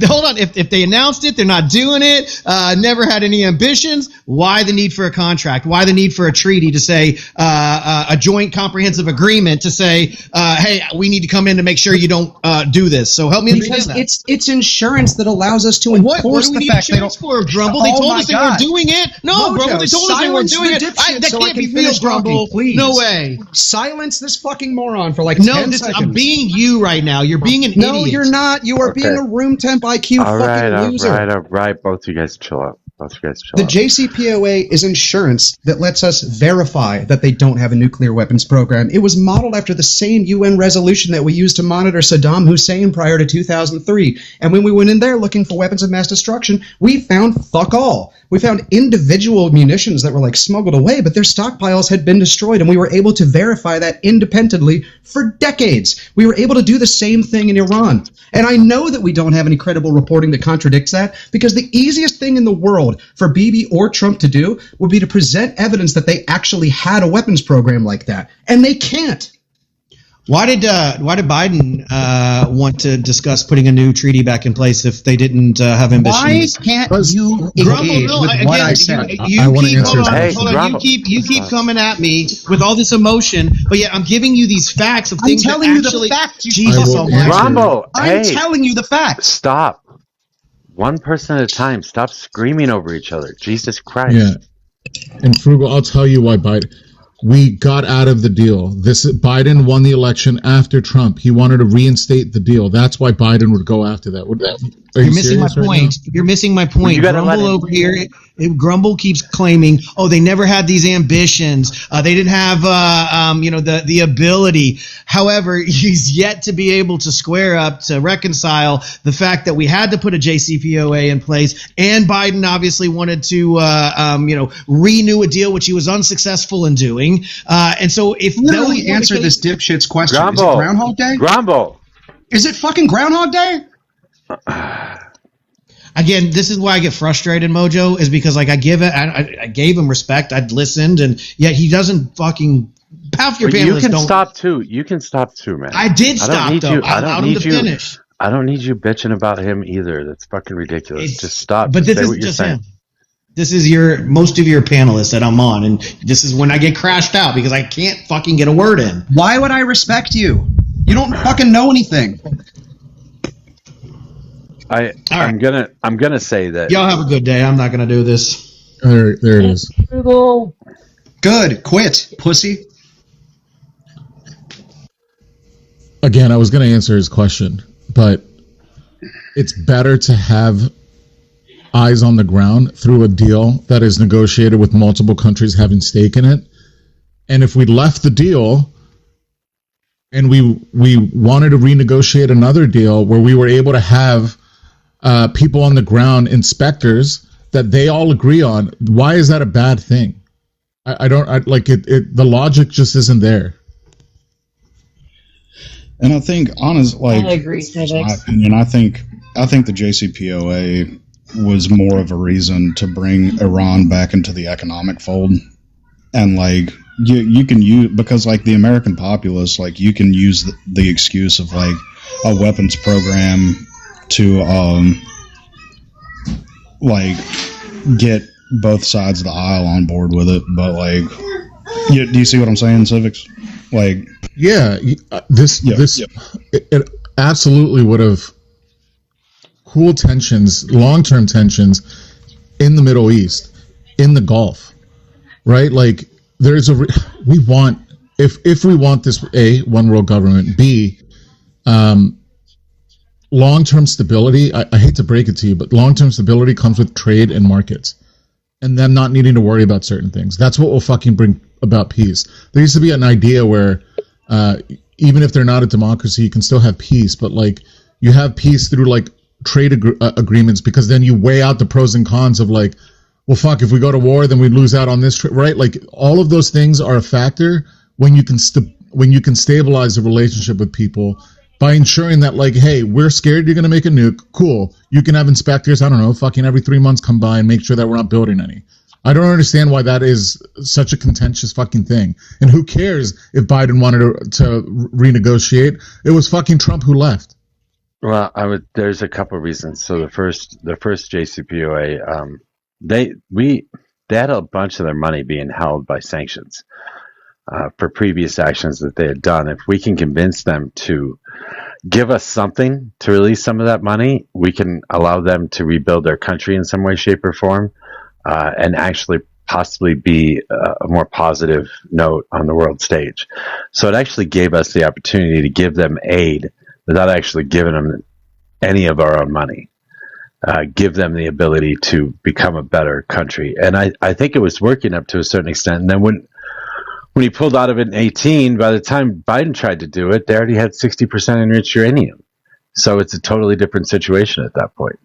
Speaker 3: they announced it, they're not doing it, never had any ambitions, why the need for a contract? Why the need for a treaty to say, a joint comprehensive agreement to say, hey, we need to come in to make sure you don't do this. So help me understand that.
Speaker 2: Because it's insurance that allows us to enforce the fact they don't.
Speaker 3: For, Grumble? They told us they weren't doing it. No,
Speaker 2: Mojo,
Speaker 3: Grumble, they told us they weren't doing it. That can't be real, Grumble.
Speaker 2: Please.
Speaker 3: No way.
Speaker 2: Silence this fucking moron for like 10 seconds.
Speaker 3: I'm being you right now. You're being an idiot.
Speaker 2: No, you're not. You are being a room temp IQ loser.
Speaker 1: All right. Both of you guys chill out.
Speaker 2: The JCPOA is insurance that lets us verify that they don't have a nuclear weapons program. It was modeled after the same UN resolution that we used to monitor Saddam Hussein prior to 2003. And when we went in there looking for weapons of mass destruction, we found fuck all. We found individual munitions that were like smuggled away, but their stockpiles had been destroyed, and we were able to verify that independently for decades. We were able to do the same thing in Iran. And I know that we don't have any credible reporting that contradicts that, because the easiest thing in the world for Bibi or Trump to do would be to present evidence that they actually had a weapons program like that. And they can't.
Speaker 3: Why did Biden want to discuss putting a new treaty back in place if they didn't have ambitions?
Speaker 2: Why can't you engage with what I said?
Speaker 3: You keep coming at me with all this emotion, but yet I'm giving you these facts of things that actually. I'm telling you the facts.
Speaker 2: Jesus
Speaker 1: Rambo,
Speaker 2: I'm telling you the facts.
Speaker 1: Stop. One person at a time. Stop screaming over each other. Jesus Christ.
Speaker 17: Yeah. And Frugal, I'll tell you why Biden. We got out of the deal. Biden won the election after Trump. He wanted to reinstate the deal. That's why Biden would go after that.
Speaker 3: You're missing my point. You're missing my point. Grumble over here. Grumble keeps claiming, oh, they never had these ambitions. They didn't have, the ability. However, he's yet to be able to square up, to reconcile the fact that we had to put a JCPOA in place, and Biden obviously wanted to, renew a deal, which he was unsuccessful in doing. And so, if
Speaker 2: literally answer this dipshit's question, is it Groundhog Day?
Speaker 1: Grumble.
Speaker 2: Is it fucking Groundhog Day?
Speaker 3: Again, this is why I get frustrated, Mojo, is because like I gave him respect, I'd listened, and yet he doesn't fucking. Half your panelists
Speaker 1: you can
Speaker 3: don't.
Speaker 1: stop too. You can stop too, man.
Speaker 3: I did stop though. I
Speaker 1: don't
Speaker 3: allowed
Speaker 1: need
Speaker 3: him to
Speaker 1: you.
Speaker 3: finish.
Speaker 1: I don't need you bitching about him either. That's fucking ridiculous. Just stop.
Speaker 3: But this
Speaker 1: Say
Speaker 3: is
Speaker 1: what you're
Speaker 3: just
Speaker 1: saying.
Speaker 3: him. This is most of your panelists that I'm on, and this is when I get crashed out because I can't fucking get a word in.
Speaker 2: Why would I respect you? You don't fucking know anything.
Speaker 1: I'm gonna say that.
Speaker 3: Y'all have a good day. I'm not gonna do this.
Speaker 17: There it is.
Speaker 2: Good. Quit, pussy.
Speaker 17: Again, I was going to answer his question, but it's better to have eyes on the ground through a deal that is negotiated with multiple countries having stake in it. And if we left the deal and we wanted to renegotiate another deal where we were able to have people on the ground, inspectors that they all agree on, why is that a bad thing? I don't like it. The logic just isn't there.
Speaker 14: And I think, honestly,
Speaker 9: I agree,
Speaker 14: my opinion, I think the JCPOA was more of a reason to bring Iran back into the economic fold, and like you can use, because like the American populace, like you can use the excuse of like a weapons program to like get both sides of the aisle on board with it, but like, do you see what I'm saying, Civics? Like,
Speaker 17: yeah, it absolutely would have cooled tensions, long-term tensions in the Middle East, in the Gulf, right? Like, we want, if we want this, A, one world government, B, long-term stability. I hate to break it to you, but long-term stability comes with trade and markets, and them not needing to worry about certain things. That's what will fucking bring about peace. There used to be an idea where even if they're not a democracy, you can still have peace, but like you have peace through like trade agreements, because then you weigh out the pros and cons of like, well, fuck, if we go to war, then we lose out on this, right? Like all of those things are a factor when you can stabilize a relationship with people by ensuring that, like, hey, we're scared you're going to make a nuke. Cool. You can have inspectors, I don't know, fucking every 3 months come by and make sure that we're not building any. I don't understand why that is such a contentious fucking thing. And who cares if Biden wanted to renegotiate? It was fucking Trump who left.
Speaker 1: Well, there's a couple of reasons. So the first JCPOA, they had a bunch of their money being held by sanctions for previous actions that they had done. If we can convince them to give us something to release some of that money, we can allow them to rebuild their country in some way, shape, or form, and actually possibly be a more positive note on the world stage. So it actually gave us the opportunity to give them aid without actually giving them any of our own money. Give them the ability to become a better country. And I think it was working up to a certain extent. And then when he pulled out of it in 2018, by the time Biden tried to do it, they already had 60% enriched uranium. So it's a totally different situation at that point.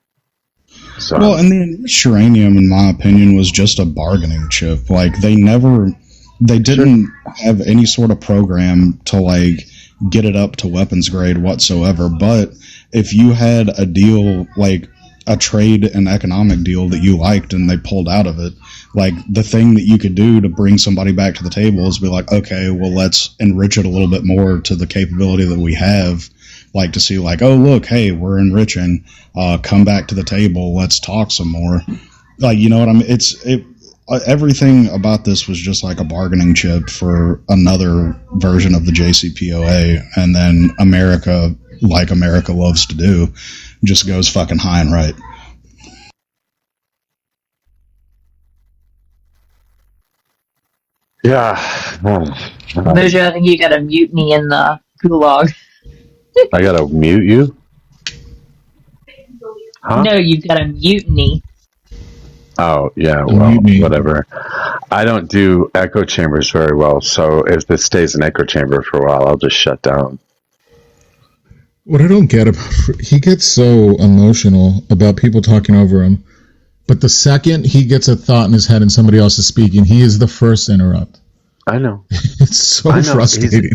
Speaker 1: So,
Speaker 14: well, and the enriched uranium, in my opinion, was just a bargaining chip. Like they didn't have any sort of program to like get it up to weapons grade whatsoever. But if you had a deal, like a trade and economic deal that you liked and they pulled out of it, like the thing that you could do to bring somebody back to the table is be like, okay, well, let's enrich it a little bit more to the capability that we have. Like to see like, oh, look, hey, we're enriching, come back to the table, let's talk some more. Like, you know what I mean? Everything about this was just like a bargaining chip for another version of the JCPOA. And then America, like America loves to do, just goes fucking high and right.
Speaker 1: yeah.
Speaker 9: Mojo, I think you got a mutiny in the gulag.
Speaker 1: I got to mute you? Huh?
Speaker 9: No, you've got a mutiny.
Speaker 1: Oh, yeah, well, whatever. I don't do echo chambers very well, so if this stays an echo chamber for a while, I'll just shut down.
Speaker 17: What I don't get about, he gets so emotional about people talking over him, but the second he gets a thought in his head and somebody else is speaking, he is the first to interrupt.
Speaker 1: I know.
Speaker 17: It's so
Speaker 1: I know.
Speaker 17: frustrating.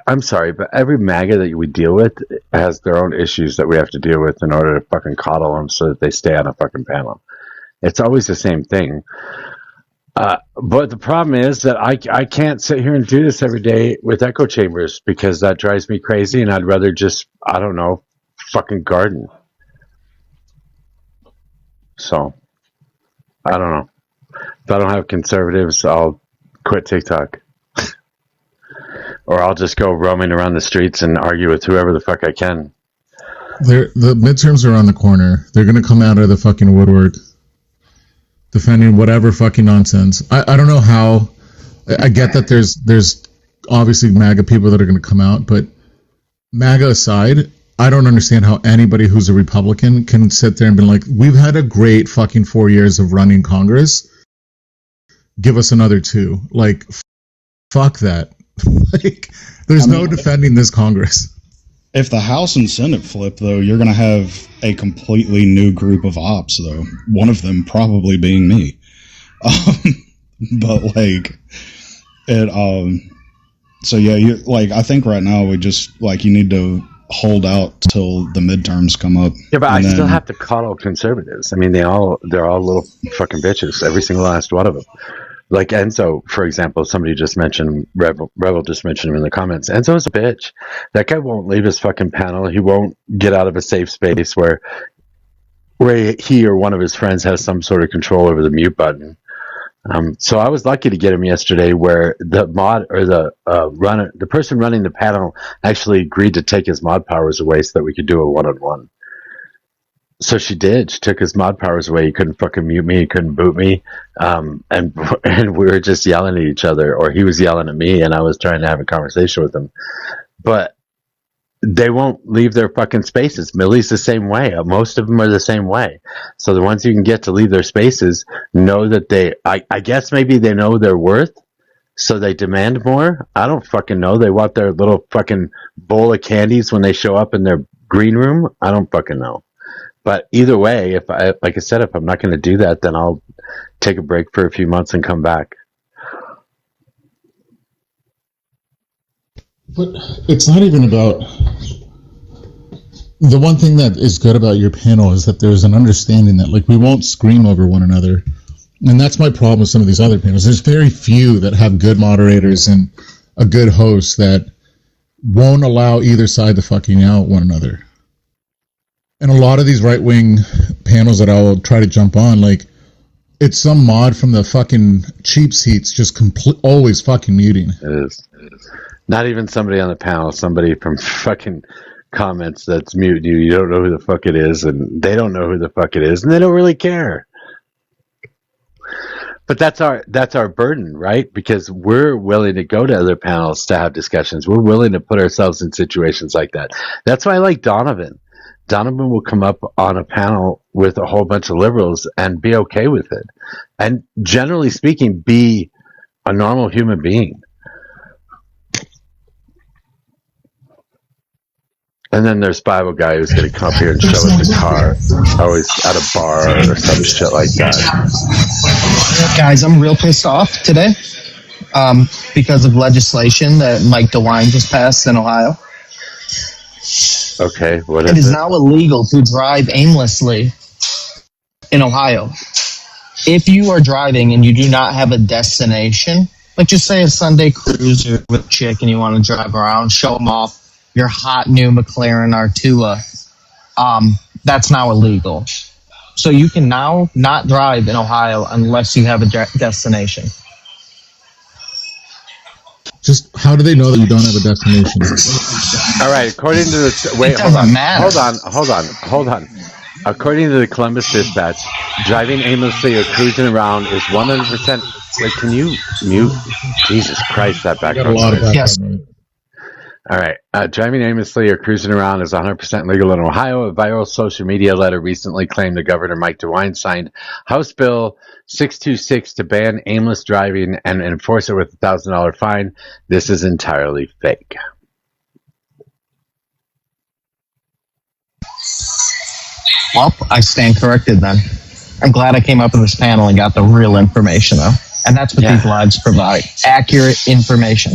Speaker 1: I'm sorry, but every MAGA that we deal with has their own issues that we have to deal with in order to fucking coddle them so that they stay on a fucking panel. It's always the same thing. But the problem is that I can't sit here and do this every day with echo chambers because that drives me crazy, and I'd rather just, I don't know, fucking garden. So, I don't know. If I don't have conservatives, I'll quit TikTok. Or I'll just go roaming around the streets and argue with whoever the fuck I can.
Speaker 17: The midterms are around the corner. They're going to come out of the fucking woodwork defending whatever fucking nonsense. I don't know how. I get that there's obviously MAGA people that are going to come out, but MAGA aside, I don't understand how anybody who's a Republican can sit there and be like, we've had a great fucking 4 years of running Congress. Give us another 2. Like, fuck that. Like, there's no defending this Congress.
Speaker 14: If the House and Senate flip, though, you're going to have a completely new group of ops, though. One of them probably being me. But, like, so yeah, I think right now we just, you need to hold out till the midterms come up.
Speaker 1: Yeah, but I still have to coddle conservatives. I mean, they're all little fucking bitches, every single last one of them. Like Enzo, for example, somebody just mentioned, Rebel just mentioned him in the comments. Enzo's a bitch. That guy won't leave his fucking panel. He won't get out of a safe space where he or one of his friends has some sort of control over the mute button. So I was lucky to get him yesterday where the mod or the person running the panel actually agreed to take his mod powers away so that we could do a one-on-one. So she did. She took his mod powers away. He couldn't fucking mute me. He couldn't boot me. And we were just yelling at each other, or he was yelling at me, and I was trying to have a conversation with him. But they won't leave their fucking spaces. Millie's the same way. Most of them are the same way. So the ones you can get to leave their spaces know that I guess maybe they know their worth, so they demand more. I don't fucking know. They want their little fucking bowl of candies when they show up in their green room. I don't fucking know. But either way, if I'm not going to do that, then I'll take a break for a few months and come back.
Speaker 17: But it's not even about... The one thing that is good about your panel is that there's an understanding that, we won't scream over one another. And that's my problem with some of these other panels. There's very few that have good moderators and a good host that won't allow either side to fucking out one another. And a lot of these right-wing panels that I'll try to jump on, it's some mod from the fucking cheap seats just always fucking muting.
Speaker 1: It is. Not even somebody on the panel, somebody from fucking comments that's muting you. You don't know who the fuck it is, and they don't know who the fuck it is, and they don't really care. But that's our burden, right? Because we're willing to go to other panels to have discussions. We're willing to put ourselves in situations like that. That's why I like Donovan. Donovan will come up on a panel with a whole bunch of liberals and be okay with it. And generally speaking, be a normal human being. And then there's Bible guy who's going to come up here and show us a car, always at a bar or some shit like that.
Speaker 13: Guys, I'm real pissed off today because of legislation that Mike DeWine just passed in Ohio.
Speaker 1: Okay, what is
Speaker 13: it? It is
Speaker 1: it?
Speaker 13: now illegal to drive aimlessly in Ohio. If you are driving and you do not have a destination, like just say a Sunday cruise with a chick and you want to drive around, show them off your hot new McLaren Artua, that's now illegal. So you can now not drive in Ohio unless you have a destination.
Speaker 17: Just how do they know that you don't have a destination?
Speaker 1: All right, according to the hold on. According to the Columbus Dispatch, driving aimlessly or cruising around is 100%. Wait, can you mute? Jesus Christ, that background noise.
Speaker 13: Yes.
Speaker 1: All right. Driving aimlessly or cruising around is 100% legal in Ohio. A viral social media letter recently claimed the Governor Mike DeWine signed House Bill 626 to ban aimless driving and enforce it with a $1,000 fine. This is entirely fake.
Speaker 13: Well, I stand corrected then. I'm glad I came up with this panel and got the real information, though. And that's what these lives provide. Accurate information.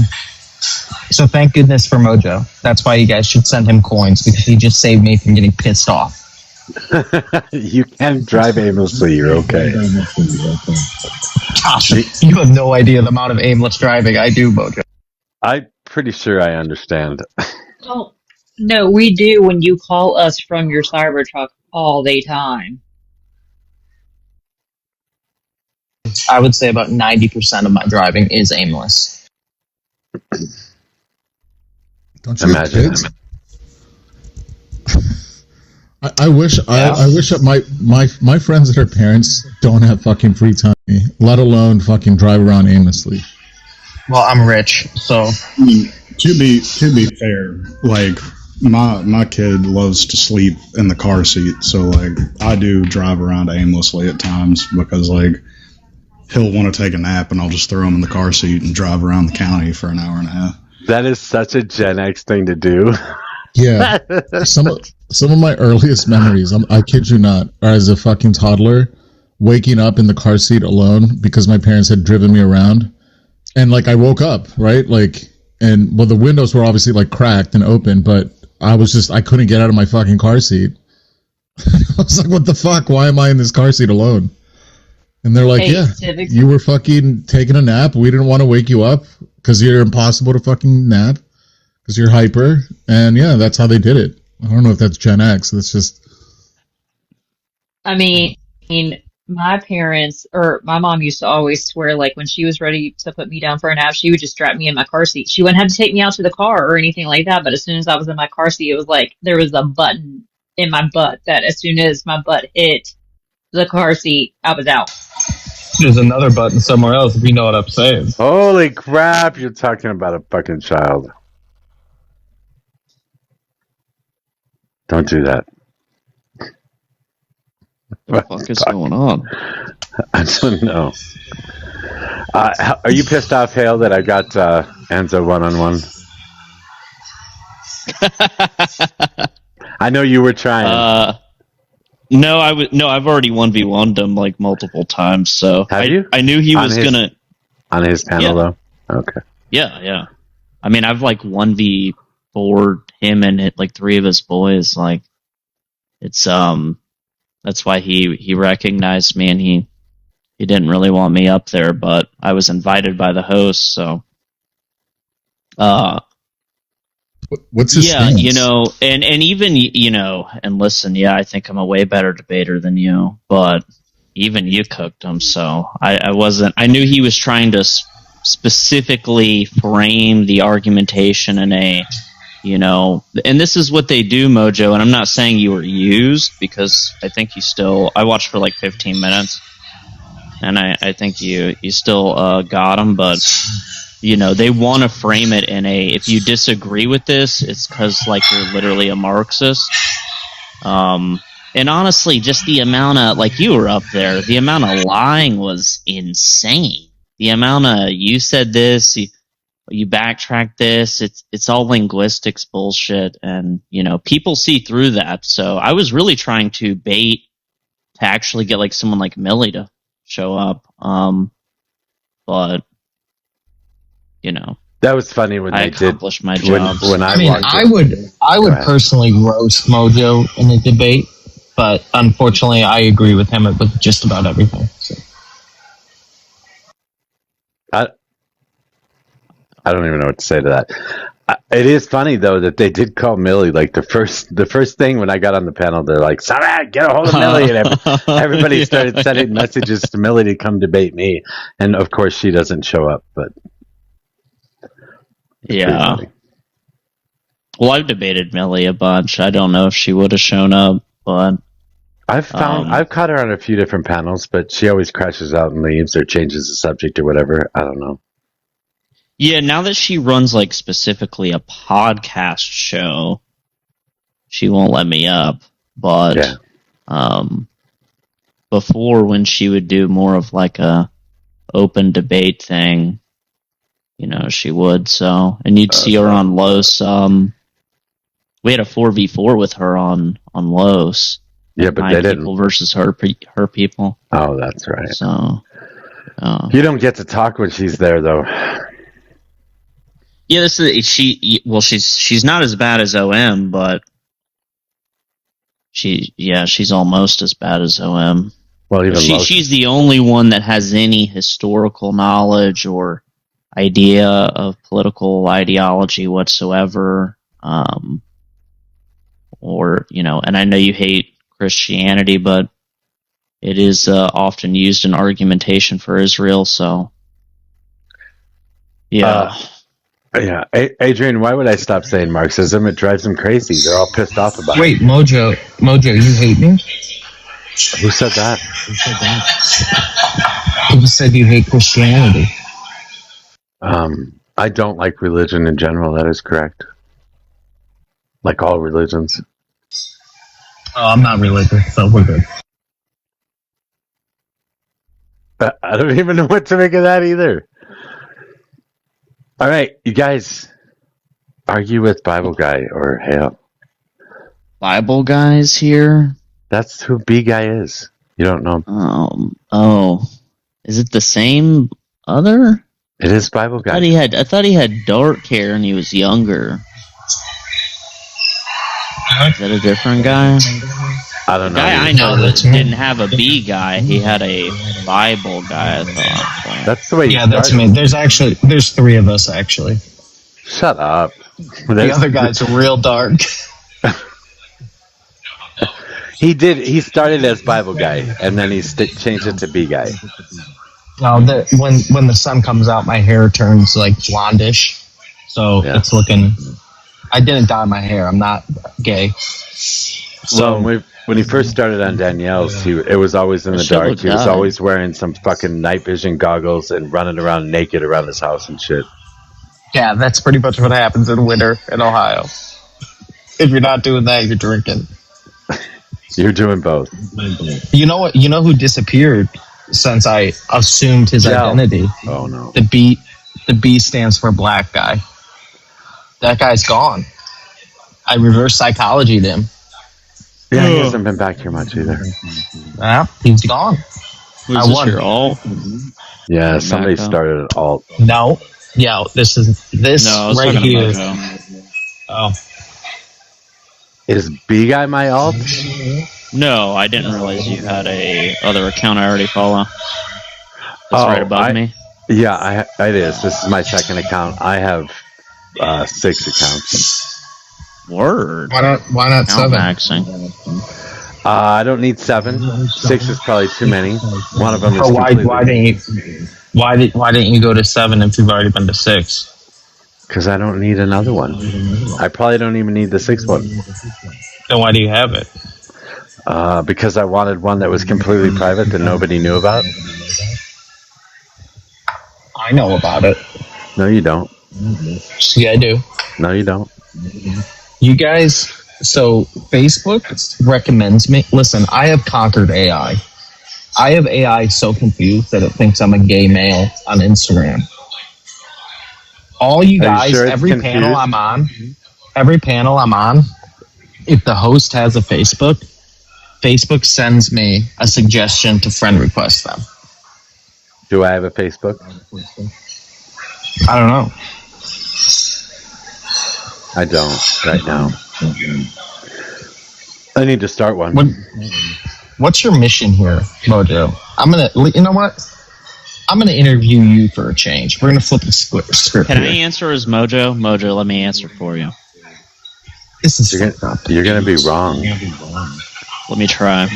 Speaker 13: So thank goodness for Mojo. That's why you guys should send him coins, because he just saved me from getting pissed off.
Speaker 1: You can drive aimlessly. You're okay.
Speaker 13: Gosh, you have no idea the amount of aimless driving I do, Mojo.
Speaker 1: I'm pretty sure I understand.
Speaker 9: Oh, no, we do when you call us from your Cybertruck all the time.
Speaker 13: I would say about 90% of my driving is aimless.
Speaker 17: Don't you imagine? I wish that my friends that are parents don't have fucking free time, let alone fucking drive around aimlessly.
Speaker 13: Well, I'm rich, so
Speaker 14: to be fair, like my kid loves to sleep in the car seat, so like I do drive around aimlessly at times because like he'll want to take a nap and I'll just throw him in the car seat and drive around the county for an hour and a half.
Speaker 1: That is such a Gen X thing to do.
Speaker 17: Yeah, some of my earliest memories, I kid you not, are as a fucking toddler, waking up in the car seat alone because my parents had driven me around, and like I woke up, right, like, and well, the windows were obviously like cracked and open, but I couldn't get out of my fucking car seat. I was like, what the fuck? Why am I in this car seat alone? And they're like,
Speaker 9: Hey,
Speaker 17: yeah,
Speaker 9: Civic.
Speaker 17: you were fucking taking a nap. We didn't want to wake you up because you're impossible to fucking nap because you're hyper. And yeah, that's how they did it. I don't know if that's Gen X. That's just.
Speaker 9: I mean, my parents, or my mom used to always swear, like, when she was ready to put me down for a nap, she would just strap me in my car seat. She wouldn't have to take me out to the car or anything like that, but as soon as I was in my car seat, it was like there was a button in my butt that as soon as my butt hit the car seat, I was out.
Speaker 13: There's another button somewhere else if you know what I'm saying.
Speaker 1: Holy crap, you're talking about a fucking child. Don't do that.
Speaker 12: What the fuck is going on?
Speaker 1: I don't know. Are you pissed off, Hale, that I got Enzo one-on-one? I know you were trying.
Speaker 12: No, I've already 1v1'd him like multiple times. So
Speaker 1: Have you?
Speaker 12: I knew he was gonna
Speaker 1: on his panel though. Okay.
Speaker 12: Yeah. I mean, I've like 1v4'd him and hit like 3 of his boys. Like, it's that's why he recognized me and he didn't really want me up there, but I was invited by the host, so.
Speaker 17: What's his
Speaker 12: yeah,
Speaker 17: stance?
Speaker 12: you know, and even, you know, and listen, yeah, I think I'm a way better debater than you, but even you cooked him, so I wasn't, I knew he was trying to specifically frame the argumentation in a, you know, and this is what they do, Mojo, and I'm not saying you were used, because I think I watched for like 15 minutes, and I think you still got him, but you know, they want to frame it in a, if you disagree with this, it's because, like, you're literally a Marxist. And honestly, just the amount of, like, you were up there, the amount of lying was insane. The amount of, you said this, you backtracked this, it's all linguistics bullshit, and, you know, people see through that. So I was really trying to bait to actually get, like, someone like Millie to show up. But you know,
Speaker 1: that was funny when
Speaker 12: I
Speaker 1: they did
Speaker 12: accomplished my job.
Speaker 1: When
Speaker 13: I mean, I would personally roast Mojo in a debate, but unfortunately, I agree with him with just about everything. So.
Speaker 1: I don't even know what to say to that. It is funny though that they did call Millie like the first thing when I got on the panel. They're like, "Sorry, get a hold of Millie," and everybody started sending messages to Millie to come debate me, and of course she doesn't show up. But
Speaker 12: yeah, well, I've debated Millie a bunch. I don't know if she would have shown up, but
Speaker 1: I've caught her on a few different panels, but she always crashes out and leaves or changes the subject or whatever. I don't know.
Speaker 12: Yeah, now that she runs like specifically a podcast show, she won't let me up. But before, when she would do more of like a open debate thing, you know, she would. So, and you'd see her on Los. We had a 4v4 with her on Los.
Speaker 1: Yeah, but
Speaker 12: my
Speaker 1: they
Speaker 12: people
Speaker 1: didn't
Speaker 12: versus her people.
Speaker 1: Oh, that's right.
Speaker 12: So,
Speaker 1: You don't get to talk when she's there, though.
Speaker 12: Yeah, she's not as bad as OM, but she's almost as bad as OM.
Speaker 1: Well, even
Speaker 12: she's the only one that has any historical knowledge or idea of political ideology whatsoever. Or, and I know you hate Christianity, but it is often used in argumentation for Israel, so yeah.
Speaker 1: Yeah, Adrian, why would I stop saying Marxism? It drives them crazy. They're all pissed off about
Speaker 13: Wait,
Speaker 1: it.
Speaker 13: Mojo, you hate me?
Speaker 1: Who said that?
Speaker 13: Who said you hate Christianity?
Speaker 1: I don't like religion in general. That is correct. Like all religions.
Speaker 13: Oh, I'm not religious, so we're good.
Speaker 1: I don't even know what to make of that either. All right, you guys, argue with Bible Guy or Hale.
Speaker 12: Bible Guy's here?
Speaker 1: That's who B Guy is. You don't know.
Speaker 12: Is it the same other?
Speaker 1: It is Bible Guy.
Speaker 12: I thought he had dark hair and he was younger. Is that a different guy?
Speaker 1: I don't know.
Speaker 12: The guy I know that didn't have a B guy. He had a Bible guy, I thought.
Speaker 1: That's the way you
Speaker 13: that's me. There's three of us, actually.
Speaker 1: Shut up.
Speaker 13: The other guy's real dark.
Speaker 1: He started as Bible Guy, and then he changed it to B Guy.
Speaker 13: No, when the sun comes out, my hair turns like blondish. So it's looking... I didn't dye my hair. I'm not gay.
Speaker 1: So when he first started on Danielle's, it was always in the dark. He was always wearing some fucking night vision goggles and running around naked around his house and shit.
Speaker 13: Yeah, that's pretty much what happens in winter in Ohio. If you're not doing that, you're drinking.
Speaker 1: You're doing both.
Speaker 13: You know what? You know who disappeared since I assumed his identity?
Speaker 1: Oh no.
Speaker 13: The B stands for black guy. That guy's gone. I reverse psychologied him.
Speaker 1: Yeah, he hasn't been back here much either.
Speaker 13: Yeah, he's gone.
Speaker 12: Was this your alt?
Speaker 1: Yeah, somebody started an alt.
Speaker 13: No. Yeah, this right here. Oh.
Speaker 1: Is B Guy my alt?
Speaker 12: No, I didn't realize you had a other account I already follow. That's right above me.
Speaker 1: Yeah, it is. This is my second account. I have 6 accounts.
Speaker 12: Word.
Speaker 13: Why not 7?
Speaker 12: Maxing.
Speaker 1: I don't need 7. 6 is probably too many. One of them is
Speaker 13: why didn't you go to 7 if you've already been to 6?
Speaker 1: Because I don't need another one. I probably don't even need the 6th one.
Speaker 13: Then why do you have it?
Speaker 1: Because I wanted one that was completely private that nobody knew about.
Speaker 13: I know about it.
Speaker 1: No, you don't.
Speaker 13: Yeah, I do.
Speaker 1: No, you don't.
Speaker 13: You guys, so Facebook recommends me. Listen, I have conquered AI. I have AI so confused that it thinks I'm a gay male on Instagram. All you guys, every panel I'm on, if the host has a Facebook sends me a suggestion to friend request them.
Speaker 1: Do I have a Facebook?
Speaker 13: I don't know.
Speaker 1: I don't right now. I need to start one.
Speaker 13: What's your mission here, Mojo? You know what? I'm gonna interview you for a change. We're gonna flip the script.
Speaker 12: Can I answer as Mojo? Mojo, let me answer for you.
Speaker 13: This is
Speaker 1: you're gonna be wrong.
Speaker 12: Let me try.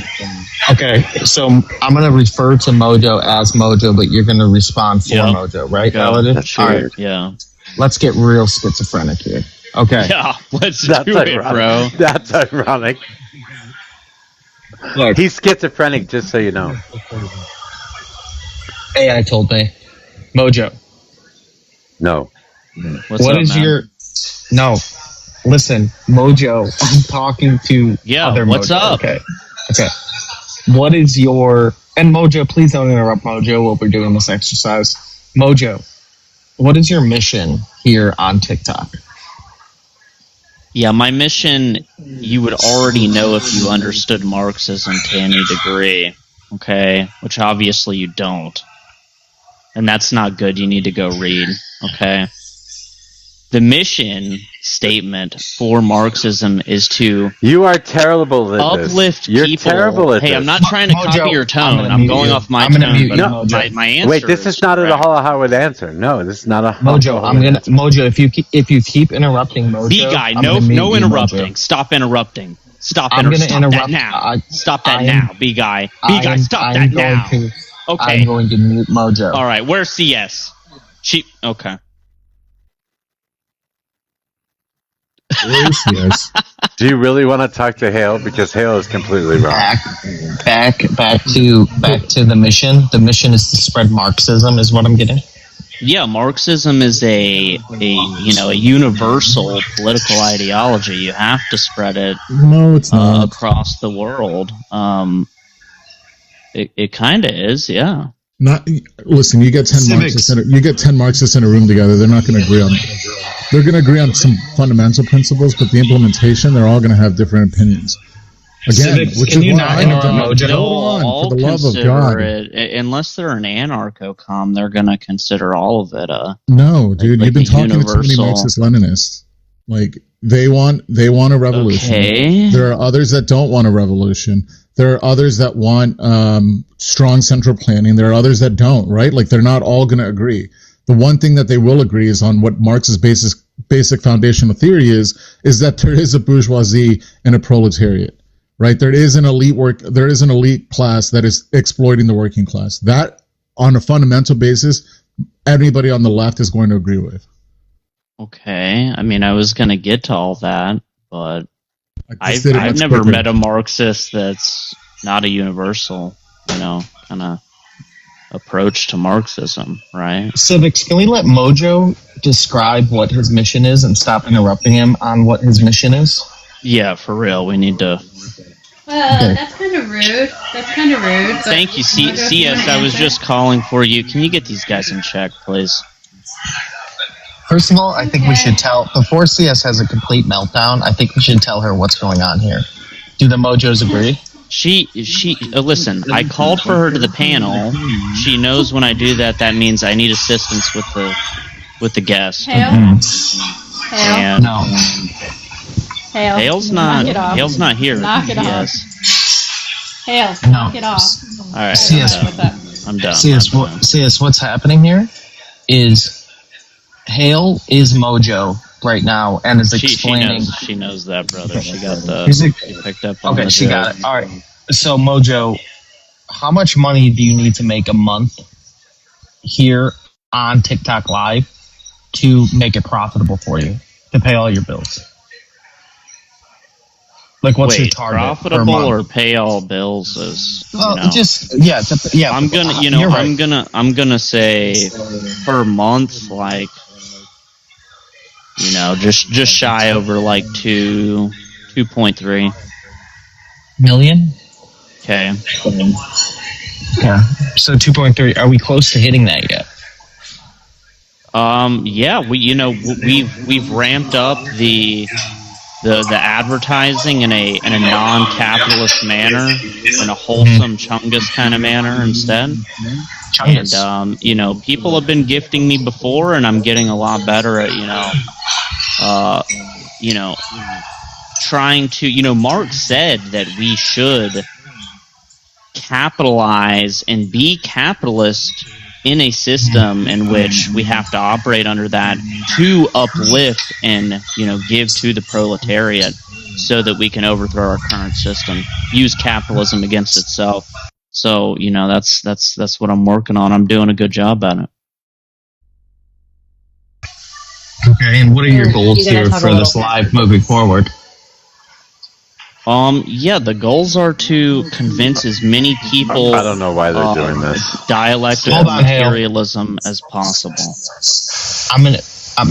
Speaker 13: Okay, so I'm gonna refer to Mojo as Mojo, but you're gonna respond for Mojo, right?
Speaker 12: That's
Speaker 13: all right.
Speaker 12: Yeah.
Speaker 13: Let's get real schizophrenic here. Okay.
Speaker 12: Yeah, let's do
Speaker 1: ironic.
Speaker 12: it, bro.
Speaker 1: That's ironic.
Speaker 13: Look,
Speaker 1: he's schizophrenic, just so you know.
Speaker 13: AI told me. Mojo.
Speaker 1: No.
Speaker 13: What is your... No. Listen, Mojo, I'm talking to other
Speaker 12: what's
Speaker 13: Mojo.
Speaker 12: up?
Speaker 13: Okay. What is your... And Mojo, please don't interrupt Mojo while we're doing this exercise. Mojo, what is your mission here on TikTok?
Speaker 12: Yeah, my mission, you would already know if you understood Marxism to any degree, okay? Which obviously you don't. and that's not good. You need to go read. Okay. The mission statement for Marxism is to
Speaker 1: You are terrible at
Speaker 12: uplift
Speaker 1: this. You're
Speaker 12: people.
Speaker 1: terrible at
Speaker 12: Hey,
Speaker 1: this.
Speaker 12: I'm not trying to copy your tone. I'm going off my
Speaker 13: I'm gonna
Speaker 12: tone,
Speaker 13: mute
Speaker 12: but
Speaker 13: you,
Speaker 1: No.
Speaker 13: Mojo.
Speaker 12: my answer.
Speaker 1: Wait, this is not a Hollywood answer. No, this is not a
Speaker 13: Mojo, Mojo. If you keep interrupting Mojo,
Speaker 12: B guy,
Speaker 13: I'm
Speaker 12: no
Speaker 13: gonna mute you,
Speaker 12: interrupting.
Speaker 13: Mojo.
Speaker 12: Stop interrupting. Stop
Speaker 13: I'm gonna
Speaker 12: Stop
Speaker 13: interrupt.
Speaker 12: that now. Stop that
Speaker 13: I am-
Speaker 12: now, B guy. B guy, stop
Speaker 13: I'm
Speaker 12: that
Speaker 13: going
Speaker 12: now.
Speaker 13: to-
Speaker 12: Okay.
Speaker 13: I'm going to mute Mojo.
Speaker 12: All right. Where's CS? Okay.
Speaker 17: Yes.
Speaker 1: Do you really want to talk to Hale? Because Hale is completely wrong.
Speaker 13: Back to the mission. The mission is to spread Marxism, is what I'm getting.
Speaker 12: Yeah, Marxism is a universal political ideology. You have to spread it
Speaker 17: No, it's not.
Speaker 12: across the world. It kind of is, yeah.
Speaker 17: Not listen. You get 10 Marxists. You get 10 Marxists in a room together. They're not going to agree on. They're going to agree on some fundamental principles, but the implementation, they're all going to have different opinions. Again,
Speaker 13: Civics,
Speaker 17: which
Speaker 13: can
Speaker 17: is
Speaker 13: you
Speaker 17: why
Speaker 13: not
Speaker 17: I
Speaker 13: interrupt
Speaker 17: don't-
Speaker 13: Mojo?
Speaker 17: Hold on,
Speaker 12: All
Speaker 17: for the love of
Speaker 12: consider
Speaker 17: God.
Speaker 12: it, unless they're an anarcho-com, they're going to consider all of it.
Speaker 17: No, dude,
Speaker 12: like
Speaker 17: you've been
Speaker 12: a
Speaker 17: talking to too many
Speaker 12: universal-
Speaker 17: Marxist-Leninists. Like they want a revolution.
Speaker 12: Okay.
Speaker 17: There are others that don't want a revolution. There are others that want strong central planning. There are others that don't. Right? Like they're not all going to agree. The one thing that they will agree is on what Marx's basic foundational theory is that there is a bourgeoisie and a proletariat. Right? There is an elite class that is exploiting the working class. That, on a fundamental basis, anybody on the left is going to agree with.
Speaker 12: Okay, I mean, I was going to get to all that, but I've
Speaker 17: did it much
Speaker 12: never
Speaker 17: quicker.
Speaker 12: met a Marxist that's not a universal, kind of approach to Marxism, right?
Speaker 13: Civics, can we let Mojo describe what his mission is and stop interrupting him on what his mission is?
Speaker 12: Yeah, for real, we need to...
Speaker 10: That's kind of rude. But
Speaker 12: Thank you, CS, I was just calling for you. Can you get these guys in check, please?
Speaker 13: First of all, I think we should tell, before CS has a complete meltdown, I think we should tell her what's going on here. Do the Mojos agree?
Speaker 12: Listen, I called for her to the panel. She knows when I do that, that means I need assistance with the guest.
Speaker 10: Hale?
Speaker 12: And
Speaker 13: No.
Speaker 10: Hale.
Speaker 12: Hale's
Speaker 10: Knock it off.
Speaker 12: not here.
Speaker 10: Knock it off.
Speaker 12: Yes.
Speaker 10: Hale,
Speaker 13: No.
Speaker 10: knock it off.
Speaker 12: All right.
Speaker 13: CS,
Speaker 12: I'm done.
Speaker 13: CS, what's happening here is Hale is Mojo right now and is explaining.
Speaker 12: She knows that, brother. She got she picked up on
Speaker 13: Okay,
Speaker 12: the
Speaker 13: she
Speaker 12: joke.
Speaker 13: got it. All right. So, Mojo, how much money do you need to make a month here on TikTok Live to make it profitable for you to pay all your bills? Like, what's your
Speaker 12: Wait,
Speaker 13: target per
Speaker 12: profitable
Speaker 13: month?
Speaker 12: or pay all bills is
Speaker 13: I'm
Speaker 12: gonna
Speaker 13: you're right.
Speaker 12: I'm gonna say per month, like, just shy over like 2.3
Speaker 13: million.
Speaker 12: Okay.
Speaker 13: Yeah. So 2.3. Are we close to hitting that yet?
Speaker 12: Yeah, we've ramped up the advertising in a non-capitalist manner, in a wholesome Chungus kind of manner instead.
Speaker 13: Chungus.
Speaker 12: And people have been gifting me before, and I'm getting a lot better at trying to. Marx said that we should capitalize and be capitalist in a system in which we have to operate under that to uplift and give to the proletariat so that we can overthrow our current system, use capitalism against itself. So that's what I'm working on. I'm doing a good job at it.
Speaker 13: Okay, and what are your goals here for this live moving forward?
Speaker 12: Yeah, the goals are to convince as many people.
Speaker 1: I don't know why they're doing this.
Speaker 12: Dialectical
Speaker 13: Hold on, Hale.
Speaker 12: materialism as possible.
Speaker 13: I'm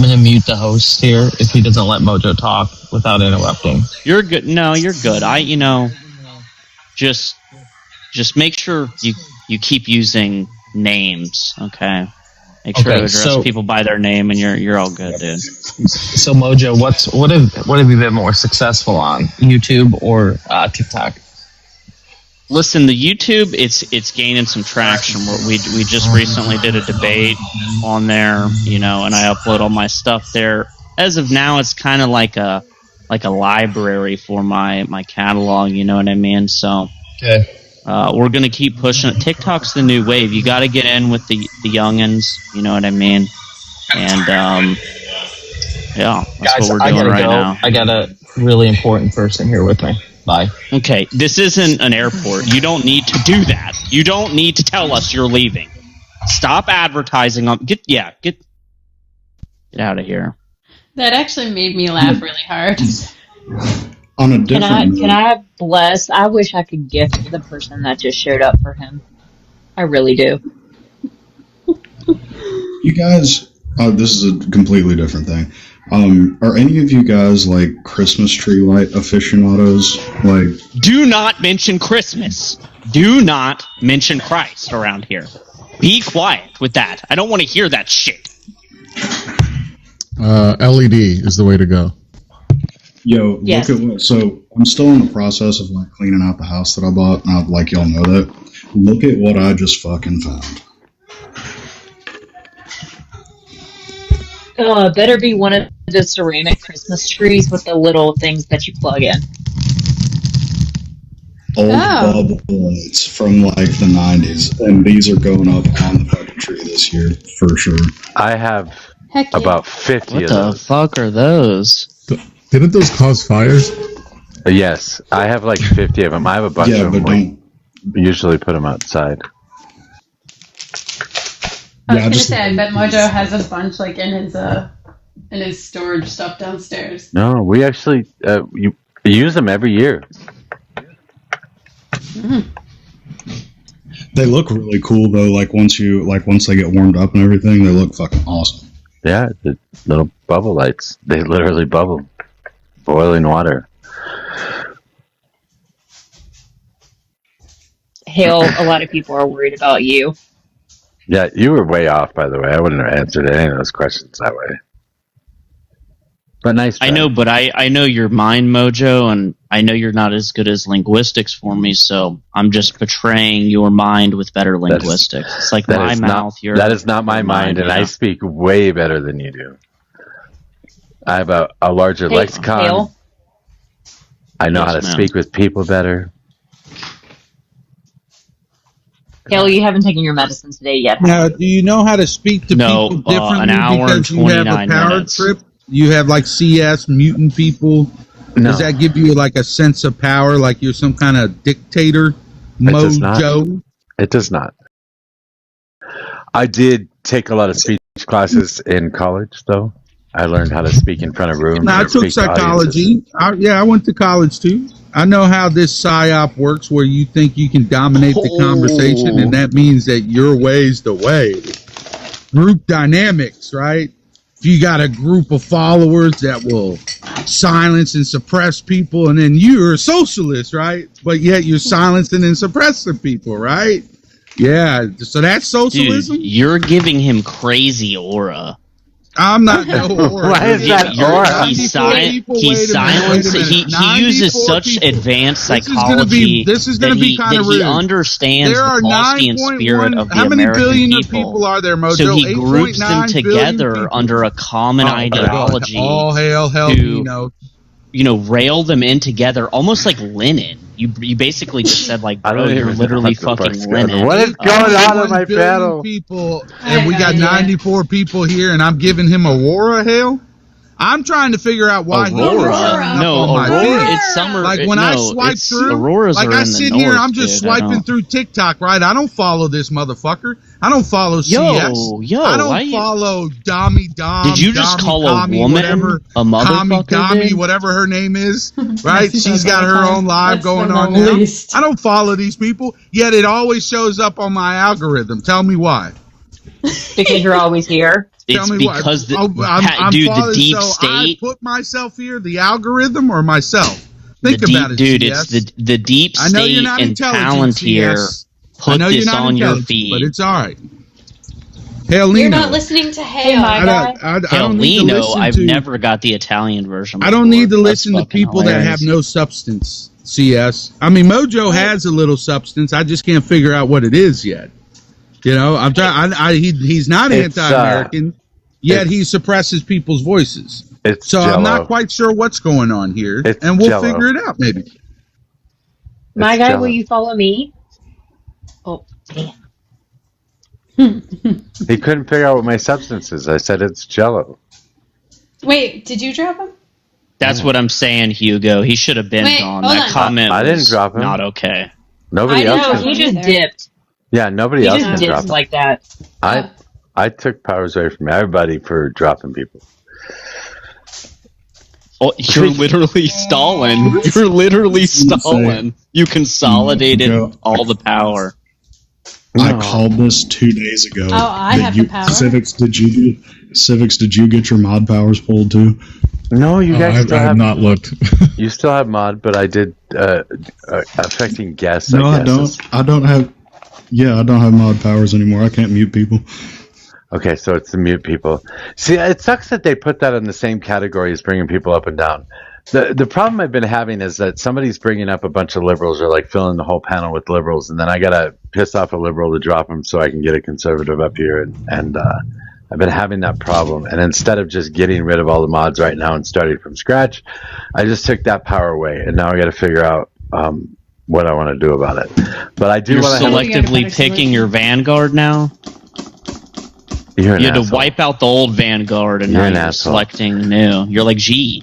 Speaker 13: gonna mute the host here if he doesn't let Mojo talk without interrupting.
Speaker 12: You're good. No, you're good. Just make sure you keep using names, okay? Make sure to address people by their name, and you're all good, dude.
Speaker 13: So Mojo, what have you been more successful on, YouTube or TikTok?
Speaker 12: Listen, the YouTube, it's gaining some traction. We just recently did a debate on there, you know, and I upload all my stuff there. As of now, it's kind of like a library for my catalog. You know what I mean? So
Speaker 13: Okay.
Speaker 12: we're gonna keep pushing it. TikTok's the new wave. You got to get in with the youngins. You know what I mean? And yeah, that's
Speaker 13: Guys,
Speaker 12: what we're
Speaker 13: I
Speaker 12: doing
Speaker 13: gotta
Speaker 12: right
Speaker 13: go.
Speaker 12: now.
Speaker 13: I got a really important person here with me. Bye.
Speaker 12: Okay, this isn't an airport. You don't need to do that. You don't need to tell us you're leaving. Stop advertising on. Get out of here.
Speaker 10: That actually made me laugh really hard.
Speaker 14: On a
Speaker 9: Can
Speaker 14: different
Speaker 9: I bless? I wish I could gift the person that just showed up for him. I really do.
Speaker 14: you guys, this is a completely different thing. Are any of you guys like Christmas tree light aficionados? Like,
Speaker 12: Do not mention Christmas. Do not mention Christ around here. Be quiet with that. I don't want to hear that shit.
Speaker 17: LED is the way to go.
Speaker 14: yo,
Speaker 9: Yes.
Speaker 14: look at what. So I'm still in the process of like cleaning out the house that I bought. And I'd like y'all know that. Look at what I just fucking found.
Speaker 9: Better be one of the ceramic Christmas trees with the little things that you plug in.
Speaker 14: Old
Speaker 10: Oh.
Speaker 14: bubble lights from like the 90s, and these are going up on the fucking tree this year for sure.
Speaker 1: I have
Speaker 10: Heck yeah.
Speaker 1: about 50
Speaker 12: What
Speaker 1: of
Speaker 12: the
Speaker 1: those.
Speaker 12: fuck are those?
Speaker 17: Didn't those cause fires?
Speaker 1: Yes, I have like 50 of them. I have a bunch
Speaker 14: Yeah,
Speaker 1: of them.
Speaker 14: but don't.
Speaker 1: Usually put them outside.
Speaker 10: I was
Speaker 14: Yeah,
Speaker 10: gonna
Speaker 14: just
Speaker 10: say, I bet Mojo has a bunch like in his storage stuff downstairs.
Speaker 1: No, we actually you use them every year.
Speaker 14: they look really cool though. Like once they get warmed up and everything, they look fucking awesome.
Speaker 1: Yeah, the little bubble lights. They literally bubble. Boiling water.
Speaker 9: Hell, a lot of people are worried about you.
Speaker 1: Yeah, you were way off, by the way. I wouldn't have answered any of those questions that way. But nice try.
Speaker 12: I know, but I know your mind, Mojo, and I know you're not as good as linguistics for me, so I'm just portraying your mind with better linguistics. It's like my mouth, your
Speaker 1: that is not my mind, and
Speaker 12: yeah.
Speaker 1: I speak way better than you do. I have a larger
Speaker 9: Hey,
Speaker 1: lexicon.
Speaker 9: Hale.
Speaker 1: I know
Speaker 12: Yes,
Speaker 1: how to
Speaker 12: ma'am.
Speaker 1: speak with people better.
Speaker 9: Hale, you haven't taken your medicine today yet.
Speaker 11: Now, do you know how to speak to
Speaker 12: No,
Speaker 11: people differently
Speaker 12: an hour and
Speaker 11: because you have a
Speaker 12: 29
Speaker 11: power
Speaker 12: minutes.
Speaker 11: trip? You have like CS mutant people.
Speaker 1: No.
Speaker 11: Does that give you like a sense of power, like you're some kind of dictator?
Speaker 1: does not.
Speaker 11: Mojo.
Speaker 1: It does not. I did take a lot of speech classes in college, though. I learned how to speak in front of rooms.
Speaker 11: No, I
Speaker 1: and
Speaker 11: took
Speaker 1: speak to
Speaker 11: psychology.
Speaker 1: audiences.
Speaker 11: I went to college too. I know how this psyop works, where you think you can dominate the conversation, and that means that your way's the way. Group dynamics, right? If you got a group of followers that will silence and suppress people, and then you're a socialist, right? But yet you're silencing and suppressing people, right? Yeah, so that's socialism.
Speaker 12: Dude, you're giving him crazy aura.
Speaker 11: I'm not no aura.
Speaker 1: Why is that
Speaker 12: You're-
Speaker 1: aura?
Speaker 12: He
Speaker 11: 94 people, wait a minute,
Speaker 12: silences.
Speaker 11: wait a
Speaker 12: He
Speaker 11: minute.
Speaker 12: uses
Speaker 11: 94
Speaker 12: such
Speaker 11: people.
Speaker 12: advanced
Speaker 11: This is gonna
Speaker 12: psychology
Speaker 11: this is gonna
Speaker 12: that
Speaker 11: be
Speaker 12: he
Speaker 11: kind
Speaker 12: that
Speaker 11: of
Speaker 12: he
Speaker 11: rude.
Speaker 12: understands
Speaker 11: There are
Speaker 12: the Faustian spirit
Speaker 11: 9.1.
Speaker 12: of the
Speaker 11: How many
Speaker 12: American
Speaker 11: billion
Speaker 12: people.
Speaker 11: people are there, Mojo?
Speaker 12: So he groups them
Speaker 11: 8.9 billion
Speaker 12: together
Speaker 11: people.
Speaker 12: under a common ideology.
Speaker 11: All hail,
Speaker 12: to,
Speaker 11: you know.
Speaker 12: Rail them in together, almost like Lenin. You basically just said like,
Speaker 1: I
Speaker 12: bro,
Speaker 1: don't
Speaker 12: you're
Speaker 1: even know
Speaker 12: literally
Speaker 1: what the
Speaker 12: fucking
Speaker 1: fuck's going on.
Speaker 12: Lenin.
Speaker 1: What is going on in my
Speaker 11: 8.1 billion
Speaker 1: panel?
Speaker 11: people, and we got 94 people here, and I'm giving him Aurora hail. I'm trying to figure out why he's
Speaker 12: Aurora.
Speaker 11: up
Speaker 12: No,
Speaker 11: on my
Speaker 12: Aurora.
Speaker 11: feed.
Speaker 12: It's summer.
Speaker 11: Like when I
Speaker 12: no,
Speaker 11: swipe
Speaker 12: it's,
Speaker 11: through,
Speaker 12: Auroras
Speaker 11: like
Speaker 12: are
Speaker 11: I
Speaker 12: in the
Speaker 11: sit
Speaker 12: north,
Speaker 11: here, I'm just
Speaker 12: dude. I
Speaker 11: swiping
Speaker 12: don't-
Speaker 11: through TikTok, right? I don't follow this motherfucker. I don't follow CS.
Speaker 12: Yo,
Speaker 11: I
Speaker 12: why
Speaker 11: don't
Speaker 12: you-
Speaker 11: follow Dami Dom.
Speaker 12: Did you just
Speaker 11: Dami,
Speaker 12: call a
Speaker 11: Tommy,
Speaker 12: woman
Speaker 11: whatever,
Speaker 12: a motherfucker,
Speaker 11: Dami,
Speaker 12: dude?
Speaker 11: whatever her name is, right?
Speaker 10: She
Speaker 11: She's
Speaker 10: does
Speaker 11: got
Speaker 10: all the
Speaker 11: her
Speaker 10: time.
Speaker 11: own live
Speaker 10: That's
Speaker 11: going
Speaker 10: the
Speaker 11: on now.
Speaker 10: least.
Speaker 11: I don't follow these people, yet it always shows up on my algorithm. Tell me why.
Speaker 9: Because you're always here.
Speaker 11: Tell
Speaker 12: It's
Speaker 11: me why.
Speaker 12: because the
Speaker 11: Oh, I'm
Speaker 12: dude, the
Speaker 11: following-
Speaker 12: deep
Speaker 11: so I
Speaker 12: state,
Speaker 11: put myself here, the algorithm, or myself. Think
Speaker 12: the deep,
Speaker 11: about it,
Speaker 12: dude.
Speaker 11: CS.
Speaker 12: It's the deep
Speaker 11: I know you're
Speaker 12: state
Speaker 11: not
Speaker 12: and
Speaker 11: intelligent,
Speaker 12: Palantir
Speaker 11: CS. I
Speaker 12: put
Speaker 11: know you're
Speaker 12: this
Speaker 11: not
Speaker 12: on your
Speaker 11: intelligent,
Speaker 12: feed.
Speaker 11: but it's all right. Hell,
Speaker 10: You're not listening to Hale.
Speaker 9: my guy.
Speaker 11: I don't need to
Speaker 12: Helino,
Speaker 11: listen
Speaker 12: I've
Speaker 11: to.
Speaker 12: never got the Italian version.
Speaker 11: I don't need to
Speaker 12: before.
Speaker 11: listen
Speaker 12: That's
Speaker 11: to people
Speaker 12: fucking
Speaker 11: that have
Speaker 12: hilarious.
Speaker 11: no substance. CS. I mean, Mojo has a little substance. I just can't figure out what it is yet. You know, I'm trying. He's not anti-American, yet he suppresses people's voices. So
Speaker 1: Jell-O.
Speaker 11: I'm not quite sure what's going on here, and we'll
Speaker 1: Jell-O.
Speaker 11: figure it out maybe.
Speaker 9: My guy,
Speaker 1: Jell-O.
Speaker 9: will you follow me? Oh, damn.
Speaker 1: He couldn't figure out what my substance is. I said it's Jell-O.
Speaker 10: Wait, did you drop him?
Speaker 12: That's what I'm saying, Hugo. He should have been
Speaker 10: Wait,
Speaker 12: gone.
Speaker 10: hold
Speaker 12: That
Speaker 10: on.
Speaker 12: comment
Speaker 1: I didn't
Speaker 12: was
Speaker 1: drop him.
Speaker 12: not okay.
Speaker 1: Nobody else.
Speaker 9: No,
Speaker 1: Can,
Speaker 9: he just dipped.
Speaker 1: yeah, nobody
Speaker 9: He
Speaker 1: else
Speaker 9: just
Speaker 1: can drop
Speaker 9: dips
Speaker 1: him.
Speaker 9: like that.
Speaker 1: I took powers away from everybody for dropping people.
Speaker 12: Oh, you're literally Stalin. You're literally Stalin. You consolidated all the power.
Speaker 14: I called this 2 days ago.
Speaker 10: Oh, I have the power.
Speaker 14: Civics, did you get your mod powers pulled too?
Speaker 1: No, you guys
Speaker 17: I have not looked.
Speaker 1: You still have mod, but I did affecting guests.
Speaker 14: No, I
Speaker 1: guess
Speaker 14: don't.
Speaker 1: is-
Speaker 14: I don't have. Yeah, I don't have mod powers anymore. I can't mute people.
Speaker 1: Okay, so it's the mute people. See, it sucks that they put that in the same category as bringing people up and down. The problem I've been having is that somebody's bringing up a bunch of liberals or like filling the whole panel with liberals, and then I gotta piss off a liberal to drop them so I can get a conservative up here, and I've been having that problem. And instead of just getting rid of all the mods right now and starting from scratch, I just took that power away, and now I got to figure out what I want to do about it. But I do
Speaker 12: You're
Speaker 1: want to
Speaker 12: selectively picking your Vanguard now?
Speaker 1: You
Speaker 12: had to wipe out the old Vanguard and
Speaker 1: You're
Speaker 12: now
Speaker 1: an
Speaker 12: you're
Speaker 1: asshole.
Speaker 12: selecting new. You're like G.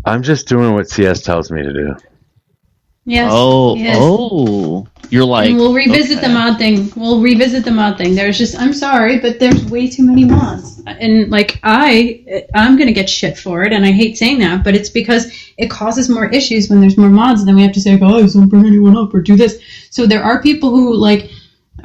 Speaker 1: I'm just doing what CS tells me to do.
Speaker 10: Yes.
Speaker 12: Oh,
Speaker 10: yes.
Speaker 12: oh. You're like.
Speaker 10: And we'll revisit
Speaker 12: okay.
Speaker 10: the mod thing. We'll revisit the mod thing. There's just, I'm sorry, but there's way too many mods. And like I'm gonna get shit for it, and I hate saying that, but it's because it causes more issues when there's more mods, and then we have to say, oh, don't bring anyone up or do this. So there are people who like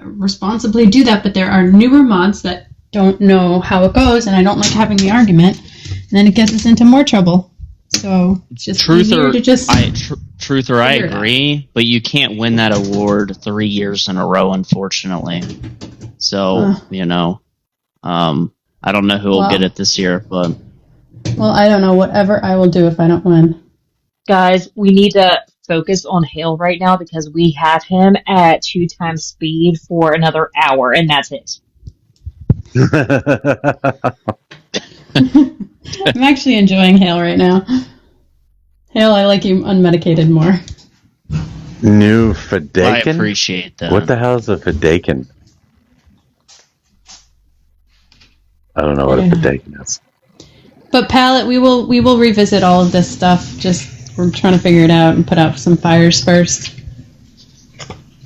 Speaker 10: responsibly do that, but there are newer mods that don't know how it goes, and I don't like having the argument, and then it gets us into more trouble. So it's just easier to just
Speaker 12: I
Speaker 10: figure it out.
Speaker 12: agree, but you can't win that award 3 years in a row, unfortunately. So I don't know who will
Speaker 10: Well-
Speaker 12: get it this year, but
Speaker 10: Well, I don't know. Whatever I will do if I don't win.
Speaker 9: Guys, we need to focus on Hale right now because we have him at 2 times speed for another hour, and that's it.
Speaker 10: I'm actually enjoying Hale right now. Hale, I like you unmedicated more.
Speaker 1: New Fadakin?
Speaker 12: I appreciate that.
Speaker 1: What the hell is a Fadakin? I don't know what a Fadakin is.
Speaker 10: But Pallet, we will revisit all of this stuff. Just we're trying to figure it out and put out some fires first.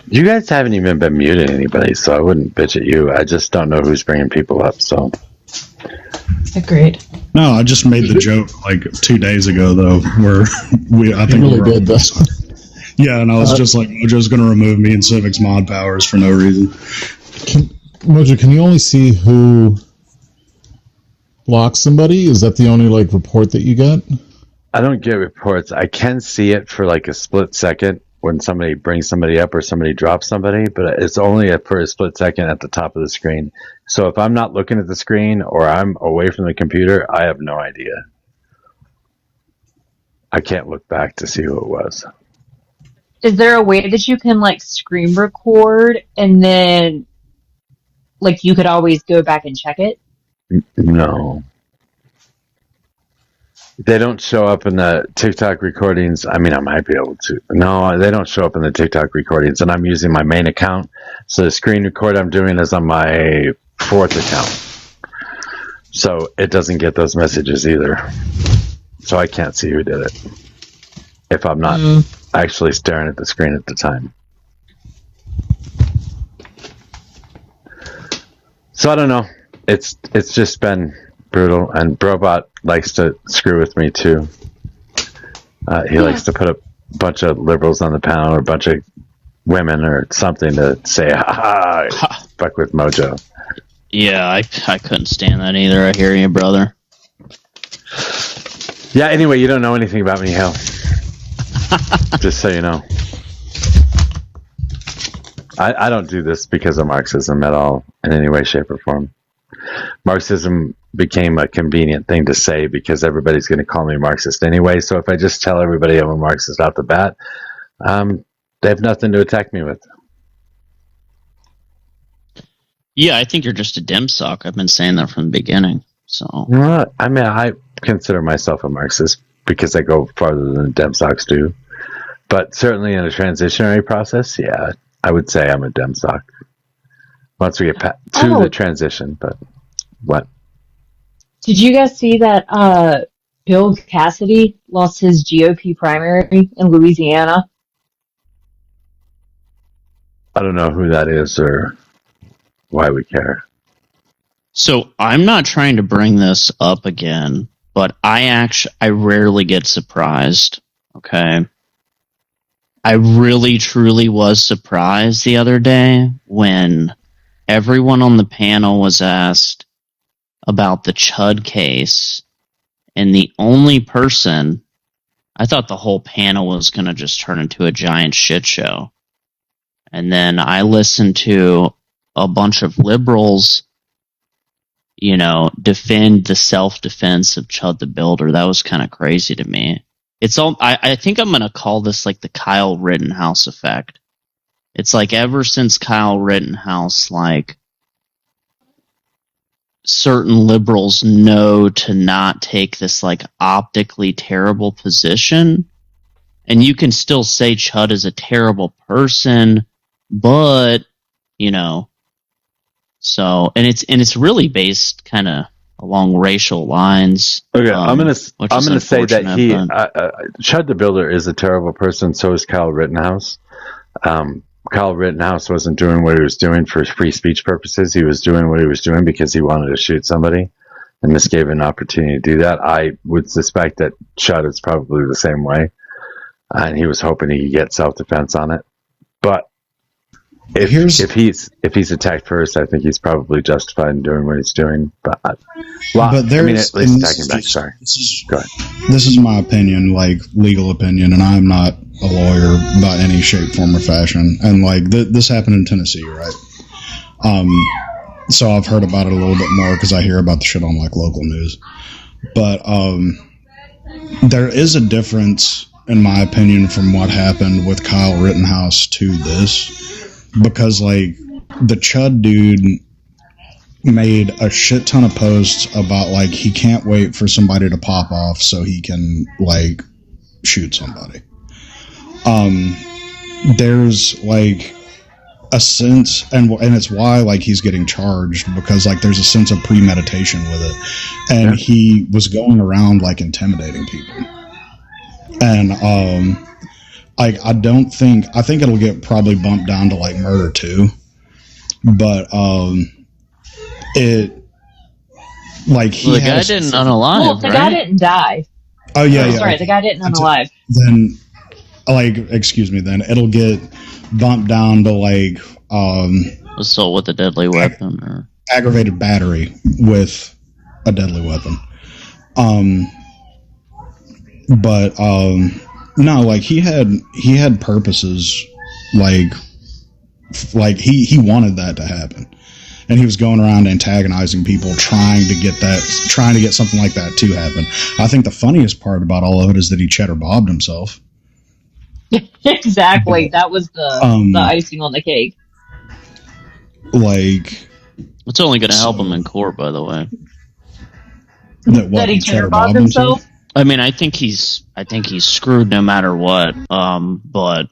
Speaker 1: You guys haven't even been muting anybody, so I wouldn't bitch at you. I just don't know who's bringing people up, so.
Speaker 10: Agreed.
Speaker 14: No, I just made the joke like 2 days ago though, where I think
Speaker 17: You really
Speaker 14: we were
Speaker 17: did, though.
Speaker 14: Yeah, and I was just like, Mojo's going to remove me and Civic's mod powers for no reason.
Speaker 17: Mojo, can you only see who blocks somebody? Is that the only like report that you get?
Speaker 1: I don't get reports. I can see it for like a split second when somebody brings somebody up or somebody drops somebody, but it's only for a split second at the top of the screen. So if I'm not looking at the screen or I'm away from the computer, I have no idea. I can't look back to see who it was.
Speaker 9: Is there a way that you can like screen record and then like you could always go back and check it?
Speaker 1: No. They don't show up in the TikTok recordings. I mean, I might be able to. No, they don't show up in the TikTok recordings, and I'm using my main account. So the screen record I'm doing is on my 4th account. So it doesn't get those messages either. So I can't see who did it if I'm not actually staring at the screen at the time. So I don't know. It's just been brutal, and Brobot likes to screw with me too. He likes to put a bunch of liberals on the panel or a bunch of women or something to say, ha ha, fuck with Mojo.
Speaker 12: yeah, I couldn't stand that either. I hear you, brother.
Speaker 1: Yeah, anyway, you don't know anything about me, Hale. Just so you know. I don't do this because of Marxism at all, in any way, shape, or form. Marxism became a convenient thing to say because everybody's going to call me Marxist anyway. So if I just tell everybody I'm a Marxist out the bat, they have nothing to attack me with.
Speaker 12: Yeah, I think you're just a dim sock. I've been saying that from the beginning. So
Speaker 1: I mean, I consider myself a Marxist because I go farther than Dem socks do. But certainly in a transitionary process, yeah, I would say I'm a Dem sock. Once we get to the transition, but what?
Speaker 9: Did you guys see that Bill Cassidy lost his GOP primary in Louisiana?
Speaker 1: I don't know who that is or why we care.
Speaker 12: So I'm not trying to bring this up again, but I rarely get surprised. Okay. I really truly was surprised the other day when everyone on the panel was asked about the Chud case, and the only person, I thought the whole panel was going to just turn into a giant shit show. And then I listened to a bunch of liberals, defend the self-defense of Chud the Builder. That was kind of crazy to me. It's all. I think I'm going to call this like the Kyle Rittenhouse effect. It's like ever since Kyle Rittenhouse, like, certain liberals know to not take this like optically terrible position, and you can still say Chud is a terrible person, but so and it's really based kind of along racial lines.
Speaker 1: Okay, I'm gonna say that Chud the Builder is a terrible person. So is Kyle Rittenhouse. Kyle Rittenhouse wasn't doing what he was doing for free speech purposes. He was doing what he was doing because he wanted to shoot somebody, and this gave him an opportunity to do that. I would suspect that Chud is probably the same way, and he was hoping he could get self-defense on it. But if he's attacked first, I think he's probably justified in doing what he's doing. But at least attacking back. Sorry, go ahead.
Speaker 14: This is my opinion, like legal opinion, and I'm not a lawyer by any shape, form, or fashion. And like this happened in Tennessee, right? So I've heard about it a little bit more because I hear about the shit on like local news. But there is a difference, in my opinion, from what happened with Kyle Rittenhouse to this, because like the Chud dude made a shit ton of posts about like he can't wait for somebody to pop off so he can like shoot somebody. There's like a sense, and it's why like he's getting charged, because like there's a sense of premeditation with it, and he was going around like intimidating people, and I think it'll get probably bumped down to like murder too, but it like he
Speaker 12: the guy didn't unalive.
Speaker 9: Well, the guy didn't die.
Speaker 14: Oh yeah,
Speaker 9: sorry, the guy didn't unalive.
Speaker 14: Then, like, excuse me. Then it'll get bumped down to like
Speaker 12: assault with a deadly weapon or
Speaker 14: aggravated battery with a deadly weapon. But no, like he had purposes, like he wanted that to happen, and he was going around antagonizing people, trying to get something like that to happen. I think the funniest part about all of it is that he cheddar bobbed himself.
Speaker 9: Exactly, that was the icing on the cake.
Speaker 14: Like,
Speaker 12: it's only going to help him in court, by the way.
Speaker 9: That he cheddar bobbed himself?
Speaker 12: I mean, I think he's screwed no matter what. But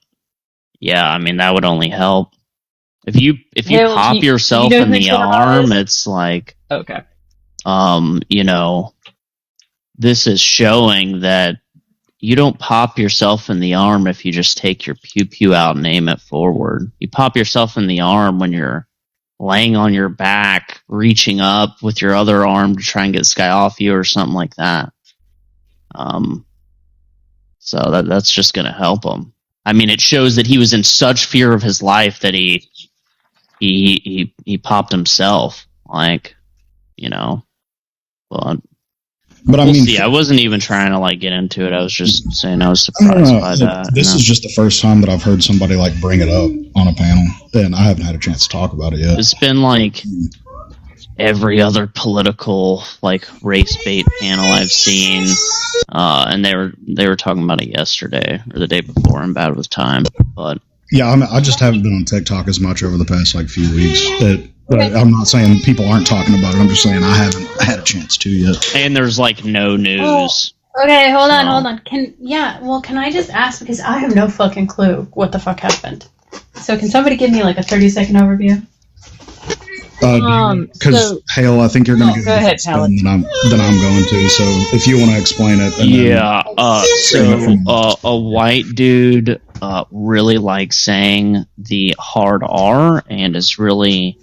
Speaker 12: yeah, I mean that would only help. If you pop yourself in the arm, it's like
Speaker 9: okay.
Speaker 12: This is showing that you don't pop yourself in the arm if you just take your pew out and aim it forward. You pop yourself in the arm when you're laying on your back, reaching up with your other arm to try and get this guy off you or something like that. So that's just going to help him. I mean, it shows that he was in such fear of his life that he popped himself, like, but I mean, see, I wasn't even trying to like get into it. I was just saying I was surprised by that.
Speaker 14: This is just the first time that I've heard somebody like bring it up on a panel, and I haven't had a chance to talk about it yet.
Speaker 12: It's been like every other political like race bait panel I've seen, and they were talking about it yesterday or the day before. I'm bad with time, but
Speaker 14: Yeah, I just haven't been on TikTok as much over the past like few weeks. But I'm not saying people aren't talking about it. I'm just saying I haven't had a chance to yet.
Speaker 12: and there's like no news.
Speaker 10: Okay, hold on. Can I just ask, because I have no fucking clue what the fuck happened. So can somebody give me like a 30-second overview?
Speaker 14: Because Hale, I think you're going to
Speaker 9: Go ahead, Paladin.
Speaker 14: than I'm going to. So if you want to explain it, and
Speaker 12: Yeah. A white dude really likes saying the hard R and is really.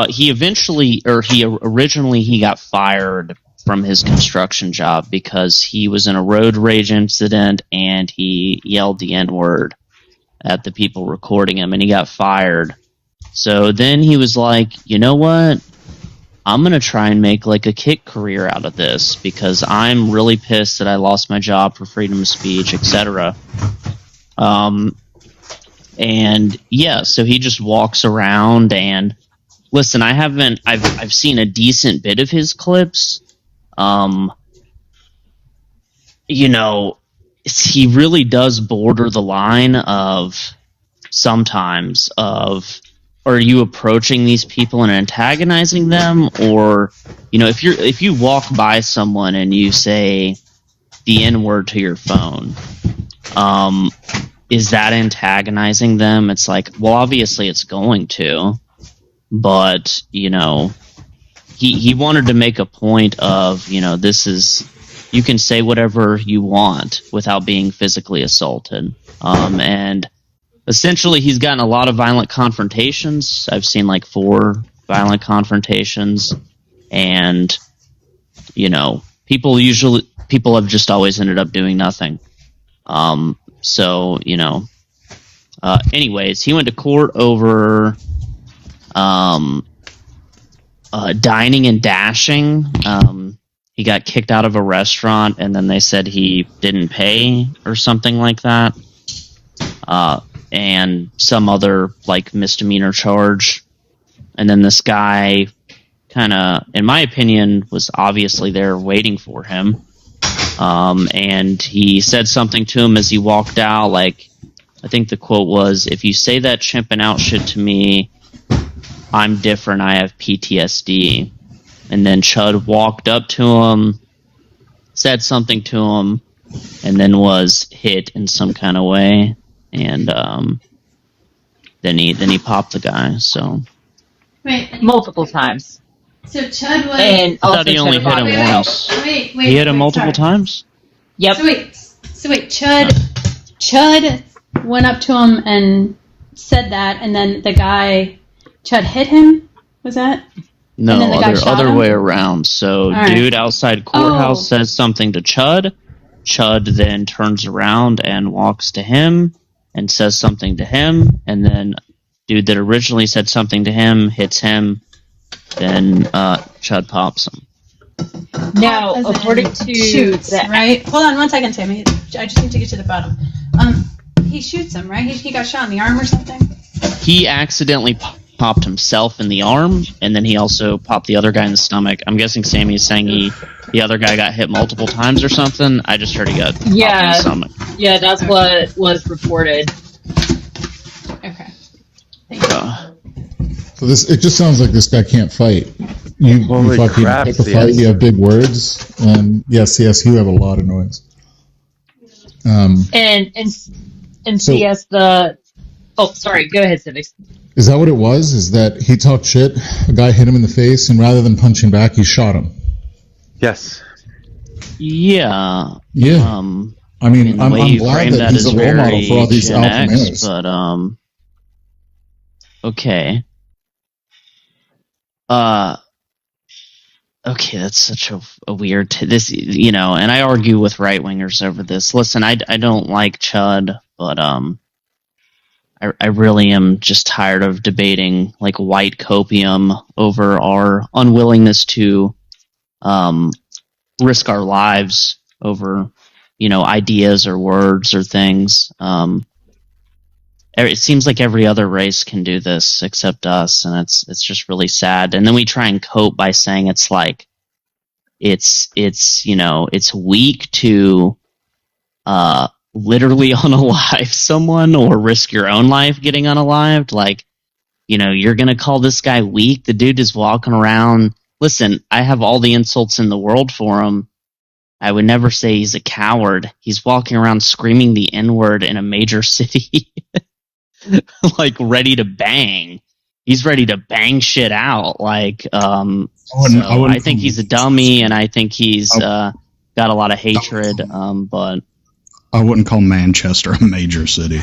Speaker 12: He originally got fired from his construction job because he was in a road rage incident and he yelled the N-word at the people recording him, and he got fired. So then he was like, you know what? I'm going to try and make like a kick career out of this because I'm really pissed that I lost my job for freedom of speech, etc. And yeah, so he just walks around and listen, I've seen a decent bit of his clips. You know, he really does border the line of sometimes of, are you approaching these people and antagonizing them? Or, you know, if you walk by someone and you say the N-word to your phone, is that antagonizing them? It's like, well, obviously it's going to, but, you know, he wanted to make a point of, you know, this is, you can say whatever you want without being physically assaulted. And essentially he's gotten a lot of violent confrontations. I've seen like 4 violent confrontations, and, you know, people have just always ended up doing nothing. So, you know, anyways, he went to court over dining and dashing. He got kicked out of a restaurant, and then they said he didn't pay or something like that. And some other like misdemeanor charge. And then this guy kind of, in my opinion, was obviously there waiting for him. And he said something to him as he walked out, like, I think the quote was, "If you say that chimping out shit to me, I'm different, I have PTSD." And then Chud walked up to him, said something to him, and then was hit in some kind of way. And then he popped the guy. So
Speaker 10: Wait,
Speaker 9: multiple times.
Speaker 10: So Chud was.
Speaker 9: And
Speaker 12: I thought he only hit him once.
Speaker 10: Wait.
Speaker 12: He hit him multiple times?
Speaker 9: Yep.
Speaker 10: So wait. Chud went up to him and said that, and then the guy, Chud hit him. Was that?
Speaker 12: No,
Speaker 10: And then the guy shot
Speaker 12: other
Speaker 10: him?
Speaker 12: way around. So,
Speaker 10: All right.
Speaker 12: dude outside courthouse
Speaker 10: Oh.
Speaker 12: says something to Chud. Chud then turns around and walks to him and says something to him. And then dude that originally said something to him hits him. Then Chud pops him.
Speaker 9: Now,
Speaker 10: As in
Speaker 9: according to
Speaker 10: shoots,
Speaker 9: the
Speaker 10: right? Hold on 1 second, Sammy. I just need to get to the bottom. He shoots him, right? He got shot in the arm or something.
Speaker 12: He accidentally popped himself in the arm, and then he also popped the other guy in the stomach. I'm guessing Sammy is saying the other guy got hit multiple times or something. I just heard he got popped in the stomach.
Speaker 9: Yeah, that's what was reported.
Speaker 10: Okay.
Speaker 17: So it just sounds like this guy can't fight. You
Speaker 1: Holy
Speaker 17: fucking
Speaker 1: crap,
Speaker 17: pick a
Speaker 1: CS.
Speaker 17: fight. You have big words, and yes, you have a lot of noise.
Speaker 9: And
Speaker 17: So-
Speaker 9: CS the. Oh, sorry. Go ahead, Civics.
Speaker 17: Is that what it was? Is that he talked shit? A guy hit him in the face, and rather than punching back, he shot him.
Speaker 1: Yes.
Speaker 12: Yeah.
Speaker 17: Yeah. I mean,
Speaker 12: the
Speaker 17: I'm
Speaker 12: way you
Speaker 17: glad
Speaker 12: frame
Speaker 17: that he's
Speaker 12: is
Speaker 17: a role model
Speaker 12: very
Speaker 17: for all these
Speaker 12: Gen
Speaker 17: alpha
Speaker 12: X,
Speaker 17: males.
Speaker 12: but okay. Okay, that's such a weird this, you know, and I argue with right wingers over this. Listen, I don't like Chud, but I really am just tired of debating like white copium over our unwillingness to risk our lives over, you know, ideas or words or things. it seems like every other race can do this except us, and it's just really sad. And then we try and cope by saying it's like it's you know, it's weak to literally unalive someone or risk your own life getting unalived. Like, you know, you're gonna call this guy weak? The dude is walking around. Listen, I have all the insults in the world for him. I would never say he's a coward. He's walking around screaming the N-word in a major city, like ready to bang. He's ready to bang shit out. Like, I think he's a dummy, and I think he's got a lot of hatred. But
Speaker 14: I wouldn't call Manchester a major city.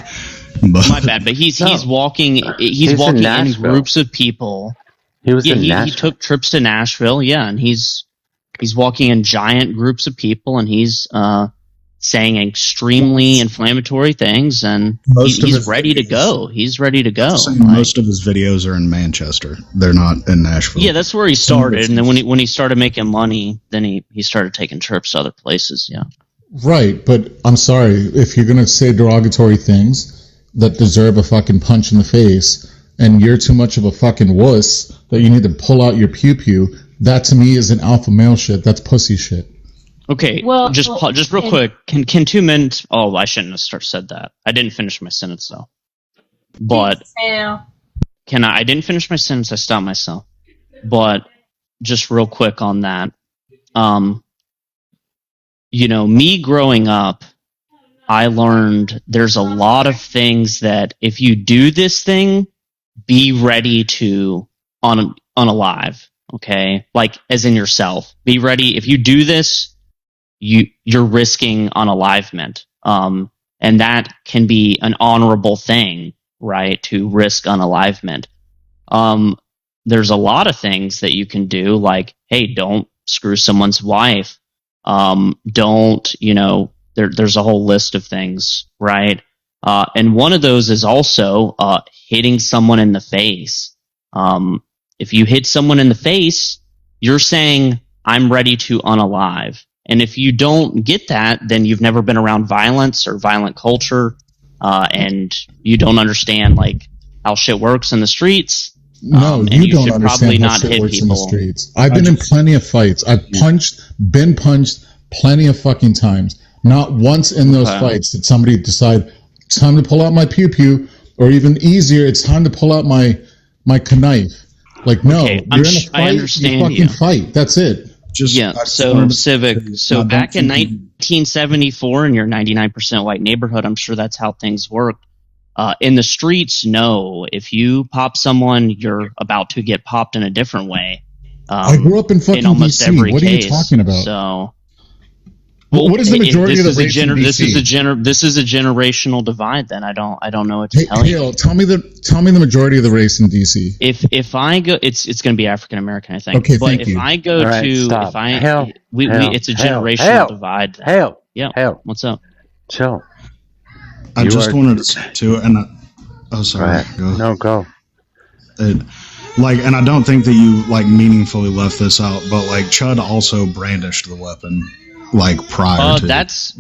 Speaker 14: But
Speaker 12: my bad. But he's walking. He's walking in groups of people. He took trips to Nashville. Yeah, and he's walking in giant groups of people, and he's saying extremely inflammatory things, and he's ready to go. He's ready to go.
Speaker 14: Most of his videos are in Manchester. They're not in Nashville.
Speaker 12: Yeah, that's where he started, and then when he started making money, then he started taking trips to other places. Yeah,
Speaker 17: right. But I'm sorry, if you're gonna say derogatory things that deserve a fucking punch in the face, and you're too much of a fucking wuss that you need to pull out your pew-pew, that to me is an alpha male shit. That's pussy shit.
Speaker 12: Okay,
Speaker 9: Well,
Speaker 12: just real quick. Can 2 men? Oh, I shouldn't have said that. I didn't finish my sentence though. But I didn't finish my sentence. I stopped myself. But just real quick on that. You know, me growing up, I learned there's a lot of things that if you do this thing, be ready to unalive. Okay, like as in yourself. Be ready. If you do this, you're risking unalivement. And that can be an honorable thing, right? To risk unalivement. There's a lot of things that you can do, like, hey, don't screw someone's wife. Don't, you know, there's a whole list of things, right? And one of those is also hitting someone in the face. If you hit someone in the face, you're saying, I'm ready to unalive. And if you don't get that, then you've never been around violence or violent culture, and you don't understand like how shit works in the streets.
Speaker 17: No,
Speaker 12: and
Speaker 17: you don't
Speaker 12: should
Speaker 17: understand
Speaker 12: probably
Speaker 17: how
Speaker 12: not
Speaker 17: shit
Speaker 12: hit
Speaker 17: works in the
Speaker 12: people.
Speaker 17: streets. I've been in plenty of fights. I've been punched plenty of fucking times. Not once in those fights did somebody decide it's time to pull out my pew-pew, or even easier, it's time to pull out my knife. Like, no, you're in a fight,
Speaker 12: I understand
Speaker 17: you fucking
Speaker 12: you.
Speaker 17: fight. That's it.
Speaker 12: So back in 1974 in your 99% white neighborhood, I'm sure that's how things worked. In the streets, no. If you pop someone, you're about to get popped in a different way.
Speaker 17: I grew up in fucking
Speaker 12: almost
Speaker 17: DC.
Speaker 12: every
Speaker 17: What are you
Speaker 12: case.
Speaker 17: talking about?
Speaker 12: So,
Speaker 17: What is the majority of the
Speaker 12: this is
Speaker 17: race in DC?
Speaker 12: This is a generational divide. Then I don't know what to tell you.
Speaker 17: Hale, tell me the majority of the race in DC.
Speaker 12: If I go, it's going to be African American, I think.
Speaker 17: Okay,
Speaker 12: but
Speaker 17: thank
Speaker 12: if
Speaker 17: you.
Speaker 12: I go
Speaker 1: All right,
Speaker 12: to,
Speaker 1: stop.
Speaker 12: if I,
Speaker 1: Hale,
Speaker 12: it's a generational
Speaker 1: Hale,
Speaker 12: divide. Then.
Speaker 1: Hale,
Speaker 12: Yeah.
Speaker 1: Hale.
Speaker 12: What's up?
Speaker 1: Chill.
Speaker 14: I
Speaker 1: You
Speaker 14: just
Speaker 1: are-
Speaker 14: wanted to say too, and oh, sorry.
Speaker 1: Right.
Speaker 14: Go.
Speaker 1: No, go.
Speaker 14: And I don't think that you like meaningfully left this out, but like Chud also brandished the weapon like prior to.
Speaker 12: That's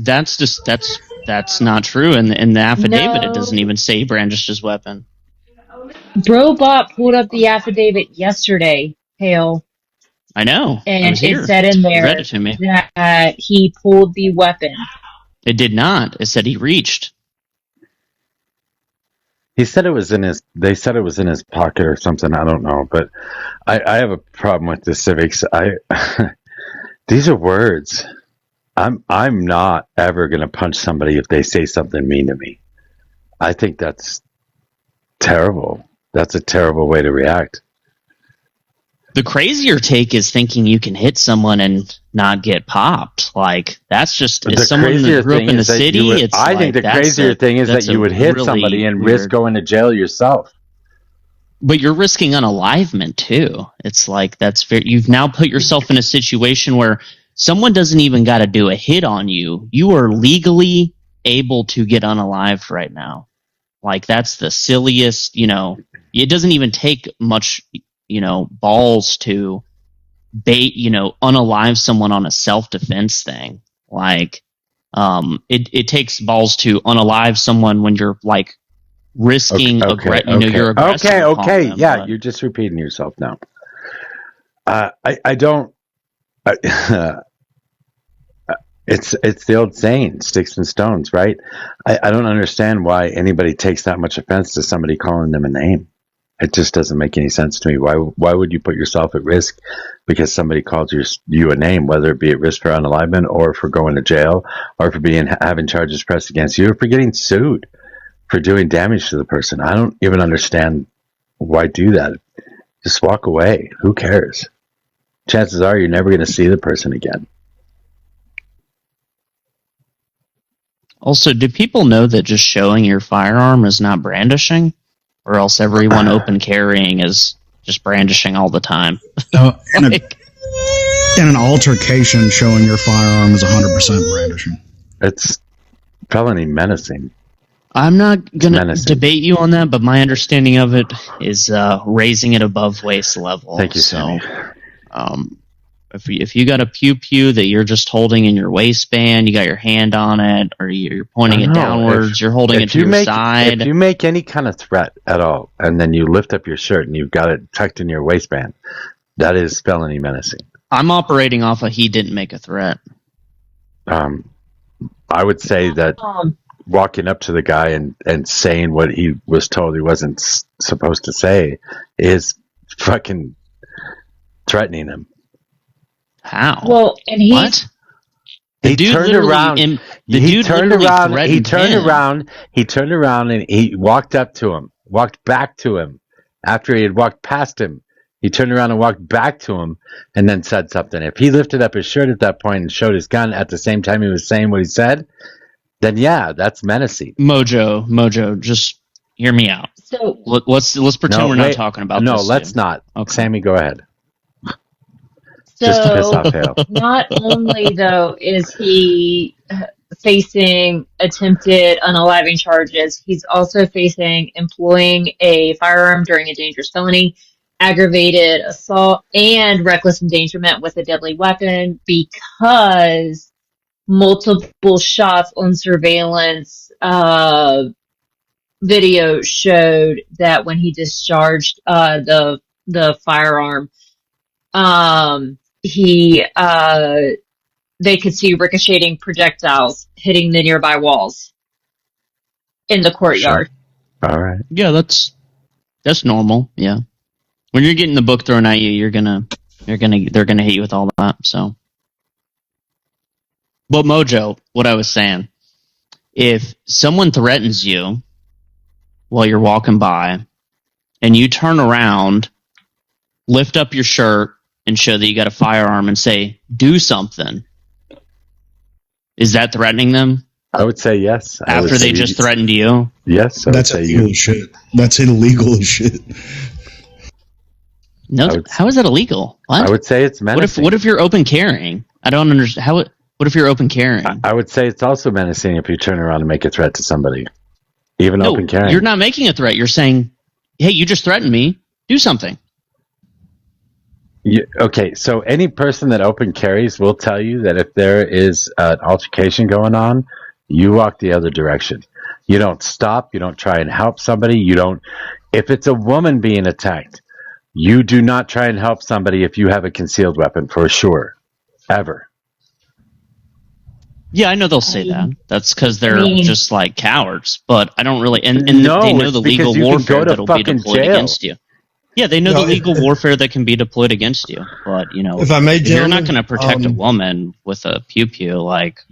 Speaker 12: not true. In the affidavit,
Speaker 9: No.
Speaker 12: it doesn't even say he brandished his weapon.
Speaker 9: Brobot pulled up the affidavit yesterday, Hale,
Speaker 12: I know. I
Speaker 9: and
Speaker 12: was here.
Speaker 9: it said in
Speaker 12: He
Speaker 9: there
Speaker 12: read it to me.
Speaker 9: that he pulled the weapon.
Speaker 12: It did not. It said he reached.
Speaker 1: He said it was in his. They said it was in his pocket or something. I don't know, but I have a problem with the civics. These are words. I'm not ever gonna punch somebody if they say something mean to me. I think that's terrible. That's a terrible way to react.
Speaker 12: The crazier take is thinking you can hit someone and not get popped. Like that's just
Speaker 1: But
Speaker 12: as someone that grew up in the city.
Speaker 1: I think the crazier thing is that you would hit somebody and risk going to jail yourself.
Speaker 12: But you're risking unalivement too. It's like you've now put yourself in a situation where someone doesn't even got to do a hit on you. You are legally able to get unalived right now. Like that's the silliest. It doesn't even take much. Balls to unalive someone on a self-defense thing. Like, it takes balls to unalive someone when you're like risking you're aggressive.
Speaker 1: Okay.
Speaker 12: Them,
Speaker 1: Yeah,
Speaker 12: but
Speaker 1: you're just repeating yourself now. I don't. It's the old saying, sticks and stones, right? I don't understand why anybody takes that much offense to somebody calling them a name. It just doesn't make any sense to me. Why would you put yourself at risk because somebody called you a name, whether it be at risk for unalivement or for going to jail or for having charges pressed against you or for getting sued for doing damage to the person? I don't even understand why do that. Just walk away. Who cares? Chances are you're never going to see the person again.
Speaker 12: Also, do people know that just showing your firearm is not brandishing? Or else everyone open carrying is just brandishing all the time?
Speaker 14: In an altercation, showing your firearm is 100% brandishing.
Speaker 1: It's felony menacing.
Speaker 12: I'm not going to debate you on that, but my understanding of it is raising it above waist level.
Speaker 1: Thank you, Sammy.
Speaker 12: If you got a pew that you're just holding in your waistband, you got your hand on it, or you're pointing it downwards, you're holding it to your side.
Speaker 1: If you make any kind of threat at all, and then you lift up your shirt and you've got it tucked in your waistband, that is felony menacing.
Speaker 12: I'm operating off of he didn't make a threat.
Speaker 1: I would say that walking up to the guy and saying what he was told he wasn't supposed to say is fucking threatening him.
Speaker 12: How?
Speaker 9: Well, and
Speaker 1: he turned around. He turned around and he walked up to him, walked back to him after he had walked past him. He turned around and walked back to him and then said something. If he lifted up his shirt at that point and showed his gun at the same time he was saying what he said, then yeah, that's menacing.
Speaker 12: Mojo, just hear me out.
Speaker 9: So
Speaker 12: let's pretend we're not talking about this.
Speaker 1: No, let's not. Okay. Sammy, go ahead.
Speaker 9: So,
Speaker 1: just to piss off Hale.
Speaker 9: Not only, though, is he facing attempted unaliving charges, he's also facing employing a firearm during a dangerous felony, aggravated assault, and reckless endangerment with a deadly weapon because multiple shots on surveillance video showed that when he discharged the firearm, they could see ricocheting projectiles hitting the nearby walls in the courtyard.
Speaker 1: Sure. All right.
Speaker 12: Yeah, that's normal. Yeah, when you're getting the book thrown at you, they're gonna hit you with all that. So, but Mojo, what I was saying, if someone threatens you while you're walking by, and you turn around, lift up your shirt, and show that you got a firearm and say, do something. Is that threatening them?
Speaker 1: I would say yes.
Speaker 12: After they just threatened you?
Speaker 1: Yes.
Speaker 14: That's illegal shit. That's illegal shit.
Speaker 12: No, how is that illegal? What?
Speaker 1: I would say it's menacing.
Speaker 12: What if you're open carrying? I don't understand. What if you're open carrying?
Speaker 1: I would say it's also menacing if you turn around and make a threat to somebody. Even open carrying.
Speaker 12: You're not making a threat. You're saying, hey, you just threatened me. Do something.
Speaker 1: Okay, so any person that open carries will tell you that if there is an altercation going on, you walk the other direction. You don't stop. You don't try and help somebody. If it's a woman being attacked, you do not try and help somebody if you have a concealed weapon, for sure. Ever.
Speaker 12: Yeah, I know they'll say that. That's because they're just like cowards. But I don't really... And
Speaker 1: no,
Speaker 12: they know the legal warfare that'll be deployed
Speaker 1: jail.
Speaker 12: against you. Yeah, they know the legal warfare that can be deployed against you. But,
Speaker 8: if I may,
Speaker 12: if you're not going to protect a woman with a pew-pew, like,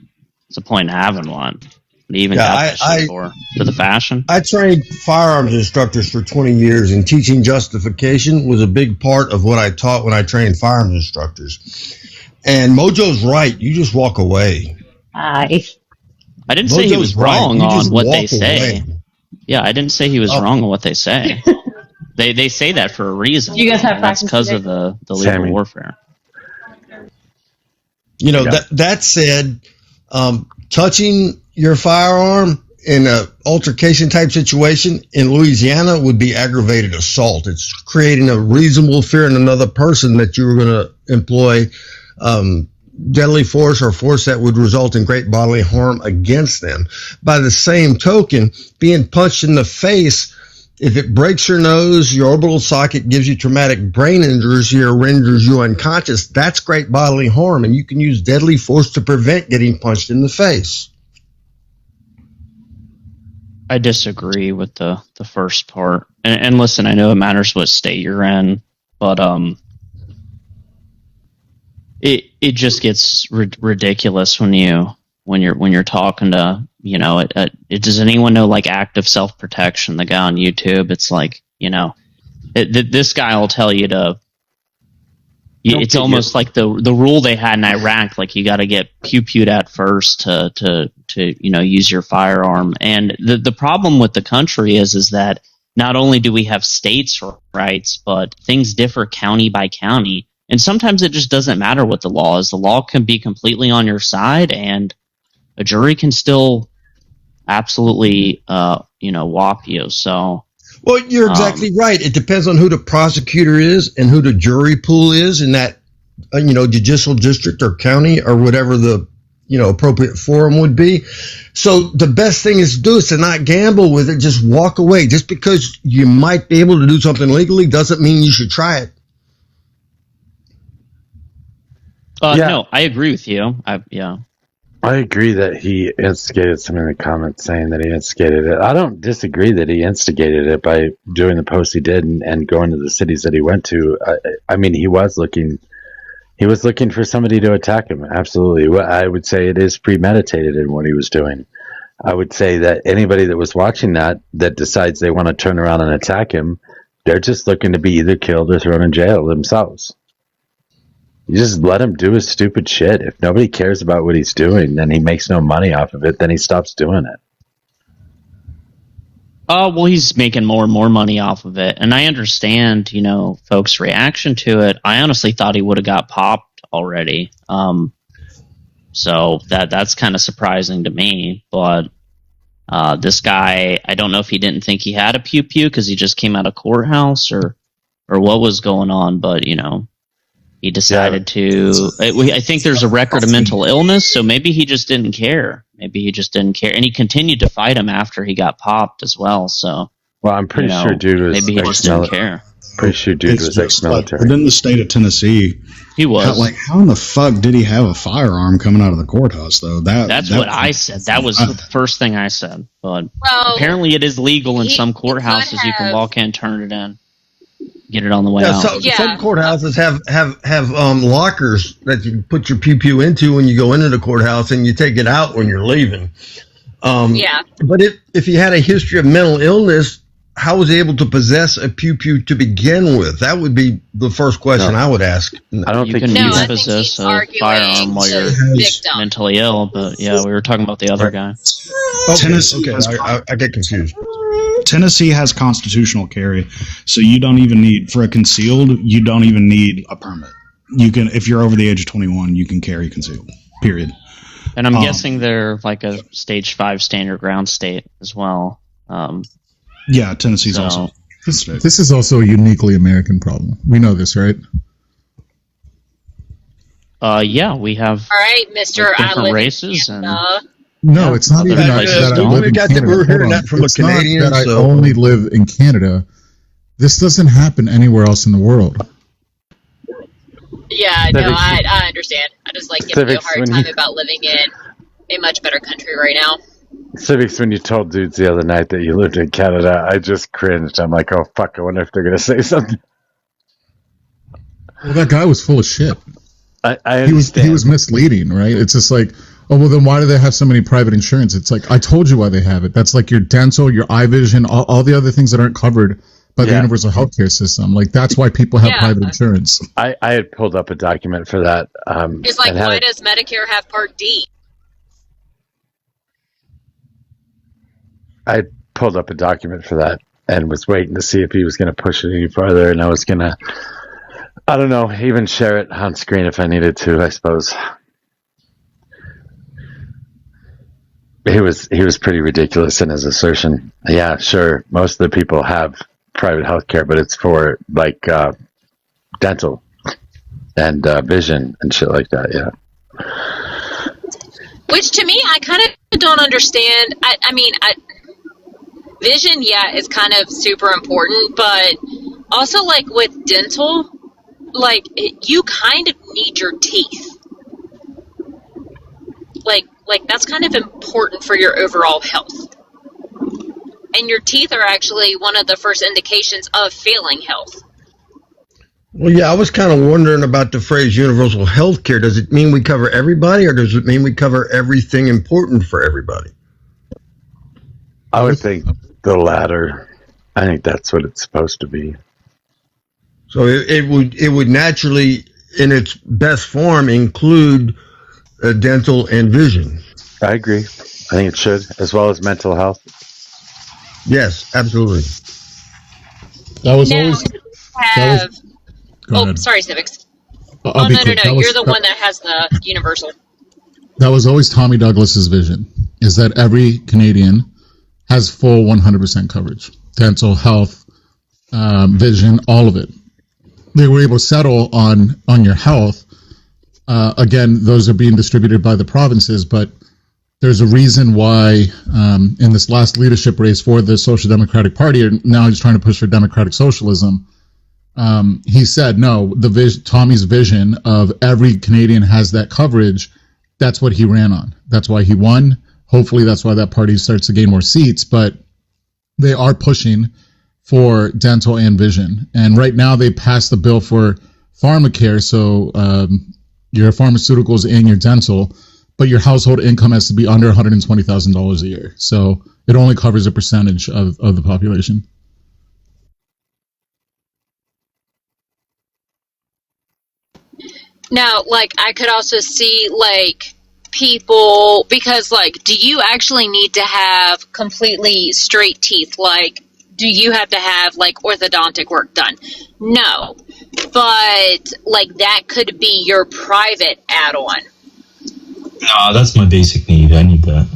Speaker 12: what's the point of having one? What do you even have for the fashion?
Speaker 8: I trained firearms instructors for 20 years, and teaching justification was a big part of what I taught when I trained firearms instructors. And Mojo's right. You just walk away.
Speaker 12: I didn't say he was wrong on what they say. Yeah, I didn't say he was wrong on what they say. They say that for a reason.
Speaker 9: You guys have
Speaker 12: that's because of the legal warfare.
Speaker 8: That said, touching your firearm in an altercation type situation in Louisiana would be aggravated assault. It's creating a reasonable fear in another person that you were going to employ deadly force or force that would result in great bodily harm against them. By the same token, being punched in the face, if it breaks your nose, your orbital socket, gives you traumatic brain injury or renders you unconscious, that's great bodily harm, and you can use deadly force to prevent getting punched in the face.
Speaker 12: I disagree with the first part. And listen, I know it matters what state you're in, but it just gets ridiculous when you're talking to, you know, does anyone know like active self-protection, the guy on YouTube? It's like, you know, this guy will tell you to, it's almost like the rule they had in Iraq, like you got to get pew-pewed at first to you know, use your firearm. And the problem with the country is that not only do we have states' rights, but things differ county by county. And sometimes it just doesn't matter what the law is. The law can be completely on your side, and a jury can still absolutely, you know, whop you. So,
Speaker 8: well, you're exactly right. It depends on who the prosecutor is and who the jury pool is in that, you know, judicial district or county or whatever the, you know, appropriate forum would be. So the best thing is to do is to not gamble with it. Just walk away. Just because you might be able to do something legally doesn't mean you should try it.
Speaker 12: No, I agree with you.
Speaker 1: I agree that he instigated some in the comments saying that he instigated it. I don't disagree that he instigated it by doing the post he did and going to the cities that he went to. I mean, he was looking for somebody to attack him. Absolutely. I would say it is premeditated in what he was doing. I would say that anybody that was watching that decides they want to turn around and attack him, they're just looking to be either killed or thrown in jail themselves. You just let him do his stupid shit. If nobody cares about what he's doing, then he makes no money off of it, then he stops doing it.
Speaker 12: Well, he's making more and more money off of it. And I understand, you know, folks' reaction to it. I honestly thought he would have got popped already. So that's kind of surprising to me. But this guy, I don't know if he didn't think he had a pew-pew because he just came out of courthouse or what was going on, but, you know. He decided to. I think there's a record of mental illness, so maybe he just didn't care. And he continued to fight him after he got popped as well. So,
Speaker 1: well, I'm pretty sure dude was
Speaker 12: maybe he just didn't care.
Speaker 1: Pretty sure dude was ex-military.
Speaker 14: But in the state of Tennessee,
Speaker 12: he was
Speaker 14: how in the fuck did he have a firearm coming out of the courthouse though? That's
Speaker 12: what I said. That was the first thing I said. But apparently, it is legal in some courthouses. You can walk in, turn it in. Get it on the way out.
Speaker 8: Some courthouses have lockers that you put your pew-pew into when you go into the courthouse, and you take it out when you're leaving. But if he had a history of mental illness, how was he able to possess a pew-pew to begin with? That would be the first question I would ask.
Speaker 12: I don't think you can possess a firearm while you're mentally ill, but yeah, we were talking about the other guy.
Speaker 14: Tennessee
Speaker 8: I get confused.
Speaker 14: Tennessee has constitutional carry, so you don't even need, for a concealed, you don't even need a permit. You can, if you're over the age of 21, you can carry concealed, period.
Speaker 12: And I'm guessing they're like a stage 5 standard ground state as well.
Speaker 14: Yeah, Tennessee's also.
Speaker 17: This is also a uniquely American problem. We know this, right?
Speaker 12: Yeah, we have
Speaker 9: all right, Mr.
Speaker 12: Like, different races and.
Speaker 17: No, it's not even that I live in Canada.
Speaker 8: We're hearing that from a Canadian.
Speaker 17: Not that I only live in Canada. This doesn't happen anywhere else in the world.
Speaker 9: Yeah, no, I understand. I just like giving you a hard time about living in a much better country right now.
Speaker 1: Civics, when you told dudes the other night that you lived in Canada, I just cringed. I'm like, oh, fuck, I wonder if they're going to say something.
Speaker 17: Well, that guy was full of shit.
Speaker 1: I understand.
Speaker 17: He was misleading, right? It's just like, oh, well, then why do they have so many private insurance? It's like, I told you why they have it. That's like your dental, your eye vision, all the other things that aren't covered by the universal healthcare system. Like, that's why people have private insurance.
Speaker 1: I had pulled up a document for that.
Speaker 9: It's like, why does Medicare have Part D?
Speaker 1: I pulled up a document for that and was waiting to see if he was going to push it any farther, and I was going to, I don't know, even share it on screen if I needed to, I suppose. He was pretty ridiculous in his assertion. Yeah, sure, most of the people have private health care, but it's for, like, dental and vision and shit like that, yeah.
Speaker 9: Which to me, I kind of don't understand. I mean, vision, yeah, is kind of super important, but also like with dental, like you kind of need your teeth. Like that's kind of important for your overall health. And your teeth are actually one of the first indications of failing health.
Speaker 8: Well, yeah, I was kind of wondering about the phrase universal health care. Does it mean we cover everybody, or does it mean we cover everything important for everybody?
Speaker 1: I would think the latter. I think that's what it's supposed to be.
Speaker 8: So it would naturally, in its best form, include dental and vision.
Speaker 1: I agree. I think it should, as well as mental health.
Speaker 8: Yes, absolutely.
Speaker 17: That was
Speaker 9: now,
Speaker 17: always. Go ahead.
Speaker 9: Sorry, Civics.
Speaker 17: I'll be quick.
Speaker 9: You're the one that has the universal.
Speaker 17: That was always Tommy Douglas's vision, is that every Canadian has full 100% coverage. Dental, health, vision, all of it. They were able to settle on your health. Again, those are being distributed by the provinces, but there's a reason why in this last leadership race for the Social Democratic Party, now he's trying to push for democratic socialism. He said, no, Tommy's vision of every Canadian has that coverage, that's what he ran on. That's why he won. Hopefully that's why that party starts to gain more seats, but they are pushing for dental and vision. And right now they passed the bill for pharmacare, so your pharmaceuticals and your dental, but your household income has to be under $120,000 a year. So it only covers a percentage of the population.
Speaker 9: Now, like, I could also see, like, people, because, like, do you actually need to have completely straight teeth? Like, do you have to have, like, orthodontic work done? No. But, like, that could be your private add-on.
Speaker 20: Nah, that's my basic need. I need that.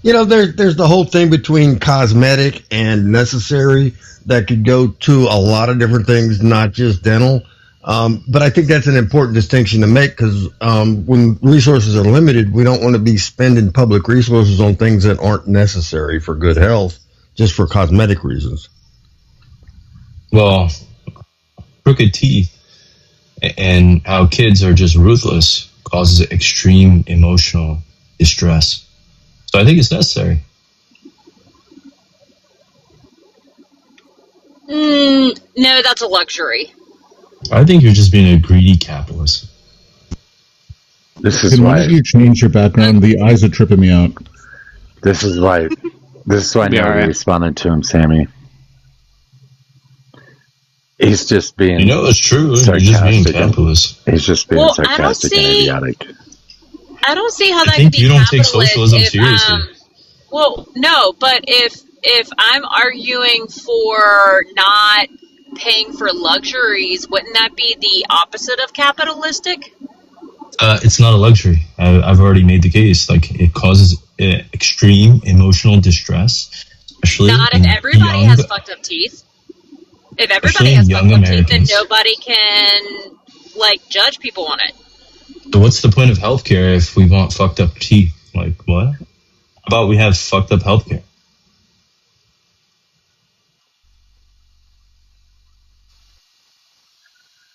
Speaker 8: You know, there's the whole thing between cosmetic and necessary that could go to a lot of different things, not just dental. But I think that's an important distinction to make, because when resources are limited, we don't want to be spending public resources on things that aren't necessary for good health, just for cosmetic reasons.
Speaker 20: Well, crooked teeth and how kids are just ruthless causes extreme emotional distress. So I think it's necessary.
Speaker 9: No, that's a luxury.
Speaker 20: I think you're just being a greedy capitalist.
Speaker 1: This is
Speaker 17: Why
Speaker 1: why
Speaker 17: don't you change your background? The eyes are tripping me out.
Speaker 1: This is why nobody responded to him, Sammy. He's just being.
Speaker 20: You know it's true.
Speaker 1: Sarcastic.
Speaker 20: You're just being capitalist.
Speaker 1: He's just being sarcastic and idiotic.
Speaker 9: I don't see how that
Speaker 20: think
Speaker 9: could be
Speaker 20: you don't take
Speaker 9: capitalist
Speaker 20: socialism
Speaker 9: if,
Speaker 20: seriously.
Speaker 9: well, no, but if I'm arguing for not paying for luxuries, wouldn't that be the opposite of capitalistic?
Speaker 20: It's not a luxury. I've already made the case. Like, it causes extreme emotional distress, especially
Speaker 9: Not if everybody has fucked up teeth. If everybody has fucked up teeth, then nobody can, like, judge people on it.
Speaker 20: So what's the point of healthcare if we want fucked up teeth? Like, what? How about we have fucked up healthcare?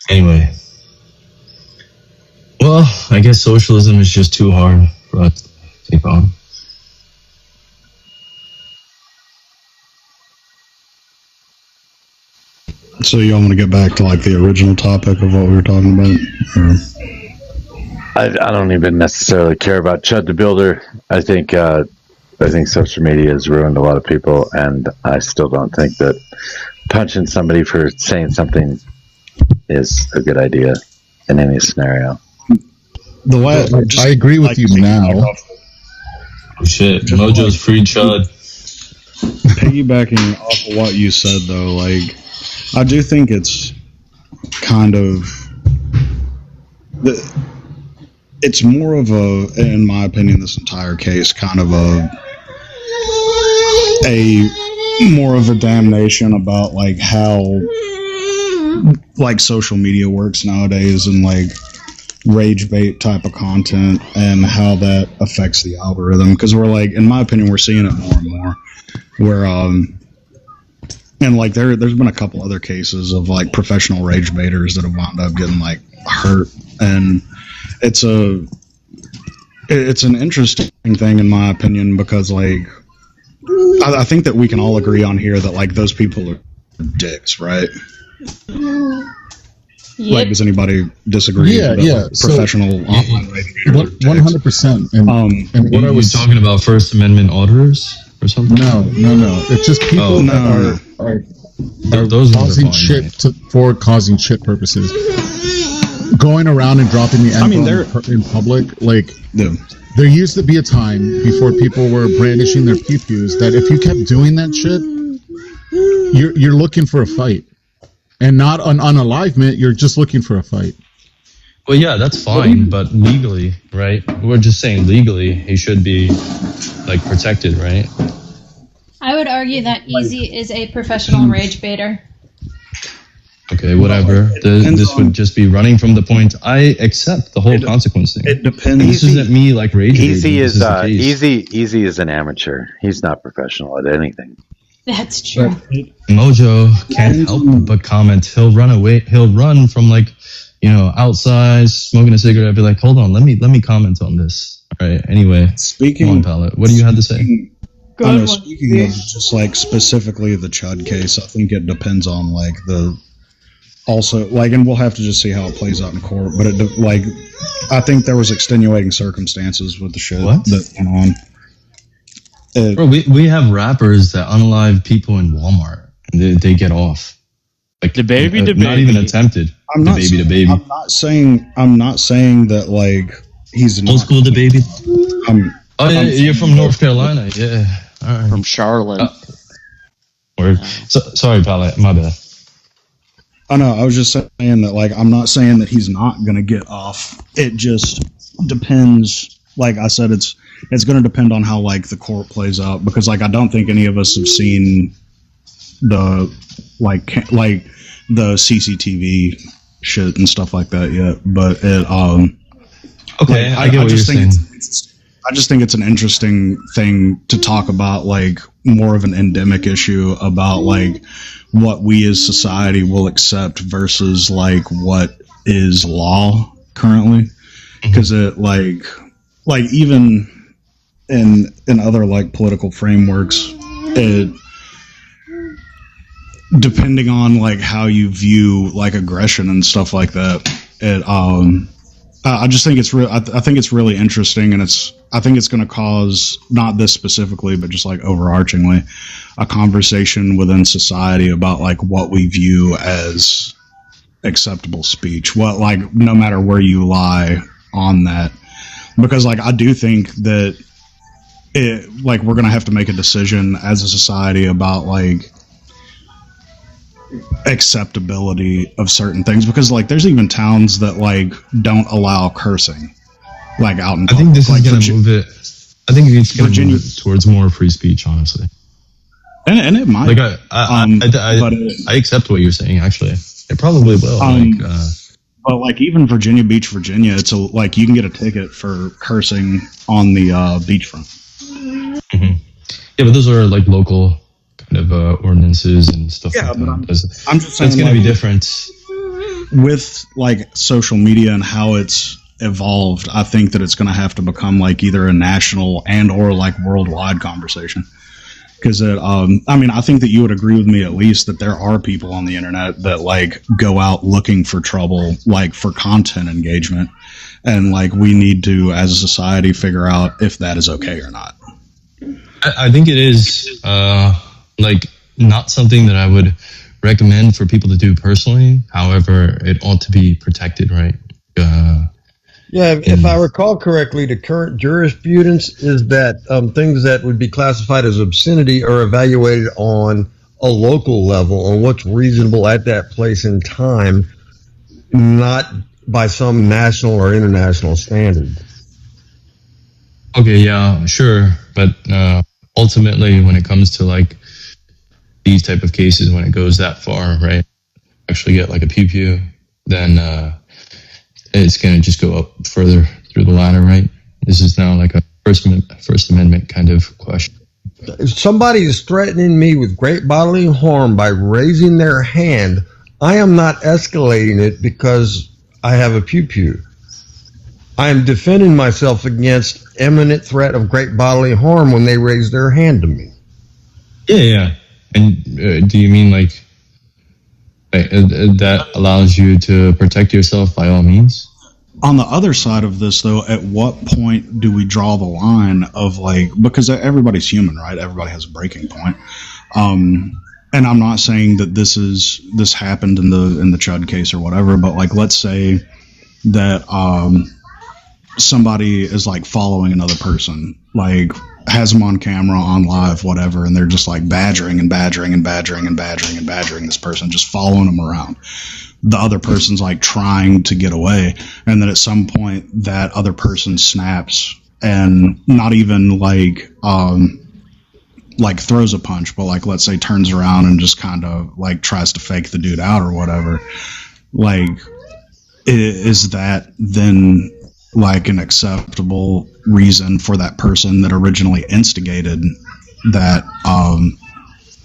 Speaker 20: Anyway. Well, I guess socialism is just too hard for us to take on.
Speaker 14: So you all want to get back to like the original topic of what we were talking about? Or?
Speaker 1: I don't even necessarily care about Chud the Builder. I think social media has ruined a lot of people, and I still don't think that punching somebody for saying something is a good idea in any scenario.
Speaker 17: I agree with you now.
Speaker 20: Oh shit, Mojo's free Chud.
Speaker 14: Piggybacking off of what you said, though, like, I do think it's kind of it's more of a, in my opinion, this entire case, kind of a more of a damnation about like how like social media works nowadays, and like rage bait type of content and how that affects the algorithm. Because we're like, in my opinion, we're seeing it more and more. Where and like there's been a couple other cases of like professional rage baiters that have wound up getting like hurt, and it's an interesting thing in my opinion, because like I think that we can all agree on here that like those people are dicks, right?
Speaker 10: Yep.
Speaker 14: Like, does anybody disagree?
Speaker 17: Yeah,
Speaker 14: that,
Speaker 17: yeah.
Speaker 14: like, professional online rage baiters are dicks?
Speaker 17: 100%. And what I was
Speaker 20: talking about First Amendment auditors or something?
Speaker 17: No. It's just people that are
Speaker 20: those
Speaker 17: causing
Speaker 20: ones are fine,
Speaker 17: shit for causing shit purposes. Going around and dropping the N-bomb in public, like there used to be a time before people were brandishing their pew-pews that if you kept doing that shit, you're looking for a fight, and not an unalivement. You're just looking for a fight.
Speaker 20: Well, yeah, that's fine, but legally, right? We're just saying legally, he should be like protected, right?
Speaker 10: I would argue that Easy is a professional rage baiter.
Speaker 20: Okay, whatever. This would just be running from the point. I accept the whole consequence thing.
Speaker 14: It depends.
Speaker 20: This isn't me like rage.
Speaker 1: Easy
Speaker 20: baiting. This
Speaker 1: is
Speaker 20: the case.
Speaker 1: Easy is an amateur. He's not professional at anything.
Speaker 10: That's true.
Speaker 20: Mojo can't help but comment. He'll run away. He'll run from like, outside smoking a cigarette. I'd be like, hold on, let me comment on this. All right. Anyway,
Speaker 14: speaking
Speaker 20: on Palette, what do you have to say?
Speaker 14: Speaking of just like specifically the Chud case, I think it depends on like and we'll have to just see how it plays out in court. But I think there was extenuating circumstances with the shit that went on.
Speaker 20: Bro, we have rappers that unalive people in Walmart. And they get off. Like the baby, not even attempted.
Speaker 14: I'm not
Speaker 20: the baby.
Speaker 14: I'm not saying that like he's
Speaker 20: old school the baby.
Speaker 14: I'm
Speaker 20: you're from North Carolina, yeah. All right.
Speaker 12: From Charlotte.
Speaker 20: Sorry, Palette, my bad.
Speaker 14: I know. I was just saying that, like, I'm not saying that he's not going to get off. It just depends. Like I said, it's going to depend on how like the court plays out, because like I don't think any of us have seen the like the CCTV shit and stuff like that yet. But it
Speaker 20: okay,
Speaker 14: like,
Speaker 20: I get what you're saying.
Speaker 14: I just think it's an interesting thing to talk about, like more of an endemic issue about like what we as society will accept versus like what is law currently. Because it like even in other like political frameworks, it depending on like how you view like aggression and stuff like that, it I just think it's real. I think it's really interesting, and I think it's going to cause, not this specifically, but just like overarchingly, a conversation within society about like what we view as acceptable speech. What, like, no matter where you lie on that, because like I do think that it, like, we're going to have to make a decision as a society about like acceptability of certain things, because like there's even towns that like don't allow cursing like out in public.
Speaker 20: I think this
Speaker 14: like,
Speaker 20: is going to move it. I think it's going to move it towards more free speech, honestly.
Speaker 14: And it might.
Speaker 20: Like I accept what you're saying. Actually, it probably will.
Speaker 14: But like even Virginia Beach, Virginia, it's like you can get a ticket for cursing on the beachfront.
Speaker 20: Mm-hmm. Yeah, but those are like local kind of ordinances and stuff.
Speaker 14: Yeah,
Speaker 20: like
Speaker 14: but
Speaker 20: that.
Speaker 14: I'm just saying
Speaker 20: it's going to
Speaker 14: like,
Speaker 20: be different
Speaker 14: with like social media and how it's evolved. I think that it's going to have to become like either a national and or like worldwide conversation. Because I mean, I think that you would agree with me at least that there are people on the internet that like go out looking for trouble, like for content engagement, and like we need to, as a society, figure out if that is okay or not.
Speaker 20: I think it is like not something that I would recommend for people to do personally. However, it ought to be protected, right?
Speaker 8: Yeah, if I recall correctly, the current jurisprudence is that things that would be classified as obscenity are evaluated on a local level, on what's reasonable at that place and time, not by some national or international standard.
Speaker 20: Okay, yeah, sure. But ultimately, when it comes to like these type of cases, when it goes that far, right, actually get like a pew-pew, then it's going to just go up further through the ladder, right? This is now like a First Amendment kind of question.
Speaker 8: If somebody is threatening me with great bodily harm by raising their hand, I am not escalating it because I have a pew-pew. I am defending myself against imminent threat of great bodily harm when they raise their hand to me.
Speaker 20: Yeah. And do you mean like that allows you to protect yourself by all means?
Speaker 14: On the other side of this, though, at what point do we draw the line of like, because everybody's human, right? Everybody has a breaking point. And I'm not saying that this happened in the Chud case or whatever, but like, let's say that somebody is like following another person, like has them on camera, on live, whatever, and they're just like badgering this person, just following them around. The other person's like trying to get away, and then at some point that other person snaps and not even like throws a punch, but like let's say turns around and just kind of like tries to fake the dude out or whatever. Like, is that then like an acceptable reason for that person that originally instigated that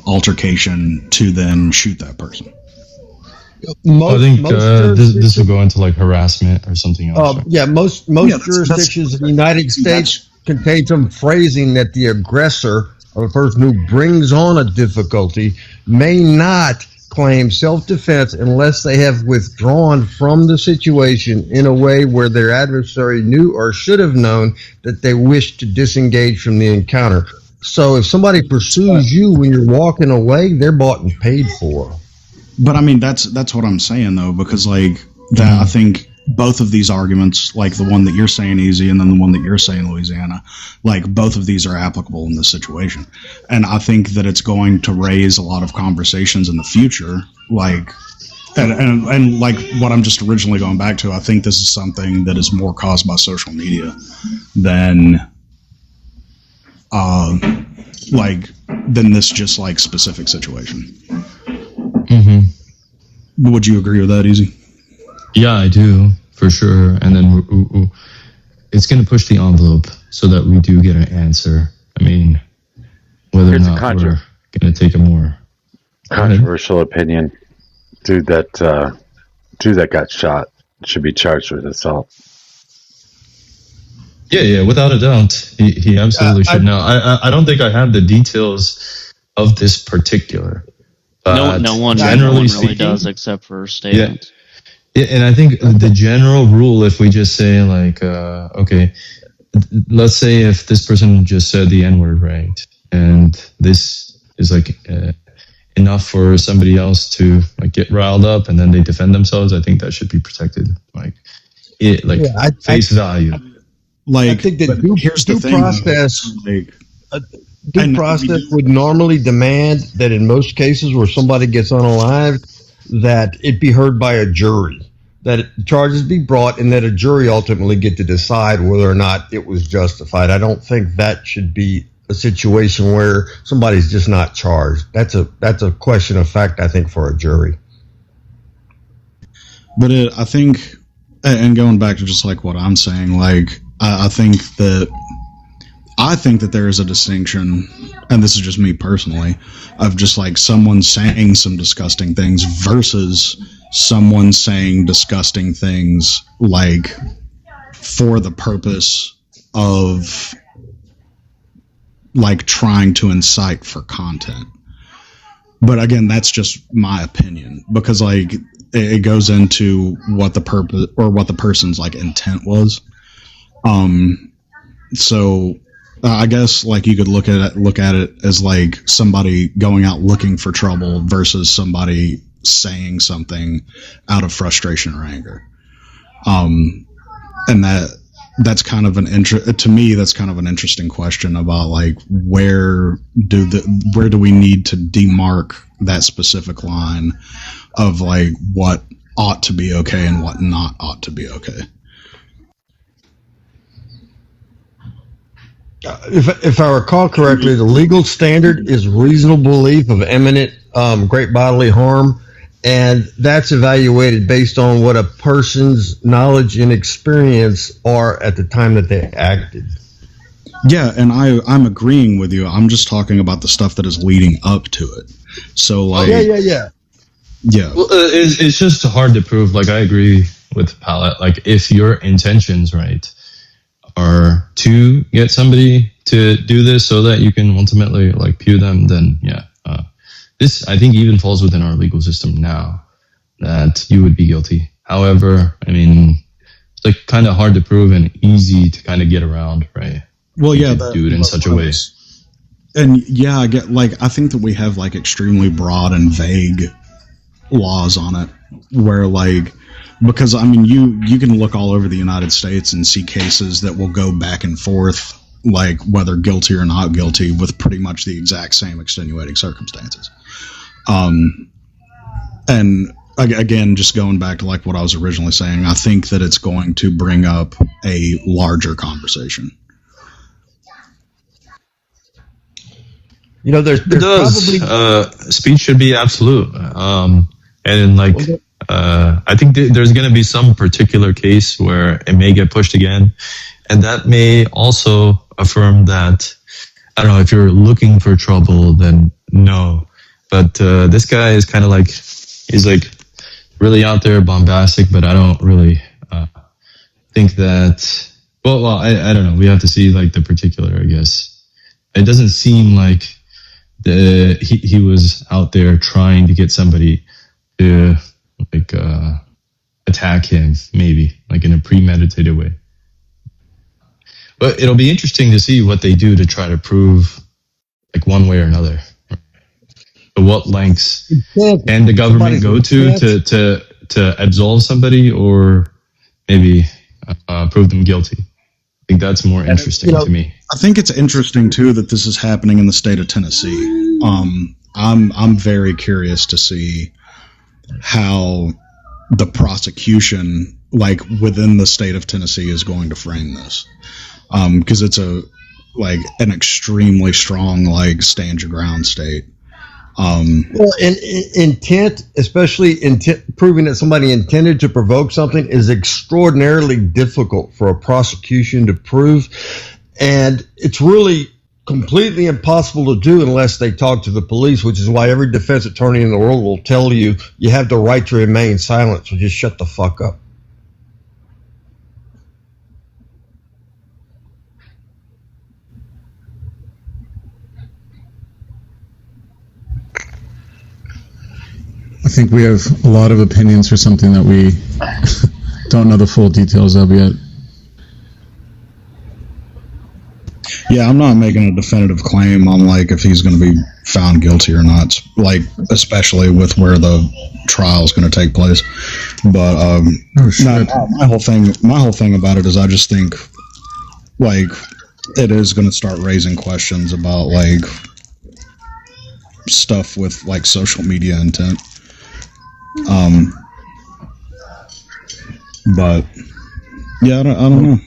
Speaker 14: altercation to then shoot that person?
Speaker 20: I think this will go into like harassment or something else. Right?
Speaker 8: Most jurisdictions in the United States contain some phrasing that the aggressor or the person who brings on a difficulty may not claim self-defense unless they have withdrawn from the situation in a way where their adversary knew or should have known that they wished to disengage from the encounter. So if somebody pursues you when you're walking away, they're bought and paid for.
Speaker 14: But I mean, that's what I'm saying though, because like that, I think both of these arguments, like the one that you're saying, Easy, and then the one that you're saying, Louisiana, like both of these are applicable in this situation. And I think that it's going to raise a lot of conversations in the future, like, and like what I'm just originally going back to, I think this is something that is more caused by social media than this just like specific situation. Mm-hmm. Would you agree with that, Easy?
Speaker 20: Yeah, I do, for sure. And then it's going to push the envelope so that we do get an answer. I mean, whether or not we're going to take a more
Speaker 1: controversial opinion. Dude that got shot should be charged with assault.
Speaker 20: Yeah, without a doubt. He absolutely should. Now, I don't think I have the details of this particular.
Speaker 12: No one really does except for statements.
Speaker 20: Yeah, and I think the general rule, if we just say like, okay, let's say if this person just said the N-word, right, and this is like enough for somebody else to like get riled up and then they defend themselves, I think that should be protected. Like face value.
Speaker 8: Like, I think that due process would normally demand that in most cases where somebody gets unalived, that it be heard by a jury, that charges be brought, and that a jury ultimately get to decide whether or not it was justified. I don't think that should be a situation where somebody's just not charged. That's a question of fact, I think, for a jury.
Speaker 14: But I think, and going back to just like what I'm saying, like I think that there is a distinction, and this is just me personally, of just like someone saying some disgusting things versus someone saying disgusting things like for the purpose of like trying to incite for content. But again, that's just my opinion, because like it goes into what the purpose or what the person's like intent was. So I guess like you could look at it as like somebody going out looking for trouble versus somebody saying something out of frustration or anger. And that's kind of to me that's kind of an interesting question about like where do we need to demark that specific line of like what ought to be okay and what not ought to be okay.
Speaker 8: If I recall correctly, the legal standard is reasonable belief of imminent great bodily harm, And that's evaluated based on what a person's knowledge and experience are at the time that they acted.
Speaker 14: Yeah, and I'm agreeing with you. I'm just talking about the stuff that is leading up to it. So, like,
Speaker 8: Yeah.
Speaker 20: Well, it's just hard to prove. Like, I agree with Pallet. Like, if your intentions, right, are to get somebody to do this so that you can ultimately, like, pew them, then, yeah. This, I think, even falls within our legal system now that you would be guilty. However, I mean, it's, like, kind of hard to prove and easy to kind of get around, right?
Speaker 14: Well, yeah,
Speaker 20: do it in such a way.
Speaker 14: And yeah, I think that we have like extremely broad and vague laws on it, where like, because I mean, you can look all over the United States and see cases that will go back and forth, like whether guilty or not guilty, with pretty much the exact same extenuating circumstances. And again, just going back to like what I was originally saying, I think that it's going to bring up a larger conversation.
Speaker 8: You know, there's
Speaker 20: probably speech should be absolute, and like I think there's going to be some particular case where it may get pushed again, and that may also affirm that I don't know if you're looking for trouble, then no, but this guy is kind of like he's like really out there, bombastic, but I don't really think that. Well, I don't know. We have to see like the particular, I guess. It doesn't seem like he was out there trying to get somebody to like attack him, maybe like in a premeditated way. But it'll be interesting to see what they do to try to prove like one way or another. So what lengths can the government go to absolve somebody or maybe prove them guilty? I think that's more interesting to me.
Speaker 14: I think it's interesting too that this is happening in the state of Tennessee. I'm very curious to see how the prosecution, like within the state of Tennessee, is going to frame this, because it's an extremely strong like stand your ground state.
Speaker 8: Well, intent, especially proving that somebody intended to provoke something, is extraordinarily difficult for a prosecution to prove. And it's really completely impossible to do unless they talk to the police, which is why every defense attorney in the world will tell you you have the right to remain silent, so just shut the fuck up.
Speaker 17: I think we have a lot of opinions for something that we don't know the full details of yet.
Speaker 14: Yeah, I'm not making a definitive claim on like if he's going to be found guilty or not, like especially with where the trial is going to take place. But my whole thing about it is I just think like it is going to start raising questions about like stuff with like social media intent. But yeah, I don't know.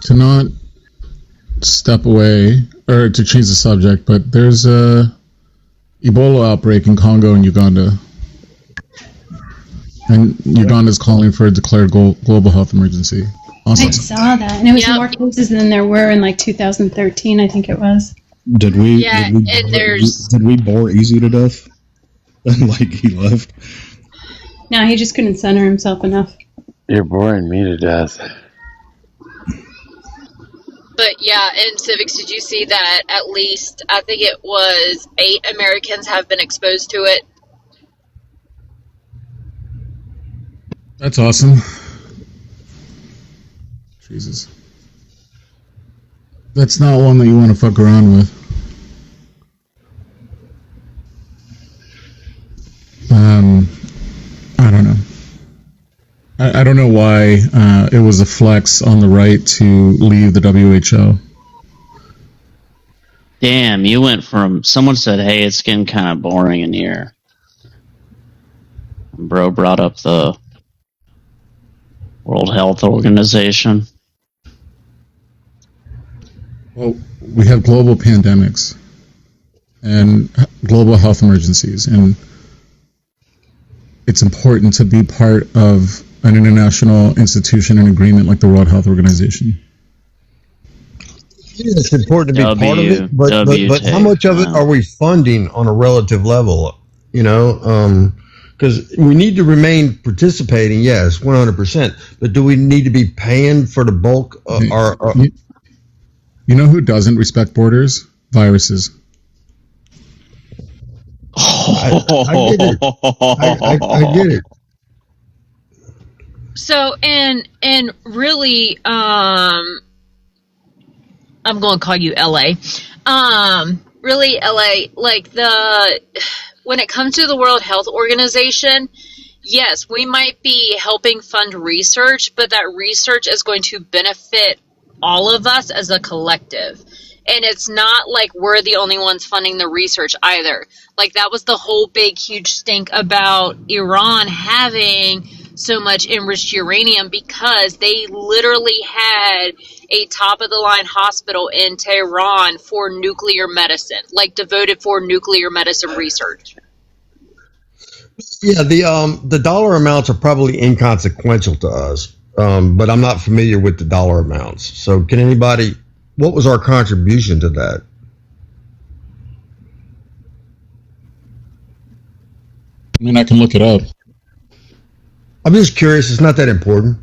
Speaker 17: To not step away or to change the subject, but there's a Ebola outbreak in Congo and Uganda, and Uganda is calling for a declared global health emergency. Awesome.
Speaker 10: I saw that, and it was more cases than there were in like 2013, I think it was.
Speaker 14: Did we?
Speaker 7: Yeah,
Speaker 14: Did we bore Easy to death? Like he left.
Speaker 10: No, he just couldn't center himself enough.
Speaker 1: You're boring me to death.
Speaker 7: But yeah, in civics, did you see that at least, I think it was 8 Americans have been exposed to it?
Speaker 17: That's awesome. Jesus. That's not one that you want to fuck around with. I don't know. I don't know why it was a flex on the right to leave the WHO.
Speaker 12: Damn, you went from someone said, "Hey, it's getting kind of boring in here." Bro brought up the World Health Organization.
Speaker 17: Well, we have global pandemics and global health emergencies, and it's important to be part of an international institution and agreement like the World Health Organization.
Speaker 8: Yeah, it's important to be part of it, but how much of it are we funding on a relative level? You know, because we need to remain participating, yes, 100%. But do we need to be paying for the bulk of our?
Speaker 17: You know who doesn't respect borders? Viruses.
Speaker 8: I get it. I get it.
Speaker 7: So and really, I'm going to call you LA. Really, LA, like when it comes to the World Health Organization, yes, we might be helping fund research, but that research is going to benefit all of us as a collective. And it's not like we're the only ones funding the research either. Like, that was the whole big, huge stink about Iran having so much enriched uranium, because they literally had a top-of-the-line hospital in Tehran for nuclear medicine, like devoted for nuclear medicine research.
Speaker 8: Yeah, the dollar amounts are probably inconsequential to us, but I'm not familiar with the dollar amounts. So can anybody, what was our contribution to that?
Speaker 17: I mean, I can look it up.
Speaker 8: I'm just curious. It's not that important.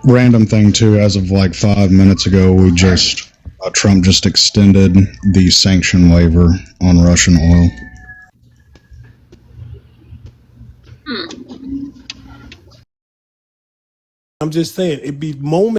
Speaker 14: Random thing too, as of like 5 minutes ago, Trump just extended the sanction waiver on Russian oil.
Speaker 19: I'm just saying, it'd be moments.